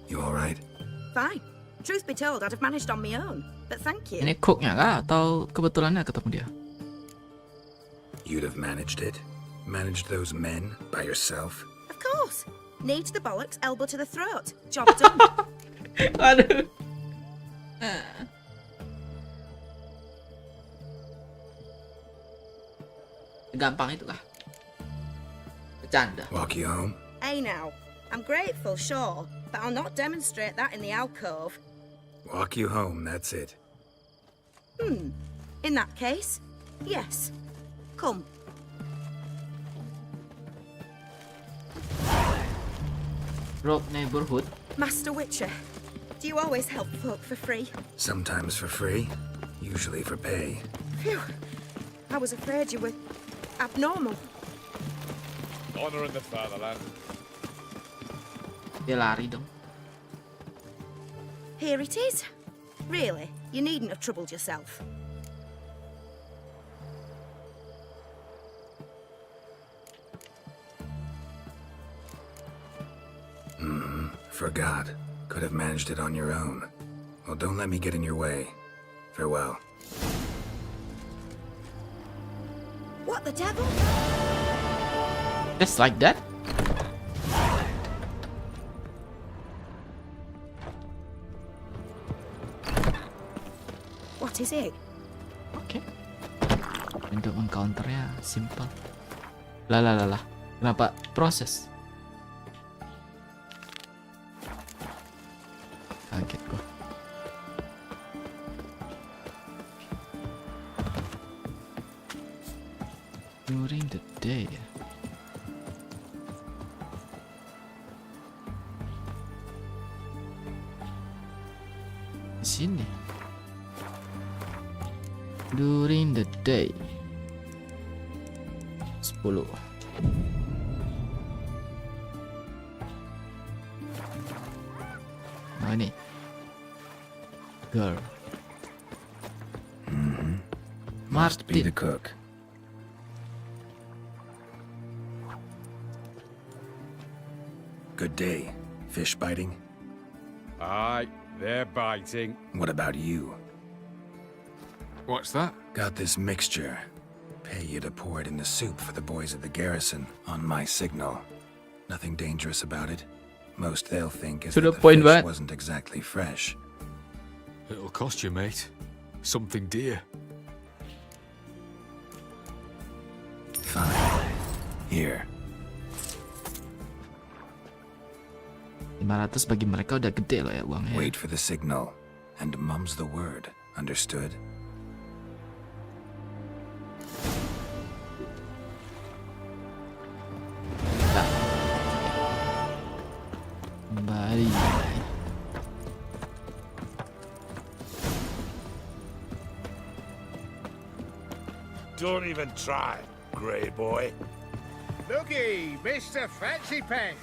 You alright? Fine. Truth be told, I'd have managed on my own. But thank you. Ini cooknya kah atau kebetulannya ketemu dia? You'd have managed it? Managed those men by yourself? Of course. Knee to the bollocks, elbow to the throat. Job done. Aduh. Gampang itu kah? Bercanda. Walk you home? Hey now, I'm grateful, sure, but I'll not demonstrate that in the alcove. Walk you home, that's it. In that case, yes. Come. Road neighborhood. Master Witcher, do you always help folk for free? Sometimes for free, usually for pay. Phew. I was afraid you were abnormal. Honor in the fatherland. Dia lari dong. Here it is. Really, you needn't have troubled yourself. Forgot. Could have managed it on your own. Well, don't let me get in your way. Farewell. What the devil? Just like that? What is it? Oke. Untuk mengcounternya simple. Lah. Kenapa proses? Kaget gua. During the day. Di sini. During the day. 10. Nah ini. Girl. Must be Martin. the cook. Good day. Fish biting? Aye, they're biting. What about you? What's that? Got this mixture. Pay you to pour it in the soup for the boys at the garrison on my signal. Nothing dangerous about it. Most they'll think is To that the the point, fish what? wasn't exactly fresh. It'll cost you, mate. Something dear. Fine. Here. 500 bagi mereka udah gede loh ya uangnya. Wait for the signal and mum's the word. Understood? Kembali. Don't even try, Grey Boy. Looky, Mr. Fancy Pants.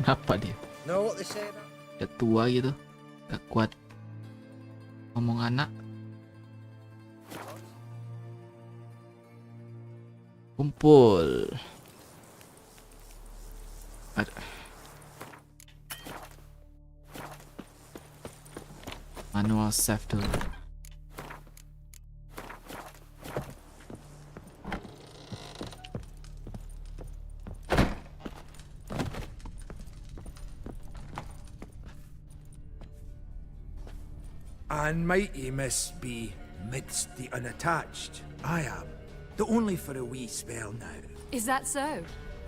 Kenapa dia? Know what they say about? Udah tua gitu, gak kuat ngomong anak. Kumpul. Ada. Manual save dulu. And mighty must be midst the unattached. I am, though only for a wee spell now. Is that so?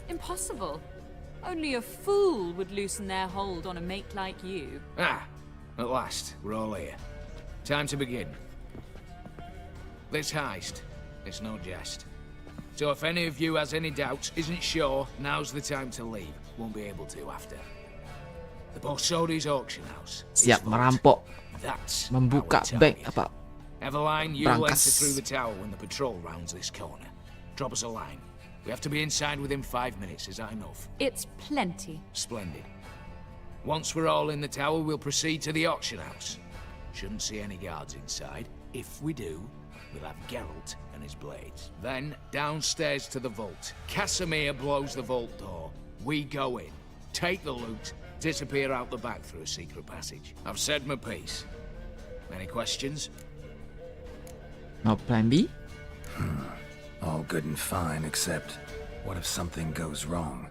Impossible. Only a fool would loosen their hold on a mate like you. Ah, at last, we're all here. Time to begin. This heist, it's no jest. So if any of you has any doubts, isn't sure, now's the time to leave. Won't be able to after. The Borsodi's auction house. Siap merampok. That's Membuka bank apa? Eveline, you'll enter Brankas. through the tower when the patrol rounds this corner. Drop us a line. We have to be inside within 5 minutes. Is that enough? It's plenty. Splendid. Once we're all in the tower, we'll proceed to the auction house. Shouldn't see any guards inside. If we do, we'll have Geralt and his blades. Then, downstairs to the vault. Casimir blows the vault door. We go in, take the loot, disappear out the back through a secret passage. I've said my piece. Any questions? No plan B? All good and fine, except what if something goes wrong?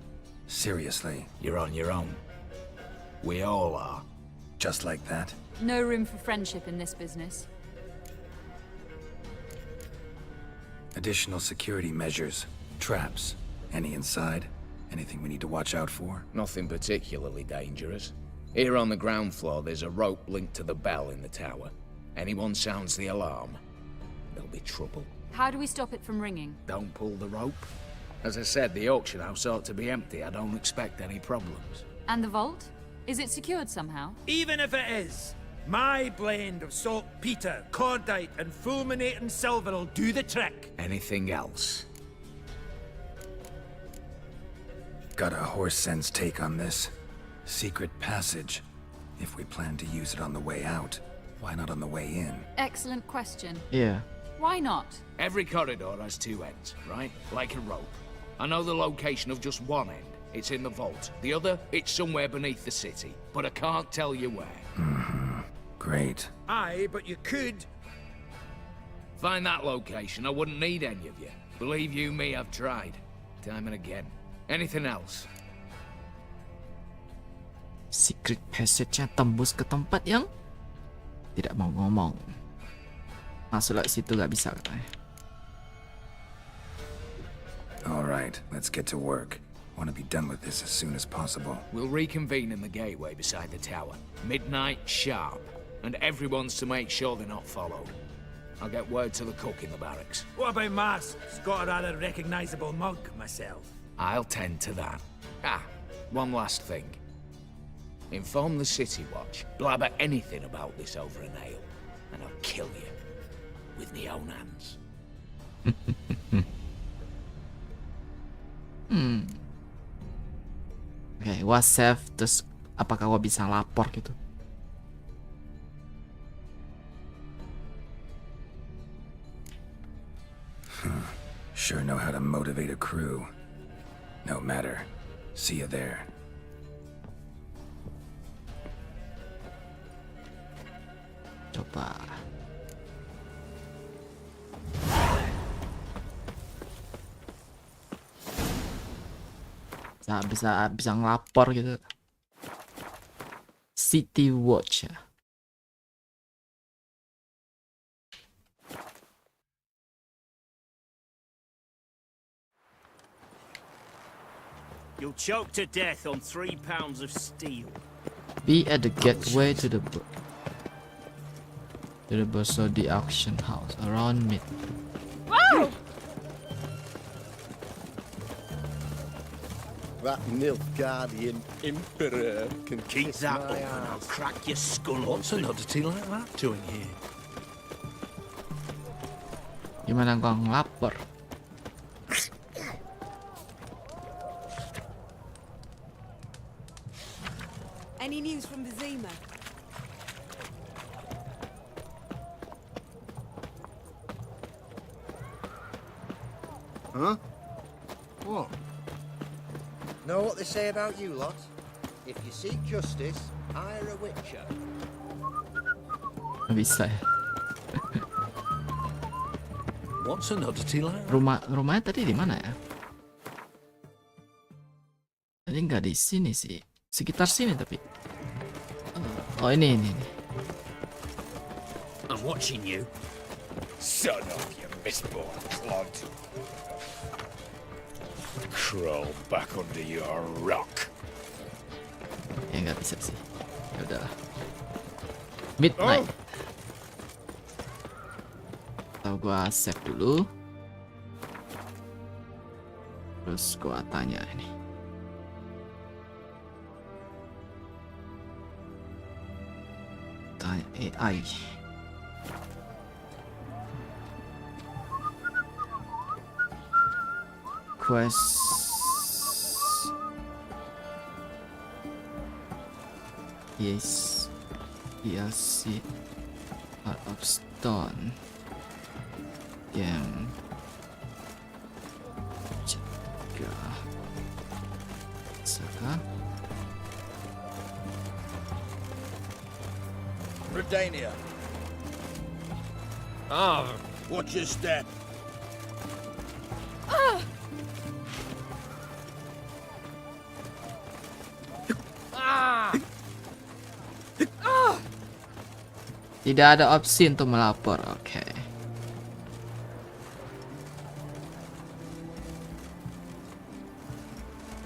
Seriously. You're on your own. We all are. Just like that? No room for friendship in this business. Additional security measures. Traps. Any inside? Anything we need to watch out for? Nothing particularly dangerous. Here on the ground floor, there's a rope linked to the bell in the tower. Anyone sounds the alarm, there'll be trouble. How do we stop it from ringing? Don't pull the rope. As I said, the auction house ought to be empty. I don't expect any problems. And the vault? Is it secured somehow? Even if it is, my blend of saltpeter, cordite, and fulminating silver will do the trick. Anything else? Got a horse sense take on this. Secret passage. If we plan to use it on the way out, why not on the way in? Excellent question. Yeah. Why not? Every corridor has two ends, right? Like a rope. I know the location of just one end. It's in the vault. The other, it's somewhere beneath the city. But I can't tell you where. Great. Aye, but you could. Find that location, I wouldn't need any of you. Believe you me, I've tried. Time and again. Anything else? Secret passage-nya tembus ke tempat yang tidak mau ngomong. Masuk ke situ gak bisa katanya. All right, let's get to work. Want to be done with this as soon as possible. We'll reconvene in the gateway beside the tower. Midnight sharp. And everyone's to make sure they're not followed. I'll get word to the cook in the barracks. What about masks? Got a rather recognizable mug myself. I'll tend to that. Ah, one last thing. Inform the City Watch. Blabber anything about this over an ale, and I'll kill you. With my own hands. Oke, gua save terus apakah gua bisa lapor gitu? Sure know how to motivate a crew. No matter. See you there. Coba. Bisa ngelapor gitu. City Watch ya. You'll choke to death on 3 pounds of steel. Be at the gateway to the Bosodi auction house around mid. Wow! That Nilfgaardian emperor can Keep kiss that my up and I'll ass. crack your skull. What's an oddity like that doing here? Gimana kau ngelapor? Any news from Vizima? Huh? What? Know what they say about you lot? If you seek justice, hire a witcher. Bisa. What's an oddity like that? Rumahnya tadi di mana ya? Tadi nggak di sini sih, sekitar sini tapi. Oh ini. I'm watching you. Son of you misborn clod. Crawl back under your rock. Ya nggak bisa sih. Ya udahlah. Midnight. Atau gua save dulu. Terus gua tanya ini. Tanya AI. Quest. Yes. DLC. Heart of Stone. Game. Cegah. Saka. Redania. Watch your step. Tidak ada opsi untuk melapor. Oke.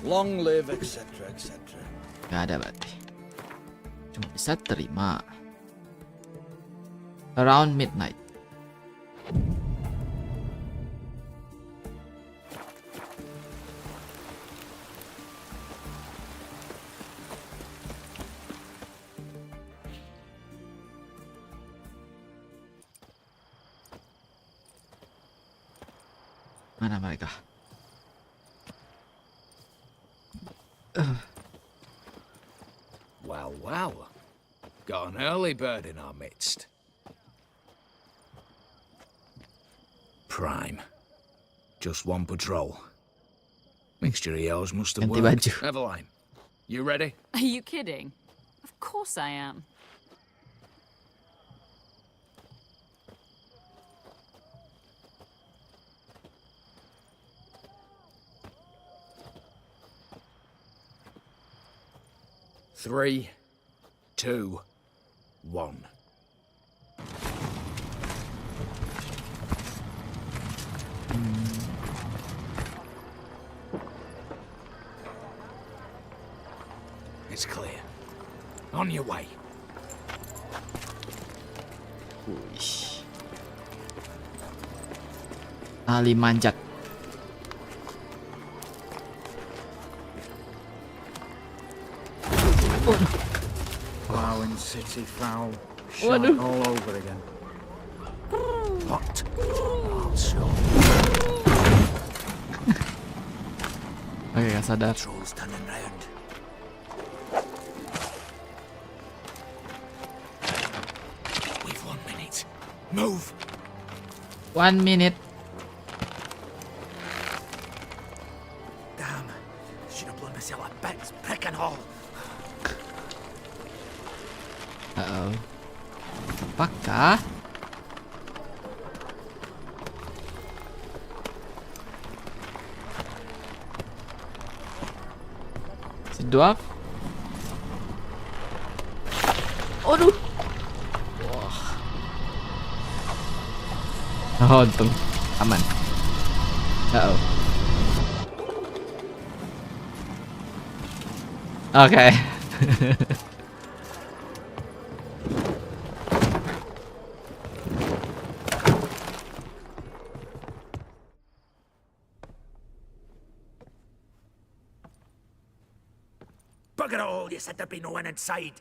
Long live, etc., etc. Gak ada berarti. Cuma bisa terima. Around midnight. Mana mereka? Well. Got an early bird in our midst. Prime. Just one patrol. Mixture of yours must have Ganti worked. baju. Eveline, you ready? Are you kidding? Of course I am. Three, 2, 1. It's clear. On your way. Tali manjat. Plowing city foul. Waduh. Shite all over again. What? Oke, gak sadar. Patrol's turning round. We've 1 minute. Move. 1 minute. Damn. Should have blown myself a Ben's picking hole. Uh-oh. Apakah? Si dwarf? Aduh. Wah. Oh, untung. Aman. Uh-oh. Oke. Bugger all, you said there'd be no one inside.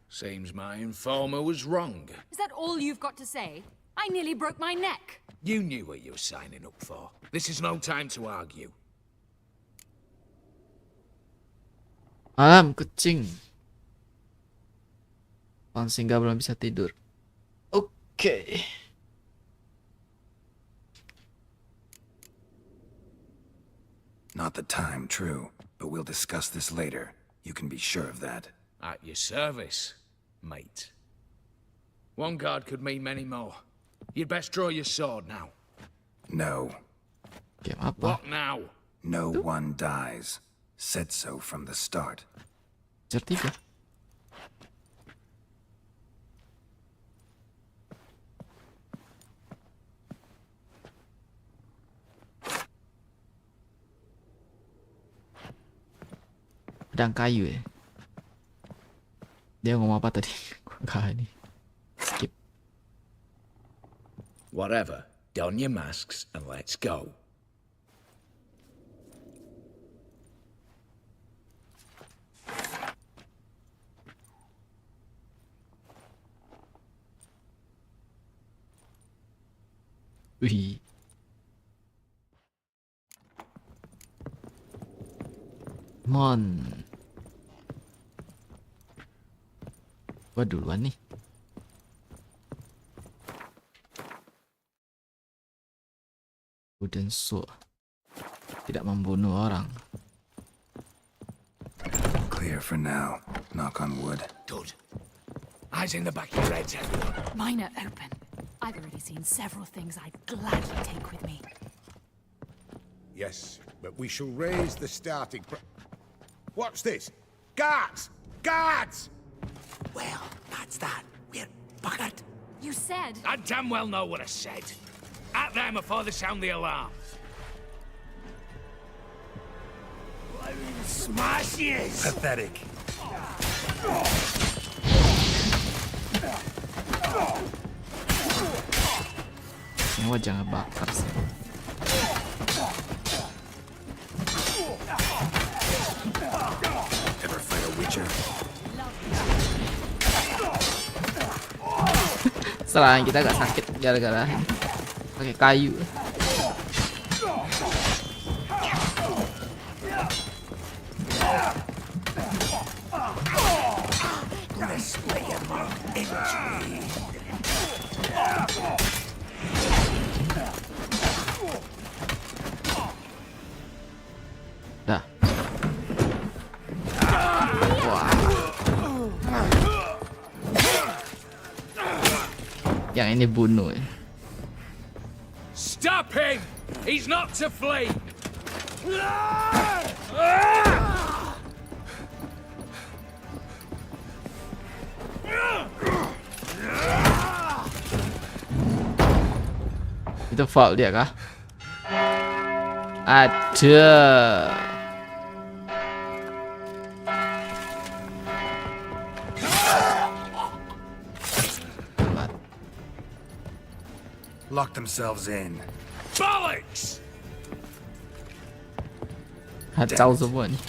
Seems my informer was wrong. Is that all you've got to say? I nearly broke my neck. You knew what you were signing up for. This is no time to argue. Malam kucing. Bang Singa belum bisa tidur. Oke. Not the time, true. But we'll discuss this later. You can be sure of that. At your service, mate. One guard could mean many more. You'd best draw your sword now. No. What now? No one dies. Said so from the start. Certiga. Pedang kayu ya. Dia ngomong apa tadi? Gak ini. Skip. Whatever. Don your masks and let's go. Wih. Mon. Gua duluan nih. Wooden sword. Tidak membunuh orang. Clear for now. Knock on wood. Good. Eyes in the back of your heads, everyone. Mine are open. I've already seen several things I'd gladly take with me. Yes, but we shall raise the starting What's this? Guards! Guards! Well, that's that. We're buggered. You said... I damn well know what I said. At them before they sound the alarm. Smash yes! Pathetic. Nyawa jangan bakar sih. Ever fight a witcher? Serangan kita agak sakit gara-gara pakai kayu. Dah. Wah. Yang ini bunuh ya. Stop him! He's not to flee! Itu fault dia kah? Ada. Lock themselves in. Bollocks! Kacau semua nih.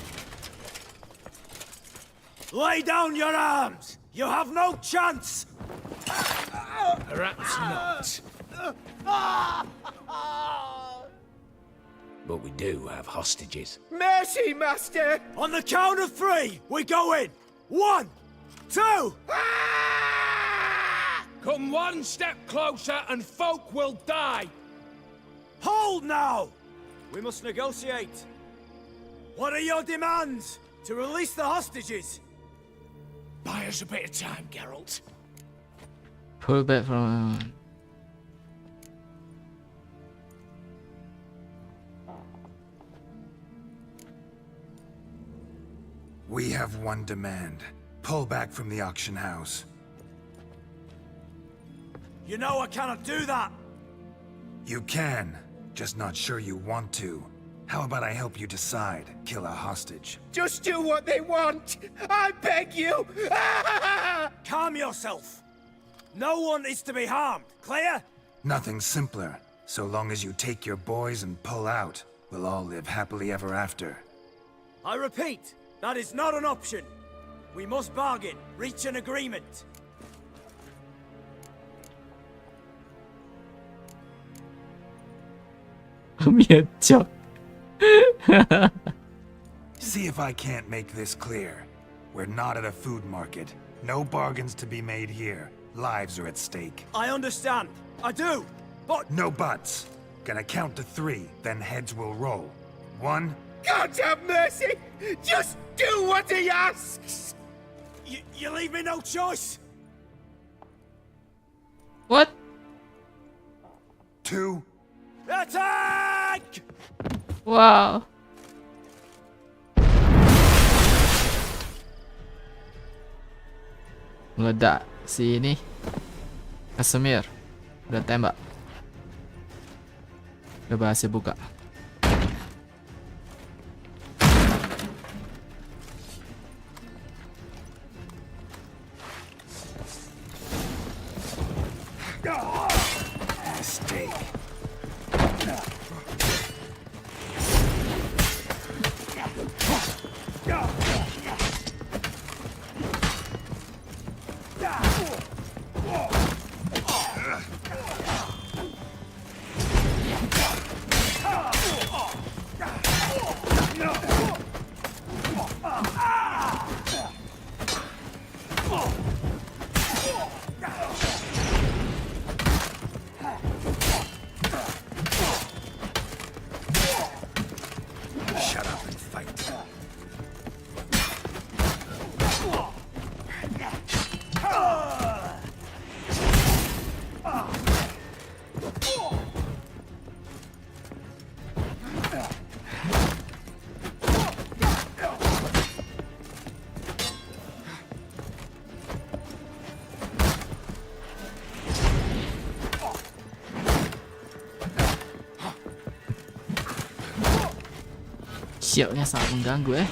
Lay down your arms! You have no chance! Perhaps not. But we do have hostages. Mercy, Master! On the count of three, we go in! 1, 2... Come one step closer and folk will die! Hold now! We must negotiate. What are your demands? To release the hostages? Buy us a bit of time, Geralt. Pull back from... We have one demand. Pull back from the auction house. You know I cannot do that! You can, just not sure you want to. How about I help you decide, kill a hostage? Just do what they want! I beg you! Calm yourself. No one is to be harmed, clear? Nothing simpler. So long as you take your boys and pull out, we'll all live happily ever after. I repeat, that is not an option. We must bargain, reach an agreement. See if I can't make this clear. We're not at a food market. No bargains to be made here. Lives are at stake. I understand. I do. But... No buts. Gonna count to 3, then heads will roll. 1. God have mercy! Just do what he asks! You leave me no choice? What? 2. Attack! Wow. Meledak si ini Casimir udah tembak, udah berhasil buka. Siapnya sangat mengganggu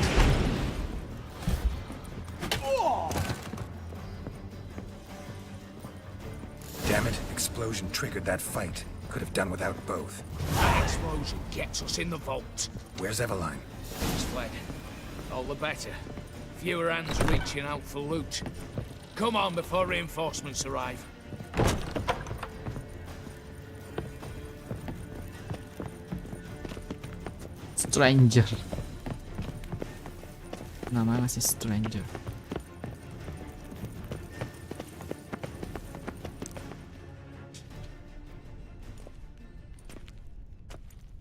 Damn it, explosion triggered that fight. Could have done without both. That explosion gets us in the vault. Where's Eveline? She's fled. All the better. Fewer hands reaching out for loot. Come on before reinforcements arrive. Stranger. Namanya masih Stranger.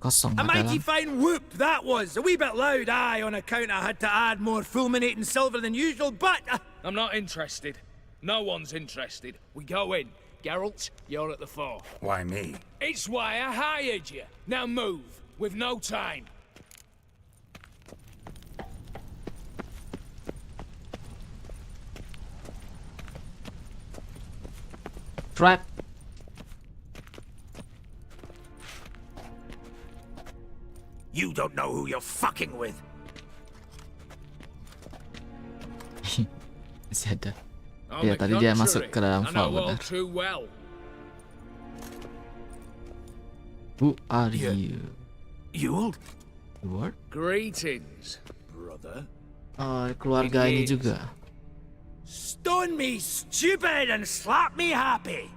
Kosong A mighty dalam. fine whoop that was. A wee bit loud, aye, on account I had to add more fulminating silver than usual, but... I'm not interested. No one's interested. We go in. Geralt, you're at the fore. Why me? It's why I hired you. Now move. We've no time. Trap. You don't know who you're fucking with. Masih ada. Ya tadi dia masuk ke dalam vault benar. Who are you? You? What? Greetings, brother. Oh, keluarga ini juga. Stone me stupid and slap me happy.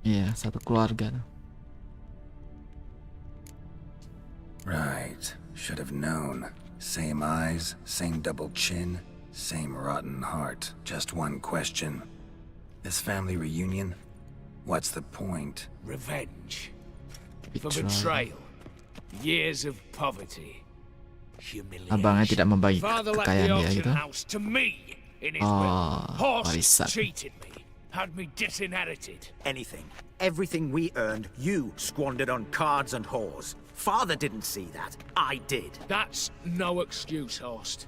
Iya, satu keluarga. Right. Should have known. Same eyes, same double chin, same rotten heart. Just one question. This family reunion? What's the point? Revenge. For betrayal. Years of poverty. Humiliation. Abangnya tidak membagi Father left the kekayaan dia auction itu. house to me in his Oh, will. Horse warisan. cheated me. Had me disinherited. Anything. Everything we earned, you squandered on cards and whores. Father didn't see that. I did. That's no excuse, Horst.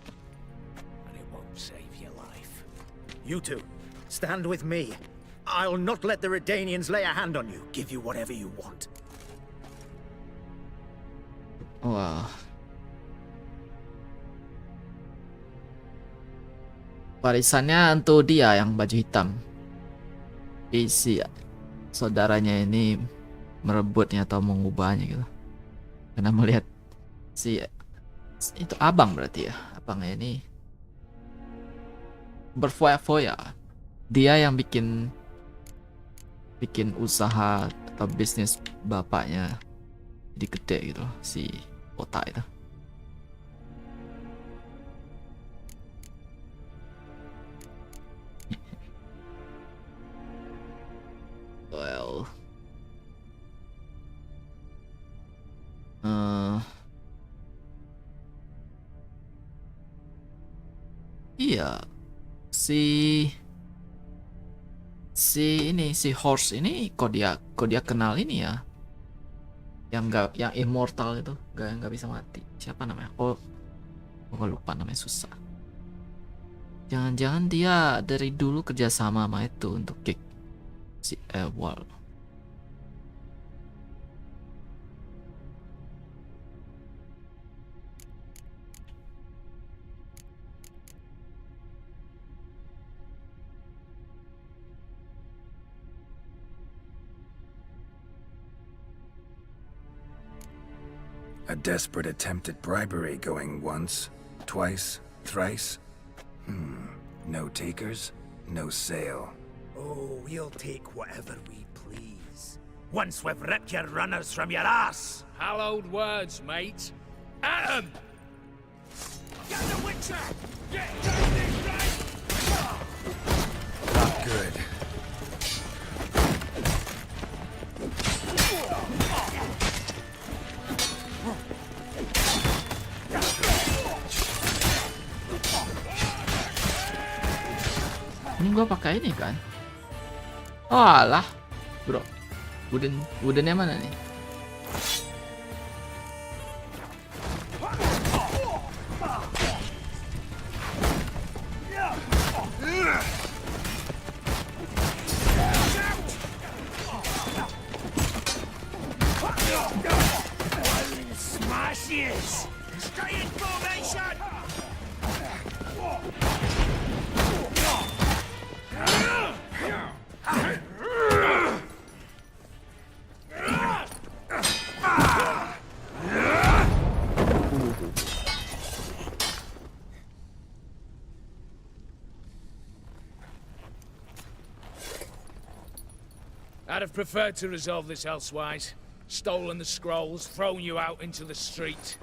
And it won't save your life. You two, stand with me. I'll not let the Redanians lay a hand on you. Give you whatever you want. Wah. Warisannya untuk dia yang baju hitam. Isi saudaranya ini merebutnya atau mengubahnya gitu. Karena melihat si itu abang berarti ya. Abangnya ini berfoya-foya. Dia yang bikin usaha atau bisnis bapaknya jadi gede gitu loh, si otak itu. Well, iya, si horse ini kok dia kenal ini ya, yang immortal itu, nggak bisa mati. Siapa namanya? Oh, gue lupa namanya, susah. Jangan-jangan dia dari dulu kerjasama sama itu untuk kick si wall. A desperate attempt at bribery going once, twice, thrice. No takers, no sale. Oh, we'll take whatever we please. Once we've ripped your runners from your ass. Hallowed words, mate. At 'em! Get the Witcher! Get this right! Not good. Ini gua pakai ini kan? Oh alah, bro, woodennya mana nih? Smashes! Stay in formation! I'd have preferred to resolve this elsewise. Stolen the scrolls, thrown you out into the street.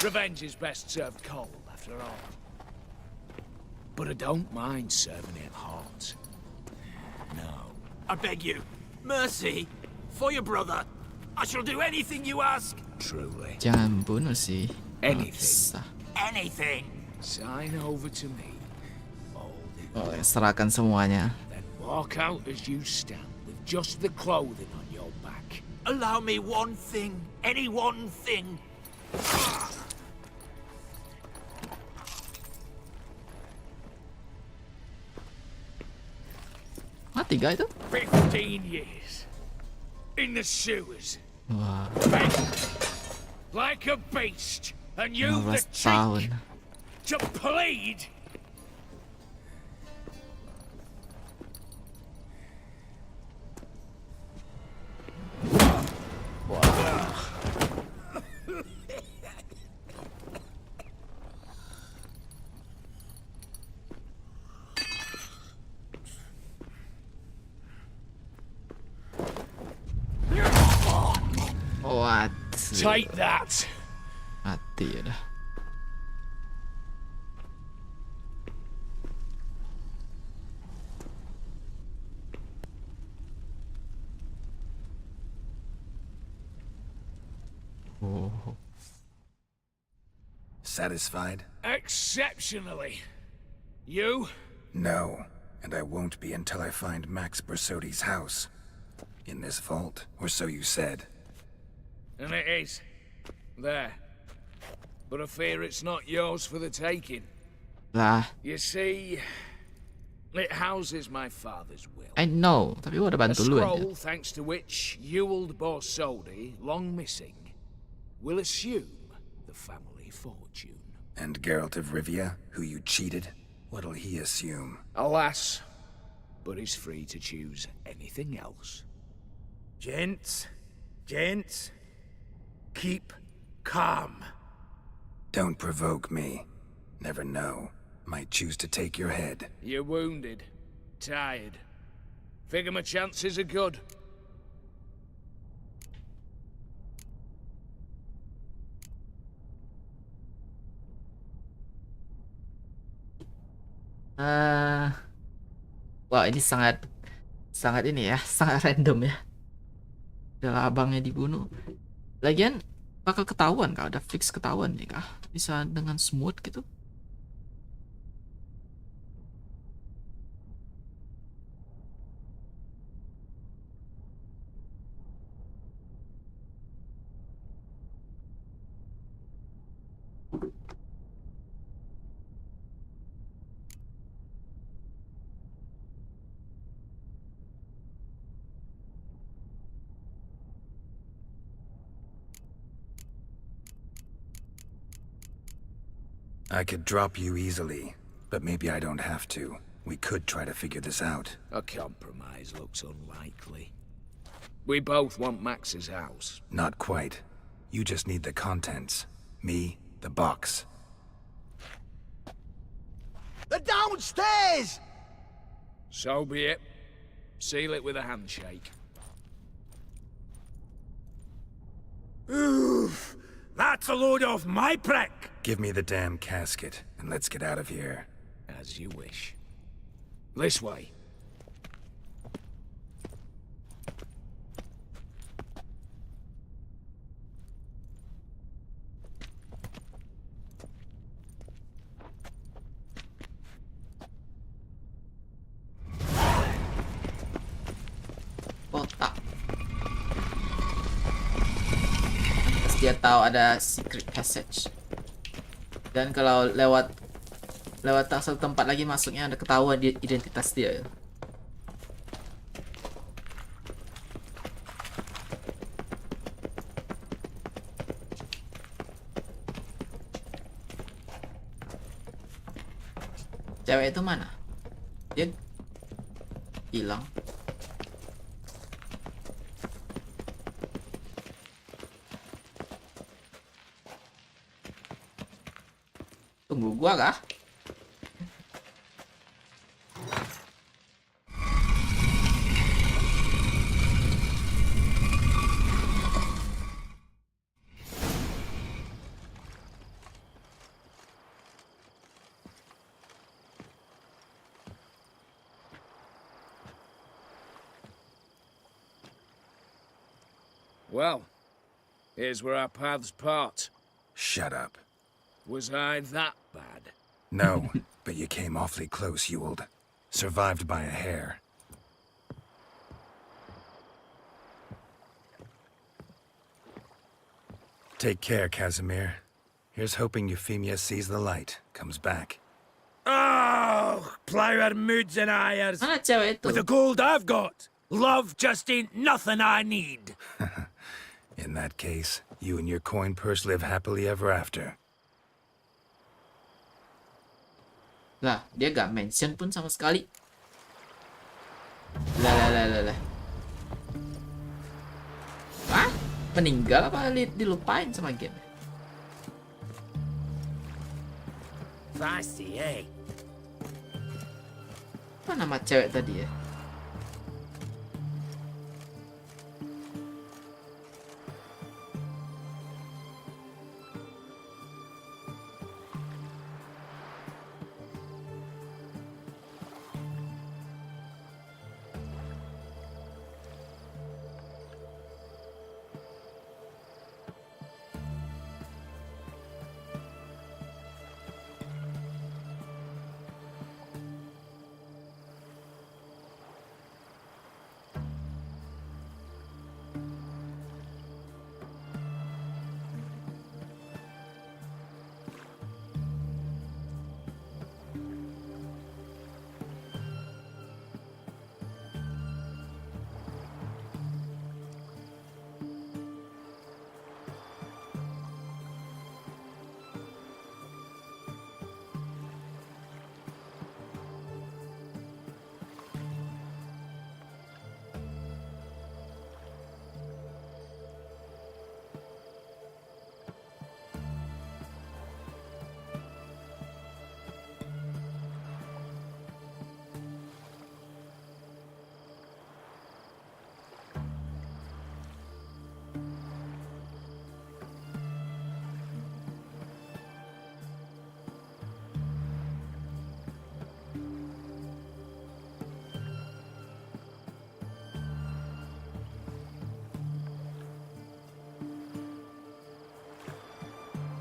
Revenge is best served cold, after all. But I don't mind serving it hot. No. I beg you, mercy, for your brother. I shall do anything you ask. Truly. Jangan bunuh sih. Anything. Anything. Sign over to me. Oh, serahkan semuanya. Then walk out as you stand, with just the clothing on your back. Allow me one thing, any one thing. Mati gak itu? 15 years. In the sewers. Wah. Like a beast. And you the 15 tahun. cheek to plead. What? Take that. Mati ya dah. Oh. Satisfied? Exceptionally. You? No, and I won't be until I find Max Bersodi's house. In this vault, or so you said. And it is. There. But I fear it's not yours for the taking. Lah. You see, It houses my father's will. I know, tapi gua udah A bantu lu aja. scroll thanks to which Ewald Borsodi, long missing, will assume the family fortune. And Geralt of Rivia, who you cheated, what'll he assume? Alas, but he's free to choose anything else. Gents, keep calm. Don't provoke me. Never know. Might choose to take your head. You're wounded, tired. Figure my chances are good. Wah, ini sangat ini ya, sangat random ya. Udah abangnya dibunuh. Lagian bakal ketahuan kah? Udah fix ketahuan nih kah? Bisa dengan smooth gitu. I could drop you easily, but maybe I don't have to. We could try to figure this out. A compromise looks unlikely. We both want Max's house. Not quite. You just need the contents. Me, the box. They're downstairs! So be it. Seal it with a handshake. Oof! That's a load off my prick! Give me the damn casket, and let's get out of here. As you wish. This way. Kotak. Terus dia tahu ada secret passage. Dan kalau lewat satu tempat lagi masuknya ada ketahuan dia identitas dia. Cewek itu mana? Dia hilang. Tunggu gua kah? Well, here's where our paths part. Shut up. Was I that bad? No, but you came awfully close, Ewald. Survived by a hair. Take care, Casimir. Here's hoping Euphemia sees the light, comes back. Oh, plough our moods and ires. With the gold I've got, love just ain't nothing I need. In that case, you and your coin purse live happily ever after. Lah, dia gak mention pun sama sekali. Lah. Hah? Meninggal apa dilupain sama game? Feisty, eh? Apa nama cewek tadi ya?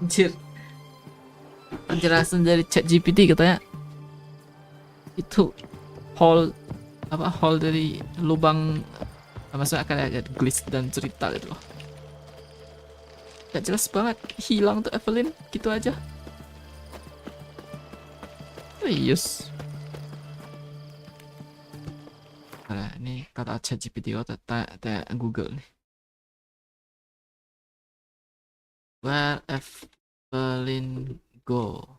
Anjir. Penjelasan dari ChatGPT katanya itu hole dari lubang, maksudnya akan ada glitch dan cerita gitu loh. Gak jelas banget, hilang tuh Evelyn gitu aja. Serius. Nah, ini kata ChatGPT atau tanya Google nih. Where Evelyn go?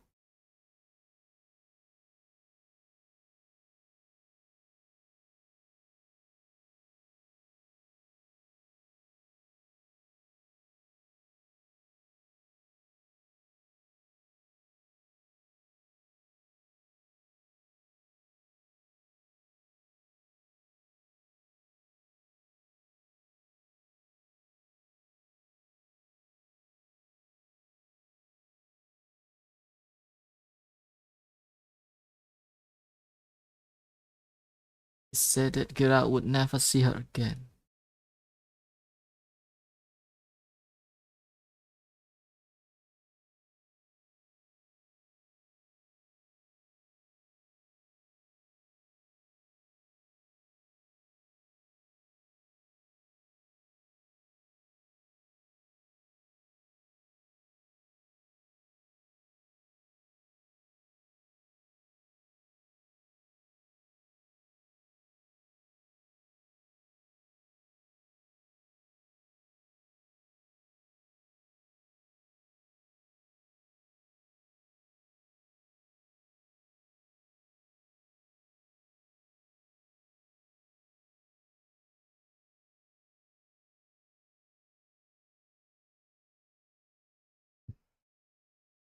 He said that Geralt would never see her again.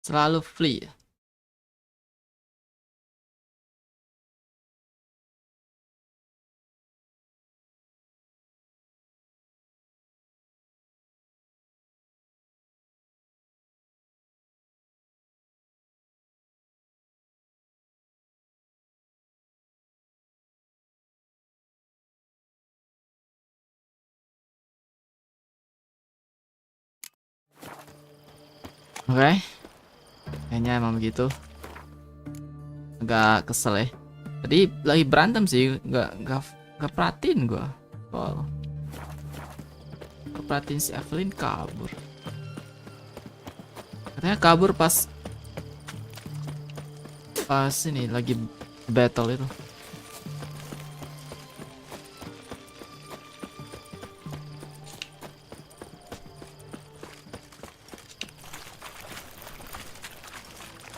Selalu flee. Oke. Kayaknya emang begitu. Agak kesel ya. Tadi lagi berantem sih, nggak perhatiin gua. Oh. Nggak perhatiin si Evelyn kabur. Katanya kabur pas ini lagi battle itu.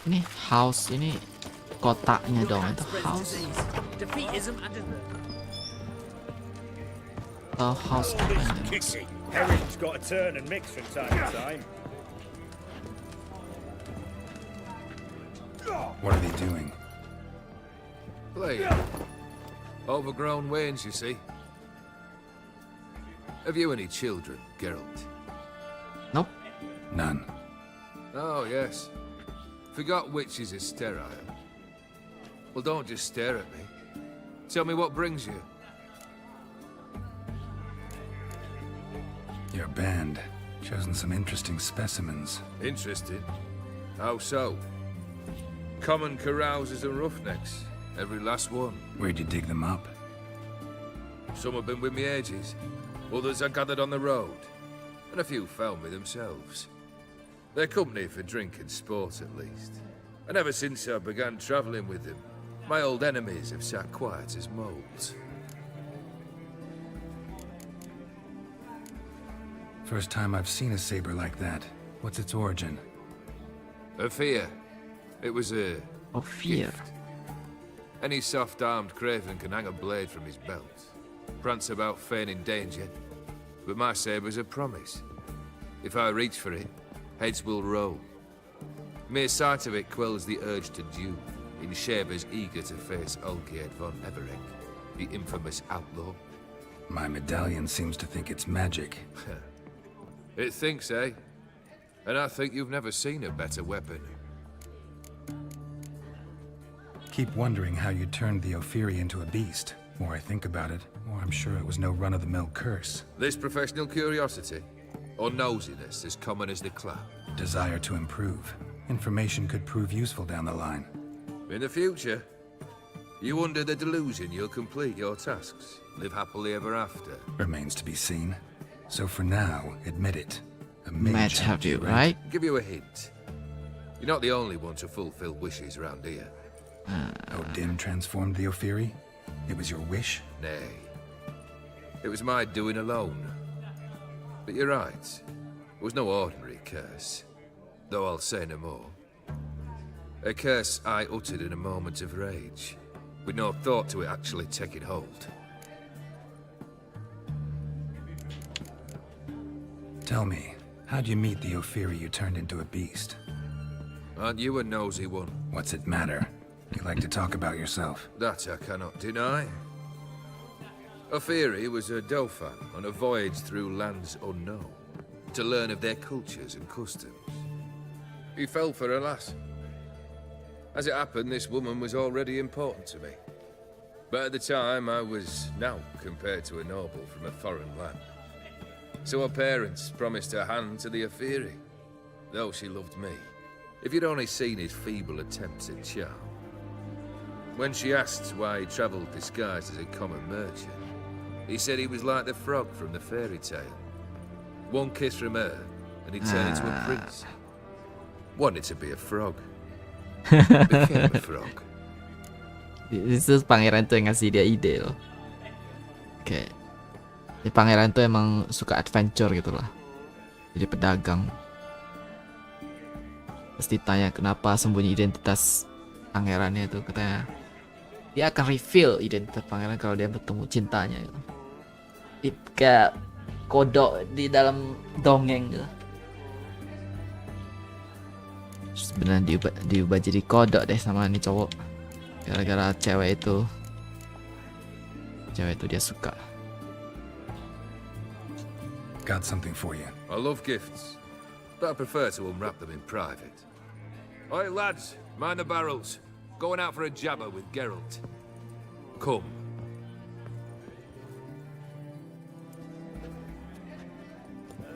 Ini house, ini kotaknya dong, itu house. Oh, house apa ini? Everything's got to turn and mix from time to time. What are they doing? Playing. Overgrown wains, you see. Have you any children, Geralt? Nope. None. Oh, yes. Forgot witches are sterile. Well, don't just stare at me. Tell me what brings you. Your band. Chosen some interesting specimens. Interested? How so? Common carousers and roughnecks. Every last one. Where'd you dig them up? Some have been with me ages. Others I gathered on the road. And a few found me themselves. They're company for drink and sport, at least. And ever since I began travelling with them, my old enemies have sat quiet as moles. First time I've seen a saber like that. What's its origin? A fear. It was a... Oh, fear. gift. Any soft-armed craven can hang a blade from his belt. Prance about feigning danger. But my saber's a promise. If I reach for it, heads will roll. Mere sight of it quells the urge to duel, in shavers eager to face Olgierd von Everett, the infamous outlaw. My medallion seems to think it's magic. It thinks, eh? And I think you've never seen a better weapon. Keep wondering how you turned the Ophiri into a beast. More I think about it, more I'm sure it was no run-of-the-mill curse. This professional curiosity, or nosiness as common as the clap? Desire to improve. Information could prove useful down the line. In the future, you under the delusion you'll complete your tasks, live happily ever after. Remains to be seen. So for now, admit it. A Mage have you, right? Give you a hint. You're not the only one to fulfill wishes around here. Odin transformed the Ophiri? It was your wish? Nay. It was my doing alone. But you're right. It was no ordinary curse. Though I'll say no more. A curse I uttered in a moment of rage, with no thought to it actually taking hold. Tell me, how'd you meet the Ophiri you turned into a beast? Aren't you a nosy one? What's it matter? You like to talk about yourself. That I cannot deny. Ophiri was a Dauphin on a voyage through lands unknown, to learn of their cultures and customs. He fell for a lass. As it happened, this woman was already important to me. But at the time, I was now compared to a noble from a foreign land. So her parents promised her hand to the Ophiri, though she loved me. If you'd only seen his feeble attempts at charm. When she asked why he travelled disguised as a common merchant, he said he was like the frog from the fairy tale. One kiss from her, and he turned into a prince. Wanted to be a frog. Became a frog. Itu pangeran tuh yang ngasih dia ide loh. Oke. Jadi pangeran tuh emang suka adventure gitu lah. Jadi pedagang. Terus ditanya kenapa sembunyi identitas pangerannya itu, katanya dia akan reveal identitas pangeran kalau dia bertemu cintanya gitu. Kayak kodok di dalam dongeng gitu. Sebenarnya diubah jadi kodok deh sama nih cowok. Gara-gara cewek itu dia suka. Got something for you. I love gifts, but I prefer to unwrap them in private. Oi lads, mind the barrels. Going out for a jabber with Geralt. Come.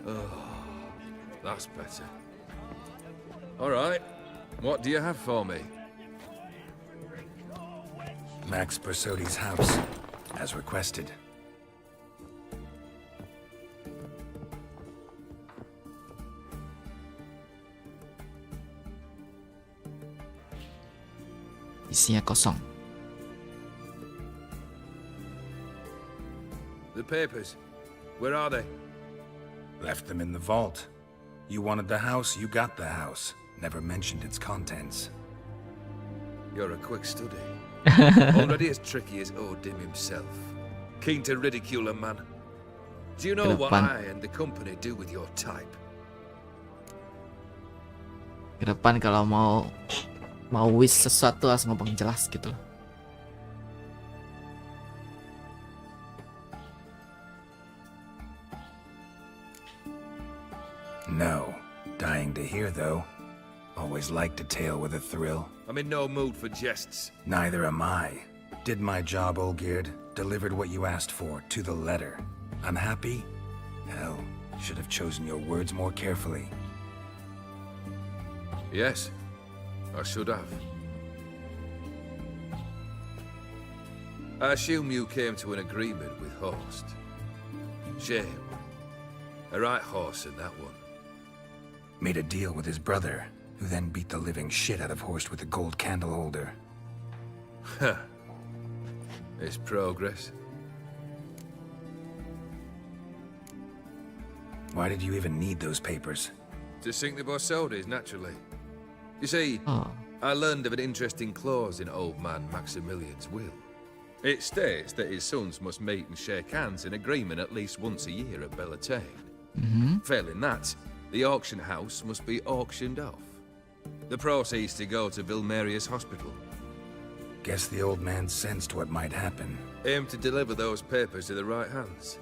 Oh, that's better. All right, what do you have for me? Max Bersodi's house, as requested. Isinya kosong. The papers, where are they? Left them in the vault. You wanted the house, you got the house. Never mentioned its contents. You're a quick study. Already as tricky as Odin himself. Keen to ridicule a man. Do you know what I and the company do with your type? Kedepan kalau mau wish sesuatu harus ngomong jelas gitu. No. Dying to hear, though. Always liked a tale with a thrill. I'm in no mood for jests. Neither am I. Did my job, Olgierd. Delivered what you asked for, to the letter. I'm happy? Hell, should have chosen your words more carefully. Yes, I should have. I assume you came to an agreement with Horst. Shame. A right horse in that one. Made a deal with his brother, who then beat the living shit out of Horst with a gold candle holder. Huh. It's progress. Why did you even need those papers? To sink the Borsodis, naturally. You see, I learned of an interesting clause in old man Maximilian's will. It states that his sons must meet and shake hands in agreement at least once a year at Bellatane. Failing that, the auction house must be auctioned off. The proceeds to go to Vilmeria's hospital. Guess the old man sensed what might happen. Aimed to deliver those papers to the right hands.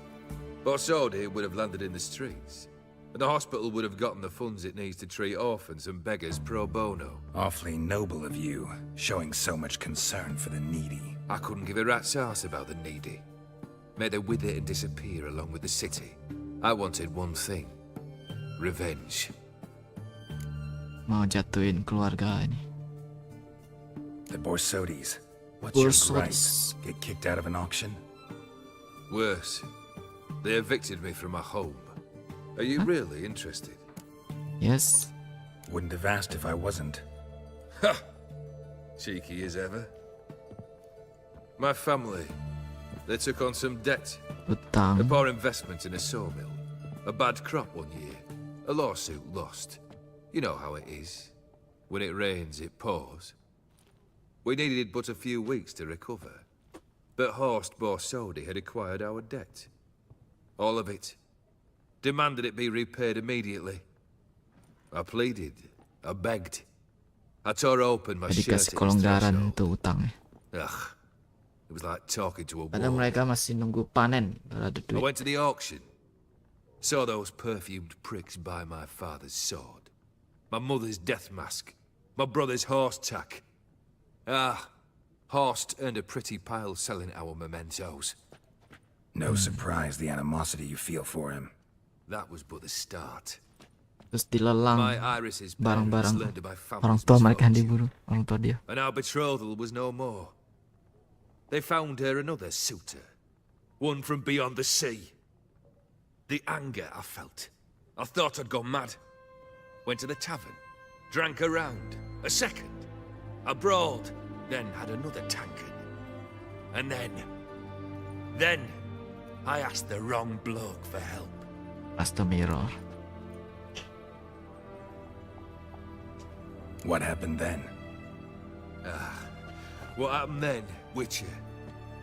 Borsodi would have landed in the streets, and the hospital would have gotten the funds it needs to treat orphans and beggars pro bono. Awfully noble of you, showing so much concern for the needy. I couldn't give a rat's ass about the needy. Made her wither and disappear along with the city. I wanted one thing. Revenge. mau jatuhin keluarga ini. The Borsodis. What's Borsodis. your gripe? Get kicked out of an auction? Worse. They evicted me from my home. Are you really interested? Yes. Wouldn't have asked if I wasn't. Ha! Cheeky as ever. My family, they took on some debt. Utang. A poor investment in a sawmill. A bad crop one year. A lawsuit lost. You know how it is. When it rains, it pours. We needed but a few weeks to recover. But Horst Borsodi had acquired our debt. All of it. Demanded it be repaid immediately. I pleaded. I begged. I tore open my Jadi shirt kasih at his kelonggaran threshold. itu utangnya. Ugh. It was like talking to a Padahal wall. mereka masih nunggu panen baru ada I duit. went to the auction. Saw those perfumed pricks buy my father's sword. My mother's death mask. My brother's horse tack. Ah, Horst earned a pretty pile selling our mementos. No surprise the animosity you feel for him. That was but the start. Terus dilelang My Iris's parents barang-barang learned of my orang family's tua mereka yang misfortune. diburu, orang tua dia. And our betrothal was no more. They found her another suitor. One from beyond the sea. The anger I felt. I thought I'd gone mad. Went to the tavern. Drank a round. A second. I brawled. Then had another tankard. And then I asked the wrong bloke for help. Past the mirror. What happened then? What happened then, Witcher,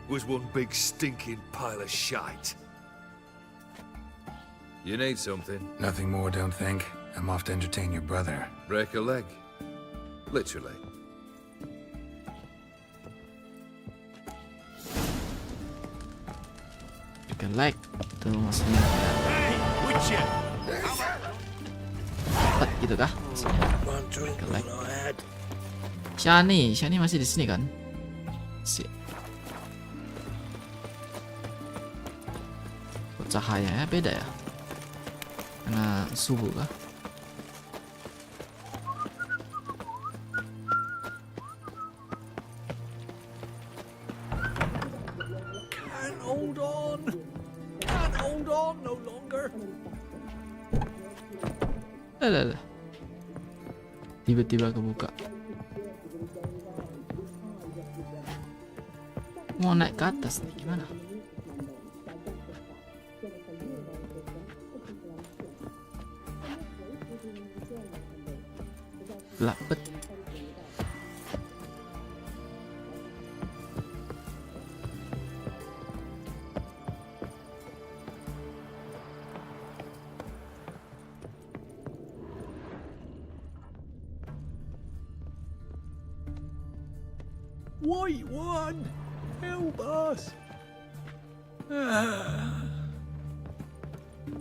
was one big stinking pile of shite. You need something? Nothing more, don't think. I'm off to entertain your brother. Break a leg. Literally. Like tuh maksudnya. Hey, Witcher! Cepat gitu kah? Like. Shani masih di sini kan? Si. Cahayanya beda ya? Karena subuh kah? Can't hold on. Can't hold on no longer. Alah. Tiba-tiba kebuka. Mau naik ke atas nih gimana? Lapet. White one! Help us!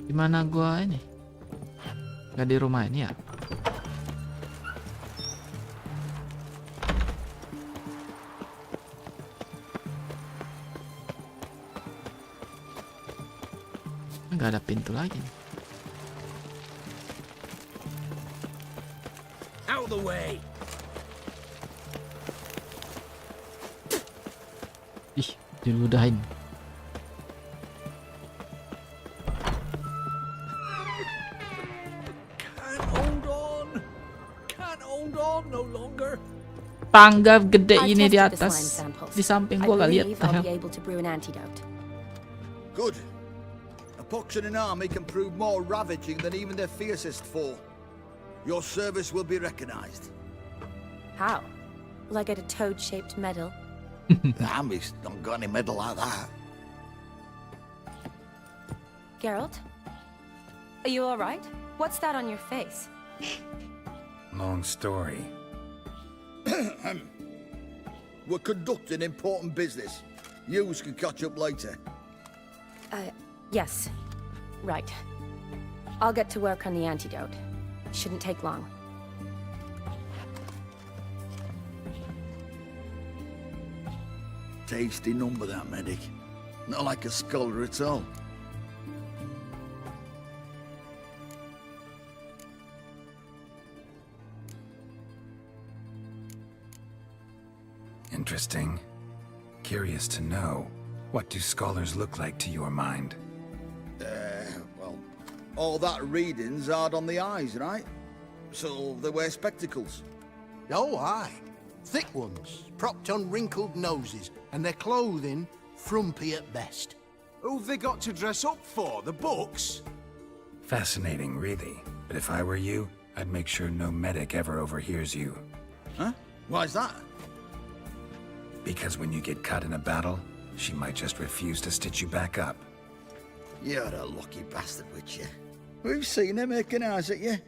Gimana gua ini? Gak di rumah ini ya? Gak ada pintu lagi nih. Out of the way! Ih, diludahin. Can't hold on! Can't hold on no longer! Tangga gede I ini di tested the slime atas. samples. Di samping I gua gak lihat. believe I'll be able to brew an antidote. Good. A pox in an army can prove more ravaging than even their fiercest foe. Your service will be recognized. How? Will I get a toad-shaped medal? The army's not got any medal like that. Geralt? Are you alright? What's that on your face? Long story. We're conducting important business. Yous can catch up later. Yes. Right. I'll get to work on the antidote. Shouldn't take long. Tasty number, that medic. Not like a scholar at all. Interesting. Curious to know, what do scholars look like to your mind? Well, all that reading's hard on the eyes, right? So they wear spectacles. Oh, aye. Thick ones, propped on wrinkled noses, and their clothing frumpy at best. Who've they got to dress up for? The books? Fascinating, really. But if I were you, I'd make sure no medic ever overhears you. Huh? Why's that? Because when you get caught in a battle, she might just refuse to stitch you back up. You're a lucky bastard, Witcher. We've seen her making eyes at you.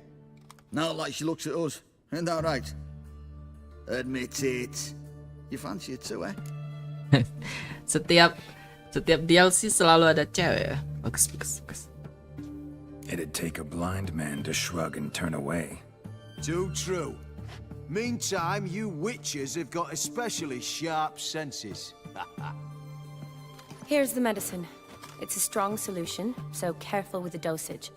Not like she looks at us. Isn't that right? Admit it. You fancy it too, eh? Setiap DLC selalu ada cewek ya. Bagus. It'd take a blind man to shrug and turn away. Too true. Meantime, you witches have got especially sharp senses. Here's the medicine. It's a strong solution, so careful with the dosage.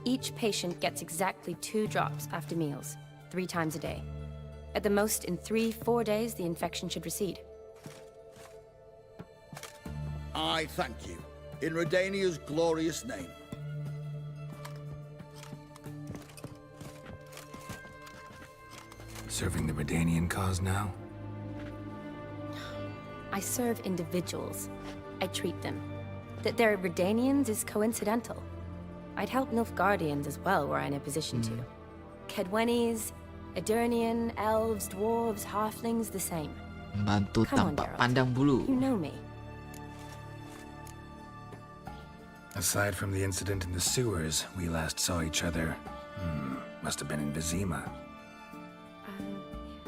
Each patient gets exactly 2 drops after meals, 3 times a day. At the most, in 3-4 days, the infection should recede. I thank you. In Redania's glorious name. Serving the Redanian cause now? I serve individuals. I treat them. That they're Redanians is coincidental. I'd help Nilfgaardians as well were I in a position to. Kedwenis, Edirnian, elves, dwarves, halflings, the same. Bantu tanpa pandang bulu. You know me. Aside from the incident in the sewers, we last saw each other. Must have been in Vizima.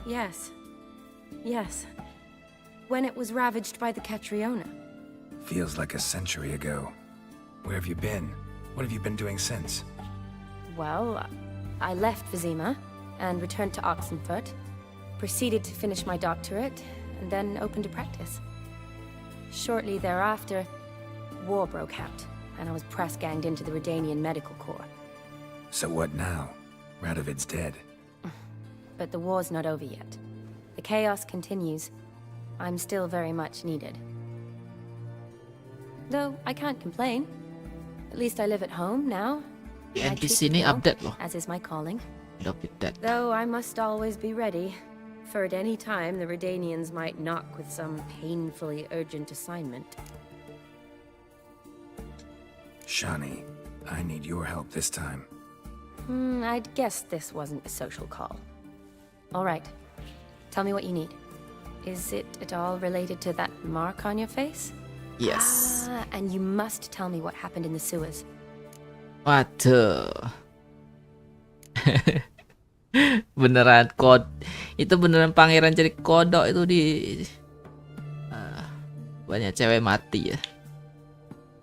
Yes. When it was ravaged by the Catriona. Feels like a century ago. Where have you been? What have you been doing since? Well, I left Vizima and returned to Oxenfurt, proceeded to finish my doctorate, and then opened a practice. Shortly thereafter, war broke out, and I was press-ganged into the Redanian Medical Corps. So what now? Radovid's dead. But the war's not over yet. The chaos continues. I'm still very much needed. Though I can't complain. At least I live at home now. And di sini update loh. As is my calling. Update. Though I must always be ready, for at any time the Redanians might knock with some painfully urgent assignment. Shani, I need your help this time. I'd guess this wasn't a social call. All right. Tell me what you need. Is it at all related to that mark on your face? Yes. And you must tell me what happened in the sewers. Waduh. Beneran itu beneran pangeran jadi kodok itu di banyak cewek mati ya.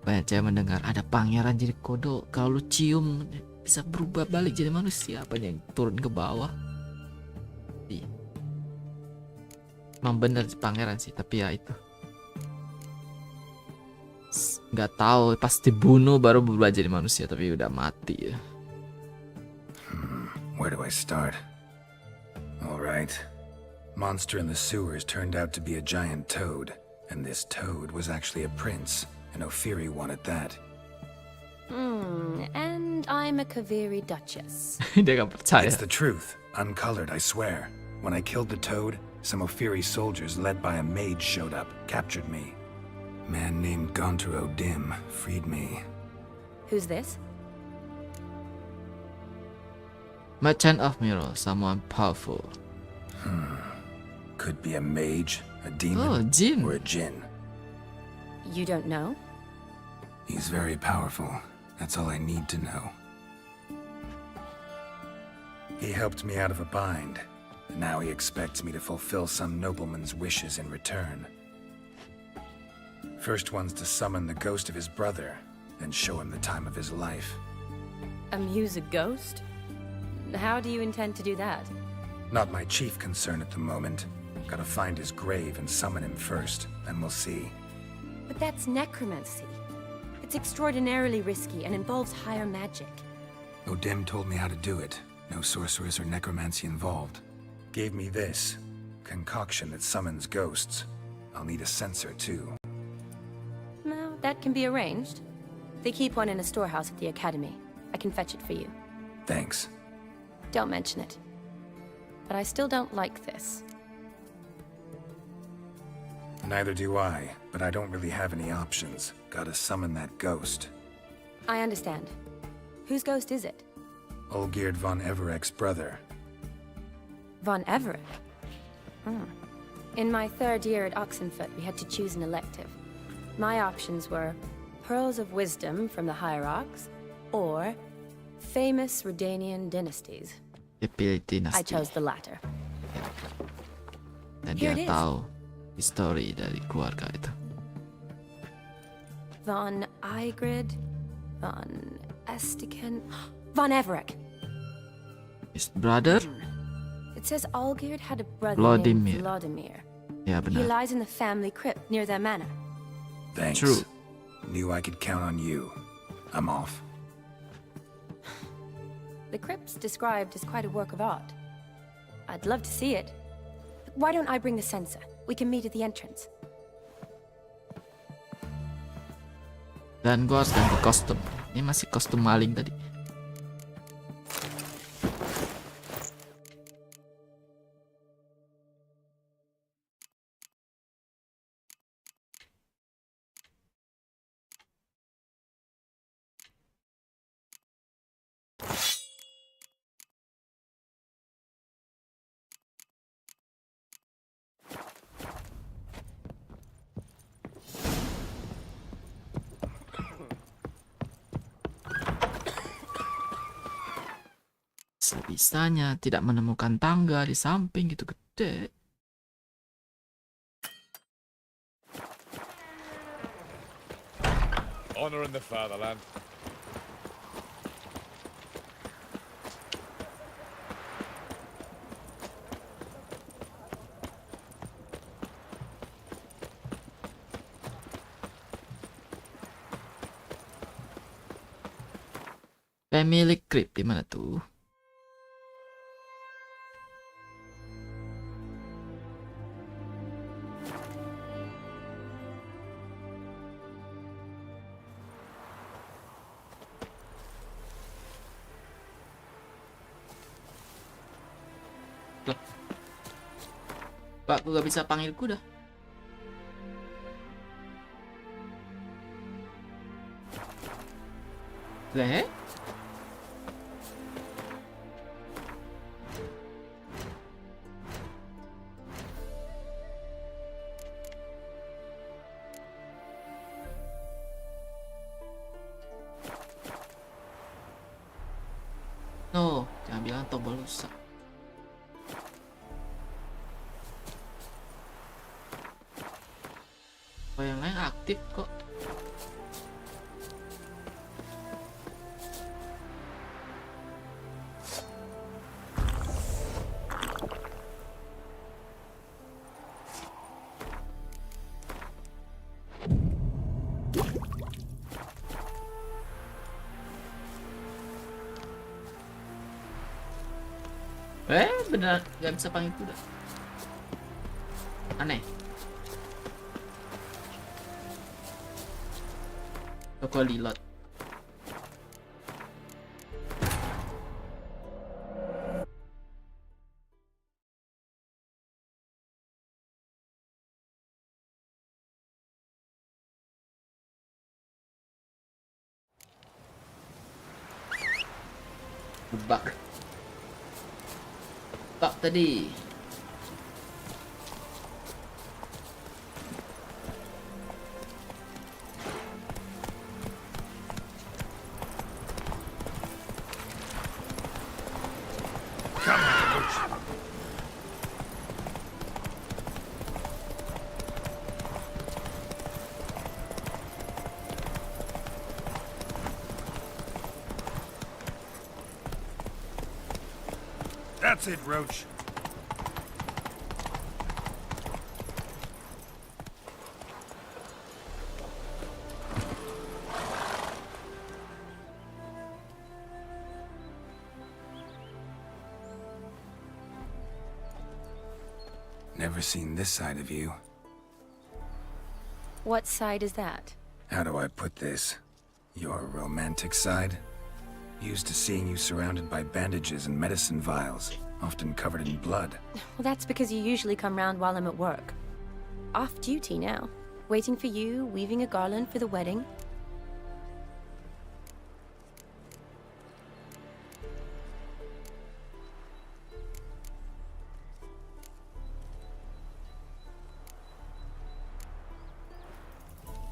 Banyak cewek mendengar ada pangeran jadi kodok, kalau lu cium bisa berubah balik jadi manusia, apa yang turun ke bawah. Emang bener pangeran sih, tapi ya itu nggak tahu, pas dibunuh baru berubah jadi manusia, tapi udah mati ya. Where do I start? All right. Monster in the sewers turned out to be a giant toad, and this toad was actually a prince, and Ophiri wanted that. And I'm a Kaviri duchess. Dia gak percaya. It's the truth, uncolored, I swear. When I killed the toad, some Ophiri soldiers led by a mage showed up, captured me. Man named Gontaro Dim freed me. Who's this? Merchant of Mirror, someone powerful. Could be a mage, a demon, or a djinn. You don't know? He's very powerful. That's all I need to know. He helped me out of a bind. Now he expects me to fulfill some nobleman's wishes in return. First one's to summon the ghost of his brother, then show him the time of his life. Amuse a ghost? How do you intend to do that? Not my chief concern at the moment. Gotta find his grave and summon him first, then we'll see. But that's necromancy. It's extraordinarily risky and involves higher magic. Odim told me how to do it. No sorceress or necromancy involved. Gave me this. concoction that summons ghosts. I'll need a sensor, too. No, that can be arranged. They keep one in a storehouse at the academy. I can fetch it for you. Thanks. Don't mention it. But I still don't like this. Neither do I, but I don't really have any options. Gotta summon that ghost. I understand. Whose ghost is it? Olgierd von Evereck's brother. Von Everett? In my 3rd year at Oxenfoot, we had to choose an elective. My options were Pearls of Wisdom from the Hierarchs, or Famous Redanian Dynasties. I chose the latter. Dan Here dia it is. tahu histori dari keluarga itu. Von Igrid, Von Estiken, Von Everett. His brother? It says Olgierd had a brother Vladimir. named Vladimir. Ya, He benar. lies in the family crypt near their manor. Thanks. True. Knew I could count on you. I'm off. The crypt's described as quite a work of art. I'd love to see it. Why don't I bring the sensor? We can meet at the entrance. Dan gue harus ganti kostum. Ini masih kostum maling tadi. Sebisanya tidak menemukan tangga di samping gitu gede. Honor in the fatherland. Pemilik crypt di mana tuh? Pak, gue gak bisa panggil kuda. Leh? No, jangan bilang tombol rusak. Oh, yang lain aktif kok. Beneran nggak bisa panggil kuda. Aneh. Toko Lilot. Bebak. Bak tadi. That's it, Roach. Never seen this side of you. What side is that? How do I put this? Your romantic side? Used to seeing you surrounded by bandages and medicine vials, often covered in blood. Well, that's because you usually come round while I'm at work. Off duty now. Waiting for you, weaving a garland for the wedding.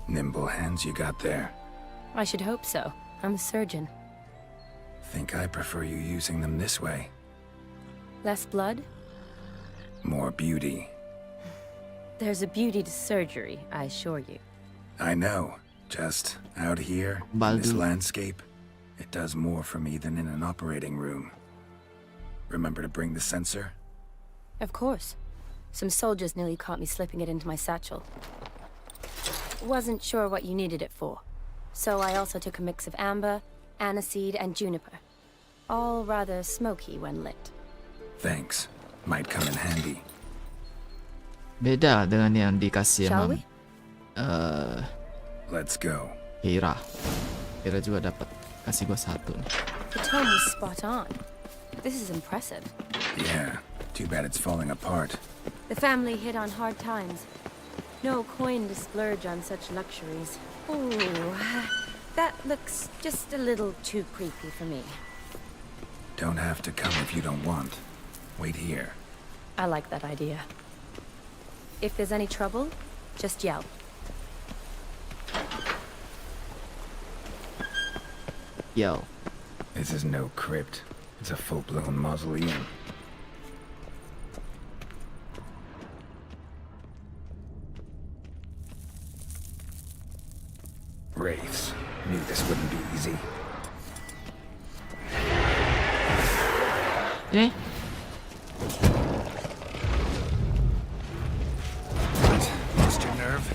Nimble hands you got there. I should hope so. I'm a surgeon. Think I prefer you using them this way. Less blood? More beauty. There's a beauty to surgery, I assure you. I know. Just out here, in this landscape, it does more for me than in an operating room. Remember to bring the sensor? Of course. Some soldiers nearly caught me slipping it into my satchel. Wasn't sure what you needed it for. So I also took a mix of amber, aniseed, and juniper. All rather smoky when lit. Thanks. Might come in handy. Beda dengan yang dikasih Shall sama we? Let's go. Kira juga dapat kasih gua satu nih. The tone was spot on. This is impressive. Yeah, too bad it's falling apart. The family hit on hard times. No coin to splurge on such luxuries. Ooh, that looks just a little too creepy for me. Don't have to come if you don't want. Wait here. I like that idea. If there's any trouble, just yell. Yell. This is no crypt. It's a full-blown mausoleum. Wraiths. Knew this wouldn't be easy. Eh? What? Lost your nerve?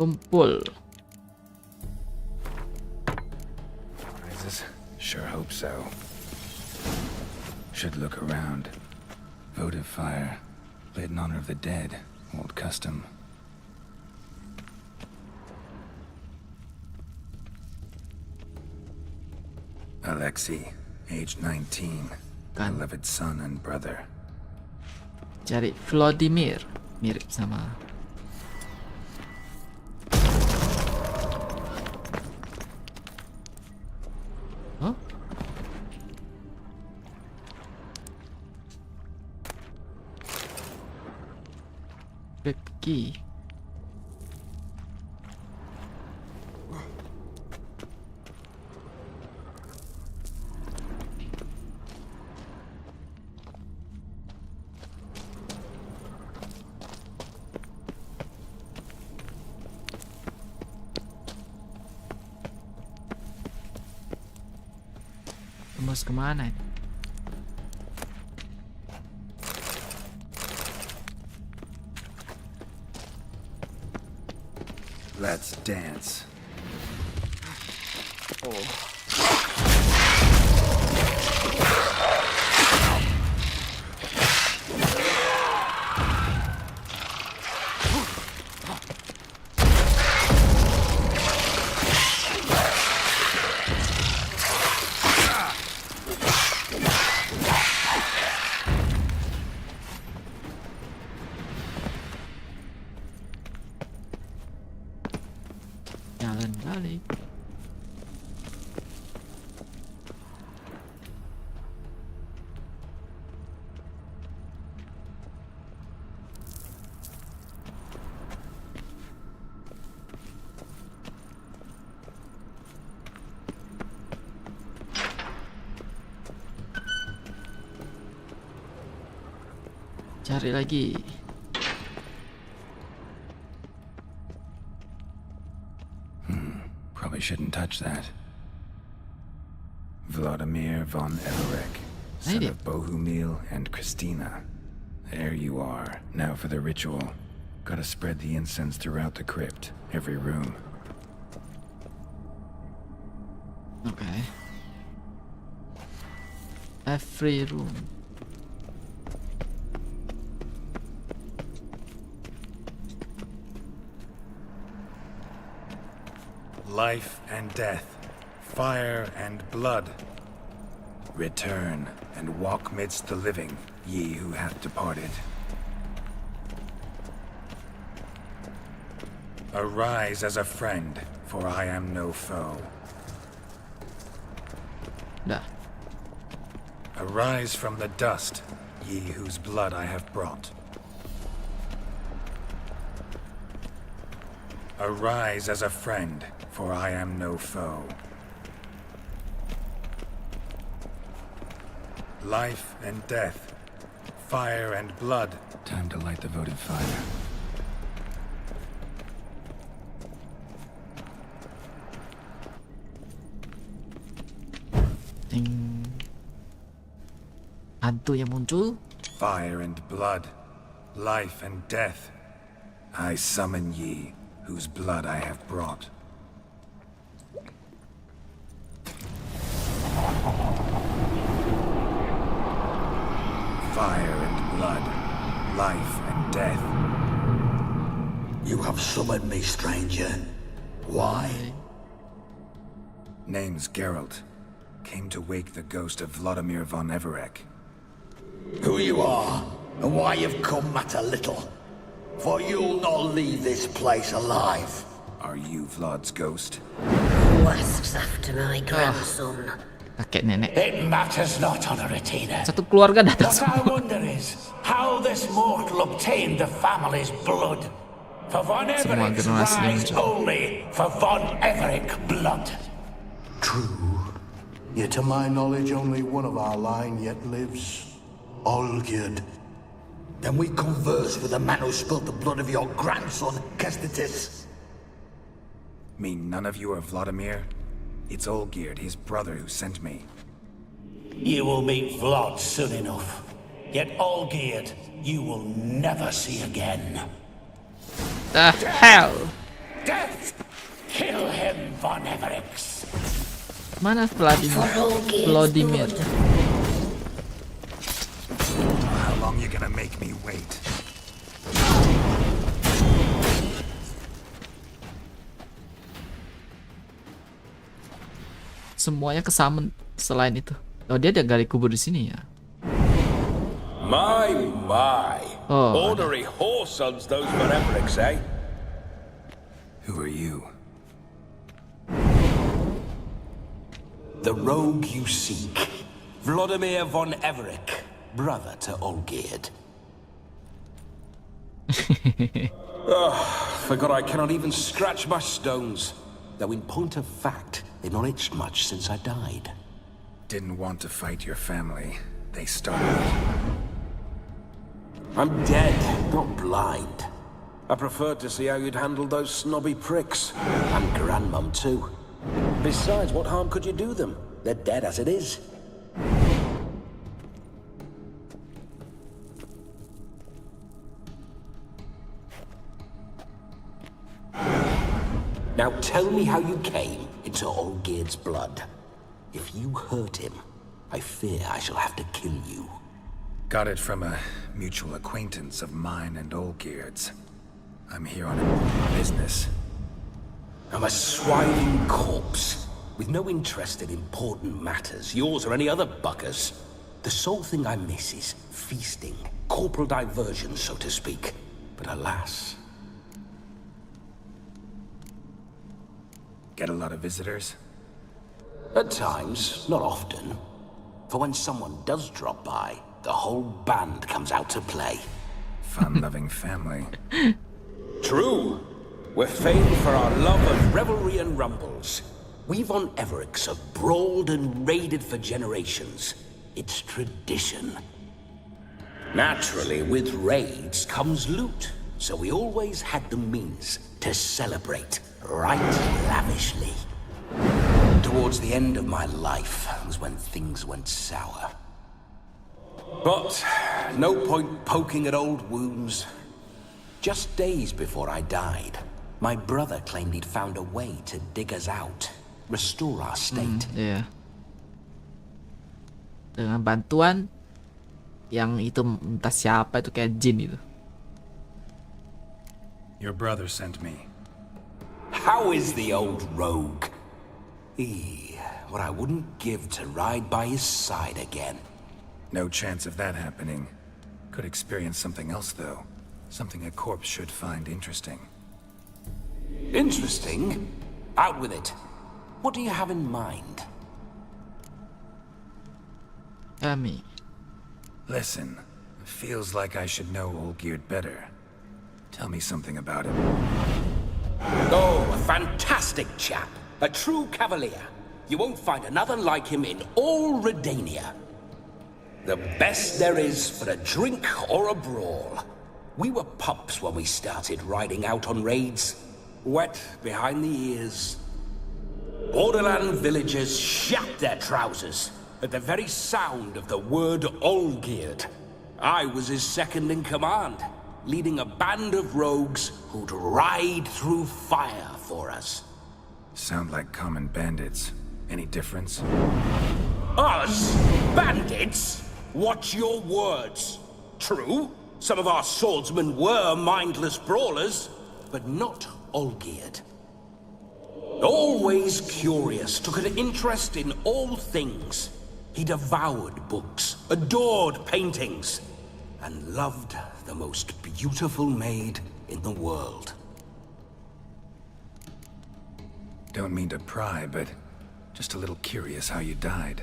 Kumpul. Prizes? Sure hope so. Should look around. Votive fire. Lit in honor of the dead. Old custom. Alexei, age 19. Beloved son and brother. Cari Vladimir. Mirip sama. Huh? Key. Tembus kemana ini? Let's dance. Oh. Jalan balik. Cari lagi. Probably shouldn't touch that. Vladimir von Everek, son of Bohumil and Christina. There you are. Now for the ritual. Gotta spread the incense throughout the crypt, every room. Okay. Every room. Life and death, fire and blood. Return and walk midst the living, ye who hath departed. Arise as a friend, for I am no foe. Dah. Arise from the dust, ye whose blood I have brought. Arise as a friend, for I am no foe. Life and death, fire and blood. Time to light the votive fire. Ding. Hantu yang muncul. Fire and blood, life and death. I summon ye, whose blood I have brought. Fire and blood, life and death. You have summoned me, stranger. Why? Name's Geralt. Came to wake the ghost of Vladimir von Everek. Who you are, and why you've come matter little. For you'll not leave this place alive. Are you Vlad's ghost? Who asks after my grandson? Kakek nenek. It matters not, Honoratina. Satu keluarga datang What I wonder is how this mortal obtained the family's blood. For von Everek's rise only for von Everek blood. True. Yet to my knowledge, only one of our line yet lives. Olgierd. Then we converse with the man who spilled the blood of your grandson, Kestitis. Mean none of you are Vladimir? It's Olgierd, his brother, who sent me. You will meet Vlad soon enough. Yet Olgierd, you will never see again. The hell? Death! Kill him, von Evereks. Mana Vladimir? How long you gonna make me wait? Semuanya kesamen selain itu. Oh, dia ada gali kubur di sini ya. My. Oh, Ordinary whoresons those von Evereks, eh? Who are you? The rogue you seek. Vladimir von Everek, brother to Olgierd. Forgot I cannot even scratch my stones. Though in point of fact, they've not itched much since I died. Didn't want to fight your family. They started. I'm dead, not blind. I preferred to see how you'd handle those snobby pricks. And Grandmum, too. Besides, what harm could you do them? They're dead as it is. Now tell me how you came into Olgierd's blood. If you hurt him, I fear I shall have to kill you. Got it from a mutual acquaintance of mine and Olgierd's. I'm here on important business. I'm a swiving corpse, with no interest in important matters, yours or any other buckers. The sole thing I miss is feasting, corporal diversion, so to speak. But alas... Get a lot of visitors? At times, not often. For when someone does drop by, the whole band comes out to play. Fun-loving family. True. We're famed for our love of revelry and rumbles. We von Evereks have brawled and raided for generations. It's tradition. Naturally, with raids comes loot, so we always had the means to celebrate right lavishly. Towards the end of my life was when things went sour. But no point poking at old wounds. Just days before I died, my brother claimed he'd found a way to dig us out, restore our state. Iya. Dengan bantuan yang itu entah siapa itu, kayak jin itu. Your brother sent me. How is the old rogue? What I wouldn't give to ride by his side again. No chance of that happening. Could experience something else, though. Something a corpse should find interesting. Interesting? Out with it. What do you have in mind? Me. Listen, it feels like I should know Olgierd better. Tell me something about him. Oh, a fantastic chap. A true cavalier. You won't find another like him in all Redania. The best there is for a drink or a brawl. We were pups when we started riding out on raids. Wet behind the ears. Borderland villagers shat their trousers at the very sound of the word Olgierd. I was his second in command, leading a band of rogues who'd ride through fire for us. Sound like common bandits. Any difference? Us? Bandits? Watch your words. True, some of our swordsmen were mindless brawlers, but not Olgierd. Always curious, took an interest in all things. He devoured books, adored paintings, and loved the most beautiful maid in the world. Don't mean to pry, but just a little curious how you died.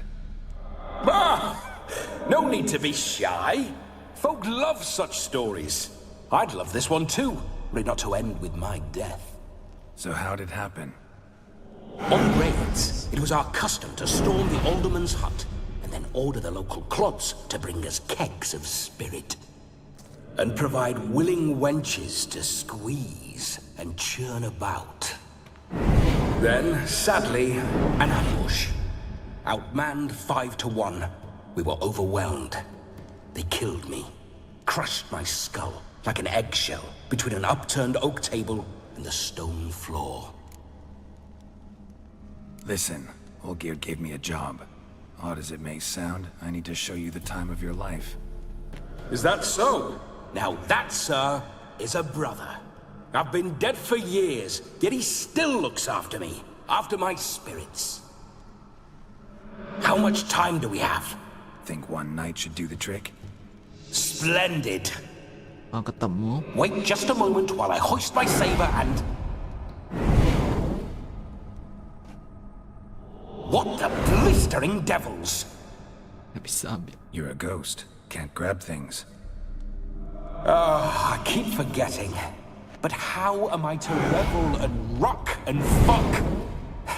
No need to be shy. Folk love such stories. I'd love this one too, only not to end with my death. So how'd it happen? On raids, it was our custom to storm the alderman's hut and then order the local clods to bring us kegs of spirit. And provide willing wenches to squeeze and churn about. Then, sadly, an ambush. Outmanned 5-1. We were overwhelmed. They killed me. Crushed my skull like an eggshell between an upturned oak table and the stone floor. Listen, Olgierd gave me a job. Odd as it may sound, I need to show you the time of your life. Is that so? Now that, sir, is a brother. I've been dead for years, yet he still looks after me, after my spirits. How much time do we have? Think one night should do the trick? Splendid. Ketemu. Wait just a moment while I hoist my saber and... What the blistering devils? You're a ghost. Can't grab things. I keep forgetting. But how am I to revel and rock and fuck?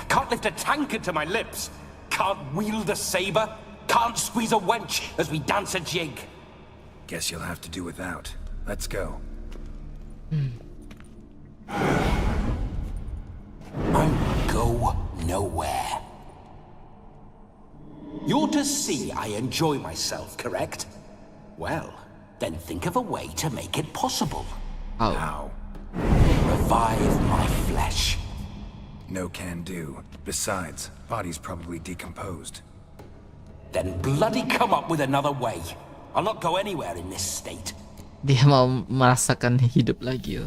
Can't lift a tankard to my lips. Can't wield a saber. Can't squeeze a wench as we dance a jig. Guess you'll have to do without. Let's go. I go nowhere. You're to see I enjoy myself, correct? Well, then think of a way to make it possible. How? Revive my flesh. No can do. Besides, body's probably decomposed. Then bloody come up with another way. I'll not go anywhere in this state. Dia mau merasakan hidup lagi.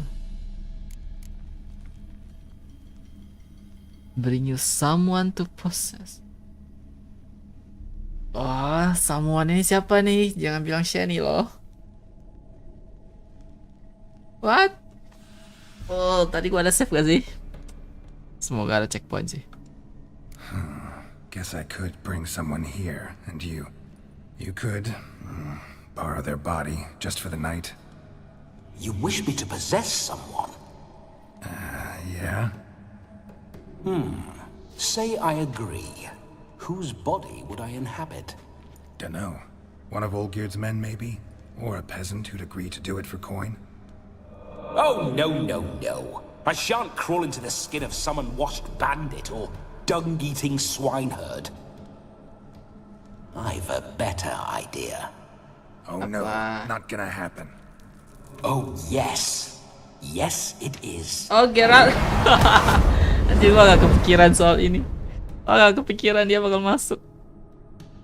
Bring you someone to process. Wah, someone ini siapa nih? Jangan bilang Shani loh. What? Oh, tadi gua ada save gak sih? Semoga ada checkpoint sih. Guess I could bring someone here, and you could borrow their body just for the night. You wish me to possess someone? Yeah? Say I agree. Whose body would I inhabit? Dunno. One of Olgierd's men, maybe? Or a peasant who'd agree to do it for coin? Oh, no. I shan't crawl into the skin of some unwashed bandit or dung-eating swineherd. I've a better idea. Oh no, not gonna happen. Oh yes. Yes, it is. Oh, Geralt. Anjir, gua gak kepikiran soal ini. Gua gak kepikiran dia bakal masuk.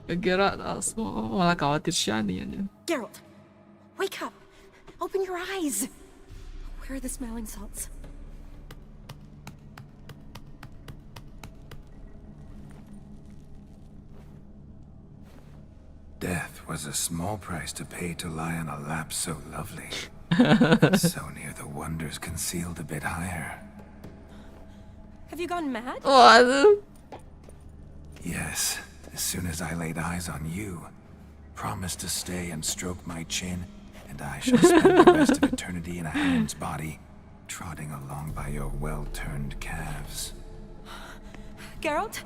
Geralt malah khawatir Shani aja. Geralt, wake up. Open your eyes. Where are the smelling salts? Death was a small price to pay to lie on a lap so lovely. So near the wonders concealed a bit higher. Have you gone mad? Oh, yes, as soon as I laid eyes on you, promise to stay and stroke my chin, and I shall spend the rest of eternity in a hound's body, trotting along by your well-turned calves. Geralt,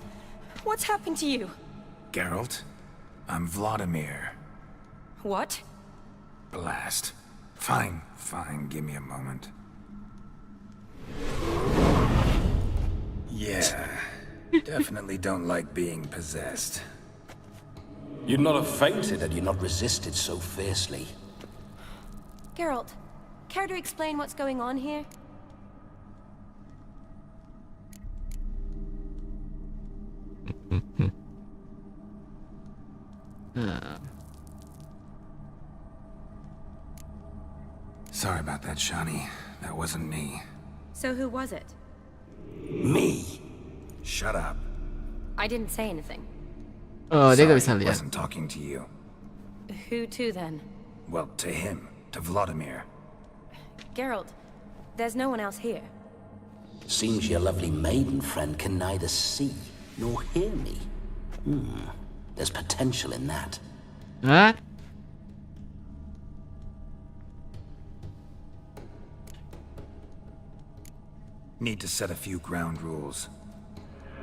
what's happened to you? Geralt, I'm Vladimir. What? Blast. Fine, give me a moment. Yeah, definitely don't like being possessed. You'd not have fainted had you not resisted so fiercely. Geralt, care to explain what's going on here? Sorry about that, Shani. That wasn't me. So who was it? Me. Shut up. I didn't say anything. Oh, dia gak bisa Sorry, I lihat. wasn't talking to you. Who to then? Well, to him. To Vladimir. Geralt, there's no one else here. Seems your lovely maiden friend can neither see nor hear me. There's potential in that. Huh? Need to set a few ground rules.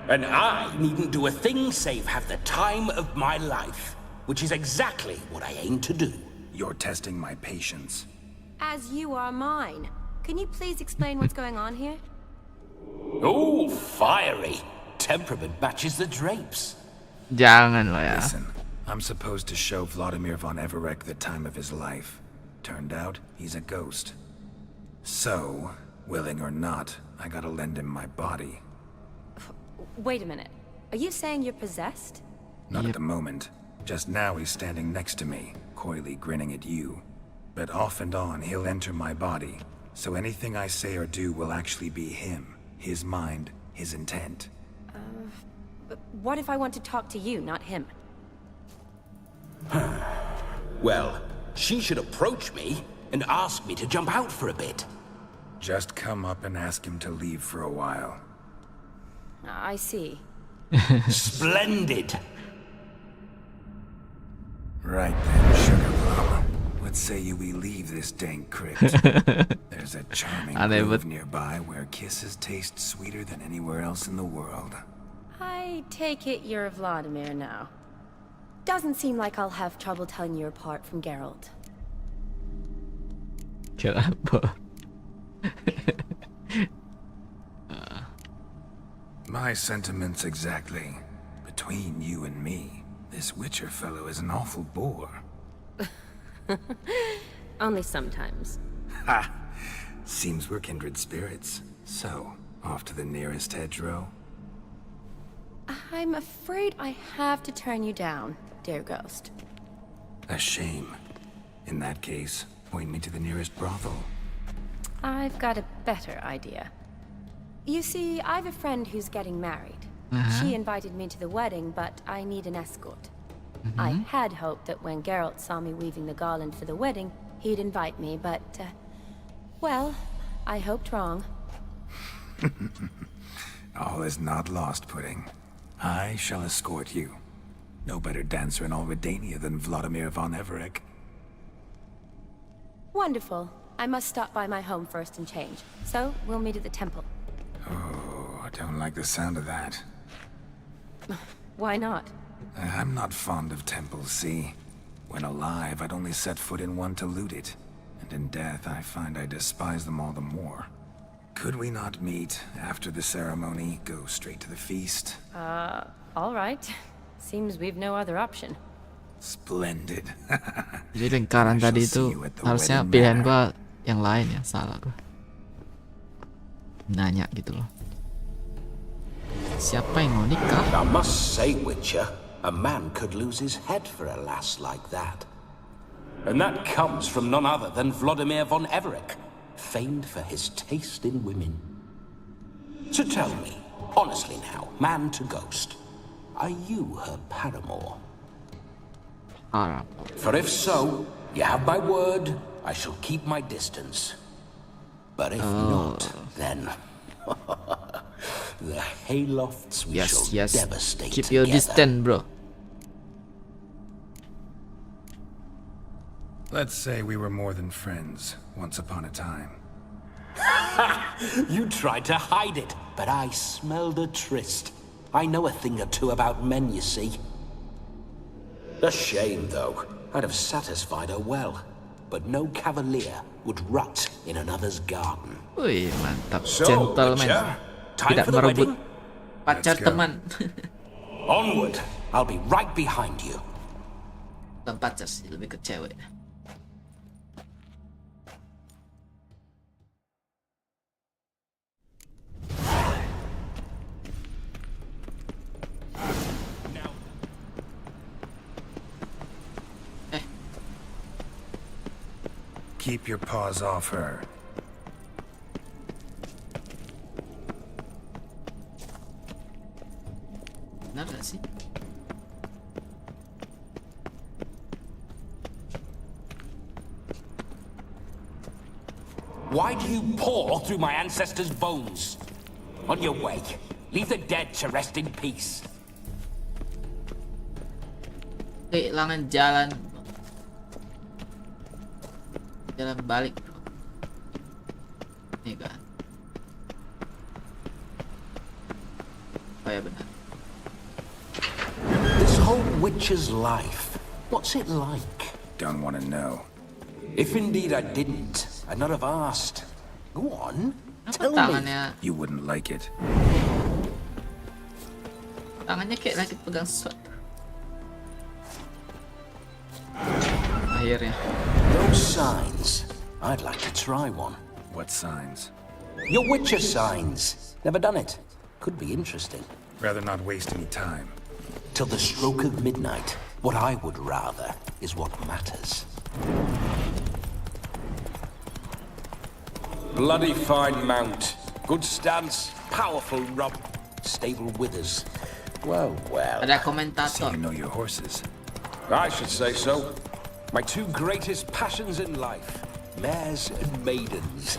And I needn't do a thing save have the time of my life, which is exactly what I aim to do. You're testing my patience. As you are mine. Can you please explain what's going on here? Oh, fiery. Temperament matches the drapes. Jangan lah ya. Listen, I'm supposed to show Vladimir von Everec the time of his life. Turned out, he's a ghost. So, willing or not, I gotta lend him my body. Wait a minute. Are you saying you're possessed? Not at the moment. Just now he's standing next to me, coyly grinning at you. But off and on, he'll enter my body. So anything I say or do will actually be him. His mind, his intent. But what if I want to talk to you, not him? Well, she should approach me and ask me to jump out for a bit. Just come up and ask him to leave for a while. I see. Splendid. Right then, Sugar Plum. What say you we leave this dank crypt? There's a charming grove nearby where kisses taste sweeter than anywhere else in the world. I take it you're Vladimir now. Doesn't seem like I'll have trouble telling you apart from Geralt. Kenapa? My sentiments exactly. Between you and me, this Witcher fellow is an awful bore. Only sometimes. Ha! Seems we're kindred spirits. So, off to the nearest hedgerow? I'm afraid I have to turn you down, dear ghost. A shame. In that case, point me to the nearest brothel. I've got a better idea. You see, I've a friend who's getting married. She invited me to the wedding, but I need an escort. I had hoped that when Geralt saw me weaving the garland for the wedding, he'd invite me, but, well, I hoped wrong. All is not lost, Pudding. I shall escort you. No better dancer in all Redania than Vladimir von Everec. Wonderful. I must stop by my home first and change. So, we'll meet at the temple. Oh, I don't like the sound of that. Why not? I'm not fond of temples, see? When alive, I'd only set foot in one to loot it. And in death, I find I despise them all the more. Could we not meet after the ceremony? Go straight to the feast? All right. Seems we've no other option. Splendid. Jadi lingkaran tadi itu harusnya pilihan gua yang lain ya, salah gua. Nanya gitu loh. Siapa yang mau nikah? I must say, Witcher, a man could lose his head for a lass like that. And that comes from none other than Vladimir von Everec, famed for his taste in women. So tell me, honestly now, man to ghost, are you her paramour? For if so, you have my word, I shall keep my distance. But if not, then the haylofts we shall devastate Keep your distance, bro. Let's say we were more than friends once upon a time. You tried to hide it, but I smelled a tryst. I know a thing or two about men, you see. A shame, though. I'd have satisfied her well. But no cavalier would rut in another's garden. Wih, mantap. So, Gentleman. time Tidak for the merebut wedding? pacar teman. Onward. I'll be right behind you. Bukan pacar sih, lebih ke cewek. Keep your paws off her. Benar gak sih? Why do you paw through my ancestors' bones? On your way. Leave the dead to rest in peace. Kehilangan jalan balik, bro. Nih kan. Oh ya benar. This whole witcher's life, what's it like? Don't want to know. If indeed I didn't, I'd not have asked. Go on, tell tangannya, You wouldn't like it. tangannya kayak lagi pegang sesuatu. Akhirnya. Those signs. I'd like to try one. What signs? Your witcher signs. Never done it. Could be interesting. Rather not waste any time. Till the stroke of midnight. What I would rather is what matters. Bloody fine mount. Good stance. Powerful rub. Stable withers. Well, well. Ada komentator. So you know your horses. I should say so. My two greatest passions in life. Mares and maidens.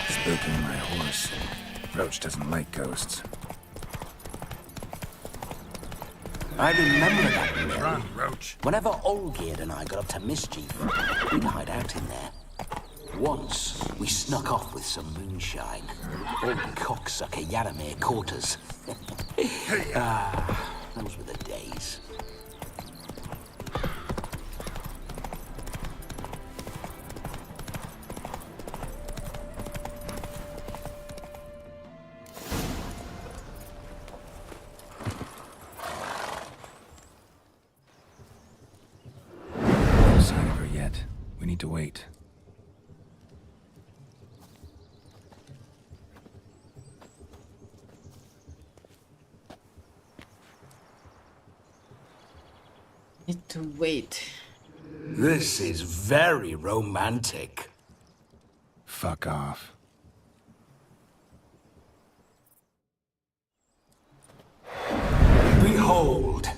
Spooking my horse. Roach doesn't like ghosts. I remember that mill. Run, Roach. Whenever Olgierd and I got up to mischief, we'd hide out in there. Once, we snuck off with some moonshine. Old cocksucker Yaramir caught us. Those were the days. No sign of her yet. We need to wait. Need to wait. This is very romantic. Fuck off. Behold,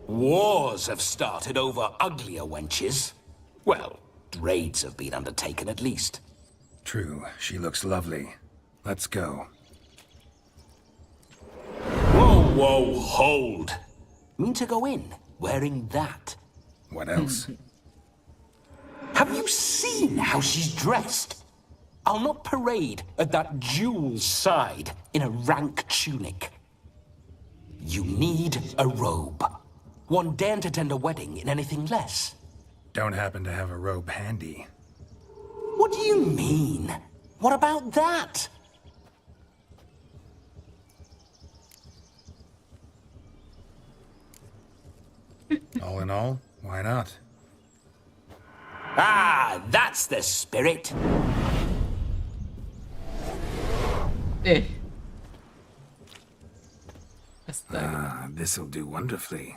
wars have started over uglier wenches. Well, raids have been undertaken at least. True, she looks lovely. Let's go. Whoa, whoa, hold. Mean to go in wearing that? What else? Have you seen how she's dressed? I'll not parade at that jewel's side in a rank tunic. You need a robe. One daren't attend a wedding in anything less. Don't happen to have a robe handy. What do you mean? What about that? in all, why not? Ah, that's the spirit. Ah, this'll do wonderfully.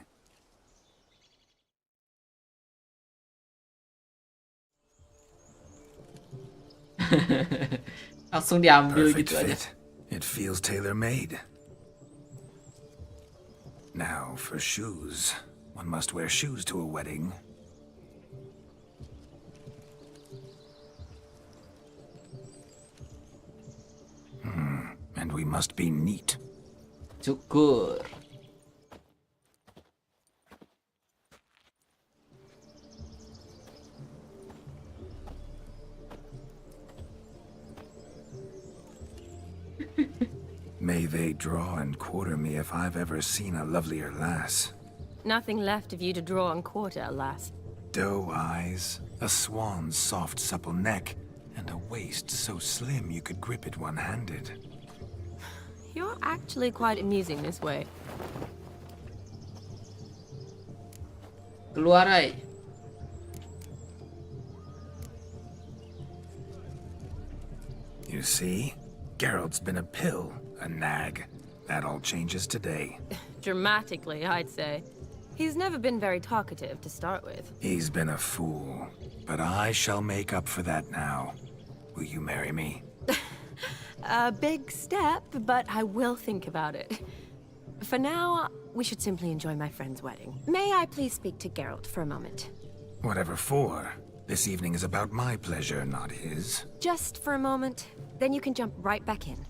Langsung diambil Perfect gitu aja. fit. It feels tailor-made. Now for shoes. One must wear shoes to a wedding. And we must be neat. Syukur. May they draw and quarter me if I've ever seen a lovelier lass. Nothing left of you to draw and quarter, alas. Doe eyes, a swan's soft supple neck, and a waist so slim you could grip it one-handed. You're actually quite amusing this way. Keluar, ay. You see? Geralt's been a pill, a nag. That all changes today. Dramatically, I'd say. He's never been very talkative to start with. He's been a fool, but I shall make up for that now. Will you marry me? A big step, but I will think about it. For now, we should simply enjoy my friend's wedding. May I please speak to Geralt for a moment? Whatever for. This evening is about my pleasure, not his. Just for a moment, then you can jump right back in.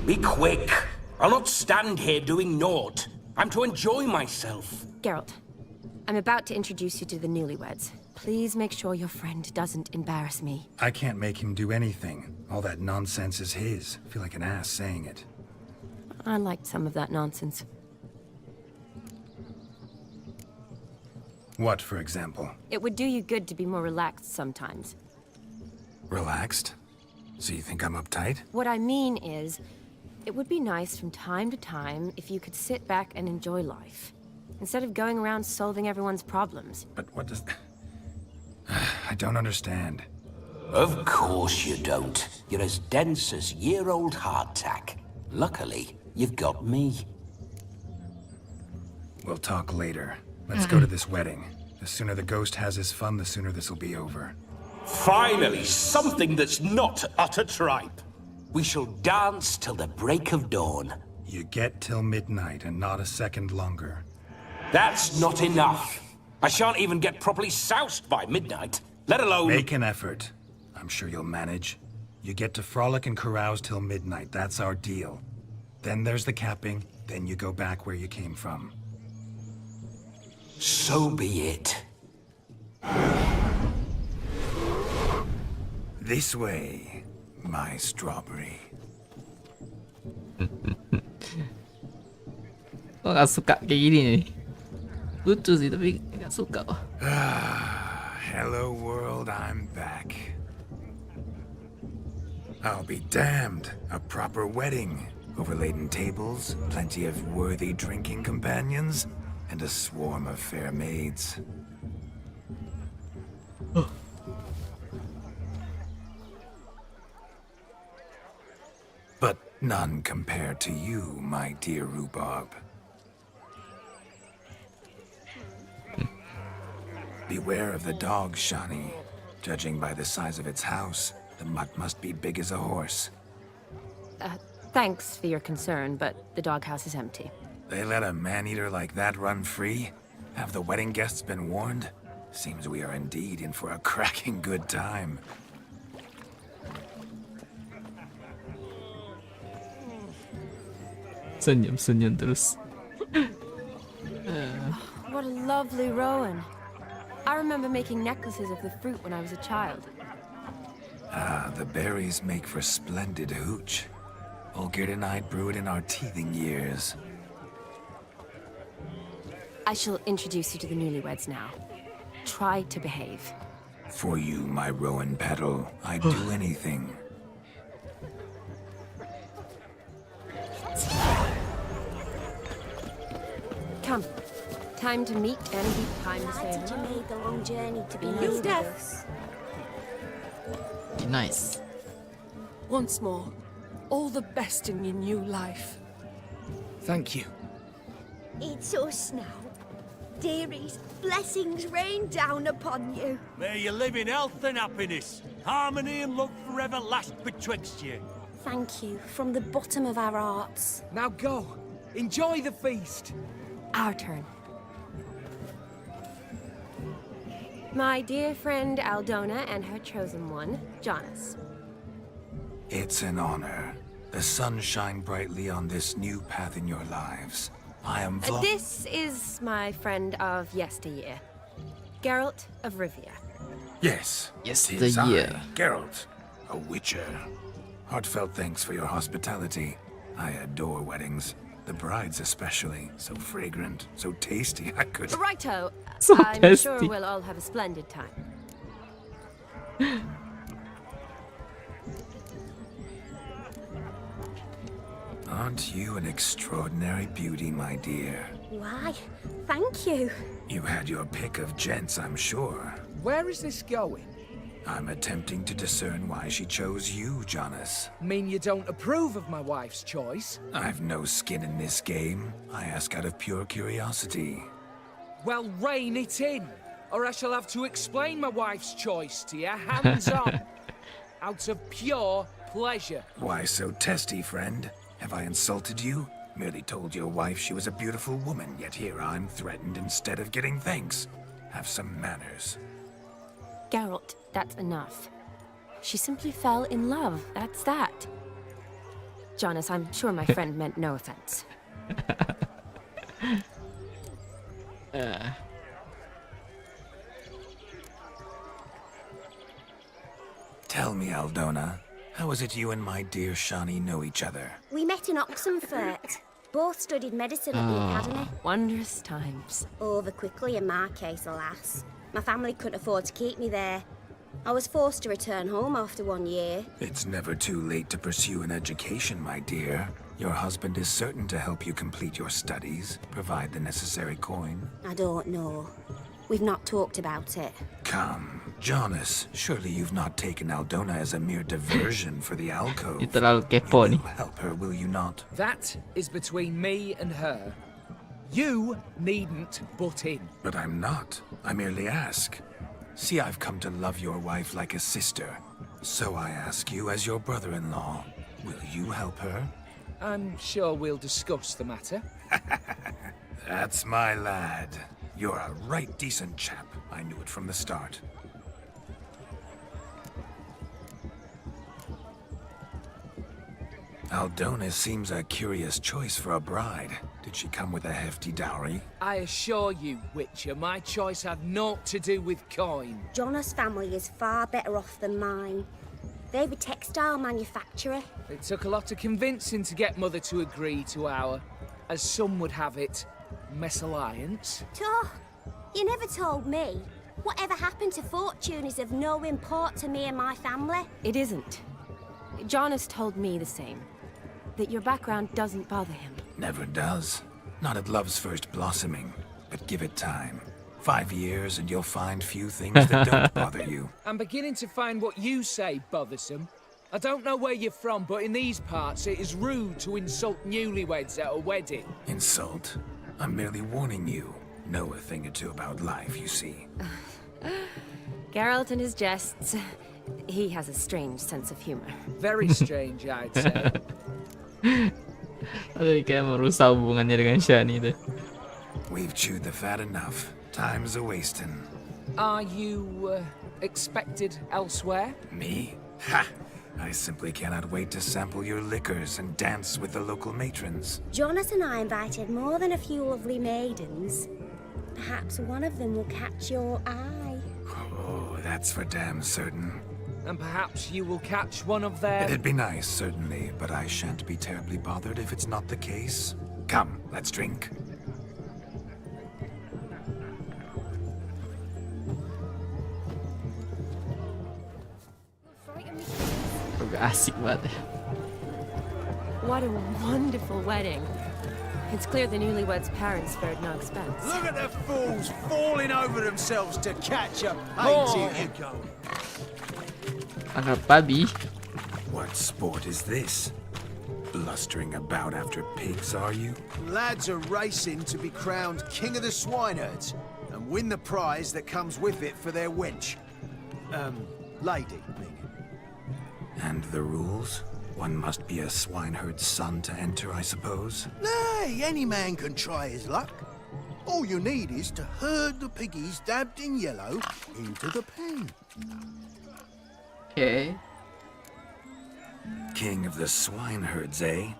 Be quick. I'll not stand here doing naught. I'm to enjoy myself. Geralt, I'm about to introduce you to the newlyweds. Please make sure your friend doesn't embarrass me. I can't make him do anything. All that nonsense is his. I feel like an ass saying it. I liked some of that nonsense. What, for example? It would do you good to be more relaxed sometimes. Relaxed? So you think I'm uptight? What I mean is, it would be nice from time to time if you could sit back and enjoy life, instead of going around solving everyone's problems. But what does... I don't understand. Of course you don't. You're as dense as year-old hardtack. Luckily, you've got me. We'll talk later. Let's go to this wedding. The sooner the ghost has his fun, the sooner this'll be over. Finally, something that's not utter tripe. We shall dance till the break of dawn. You get till midnight and not a second longer. That's not enough. I shan't even get properly soused by midnight, let alone... Make an effort. I'm sure you'll manage. You get to frolic and carouse till midnight. That's our deal. Then there's the capping, then you go back where you came from. So be it. This way, my strawberry. Kok gak suka kayak gini nih? Lucu sih, tapi gak suka kok. Hello world, I'm back. I'll be damned. A proper wedding. Overladen tables, plenty of worthy drinking companions, and a swarm of fair maids. But none compared to you, my dear rhubarb. Beware of the dog, Shani. Judging by the size of its house, the mutt must be big as a horse. Thanks for your concern, but the doghouse is empty. They let a man-eater like that run free? Have the wedding guests been warned? Seems we are indeed in for a cracking good time. Senyum-senyum terus. What a lovely rowan. I remember making necklaces of the fruit when I was a child. Ah, the berries make for splendid hooch. Olgerd and I brewed in our teething years. I shall introduce you to the newlyweds now. Try to behave. For you, my rowan petal, I'd do anything. Come. Time to meet and time to say Did you hello. make the long journey to be You nice with deaf. us? Nice. Once more, all the best in your new life. Thank you. It's us now. Dearies, blessings rain down upon you. May you live in health and happiness. Harmony and love forever last betwixt you. Thank you from the bottom of our hearts. Now go. Enjoy the feast. Our turn. My dear friend Aldona and her chosen one, Jonas. It's an honor. The sun shine brightly on this new path in your lives. I am This is my friend of yesteryear, Geralt of Rivia. Yes. Yesteryear. Tis I, Geralt, a witcher. Heartfelt thanks for your hospitality. I adore weddings. The brides especially. So fragrant, so tasty, I could... Righto. So I'm tasty. sure we'll all have a splendid time. Aren't you an extraordinary beauty, my dear? Why, thank you. You had your pick of gents, I'm sure. Where is this going? I'm attempting to discern why she chose you, Jonas. Mean you don't approve of my wife's choice? I've no skin in this game. I ask out of pure curiosity. Well, rein it in, or I shall have to explain my wife's choice to you, hands on. Out of pure pleasure. Why so testy, friend? Have I insulted you? Merely told your wife she was a beautiful woman, yet here I'm threatened instead of getting thanks. Have some manners. Geralt, that's enough. She simply fell in love, that's that. Jonas, I'm sure my friend meant no offense. Tell me, Aldona, how is it you and my dear Shani know each other? We met in Oxenfurt. Both studied medicine at the academy. Wondrous times. Over quickly in my case, alas. My family couldn't afford to keep me there. I was forced to return home after 1 year. It's never too late to pursue an education, my dear. Your husband is certain to help you complete your studies, provide the necessary coin. I don't know. We've not talked about it. Come, Jonas, surely you've not taken Aldona as a mere diversion for the alcove. Ini terlalu kepo nih. Help her, will you not? That is between me and her. You needn't butt in. But I'm not. I merely ask. See, I've come to love your wife like a sister. So I ask you as your brother-in-law, will you help her? I'm sure we'll discuss the matter. That's my lad. You're a right decent chap. I knew it from the start. Aldona seems a curious choice for a bride. Did she come with a hefty dowry? I assure you, Witcher, my choice had naught to do with coin. Jonas' family is far better off than mine. They're a textile manufacturer. It took a lot of convincing to get Mother to agree to our, as some would have it, mesalliance. Oh, you never told me. Whatever happened to fortune is of no import to me and my family. It isn't. Jonas told me the same. That your background doesn't bother him. Never does. Not at love's first blossoming. But give it time. 5 years and you'll find few things that don't bother you. I'm beginning to find what you say bothersome. I don't know where you're from, but in these parts it is rude to insult newlyweds at a wedding. Insult? I'm merely warning you. Know a thing or two about life, you see. Geralt and his jests. He has a strange sense of humor. Very strange, I'd say. Aduh, kayak merusak hubungannya dengan Shani deh. We've chewed the fat enough. Time's a-wasting. Are you, expected elsewhere? Me? Ha! I simply cannot wait to sample your liquors and dance with the local matrons. Jonas and I invited more than a few lovely maidens. Perhaps one of them will catch your eye. Oh, that's for damn certain. And perhaps you will catch one of their... It'd be nice, certainly, but I shan't be terribly bothered if it's not the case. Come, let's drink. Agak asik banget ya. What a wonderful wedding. It's clear the newlyweds' parents spared no expense. Look at the fools falling over themselves to catch a Oh, painting. you go. Tangkap babi. What sport is this? Blustering about after pigs, are you? Lads are racing to be crowned king of the swineherds and win the prize that comes with it for their wench. Lady, meaning. And the rules? One must be a swineherd's son to enter, I suppose? Nay, any man can try his luck. All you need is to herd the piggies dabbed in yellow into the pen. Okay. King of the swineherds, eh?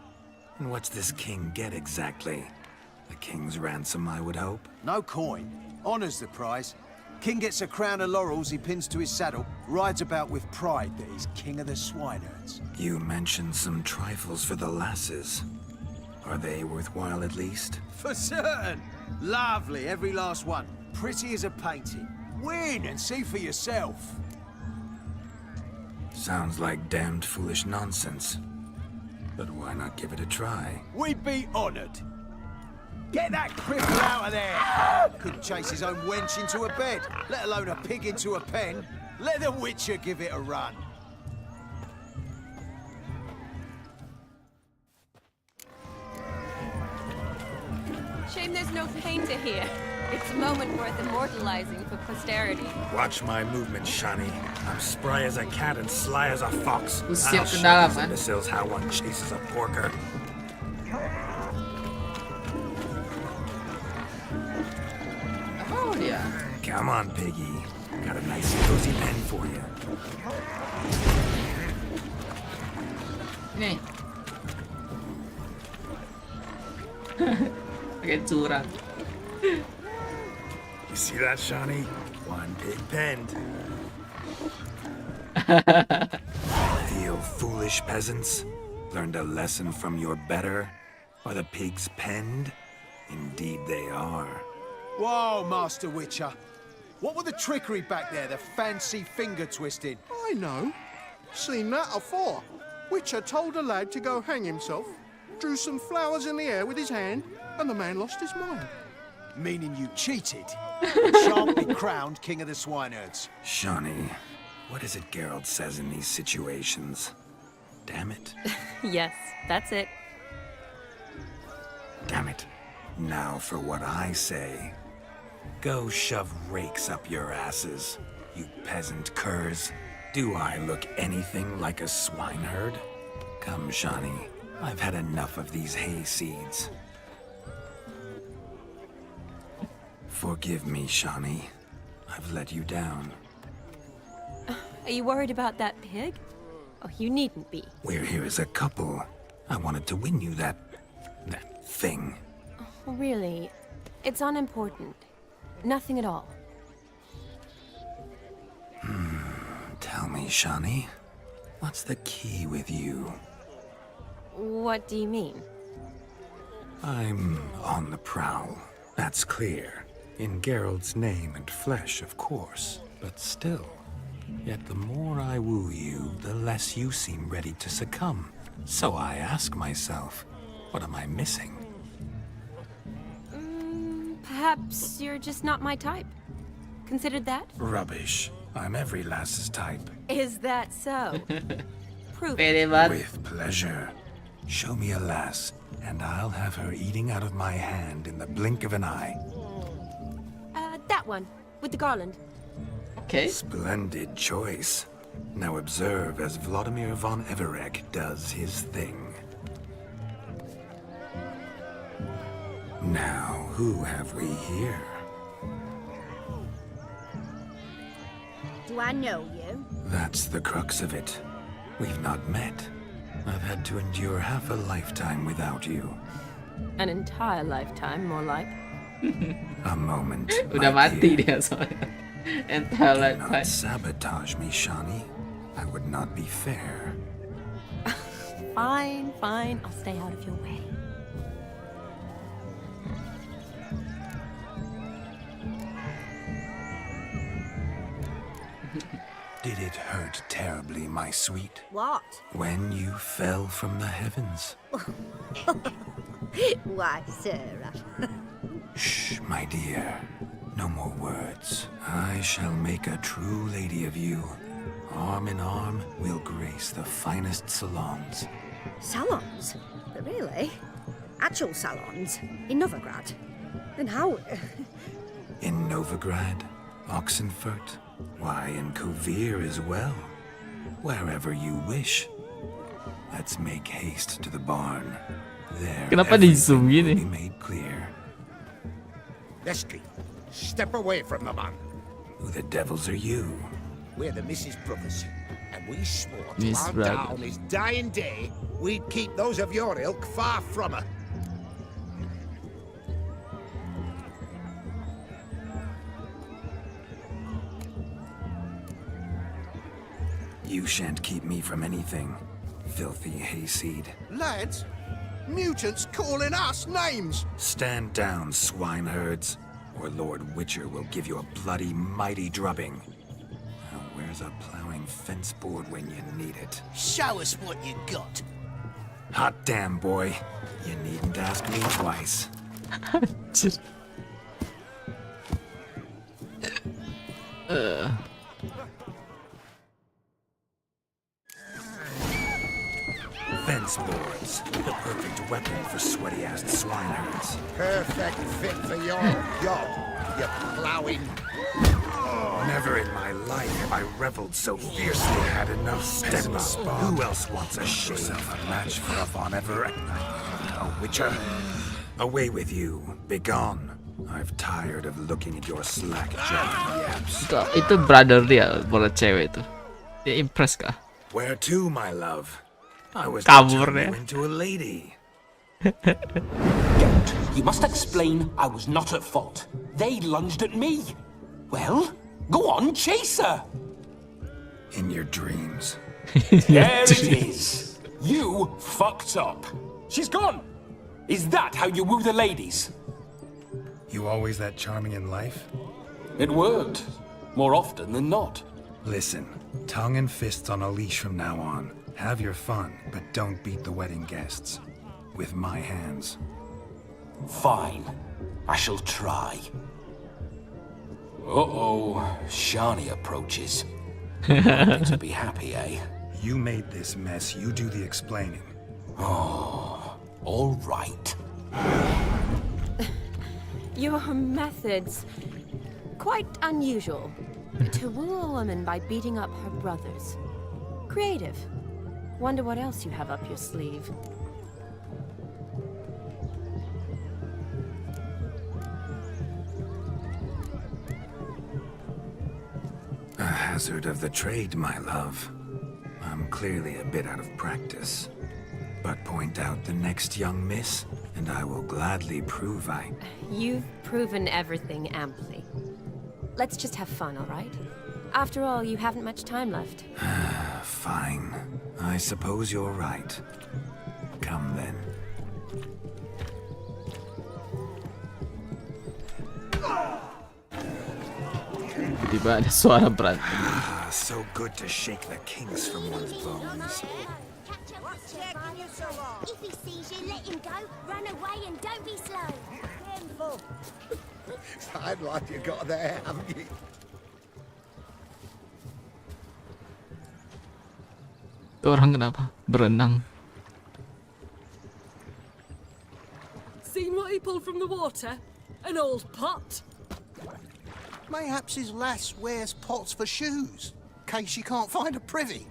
And what's this king get exactly? The king's ransom, I would hope? No coin. Honours the prize. King gets a crown of laurels he pins to his saddle, rides about with pride that he's king of the swineherds. You mentioned some trifles for the lasses. Are they worthwhile at least? For certain. Lovely, every last one. Pretty as a painting. Win and see for yourself. Sounds like damned foolish nonsense. But why not give it a try? We'd be honoured. Get that cripple out of there! Couldn't chase his own wench into a bed, let alone a pig into a pen. Let the Witcher give it a run. Shame there's no painter here. It's a moment worth immortalizing for posterity. Watch my movement, Shani. I'm spry as a cat and sly as a fox. I'll Siap show ke dalam, these kan? imbeciles how one chases a porker. Oh dia. Come on, piggy. Got a nice cozy pen for you. Nih. Pakai curang. You see that, Shani? One pig penned. Feel foolish, peasants? Learned a lesson from your better? Are the pigs penned? Indeed they are. Whoa, Master Witcher. What were the trickery back there, the fancy finger twisting? I know. Seen that afore. Witcher told a lad to go hang himself, drew some flowers in the air with his hand, and the man lost his mind. Meaning you cheated? And shan't be crowned king of the swineherds. Shani, what is it Geralt says in these situations? Damn it. Yes, that's it. Damn it. Now for what I say. Go shove rakes up your asses, you peasant curs. Do I look anything like a swineherd? Come, Shani. I've had enough of these hay seeds. Forgive me, Shani. I've let you down. Are you worried about that pig? Oh, you needn't be. We're here as a couple. I wanted to win you that thing. Oh, really? It's unimportant. Nothing at all. Tell me, Shani, what's the key with you? What do you mean? I'm on the prowl. That's clear. In Geralt's name and flesh, of course. But still. Yet the more I woo you, the less you seem ready to succumb. So I ask myself, what am I missing? Perhaps you're just not my type. Considered that? Rubbish. I'm every lass's type. Is that so? Prove it. With pleasure. Show me a lass, and I'll have her eating out of my hand in the blink of an eye. That one, with the garland. Okay. Splendid choice. Now observe as Vladimir von Everek does his thing. Now, who have we here? Do I know you? That's the crux of it. We've not met. I've had to endure half a lifetime without you. An entire lifetime, more like. A moment. Udah mati dia soalnya. Entire Do not lifetime. sabotage me, Shani. I would not be fair. Fine, fine. I'll stay out of your way. Did it hurt terribly, my sweet? What? When you fell from the heavens? Why, Sarah. Shh, my dear. No more words. I shall make a true lady of you. Arm in arm, we'll grace the finest salons. Salons? Really? Actual salons? In Novigrad? Then how... In Novigrad, Oxenfurt, why, in Kovir as well. Wherever you wish. Let's make haste to the barn. There, Kenapa di zoom everything will gini? be made clear. Lesky, step away from the man. Who the devils are you? We're the Mrs. Brothers, and we swore to Miss our Brothers. down his dying day we'd keep those of your ilk far from her. You shan't keep me from anything, filthy hayseed. Lads, mutants calling us names. Stand down, swineherds, or Lord Witcher will give you a bloody mighty drubbing. Now where's a plowing fence board when you need it? Show us what you got. Hot damn, boy. You needn't ask me twice. Fence boards, the perfect weapon for sweaty-assed swineherds. Perfect fit for your job, you ploughing. Never in my life have I reveled so fiercely. Had enough step up. Who else wants a yourself a match for a Von Ever? A Witcher? Away with you. Begone. I've tired of looking at your slack-jawed yaps. Itu brother dia, brother cewek itu. Dia impress kah? Where to, my love? I was Kabur turning dia. you into a lady. You must explain I was not at fault. They lunged at me. Well, go on, chase her. In your dreams. There it is. You fucked up. She's gone. Is that how you woo the ladies? You always that charming in life? It worked. More often than not. Listen, tongue and fists on a leash from now on. Have your fun, but don't beat the wedding guests. With my hands. Fine. I shall try. Uh-oh. Shani approaches. Wanting to be happy, eh? You made this mess. You do the explaining. Oh, all right. Your methods, quite unusual. To woo a woman by beating up her brothers. Creative. Wonder what else you have up your sleeve. A hazard of the trade, my love. I'm clearly a bit out of practice. But point out the next young miss, and I will gladly prove I... You've proven everything amply. Let's just have fun, all right? After all, you haven't much time left. Fine. I suppose you're right. Come then. Tiba ada suara berantem. So good to shake the kinks from one's bones. If he sees you, let him go. Run away and don't be slow. Careful. Fine lad you got there, haven't you? Itu orang kenapa? Berenang. Seen what he pulled from the water? An old pot. Mayhaps his lass wears pots for shoes, in case she can't find a privy.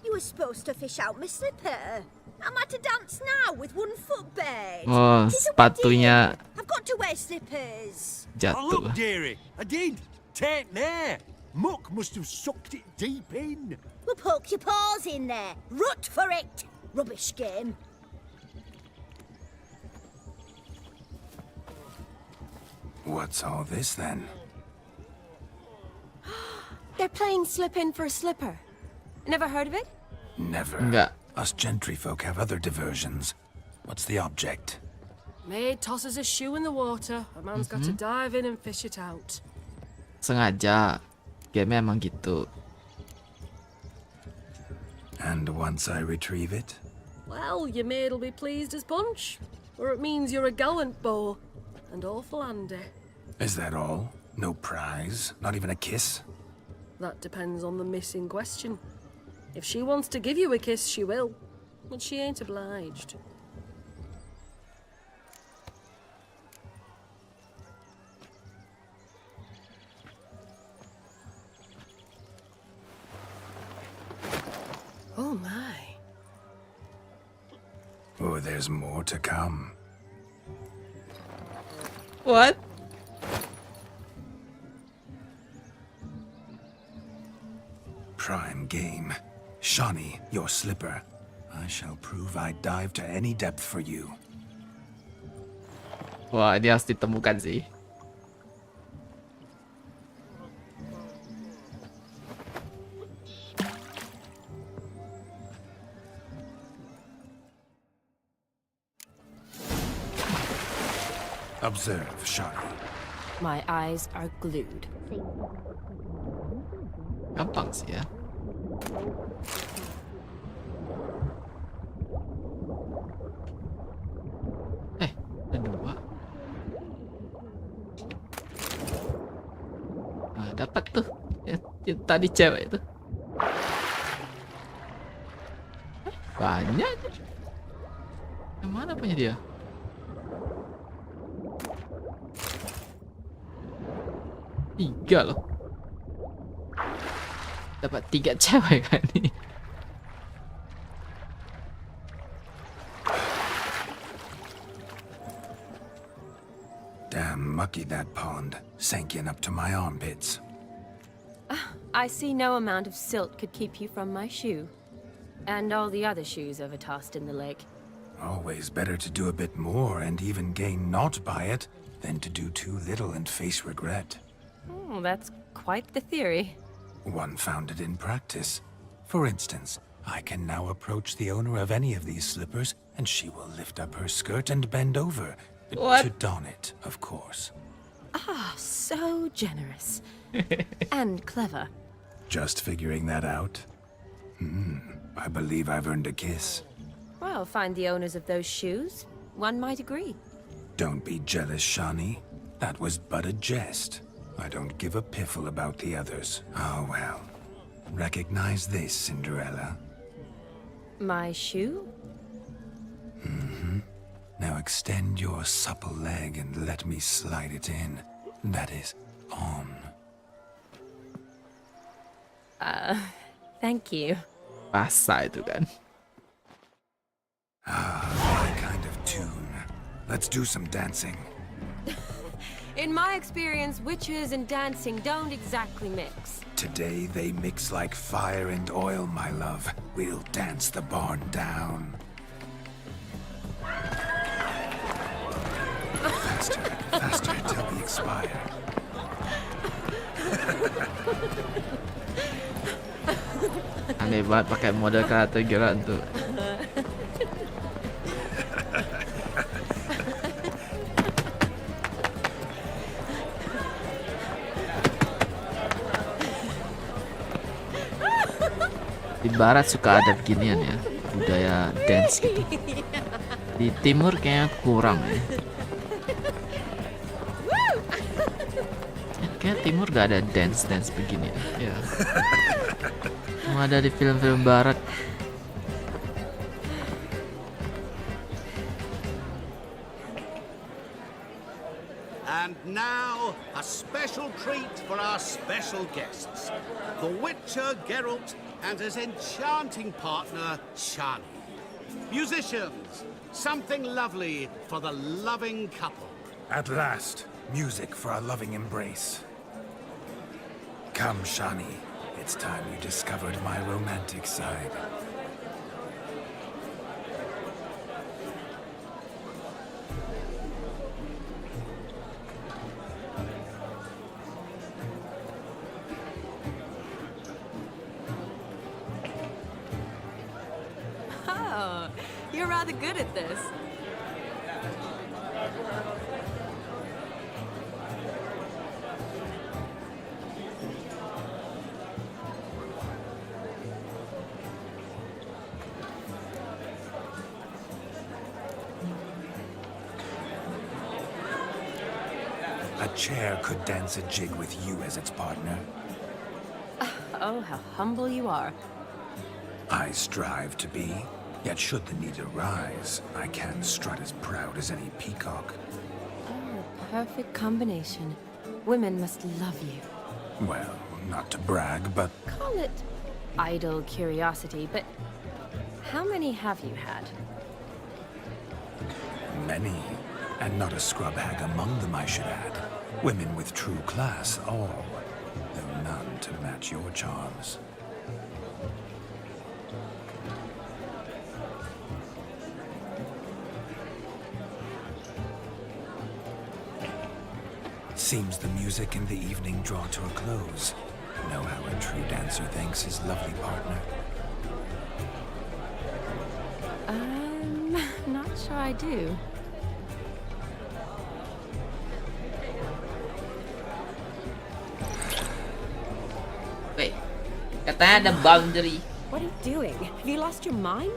You were supposed to fish out my slipper. I'm at to dance now with one foot bare. Oh, sepatunya I've got to wear slippers. Oh, jatuh. look, dearie, I did. Tain't there. Muck must have sucked it deep in. Well, poke your paws in there. Rut for it. Rubbish game. What's all this then? They're playing slip in for a slipper. Never heard of it? Never. Enggak. Us gentry folk have other diversions. What's the object? Maid tosses a shoe in the water. A man's got to dive in and fish it out. Sengaja. Game emang gitu. And once I retrieve it? Well, your maid'll be pleased as punch. Or it means you're a gallant beau. And awful handy. Is that all? No prize? Not even a kiss? That depends on the miss in question. If she wants to give you a kiss, she will. But she ain't obliged. Oh my. Oh, there's more to come. What? Prime game. Shawnee, your slipper. I shall prove I'd dive to any depth for you. Wah, ini harus ditemukan sih. Observe, Shawnee. My eyes are glued. Gampang sih ya. Ada dua. Nah, dapat tuh. Yang tadi cewek itu. Banyak. Yang mana punya dia? Tiga loh. Dapat 3 cewek kan ini. Damn mucky that pond. Sank in up to my armpits. I see no amount of silt could keep you from my shoe. And all the other shoes overtossed in the lake. Always better to do a bit more and even gain naught by it than to do too little and face regret. Oh, that's quite the theory. One founded in practice. For instance, I can now approach the owner of any of these slippers, and she will lift up her skirt and bend over. What? To don it, of course. Ah, so generous. And clever. Just figuring that out? I believe I've earned a kiss. Well, find the owners of those shoes. One might agree. Don't be jealous, Shawnee. That was but a jest. I don't give a piffle about the others. Oh well. Recognize this, Cinderella. My shoe? Now extend your supple leg and let me slide it in. That is, on. Thank you. Basah itu kan. My kind of tune. Let's do some dancing. In my experience, witches and dancing don't exactly mix. Today they mix like fire and oil, my love. We'll dance the barn down. Faster, faster till we expire. Aneh banget pakai model karate gerak tuh. Di barat suka ada beginian ya, budaya dance gitu. Di timur kayaknya kurang ya. Kayak timur gak ada dance begini ya. Cuma ada di film-film barat. And now, a special treat for our special guests. The Witcher Geralt and his enchanting partner, Shani. Musicians, something lovely for the loving couple. At last, music for a loving embrace. Come, Shani. It's time you discovered my romantic side. Oh, you're rather good at this. A chair could dance a jig with you as its partner. Oh, how humble you are. I strive to be, yet should the need arise, I can strut as proud as any peacock. Oh, a perfect combination. Women must love you. Well, not to brag, but Call it idle curiosity, but how many have you had? many. And not a scrub hag among them, I should add. Women with true class, all. Though none to match your charms. Seems the music and the evening draw to a close. Know how a true dancer thanks his lovely partner. Not sure I do. Wait, katanya ada boundary. What are you doing? Have you lost your mind?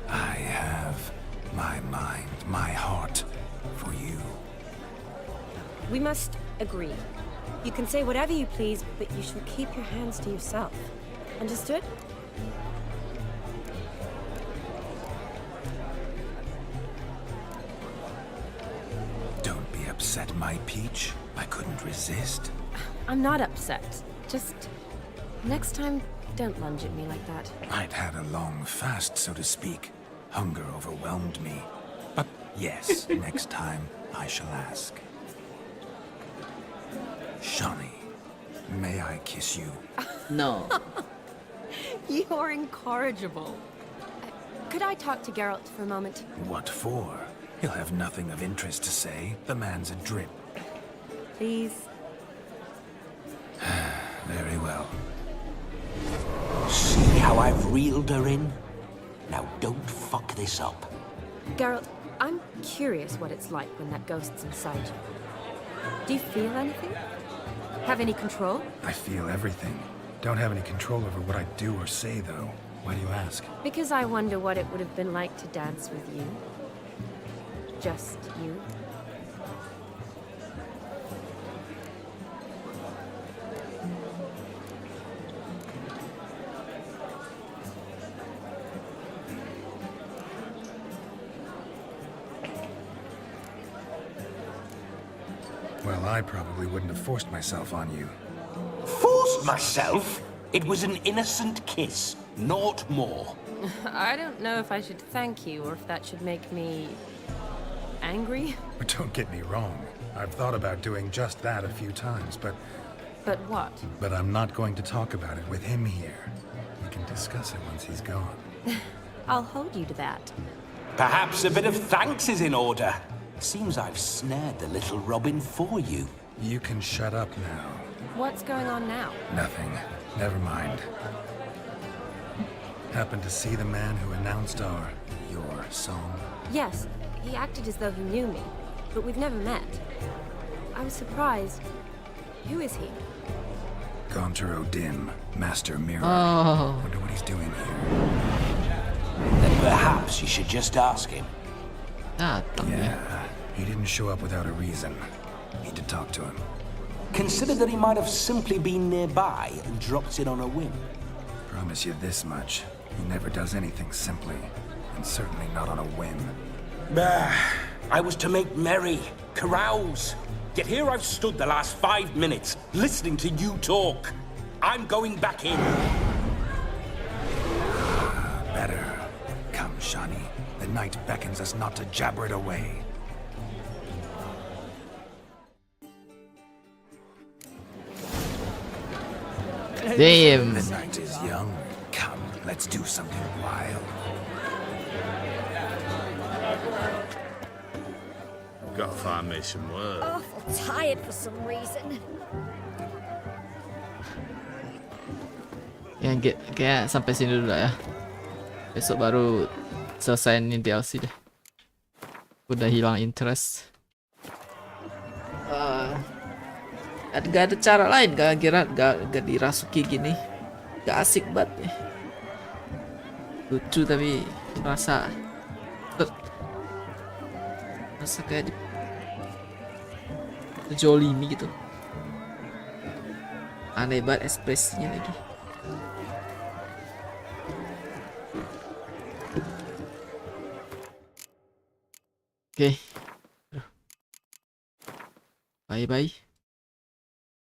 I have my mind, my heart for you. We must agree. You can say whatever you please, but you shall keep your hands to yourself. Understood? Don't be upset, my peach. I couldn't resist. I'm not upset. Just next time, don't lunge at me like that. I'd had a long fast, so to speak. Hunger overwhelmed me. But yes, next time I shall ask. Shawnee, may I kiss you? No. You're incorrigible. Could I talk to Geralt for a moment? What for? He'll have nothing of interest to say. The man's a drip. Please. Very well. See how I've reeled her in? Now don't fuck this up. Geralt, I'm curious what it's like when that ghost's inside you. Do you feel anything? Have any control? I feel everything. Don't have any control over what I do or say, though. Why do you ask? Because I wonder what it would have been like to dance with you. Just you. Well, I probably wouldn't have forced myself on you. Forced myself? It was an innocent kiss, naught more. I don't know if I should thank you or if that should make me angry. But don't get me wrong. I've thought about doing just that a few times, but But what? But I'm not going to talk about it with him here. We can discuss it once he's gone. I'll hold you to that. Perhaps a bit of thanks is in order. Seems I've snared the little Robin for you. You can shut up now. What's going on now? Nothing. Never mind. Happened to see the man who announced your song? Yes, he acted as though he knew me, but we've never met. I was surprised. Who is he? Gaunter O'Dim, Master Mirror. Oh. Wonder what he's doing here. Then perhaps you should just ask him. Yeah, he didn't show up without a reason. Need to talk to him. Consider that he might have simply been nearby and dropped in on a whim. Promise you this much. He never does anything simply, and certainly not on a whim. Bah, I was to make merry, carouse. Yet here I've stood the last 5 minutes, listening to you talk. I'm going back in. Better. Come, Shawnee. The night beckons us not to jabber it away. Damn. The night is young. Come, let's do something wild. Gotta find me some work. Awful tired for some reason. Ya, kayak sampai sini dulu lah ya. Besok baru selesai ini DLC deh. Udah hilang interest. Gak ada cara lain, gak dirasuki gini. Gak asik banget nih. Lucu tapi rasa kayak Jolimi gitu. Aneh banget ekspresinya lagi. Oke. Bye bye.